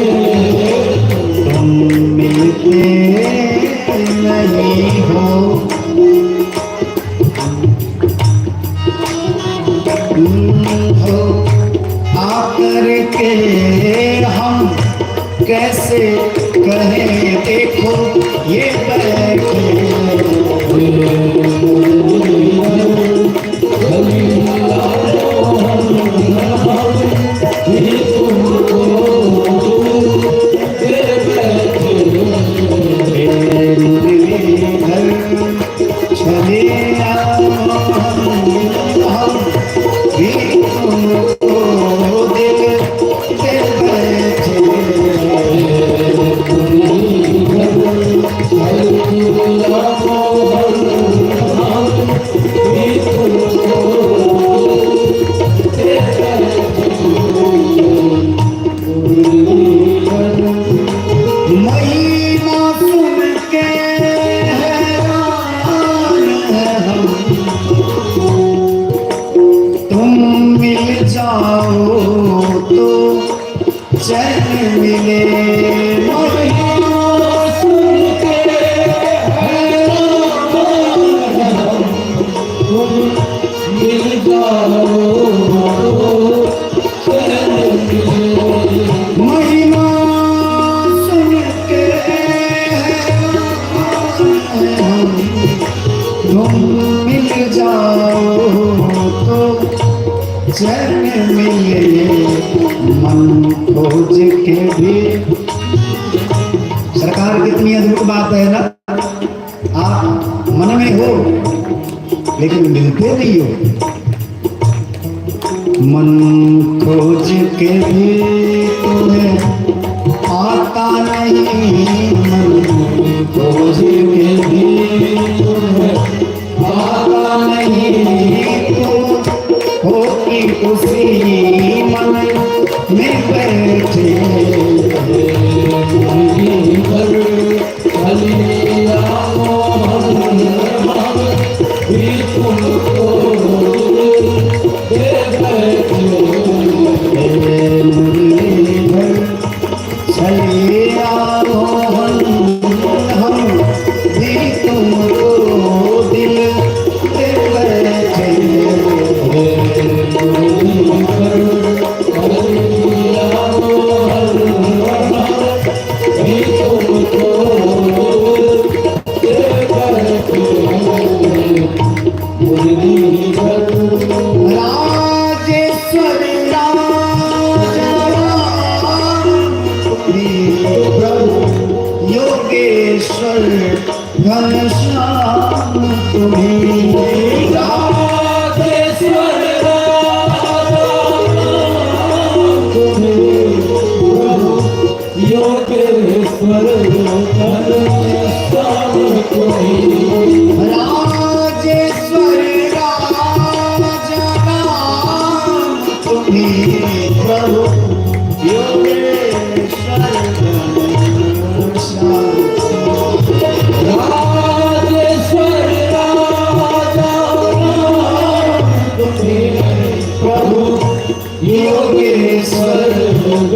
तुम मिलते नहीं हो आकर के। हम कैसे कहें देखो ये बैठे चले आओ हम भी तुमको दिल दे बैठे। जाओ तो चैन मिले मन खोज के भी। सरकार कितनी अद्भुत बात है ना, आप मन में हो लेकिन मिलते नहीं हो। मन खोज के भी तुम्हें आता नहीं, मन खोज के भी तुम्हें आता नहीं। तुम हो कि उसी मन में बैठे घनश्याम तुम्हें राधेश्वर योगेश्वर घनश्याम तुम्हें राजेश्वर राजा राम तुम्हें प्रभु योगेश्वर घनश्याम योगेश्वर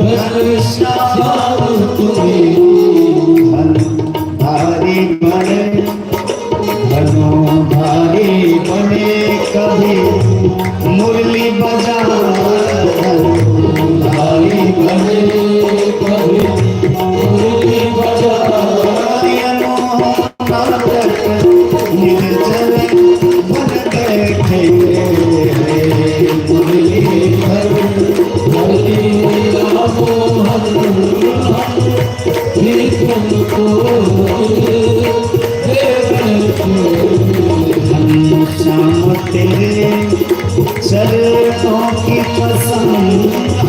घनश्याम तुम्हें धन भारी बने धनो भारी बने कभी मुरली बजा भारी बने कभी मुरली बजा निर्जल बन बैठे श्याम तेरे चरणों की पसंद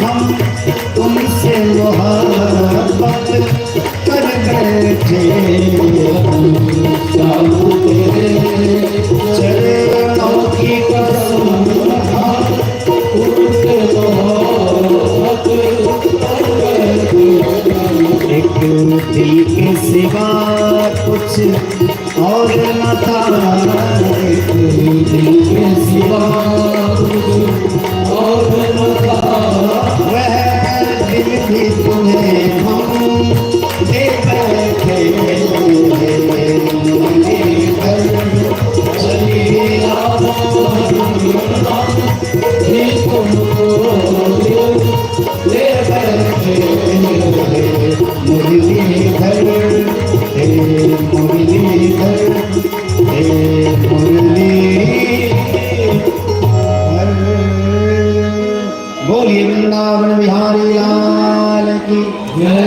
हम तुमसे मोहब्बत कर बैठे। श्याम तेरे चरणों की पसंद हम तुमसे मोहब्बत कर बैठे। एक दिल के सिवा कुछ और न था, एक दिल के सिवा कुछ और न था। वह दिल भी तुम्हें हम दे बैठे। चलिए तुमको ले बैठे मुरलीधर मुरलीधर बोलिए वृंदावन बिहारी लाल की जय।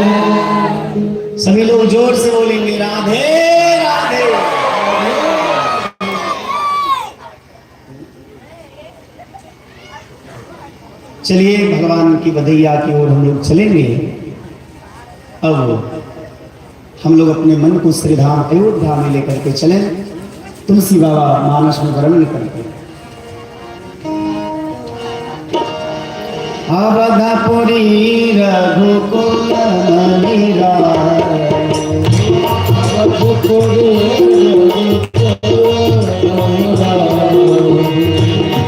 सभी लोग जोर से बोलेंगे राधे राधे। चलिए भगवान की बधैया की ओर हम लोग चलेंगे। अब हम लोग अपने मन को श्रीधाम अयोध्या में लेकर के चलें, तुलसी बाबा मानस में वर्णन करके। अवधपुरी रघुकुल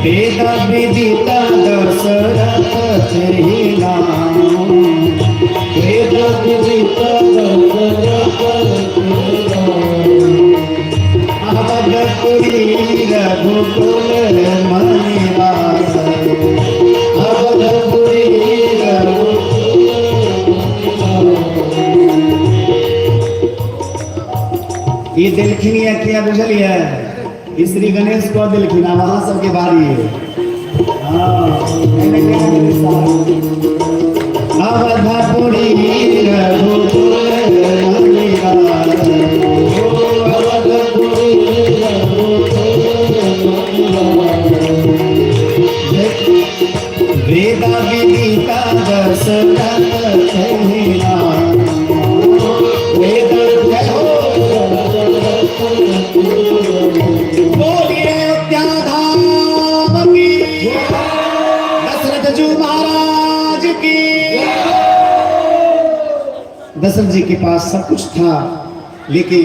वेद विदित दशरथ तेहि नाम। वेद विदित अवधपुरी रघुकुल मणिवास। अवधपुरी ये देखनी है क्या बुझलिए श्री गणेश को दिलखिन वहां सबके बारी है। अवधपुरी रघुकुल वेद विदिता दशरथ कहला वेद बोलिए अयोध्या की दशरथ जी महाराज की। दशरथ जी के पास सब कुछ था, लेकिन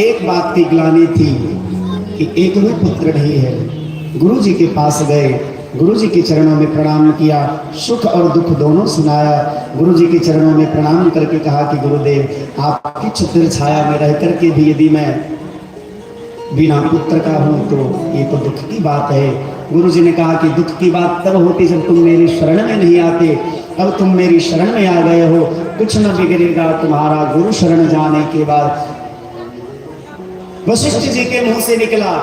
एक बात की ग्लानि थी कि एक भी पुत्र नहीं है। गुरु जी के पास गए, गुरु जी के चरणों में प्रणाम किया, सुख और दुख दोनों सुनाया। गुरु जी के चरणों में प्रणाम करके कहा कि गुरुदेव आपकी छत्र छाया में रह करके भी यदि मैं बिना पुत्र का हूं तो ये तो दुख की बात है। गुरु जी ने कहा कि दुख की बात तब होती जब तुम मेरी शरण में नहीं आते। अब तुम मेरी शरण में आ गए हो, कुछ न बिगड़ेगा तुम्हारा गुरु शरण जाने के बाद। वशिष्ठ जी के मुंह से निकला,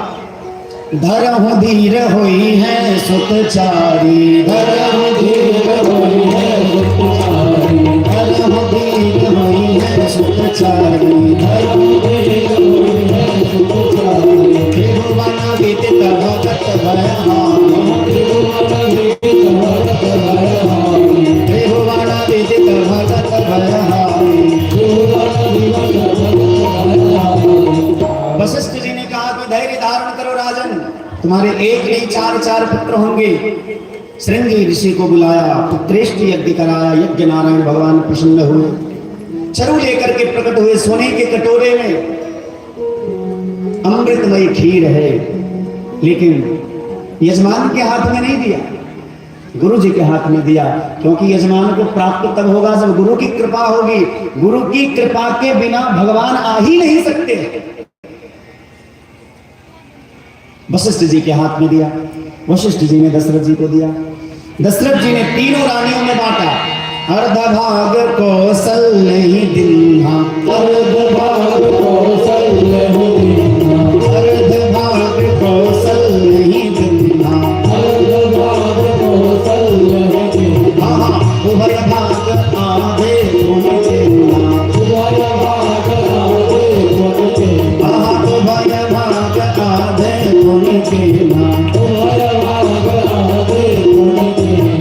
धरहु धीर होई है सुतचारी, धरहु धीर होई है सुतचारी, धरहु धीर होई है सुतचारी, धरहु धीर होई है सुतचारी। त्रिभुवन विदित भगत भयहारी, त्रिभुवन विदित भगत भयहारी, त्रिभुवन विदित भगत भयहारी, त्रिभुवन विदित भगत भयहारी। वशिष्ठ जी ने कहा कि धैर्य धारण करो राजन, तुम्हारे एक नहीं चार चार पुत्र होंगे। श्रृंगी ऋषि को बुलाया, पुत्रेष्ठ यज्ञ कराया। यज्ञ नारायण भगवान प्रसन्न हुए, चरु लेकर के प्रकट हुए। सोने के कटोरे में अमृतमय खीर है, लेकिन यजमान के हाथ में नहीं दिया, गुरु जी के हाथ में दिया। क्योंकि यजमान को प्राप्त तब होगा जब गुरु की कृपा होगी। गुरु की कृपा के बिना भगवान आ ही नहीं सकते। वशिष्ठ जी के हाथ में दिया, वशिष्ठ जी ने दशरथ जी को दिया। दशरथ जी ने तीनों रानियों में बांटा। अर्ध भाग कौशल्य दीन्हा, अर्ध भाग कौशल्य दीन्हा, अर्ध भाग कौशल्य दीन्हा, अर्ध भाग कौशल्य दीन्हा। उभय भाग आधे गुण देना, उभय भाग आधे गुण देना, उभय भाग आधे गुण देना, उभय भाग आधे गुण देना।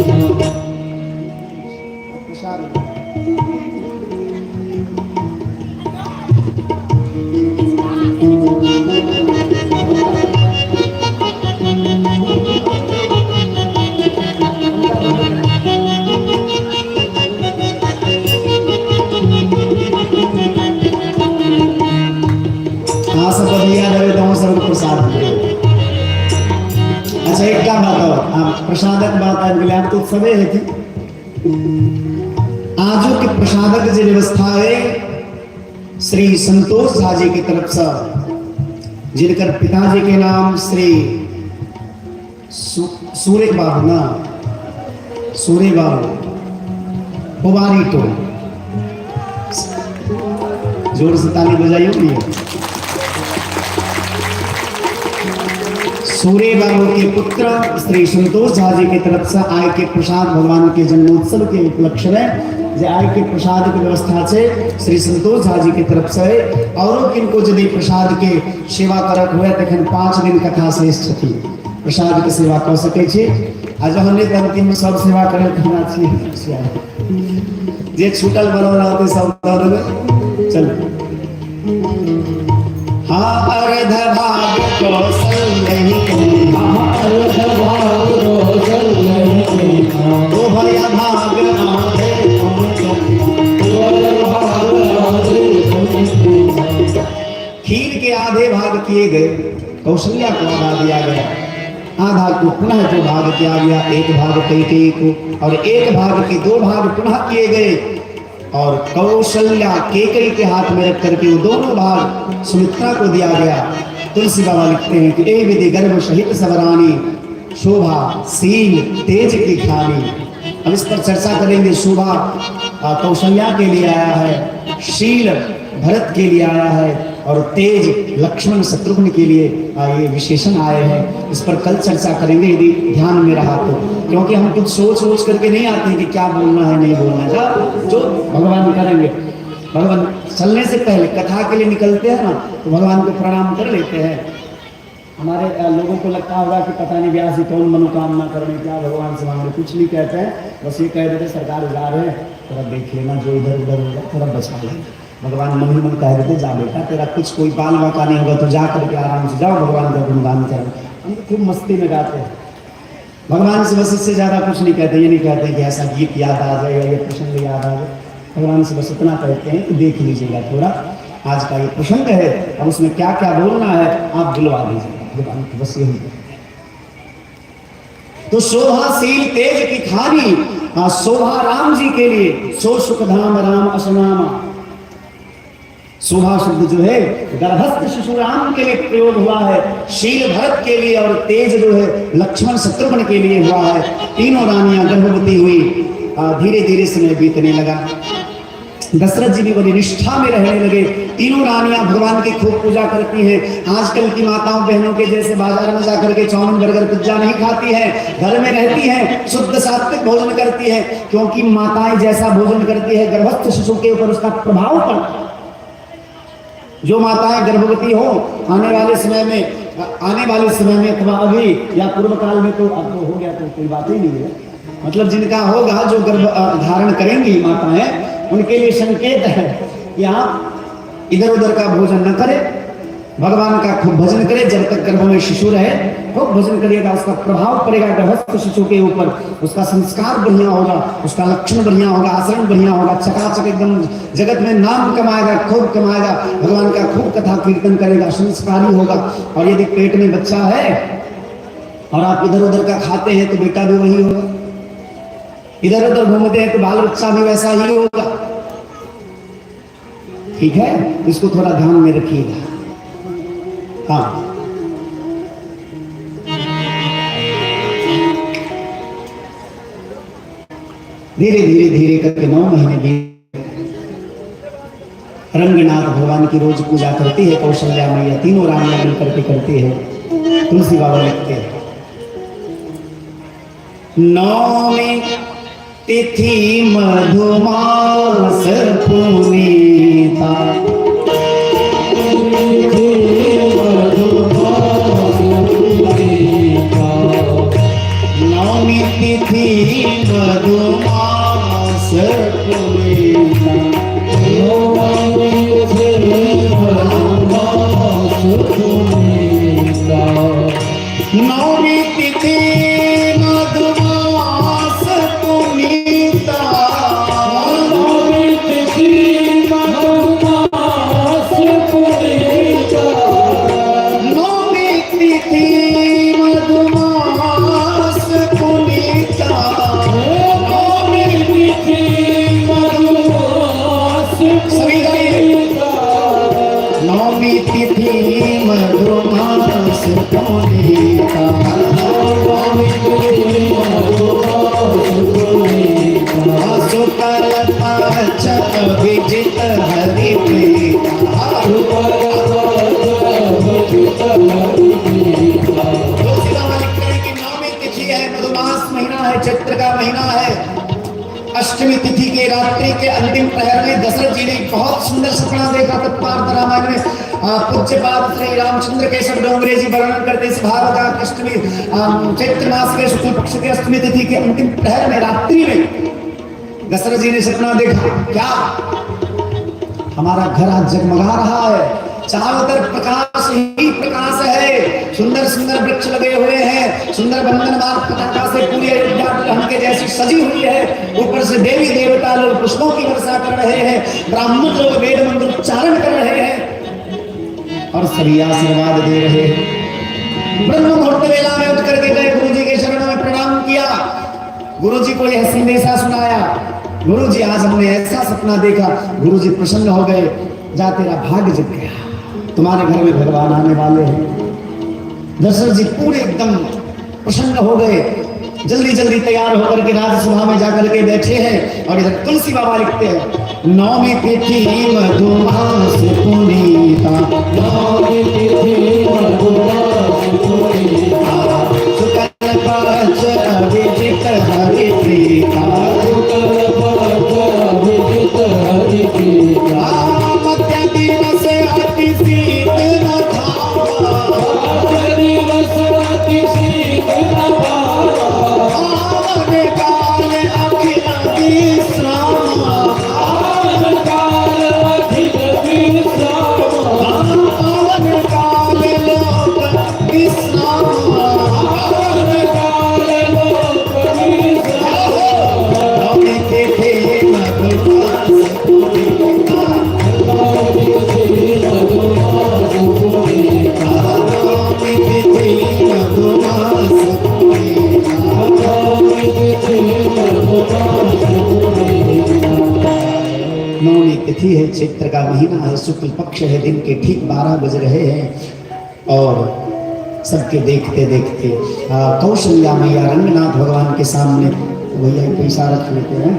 अच्छा एक क्या बात हो, आप प्रसादक बात बोले आप तो सबे है थी। आजो के प्रसादक जो व्यवस्था है श्री संतोष झा जी की तरफ से, जिनकर पिताजी के नाम श्री सूर्य बाबू ना, सूर्य बाबू पुबारी तो जोर से ताली बजाइए। सूर्य बाबू के पुत्र श्री संतोष झा जी की तरफ से आय के प्रसाद भगवान के जन्मोत्सव के उपलक्ष्य में जे आय के प्रसाद की व्यवस्था से श्री संतोष झा जी की तरफ से और किनको यदि प्रसाद के सेवा करक हुए तखन 5 दिन कथा श्रेष्ठ थी, प्रसाद के सेवा कर सके छी। आज हमने तो अंतिम में सब सेवा करे खाना चाहिए, जे छूटल बनल रहते सब दे देबे। चल हाँ अर्ध भाग कौशल्य दीन्हा, अर्ध भाग कौशल्य दीन्हा, उभय भाग आधे गुण देना, उभय भाग आधे गुण देना। खीर के आधे भाग किए गए, कौशल्या को आधा दिया गया, आधा को पुनः 2 भाग किया गया, एक भाग कैकेयी को और एक भाग के 2 भाग पुनः किए गए। और कौशल्या केकई के हाथ में रख करके वो दोनों भाग सुमित्रा को दिया गया। तुलसी बाबा लिखते हैं कि ए विधि गर्भ सहित सबरानी, शोभा शील तेज की खानी। अब इस पर चर्चा करेंगे। शोभा कौशल्या के लिए आया है, शील भरत के लिए आया है और तेज लक्ष्मण शत्रुघ्न के लिए ये विशेषण आए हैं। इस पर कल चर्चा करेंगे यदि ध्यान में रहा तो, क्योंकि हम कुछ सोच करके नहीं आते हैं कि क्या बोलना है नहीं बोलना है, जो भगवान करेंगे। भगवान चलने से पहले कथा के लिए निकलते हैं ना, तो भगवान को प्रणाम कर लेते हैं। हमारे लोगों को लगता होगा कि पता नहीं व्यास जी कौन मनोकामना करने क्या भगवान से मांगे, कुछ नहीं कहते हैं, बस ये कह देते सरकार जा रहे हैं, थोड़ा देख लेना जो इधर उधर होगा थोड़ा बचा लेना। भगवान मन ही मन कह देते जा बेटा तेरा कुछ कोई बाल वाका नहीं होगा तो जा करके आराम से जाओ भगवान का गुणगान करो। हम तो खूब मस्ती में गाते हैं भगवान से, बस इससे ज्यादा कुछ नहीं कहते। ये नहीं कहते कि ऐसा गीत याद आ जाए या ये प्रसंग याद आ जाए, भगवान से बस इतना कहते हैं कि देख लीजिएगा थोड़ा आज का ये प्रसंग है और उसमें क्या क्या बोलना है आप बुलवा दीजिएगा भगवान को, बस यही। तो शोभाशील तेज की खानी शोभा राम जी के लिए, सो सुख धाम राम असनामा। शोभा शब्द जो है गर्भस्थ शिशु राम के लिए प्रयोग हुआ है, शील भरत के लिए और तेज जो है लक्ष्मण शत्रुघ्न के लिए हुआ है। तीनों रानियां गर्भवती हुई, धीरे धीरे समय बीतने लगा। दशरथ जी भी बड़ी निष्ठा में रहने लगे। तीनों रानियां भगवान की खूब पूजा करती हैं। आजकल की माताओं बहनों के जैसे बाजार में जाकर के चाउमीन बर्गर पिज्जा नहीं खाती हैं, घर में रहती हैं, शुद्ध सात्विक भोजन करती हैं, क्योंकि माताएं जैसा भोजन करती है गर्भस्थ शिशु के ऊपर उसका प्रभाव पड़ता है। जो माताएं गर्भवती हो आने वाले समय में अथवा अभी या पूर्व काल में, तो अब तो हो गया तो कोई बात ही नहीं है, मतलब जिनका होगा जो गर्भ धारण करेंगी माताएं उनके लिए संकेत है कि आप इधर उधर का भोजन न करें, भगवान का खूब भजन करें। जब तक गर्भ में शिशु रहे खूब भजन करिएगा, उसका प्रभाव पड़ेगा गर्भस्थ शिशु के ऊपर, उसका संस्कार बढ़िया होगा, उसका लक्षण बढ़िया होगा, आचरण बढ़िया होगा, चकाचक एकदम जगत में नाम कमाएगा, खूब कमाएगा, भगवान का खूब कथा कीर्तन करेगा, संस्कारी होगा। और यदि पेट में बच्चा है और आप इधर उधर का खाते हैं तो बेटा भी वही होगा, इधर उधर घूमते हैं तो बाल बच्चा भी वैसा ही होगा। ठीक है, इसको थोड़ा ध्यान में रखिएगा। हाँ, धीरे करके 9 महीने बीत। रंगनाथ भगवान की रोज पूजा करती है कौशल्या मैया, तीनों रानियां मिल करके करती है। तुलसी बाबा लिखते हैं 9वीं तिथि मधुमास पुनीता, 9वीं तिथि मधुमास पुनीता, 9वीं तिथि मधुमास पुनीता, 9वीं तिथि मधुमास पुनीता, 9वीं तिथि मधुमास पुनीता, 9वीं तिथि मधुमास पुनीता, 9वीं तिथि मधुमास पुनीता, 9वीं तिथि मधुमास पुनीता, सुकर पाच विजित हरि प्रीता, सुकर पाच विजित हरि प्रीता। की 9वीं तिथि है, मधुमास महीना है, चैत्र का महीना है। अष्टमी तिथि के रात्रि के अंतिम प्रहर में दशरथ जी ने बहुत सुंदर सपना देखा। तत्पार्थ रामायण में पूज्यपाद श्री रामचंद्र केशव डोंगरे जी वर्णन करते इस भाव का। अष्टमी चैत्र मास के शुक्ल पक्ष की अष्टमी तिथि के अंतिम प्रहर में रात्रि में दशरथ जी ने सपना देखा। क्या? हमारा घर आज जगमगा रहा है, चारों तरफ प्रकाश ही प्रकाश है, सुंदर सुंदर वृक्ष लगे हुए हैं, सुंदर बंधन मार्ग पताका से पूरी अयोध्या दुल्हन के जैसी सजी हुई है। ऊपर से देवी देवता लोग पुष्पों की वर्षा कर रहे हैं, ब्राह्मण लोग वेद मंत्र उच्चारण कर रहे हैं और सभी आशीर्वाद दे रहे हैं। ब्रह्म मुहूर्त वेला में उठ करके गए, गुरु जी के चरणों में प्रणाम किया, गुरु जी को यह संदेशा सुनाया, गुरु जी आज हमने ऐसा सपना देखा। गुरु जी प्रसन्न हो गए, जा तेरा भाग्य जग गया, तुम्हारे घर में भगवान आने वाले हैं। दशरथ जी पूरे एकदम प्रसन्न हो गए। जल्दी जल्दी तैयार होकर के राजसभा में जाकर के बैठे हैं। और इधर तुलसी बाबा लिखते हैं, नौमी तिथि मधुमास पुनीता, नौमी तिथि मधुमास पुनीता, शुक्ल पक्ष अभिजित हरि प्रीता, शुक्ल पक्ष अभिजित हरि प्रीता, मध्य दिवस अति शीतल भावा, मध्य दिवस अति शीतल भावा, पावन काल अखिल विश्रामा, पावन काल अखिल विश्रामा, पावन काल लोक विश्रामा, पावन काल लोक विश्रामा, नौमी तिथि मधुमास पुनीता, नौमी तिथि मधुमास पुनीता, नौमी तिथि मधुमास पुनीता। नौमी तिथि मधुमास पुनीता। नौमी तिथि है, चैत्र का महीना है, शुक्ल पक्ष है, दिन के ठीक 12 बज रहे हैं। और सबके देखते देखते कौशल्या मैया रंगनाथ भगवान के सामने भैया पैसा रख लेते हैं,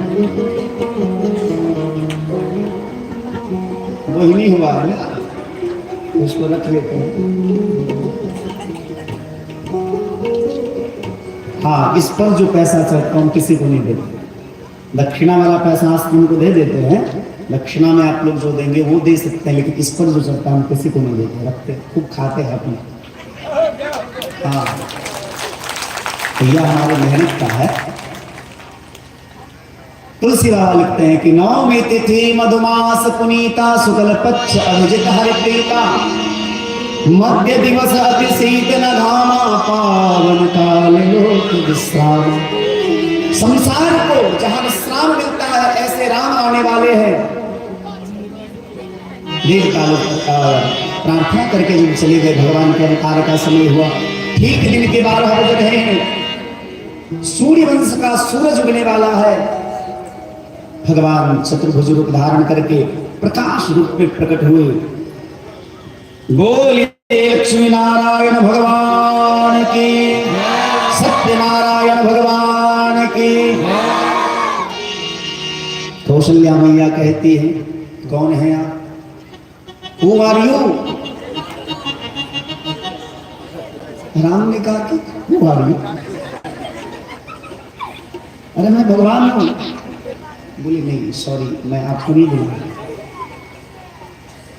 वही नहीं हुआ है ना, उसको रख लेते हैं। हाँ, इस पर जो पैसा चढ़ता हम किसी को नहीं देते, दक्षिणा वाला पैसा आज उनको दे देते हैं, दक्षिणा में आप लोग जो देंगे वो दे सकते हैं, लेकिन इस पर जो चढ़ता है हम किसी को नहीं देते, रखते खूब खाते हैं अपने। हाँ, तो यह हमारी मेहनत का है। तुलसी बाबा लिखते हैं कि नौमी तिथि मधुमास पुनीता, शुक्ल पक्ष अभिजित हरि प्रीता, मध्य दिवस अति शीतल घामा, पावन काल लोक विश्राम। संसार को जहां विश्राम मिलता है ऐसे राम आने वाले हैं। देर काल प्रार्थना करके जब चले गए, भगवान के अवतार का समय हुआ, ठीक दिन के 12 बज रहे हैं, सूर्य वंश का सूरज उगने वाला है। भगवान चतुर्भुज रूप धारण करके प्रकाश रूप में प्रकट हुए। बोलिए लक्ष्मी नारायण भगवान की, सत्यनारायण भगवान की। कौशल्या मैया कहती है, कौन है आप? Who are you? राम ने कहा कि Who are you? अरे मैं भगवान हूं। बोली नहीं, सॉरी, मैं आपको नहीं दूंगा।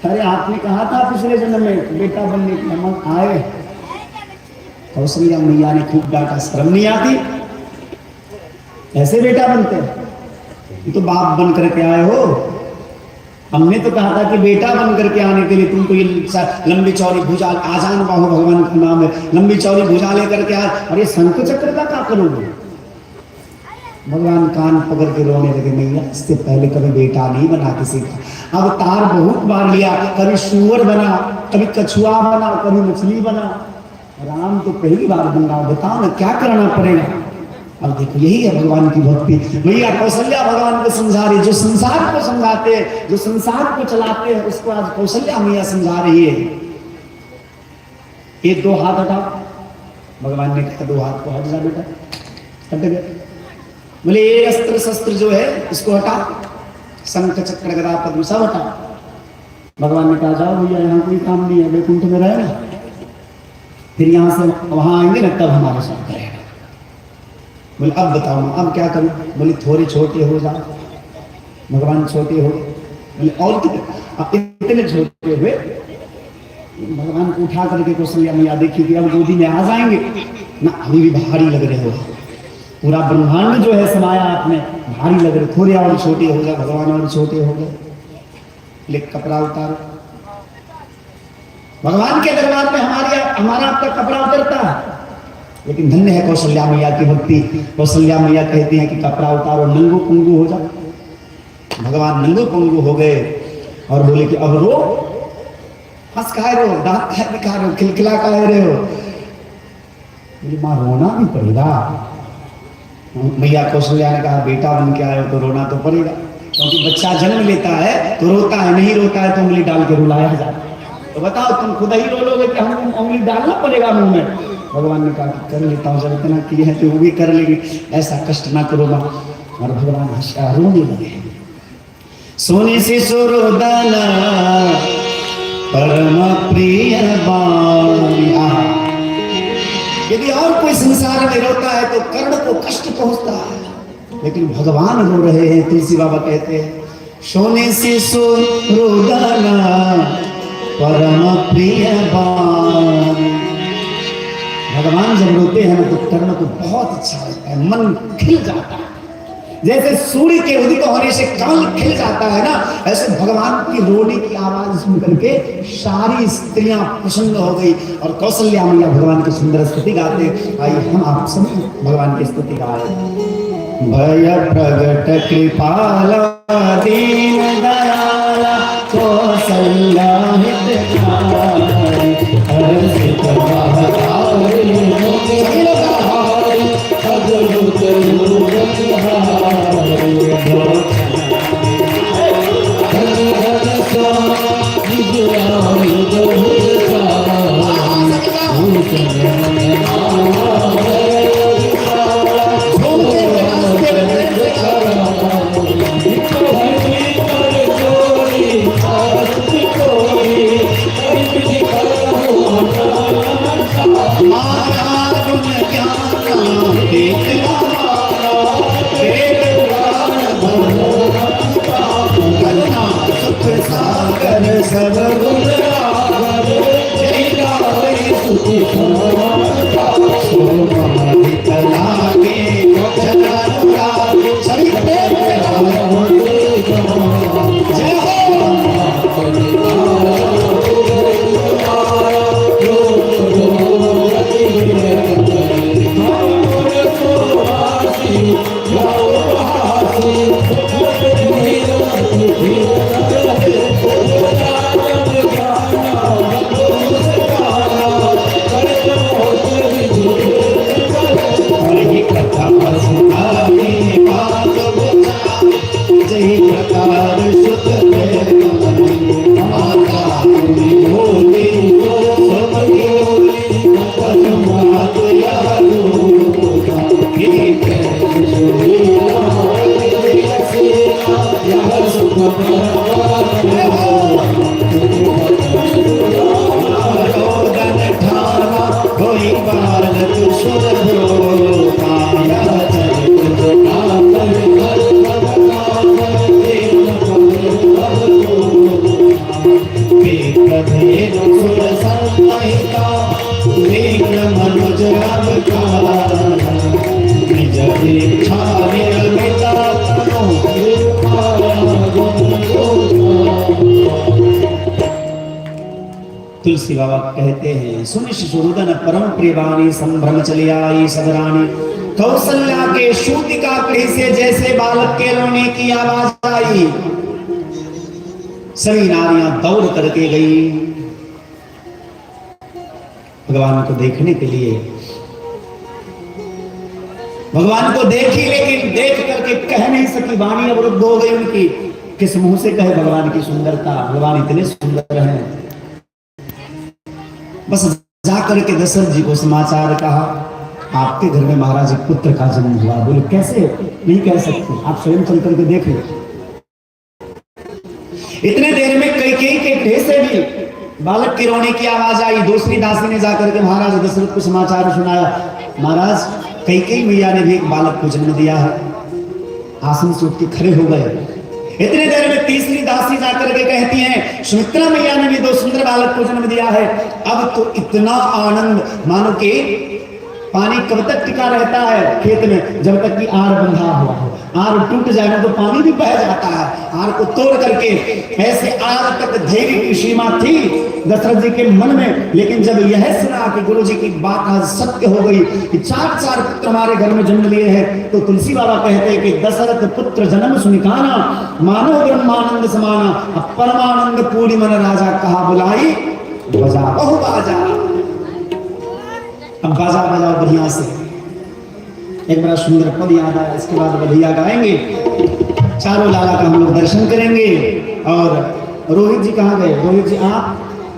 अरे आपने कहा था पिछले जन्म में बेटा बनने के लिए, आए। कौशल्या मैया ने खूब डांटा, शर्म नहीं आती? ऐसे बेटा बनते हैं? ये तो बाप बन करके आए हो। हमने तो कहा था कि बेटा बन करके आने के लिए तुमको ये लंबी चौड़ी भुजा, आजान बाहु भगवान का नाम है, लंबी चौड़ी भुजा लेकर के आ। और ये शंख चक्र का क्या करोगे? भगवान कान पकड़ के रोने लगे, मैया इससे पहले कभी बेटा नहीं बना किसी का, अवतार बहुत बार लिया, कभी सूअर बना, कभी कछुआ बना, कभी मछली बना, राम तो पहली बार बन रहा। बताओ ना क्या करना पड़ेगा? अब देखो यही है भगवान की भक्ति। मैया कौशल्या भगवान को समझा रही, जो संसार को समझाते हैं, जो संसार को चलाते हैं, उसको आज कौशल्या मैया समझा रही है। ये 2 हाथ हटाओ। भगवान ने कहा 2 हाथ को हट जा बेटा, हट गए। बोले ये अस्त्र शस्त्र जो है इसको हटा, शंख चक्र गदा पद्म सब हटा। भगवान ने कहा जाओ भैया, यहाँ कोई काम नहीं है, वैकुंठ में रहेगा, फिर यहाँ से वहां आएंगे ना तब हमारे साथ रहेगा। बोले अब बताओ ना, अब क्या करूं? बोले थोड़े छोटे हो जाओ। भगवान छोटे हो गए। बोले और कितने? इतने छोटे हुए। भगवान को उठा करके कौशल्या मैया देखी कि अब गोदी में आ जाएंगे ना, अभी भी भारी लग रहे हो, पूरा ब्रह्मांड जो है समाया आपने, भारी लग रहे, थोड़े और छोटे हो गए। भगवान और छोटे हो गए। ले कपड़ा उतारो। भगवान के दरबार में हमारा आपका कपड़ा उतरता है, लेकिन धन्य है कौशल्या मैया की भक्ति। कौशल्या मैया कहती हैं कि कपड़ा उतारो, नंगू पंगू हो जाओ। भगवान नंगू पंगू हो गए और बोले कि अब रो, हंस खाए रहो, दांत खाए दिखा रहे हो, खिलखिला खाए रहे हो। बोली माँ रोना भी पड़ेगा। मैया कौशल्या ने कहा बेटा बन के आए हो तो रोना तो पड़ेगा, क्योंकि बच्चा जन्म लेता है तो रोता है, नहीं रोता है तो उंगली डाल के रुलाया जाता है। तो बताओ तुम खुद ही रो लोगे कि हम उंगली डालना पड़ेगा मुंह में? भगवान ने कहा कि कर लेता हूँ, जब इतना किए हैं तो वो भी कर लेगी, ऐसा कष्ट ना करो माँ। और भगवान हंसा रोने लगे। सोने से सुरोदना परम प्रिय बानी। यदि और कोई संसार में रोता है तो कर्ण को कष्ट पहुंचता है, लेकिन भगवान रो रहे हैं। तुलसी बाबा कहते हैं सोने से सुरोदना परम प्रिय बानी। भगवान जब रोते हैं ना तो कर्ण को बहुत अच्छा लगता है, मन खिल जाता है। जैसे सूर्य के उदित होने से कमल खिल जाता है ना, ऐसे भगवान की रोने की आवाज सुन करके सारी स्त्रियां प्रसन्न हो गई और कौशल्या मैया भगवान की सुंदर स्तुति गाते। आइए हम आप सभी भगवान की स्तुति गाए। भय प्रगट कृपाला दीन दयाला कौशल्या हितकारी हर्षित महतारी अद्भुत सब गुण तुलसी बाबा कहते हैं सुन शिशुरुदन परम प्रियवाणी संभ्रम चली आई सबरानी कौशल्या के शूतिका गृह से जैसे बालक के रोने की आवाज आई, सभी नारियां दौड़ करके गई भगवान को देखने के लिए। भगवान को देखी लेकिन देख करके कह नहीं सकी, वाणी अवरुद्ध हो गई उनकी। किस मुंह से कहे भगवान की सुंदरता? भगवान इतने सुंदर हैं। बस जाकर के दशरथ जी को समाचार कहा आपके घर में महाराज एक पुत्र का जन्म हुआ। बोले कैसे? नहीं कह सकते, आप स्वयं चल करके देख लो। इतने देर में कैकेयी के गृह से भी बालक के रोने की आवाज आई। दूसरी दासी ने जाकर के महाराज दशरथ को समाचार सुनाया, महाराज कैकेयी मैया ने भी एक बालक को जन्म दिया है। आसन से उठ के खड़े हो गए। इतने देर में तीसरी दासी जाकर के कहती हैं सुमित्रा मैया ने भी दो सुंदर बालक को जन्म दिया है। अब तो इतना आनंद, मानो कि पानी कब तक टिका रहता है खेत में? जब तक कि आर बंधा हुआ हो। आर टूट जाए तो पानी भी बह जाता है। आर को तोड़ करके ऐसे आर तक धैर्य की सीमा थी दशरथ जी के मन में। लेकिन जब यह सुना कि गुरु जी की बात आज सत्य हो गई कि चार चार पुत्र हमारे घर में जन्म लिए हैं, तो तुलसी बाबा कहते हैं कि दशरथ पुत्र जन्म सुनिकाना मानो ब्रह्मानंद समाना परमानंद पूरी मन राजा कहा बुलाई बजा बहु बाजा। अब बाजा बजाओ बढ़िया से। एक बड़ा सुंदर पद याद आया, इसके बाद बलिया गाएंगे, चारों लाला का हम लोग दर्शन करेंगे। और रोहित जी कहाँ गए? रोहित जी आप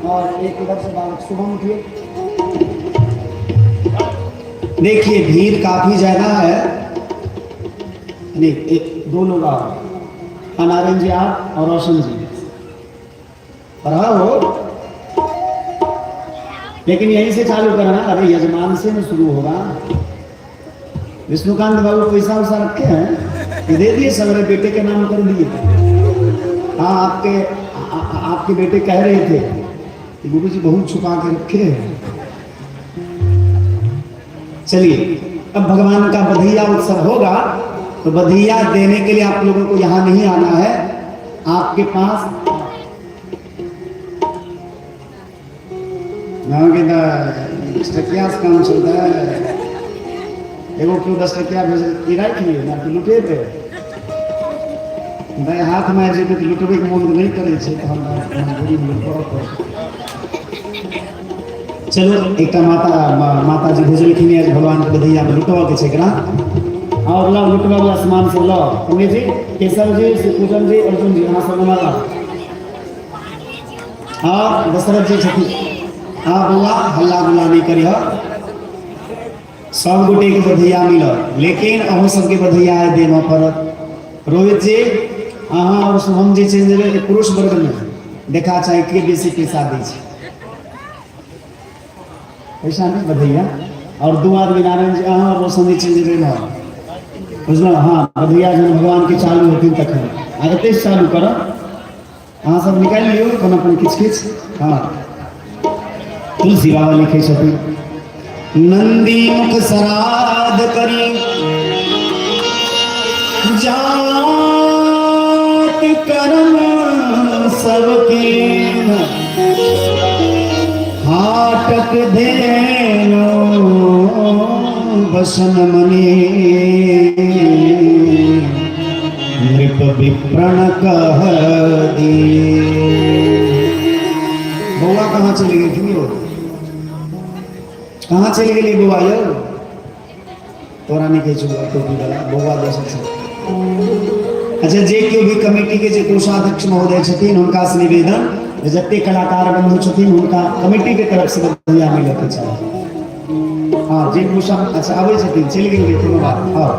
और एक इधर से बालक शुभम उठिए। देखिए भीड़ काफी ज्यादा है, नहीं दो लोग आ रहे, नारायण जी आप और रोशन जी पढ़ा हो, लेकिन यहीं से चालू करना। अरे यजमान से न शुरू होगा। विष्णुकांत बाबू पैसा वैसा रखे हैं, ये दे दिए, सगरे बेटे के नाम कर दिए। हाँ आपके बेटे कह रहे थे कि गुरु जी बहुत छुपा के रखे हैं। चलिए अब भगवान का बधिया उत्सव होगा, तो बधिया देने के लिए आप लोगों को यहाँ नहीं आना है। आपके पास से काम चलता है। एगो क्यों 10 टकिया भेज किराए के लिए ना कि लुटे पे भाई हाथ में जे तो लुटबे के मन नहीं करे छे, तो हम गरीब लोग चलो एक माता जी भेजलखिन आज भगवान के बधिया में लुटवा के छे करा, और ला लुटवा वाला सामान सब ला। पंडित जी, केशव जी, पूजन जी, अर्जुन जी, यहाँ सब बना। और दशरथ जी छठी। हाँ बउआ हल्ला गुल्ला नहीं करिए, सब गोटे के बधिया मिल, लेकिन अहू सबके बधिया है देना पड़त। रोहित जी अहाँ और शुभम जी चेंज रहे पुरुष वर्ग में देखा चाहे के बेसी पैसा दी छे, पैसा नहीं बधिया। और दो आदमी नारायण जी अहाँ और रोशन जी चेंज रहे बुझल। हाँ बधिया जन भगवान के चालू होती तक एते चालू कर, अहाँ सब निकाल लियो अपन अपन किच किच। हाँ तुलसी बाबा लिखे छथिन, नंदी मुख सराद करी जात कर्म सबके, हाटक धेनो बसन मने, नृप विप्रण कह दी। बउआ कहाँ चली गई थी? कहाँ चली गई बउआ? यो तोरा नहीं कही चुका टोपी वाला बउआ दोस्त से। अच्छा जे क्यों भी कमेटी के जे कोषाध्यक्ष महोदय छथिन हुनका से निवेदन, जते कलाकार बंधु छथिन हुनका कमेटी के तरफ से बधिया मिले के चाहिए। हाँ जे कोषा अच्छा आबै छथिन चलि गेल कोनो बात। हाँ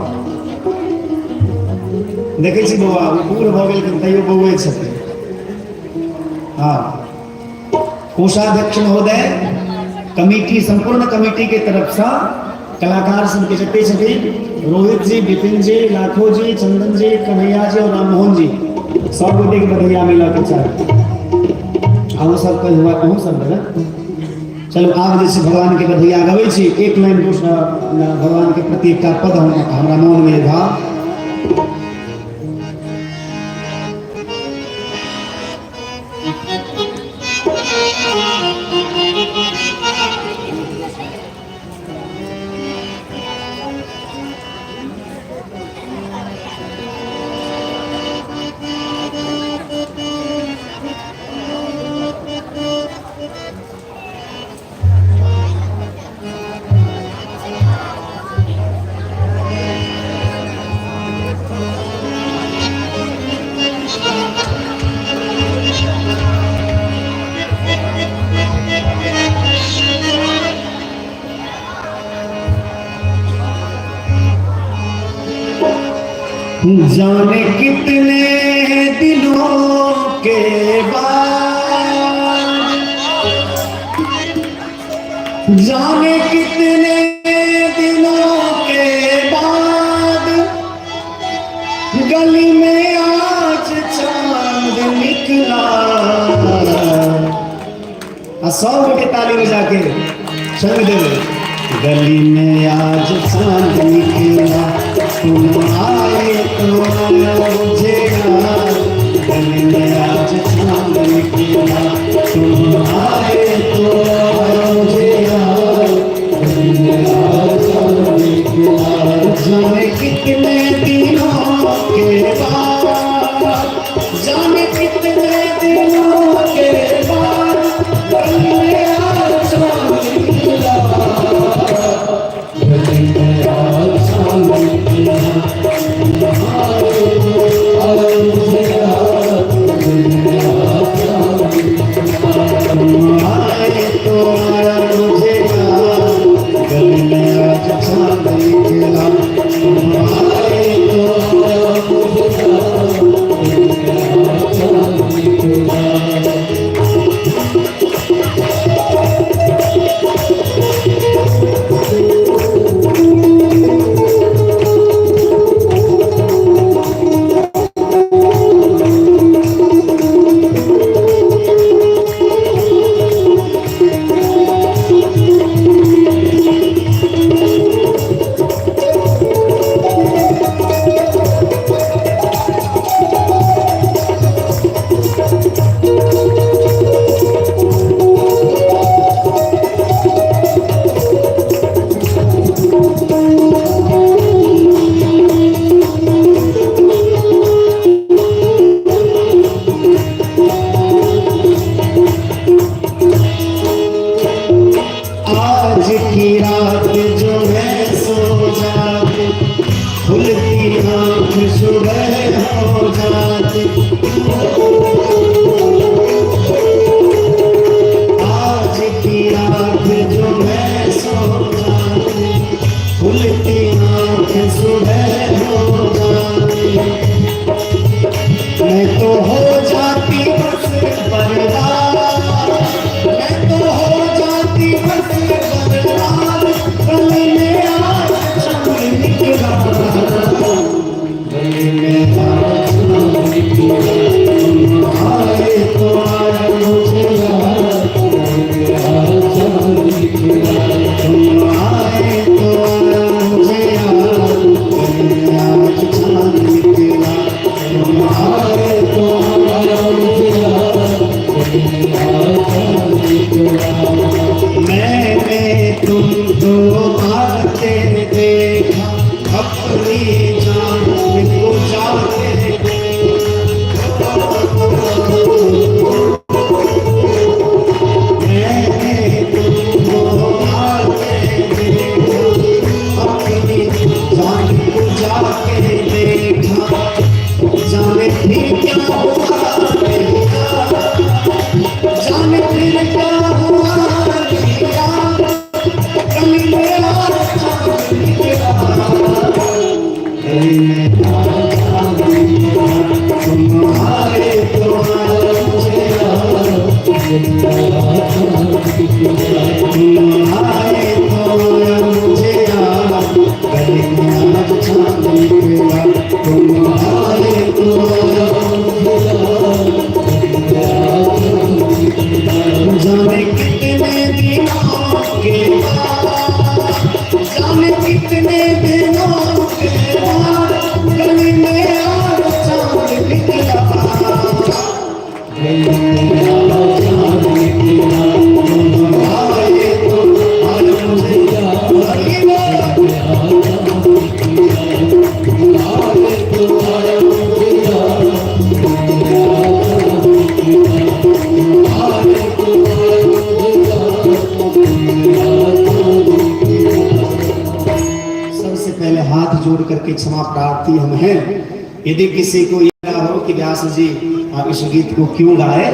देखै छी बउआ बूढ़ भऽ गेल तैयो बउए छथिन। हाँ कोषाध्यक्ष महोदय कमेटी संपूर्ण कमेटी के तरफ से कलाकार सबके जते छथिन, रोहित जी, विपिन जी, लाखो जी, चंदन जी, कन्हैया जी और राममोहन जी, सब गोटे के बधिया मिला के चाहिए। अहूँ सब कल हुआ अहूँ सब बना। चलो आप जैसे भगवान के बधिया गबै छी, एक लाइन भगवान के प्रति का पद हमारा मन में भाव। जाने कितने दिनों के बाद, जाने कितने दिनों के बाद गली में आज चांद निकला। सौ के ताली बजा के संग देवे। गली में आज चांद निकला, तुम आए तो मुझे गली में आज चांद निकला, तुम आए तो मुझे गली में आज चांद निकला। जाने कितने दिनों के बाद, जाने कितने दिनों के बाद गली में आज चांद निकला, गली में आज चांद निकला। तुम आते देखा अपनी जान को जाते देखा मैंने तुमको आते देखा अपनी जान को जाके देखा जाने फिर क्या हुआ जाने फिर क्या हुआ कभी मेरा तुम्हारे जाने कितने दिनों के जाने कितने दिनों के बाद गली में और चांद निकला आए तो आज मुझे सबसे पहले हाथ जोड़ करके क्षमा प्रार्थी हम हैं। यदि किसी को यह हो कि व्यास जी आप इस गीत को क्यों गाए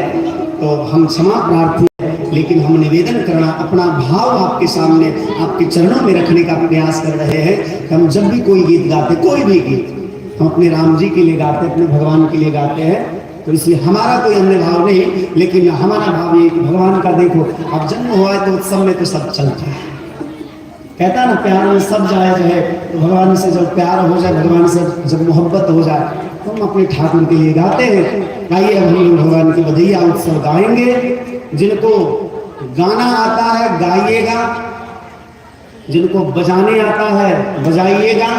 तो हम क्षमा प्रार्थी हैं, लेकिन हम निवेदन करना अपना भाव आपके सामने आपके चरणों में रखने का प्रयास कर रहे हैं। हम जब भी कोई गीत गाते कोई भी गीत हम अपने राम जी के लिए गाते अपने भगवान के लिए गाते हैं, तो इसलिए हमारा कोई अन्य भाव नहीं, लेकिन हमारा भाव ये कि भगवान का देखो अब जन्म हुआ है तो उत्सव में तो सब चलता है। कहता है ना प्यार में सब जायज है, तो भगवान से जब प्यार हो जाए भगवान से जब मोहब्बत हो जाए तो हम अपने ठाकुर के लिए गाते हैं। आइए हम लोग भगवान की बधैया उत्सव गाएंगे। जिनको गाना आता है गाइएगा, जिनको बजाने आता है बजाइएगा,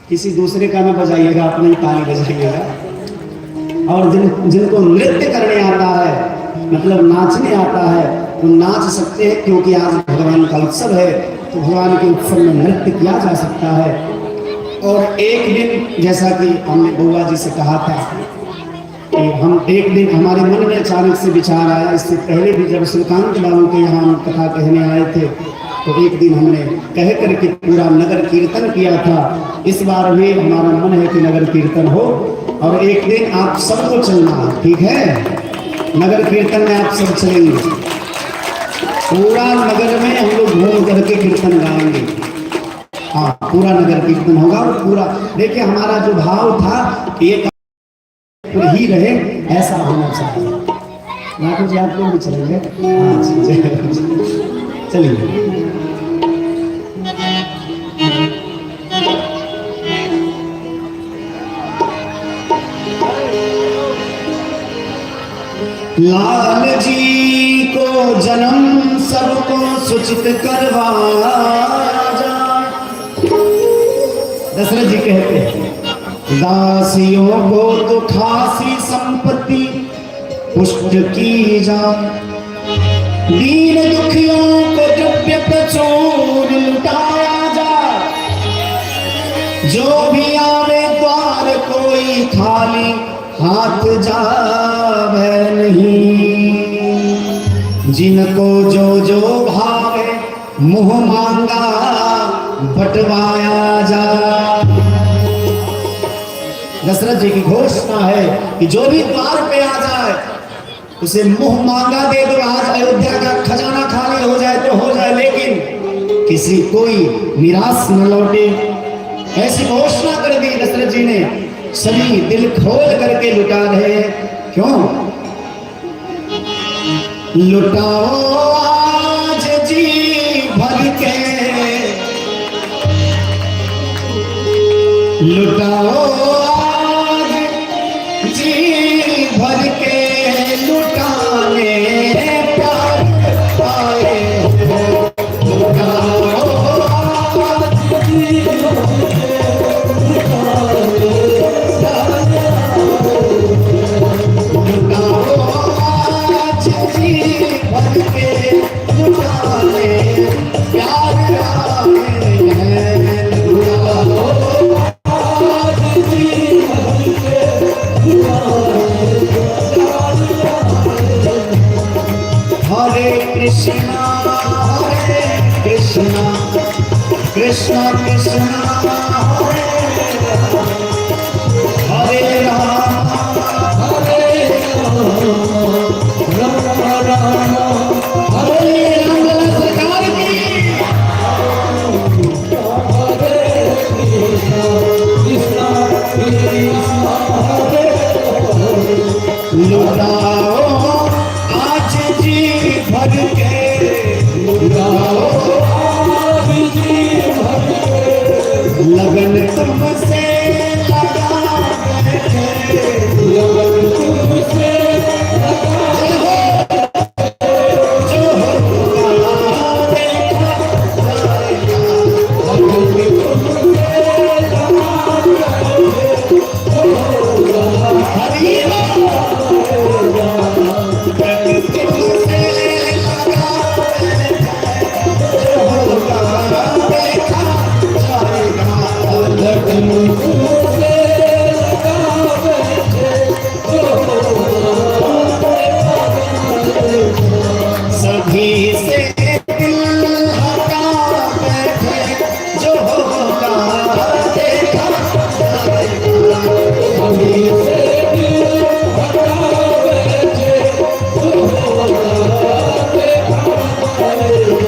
किसी दूसरे का न बजाइएगा, अपनी ताली बजाइएगा। और जिनको नृत्य करने आता है मतलब नाचने आता है वो नाच सकते हैं, क्योंकि आज भगवान का उत्सव है तो भगवान के उत्सव में नृत्य किया जा सकता है। और एक दिन जैसा कि हमने बउआ जी से कहा था कि हम एक दिन हमारे मन में अचानक से विचार आया, इससे पहले भी जब श्रीकांत बाबू के यहाँ हम कथा कहने आए थे तो एक दिन हमने कह करके पूरा नगर कीर्तन किया था। इस बार भी हमारा मन है कि नगर कीर्तन हो और एक दिन आप सबको चलना, ठीक है? नगर कीर्तन में आप सब चलेंगे, पूरा नगर में हम लोग घूम करके कीर्तन गाएंगे। हाँ, पूरा नगर कीर्तन होगा और पूरा देखिए हमारा जो भाव था एक ही रहे ऐसा होना चाहिए। राघव जी आप लोग भी चलेंगे? चलिए लाल जी को जन्म सबको सूचित करवाया जाए। दशरथ जी कहते हैं दासियों को तो खासी संपत्ति पुष्ट की जाए, दीन दुखियों को द्रव्य प्रचुर लुटाया जाए, जो भी आवे द्वार कोई खाली हाथ जावे नहीं, जिनको जो जो भावे मुंह मांगा बटवाया जा। दशरथ जी की घोषणा है कि जो भी द्वार पे आ जाए उसे मुंह मांगा दे दो। आज अयोध्या का खजाना खाली हो जाए तो हो जाए, लेकिन किसी कोई निराश न लौटे, ऐसी घोषणा कर दी दशरथ जी ने। सभी दिल खोल करके लुटा रहे हैं। क्यों लुटाओ आज जी भर के, लुटाओ आज जी भर के, लुटाने प्यार पाए, लुटाओ आज जी भर के कृष्णा कृष्णा कृष्णा कृष्णा हरे राम सरकार की लुटाओ आज जी भर के लुटाओ आज जी भर के लगन तुमसे लगा बैठे लगन तुमसे लगा जो होगा देखा जाएगा लगन तुमसे लगा बैठे जो होगा हरि सभी से दिल हटा बैठे जो होगा देखा जाएगा सभी से दिल हटा बैठे जो होगा देखा जाएगा।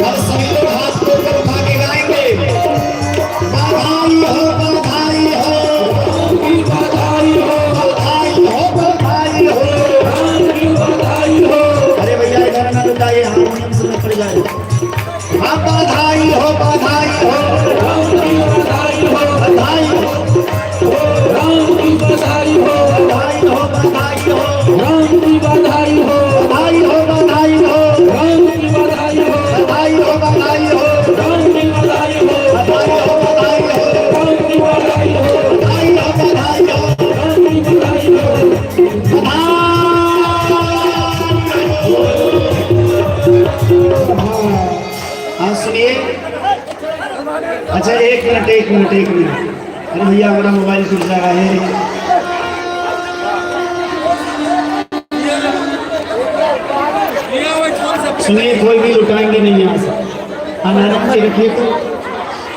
अब सभी लोग हाथ को उठा के गाएंगे बधाई हो बधाई हो बधाई हो बधाई हो बधाई हो बधाई हो। अरे भैया इधर ना लुटाइए हारमोनियम से पड़ जाए। हाँ बधाई हो बधाई हो बधाई हो बधाई हो राम की बधाई हो बधाई हो बधाई हो राम की बधाई हो बधाई हो बधाई हो राम की बधाई हो बधाई हो बधाई हो राम की बधाई हो बधाई हो बधाई हो राम की बधाई हो बधाई हो बधाई हो राम की बधाई हो हाँ सुनिए। अच्छा एक मिनट एक मिनट एक मिनट। अरे भैया मेरा मोबाइल टूट जा रहा है। सुनिए कोई भी लुटाएंगे नहीं यहाँ से। हाँ नारायण जी रखिए तो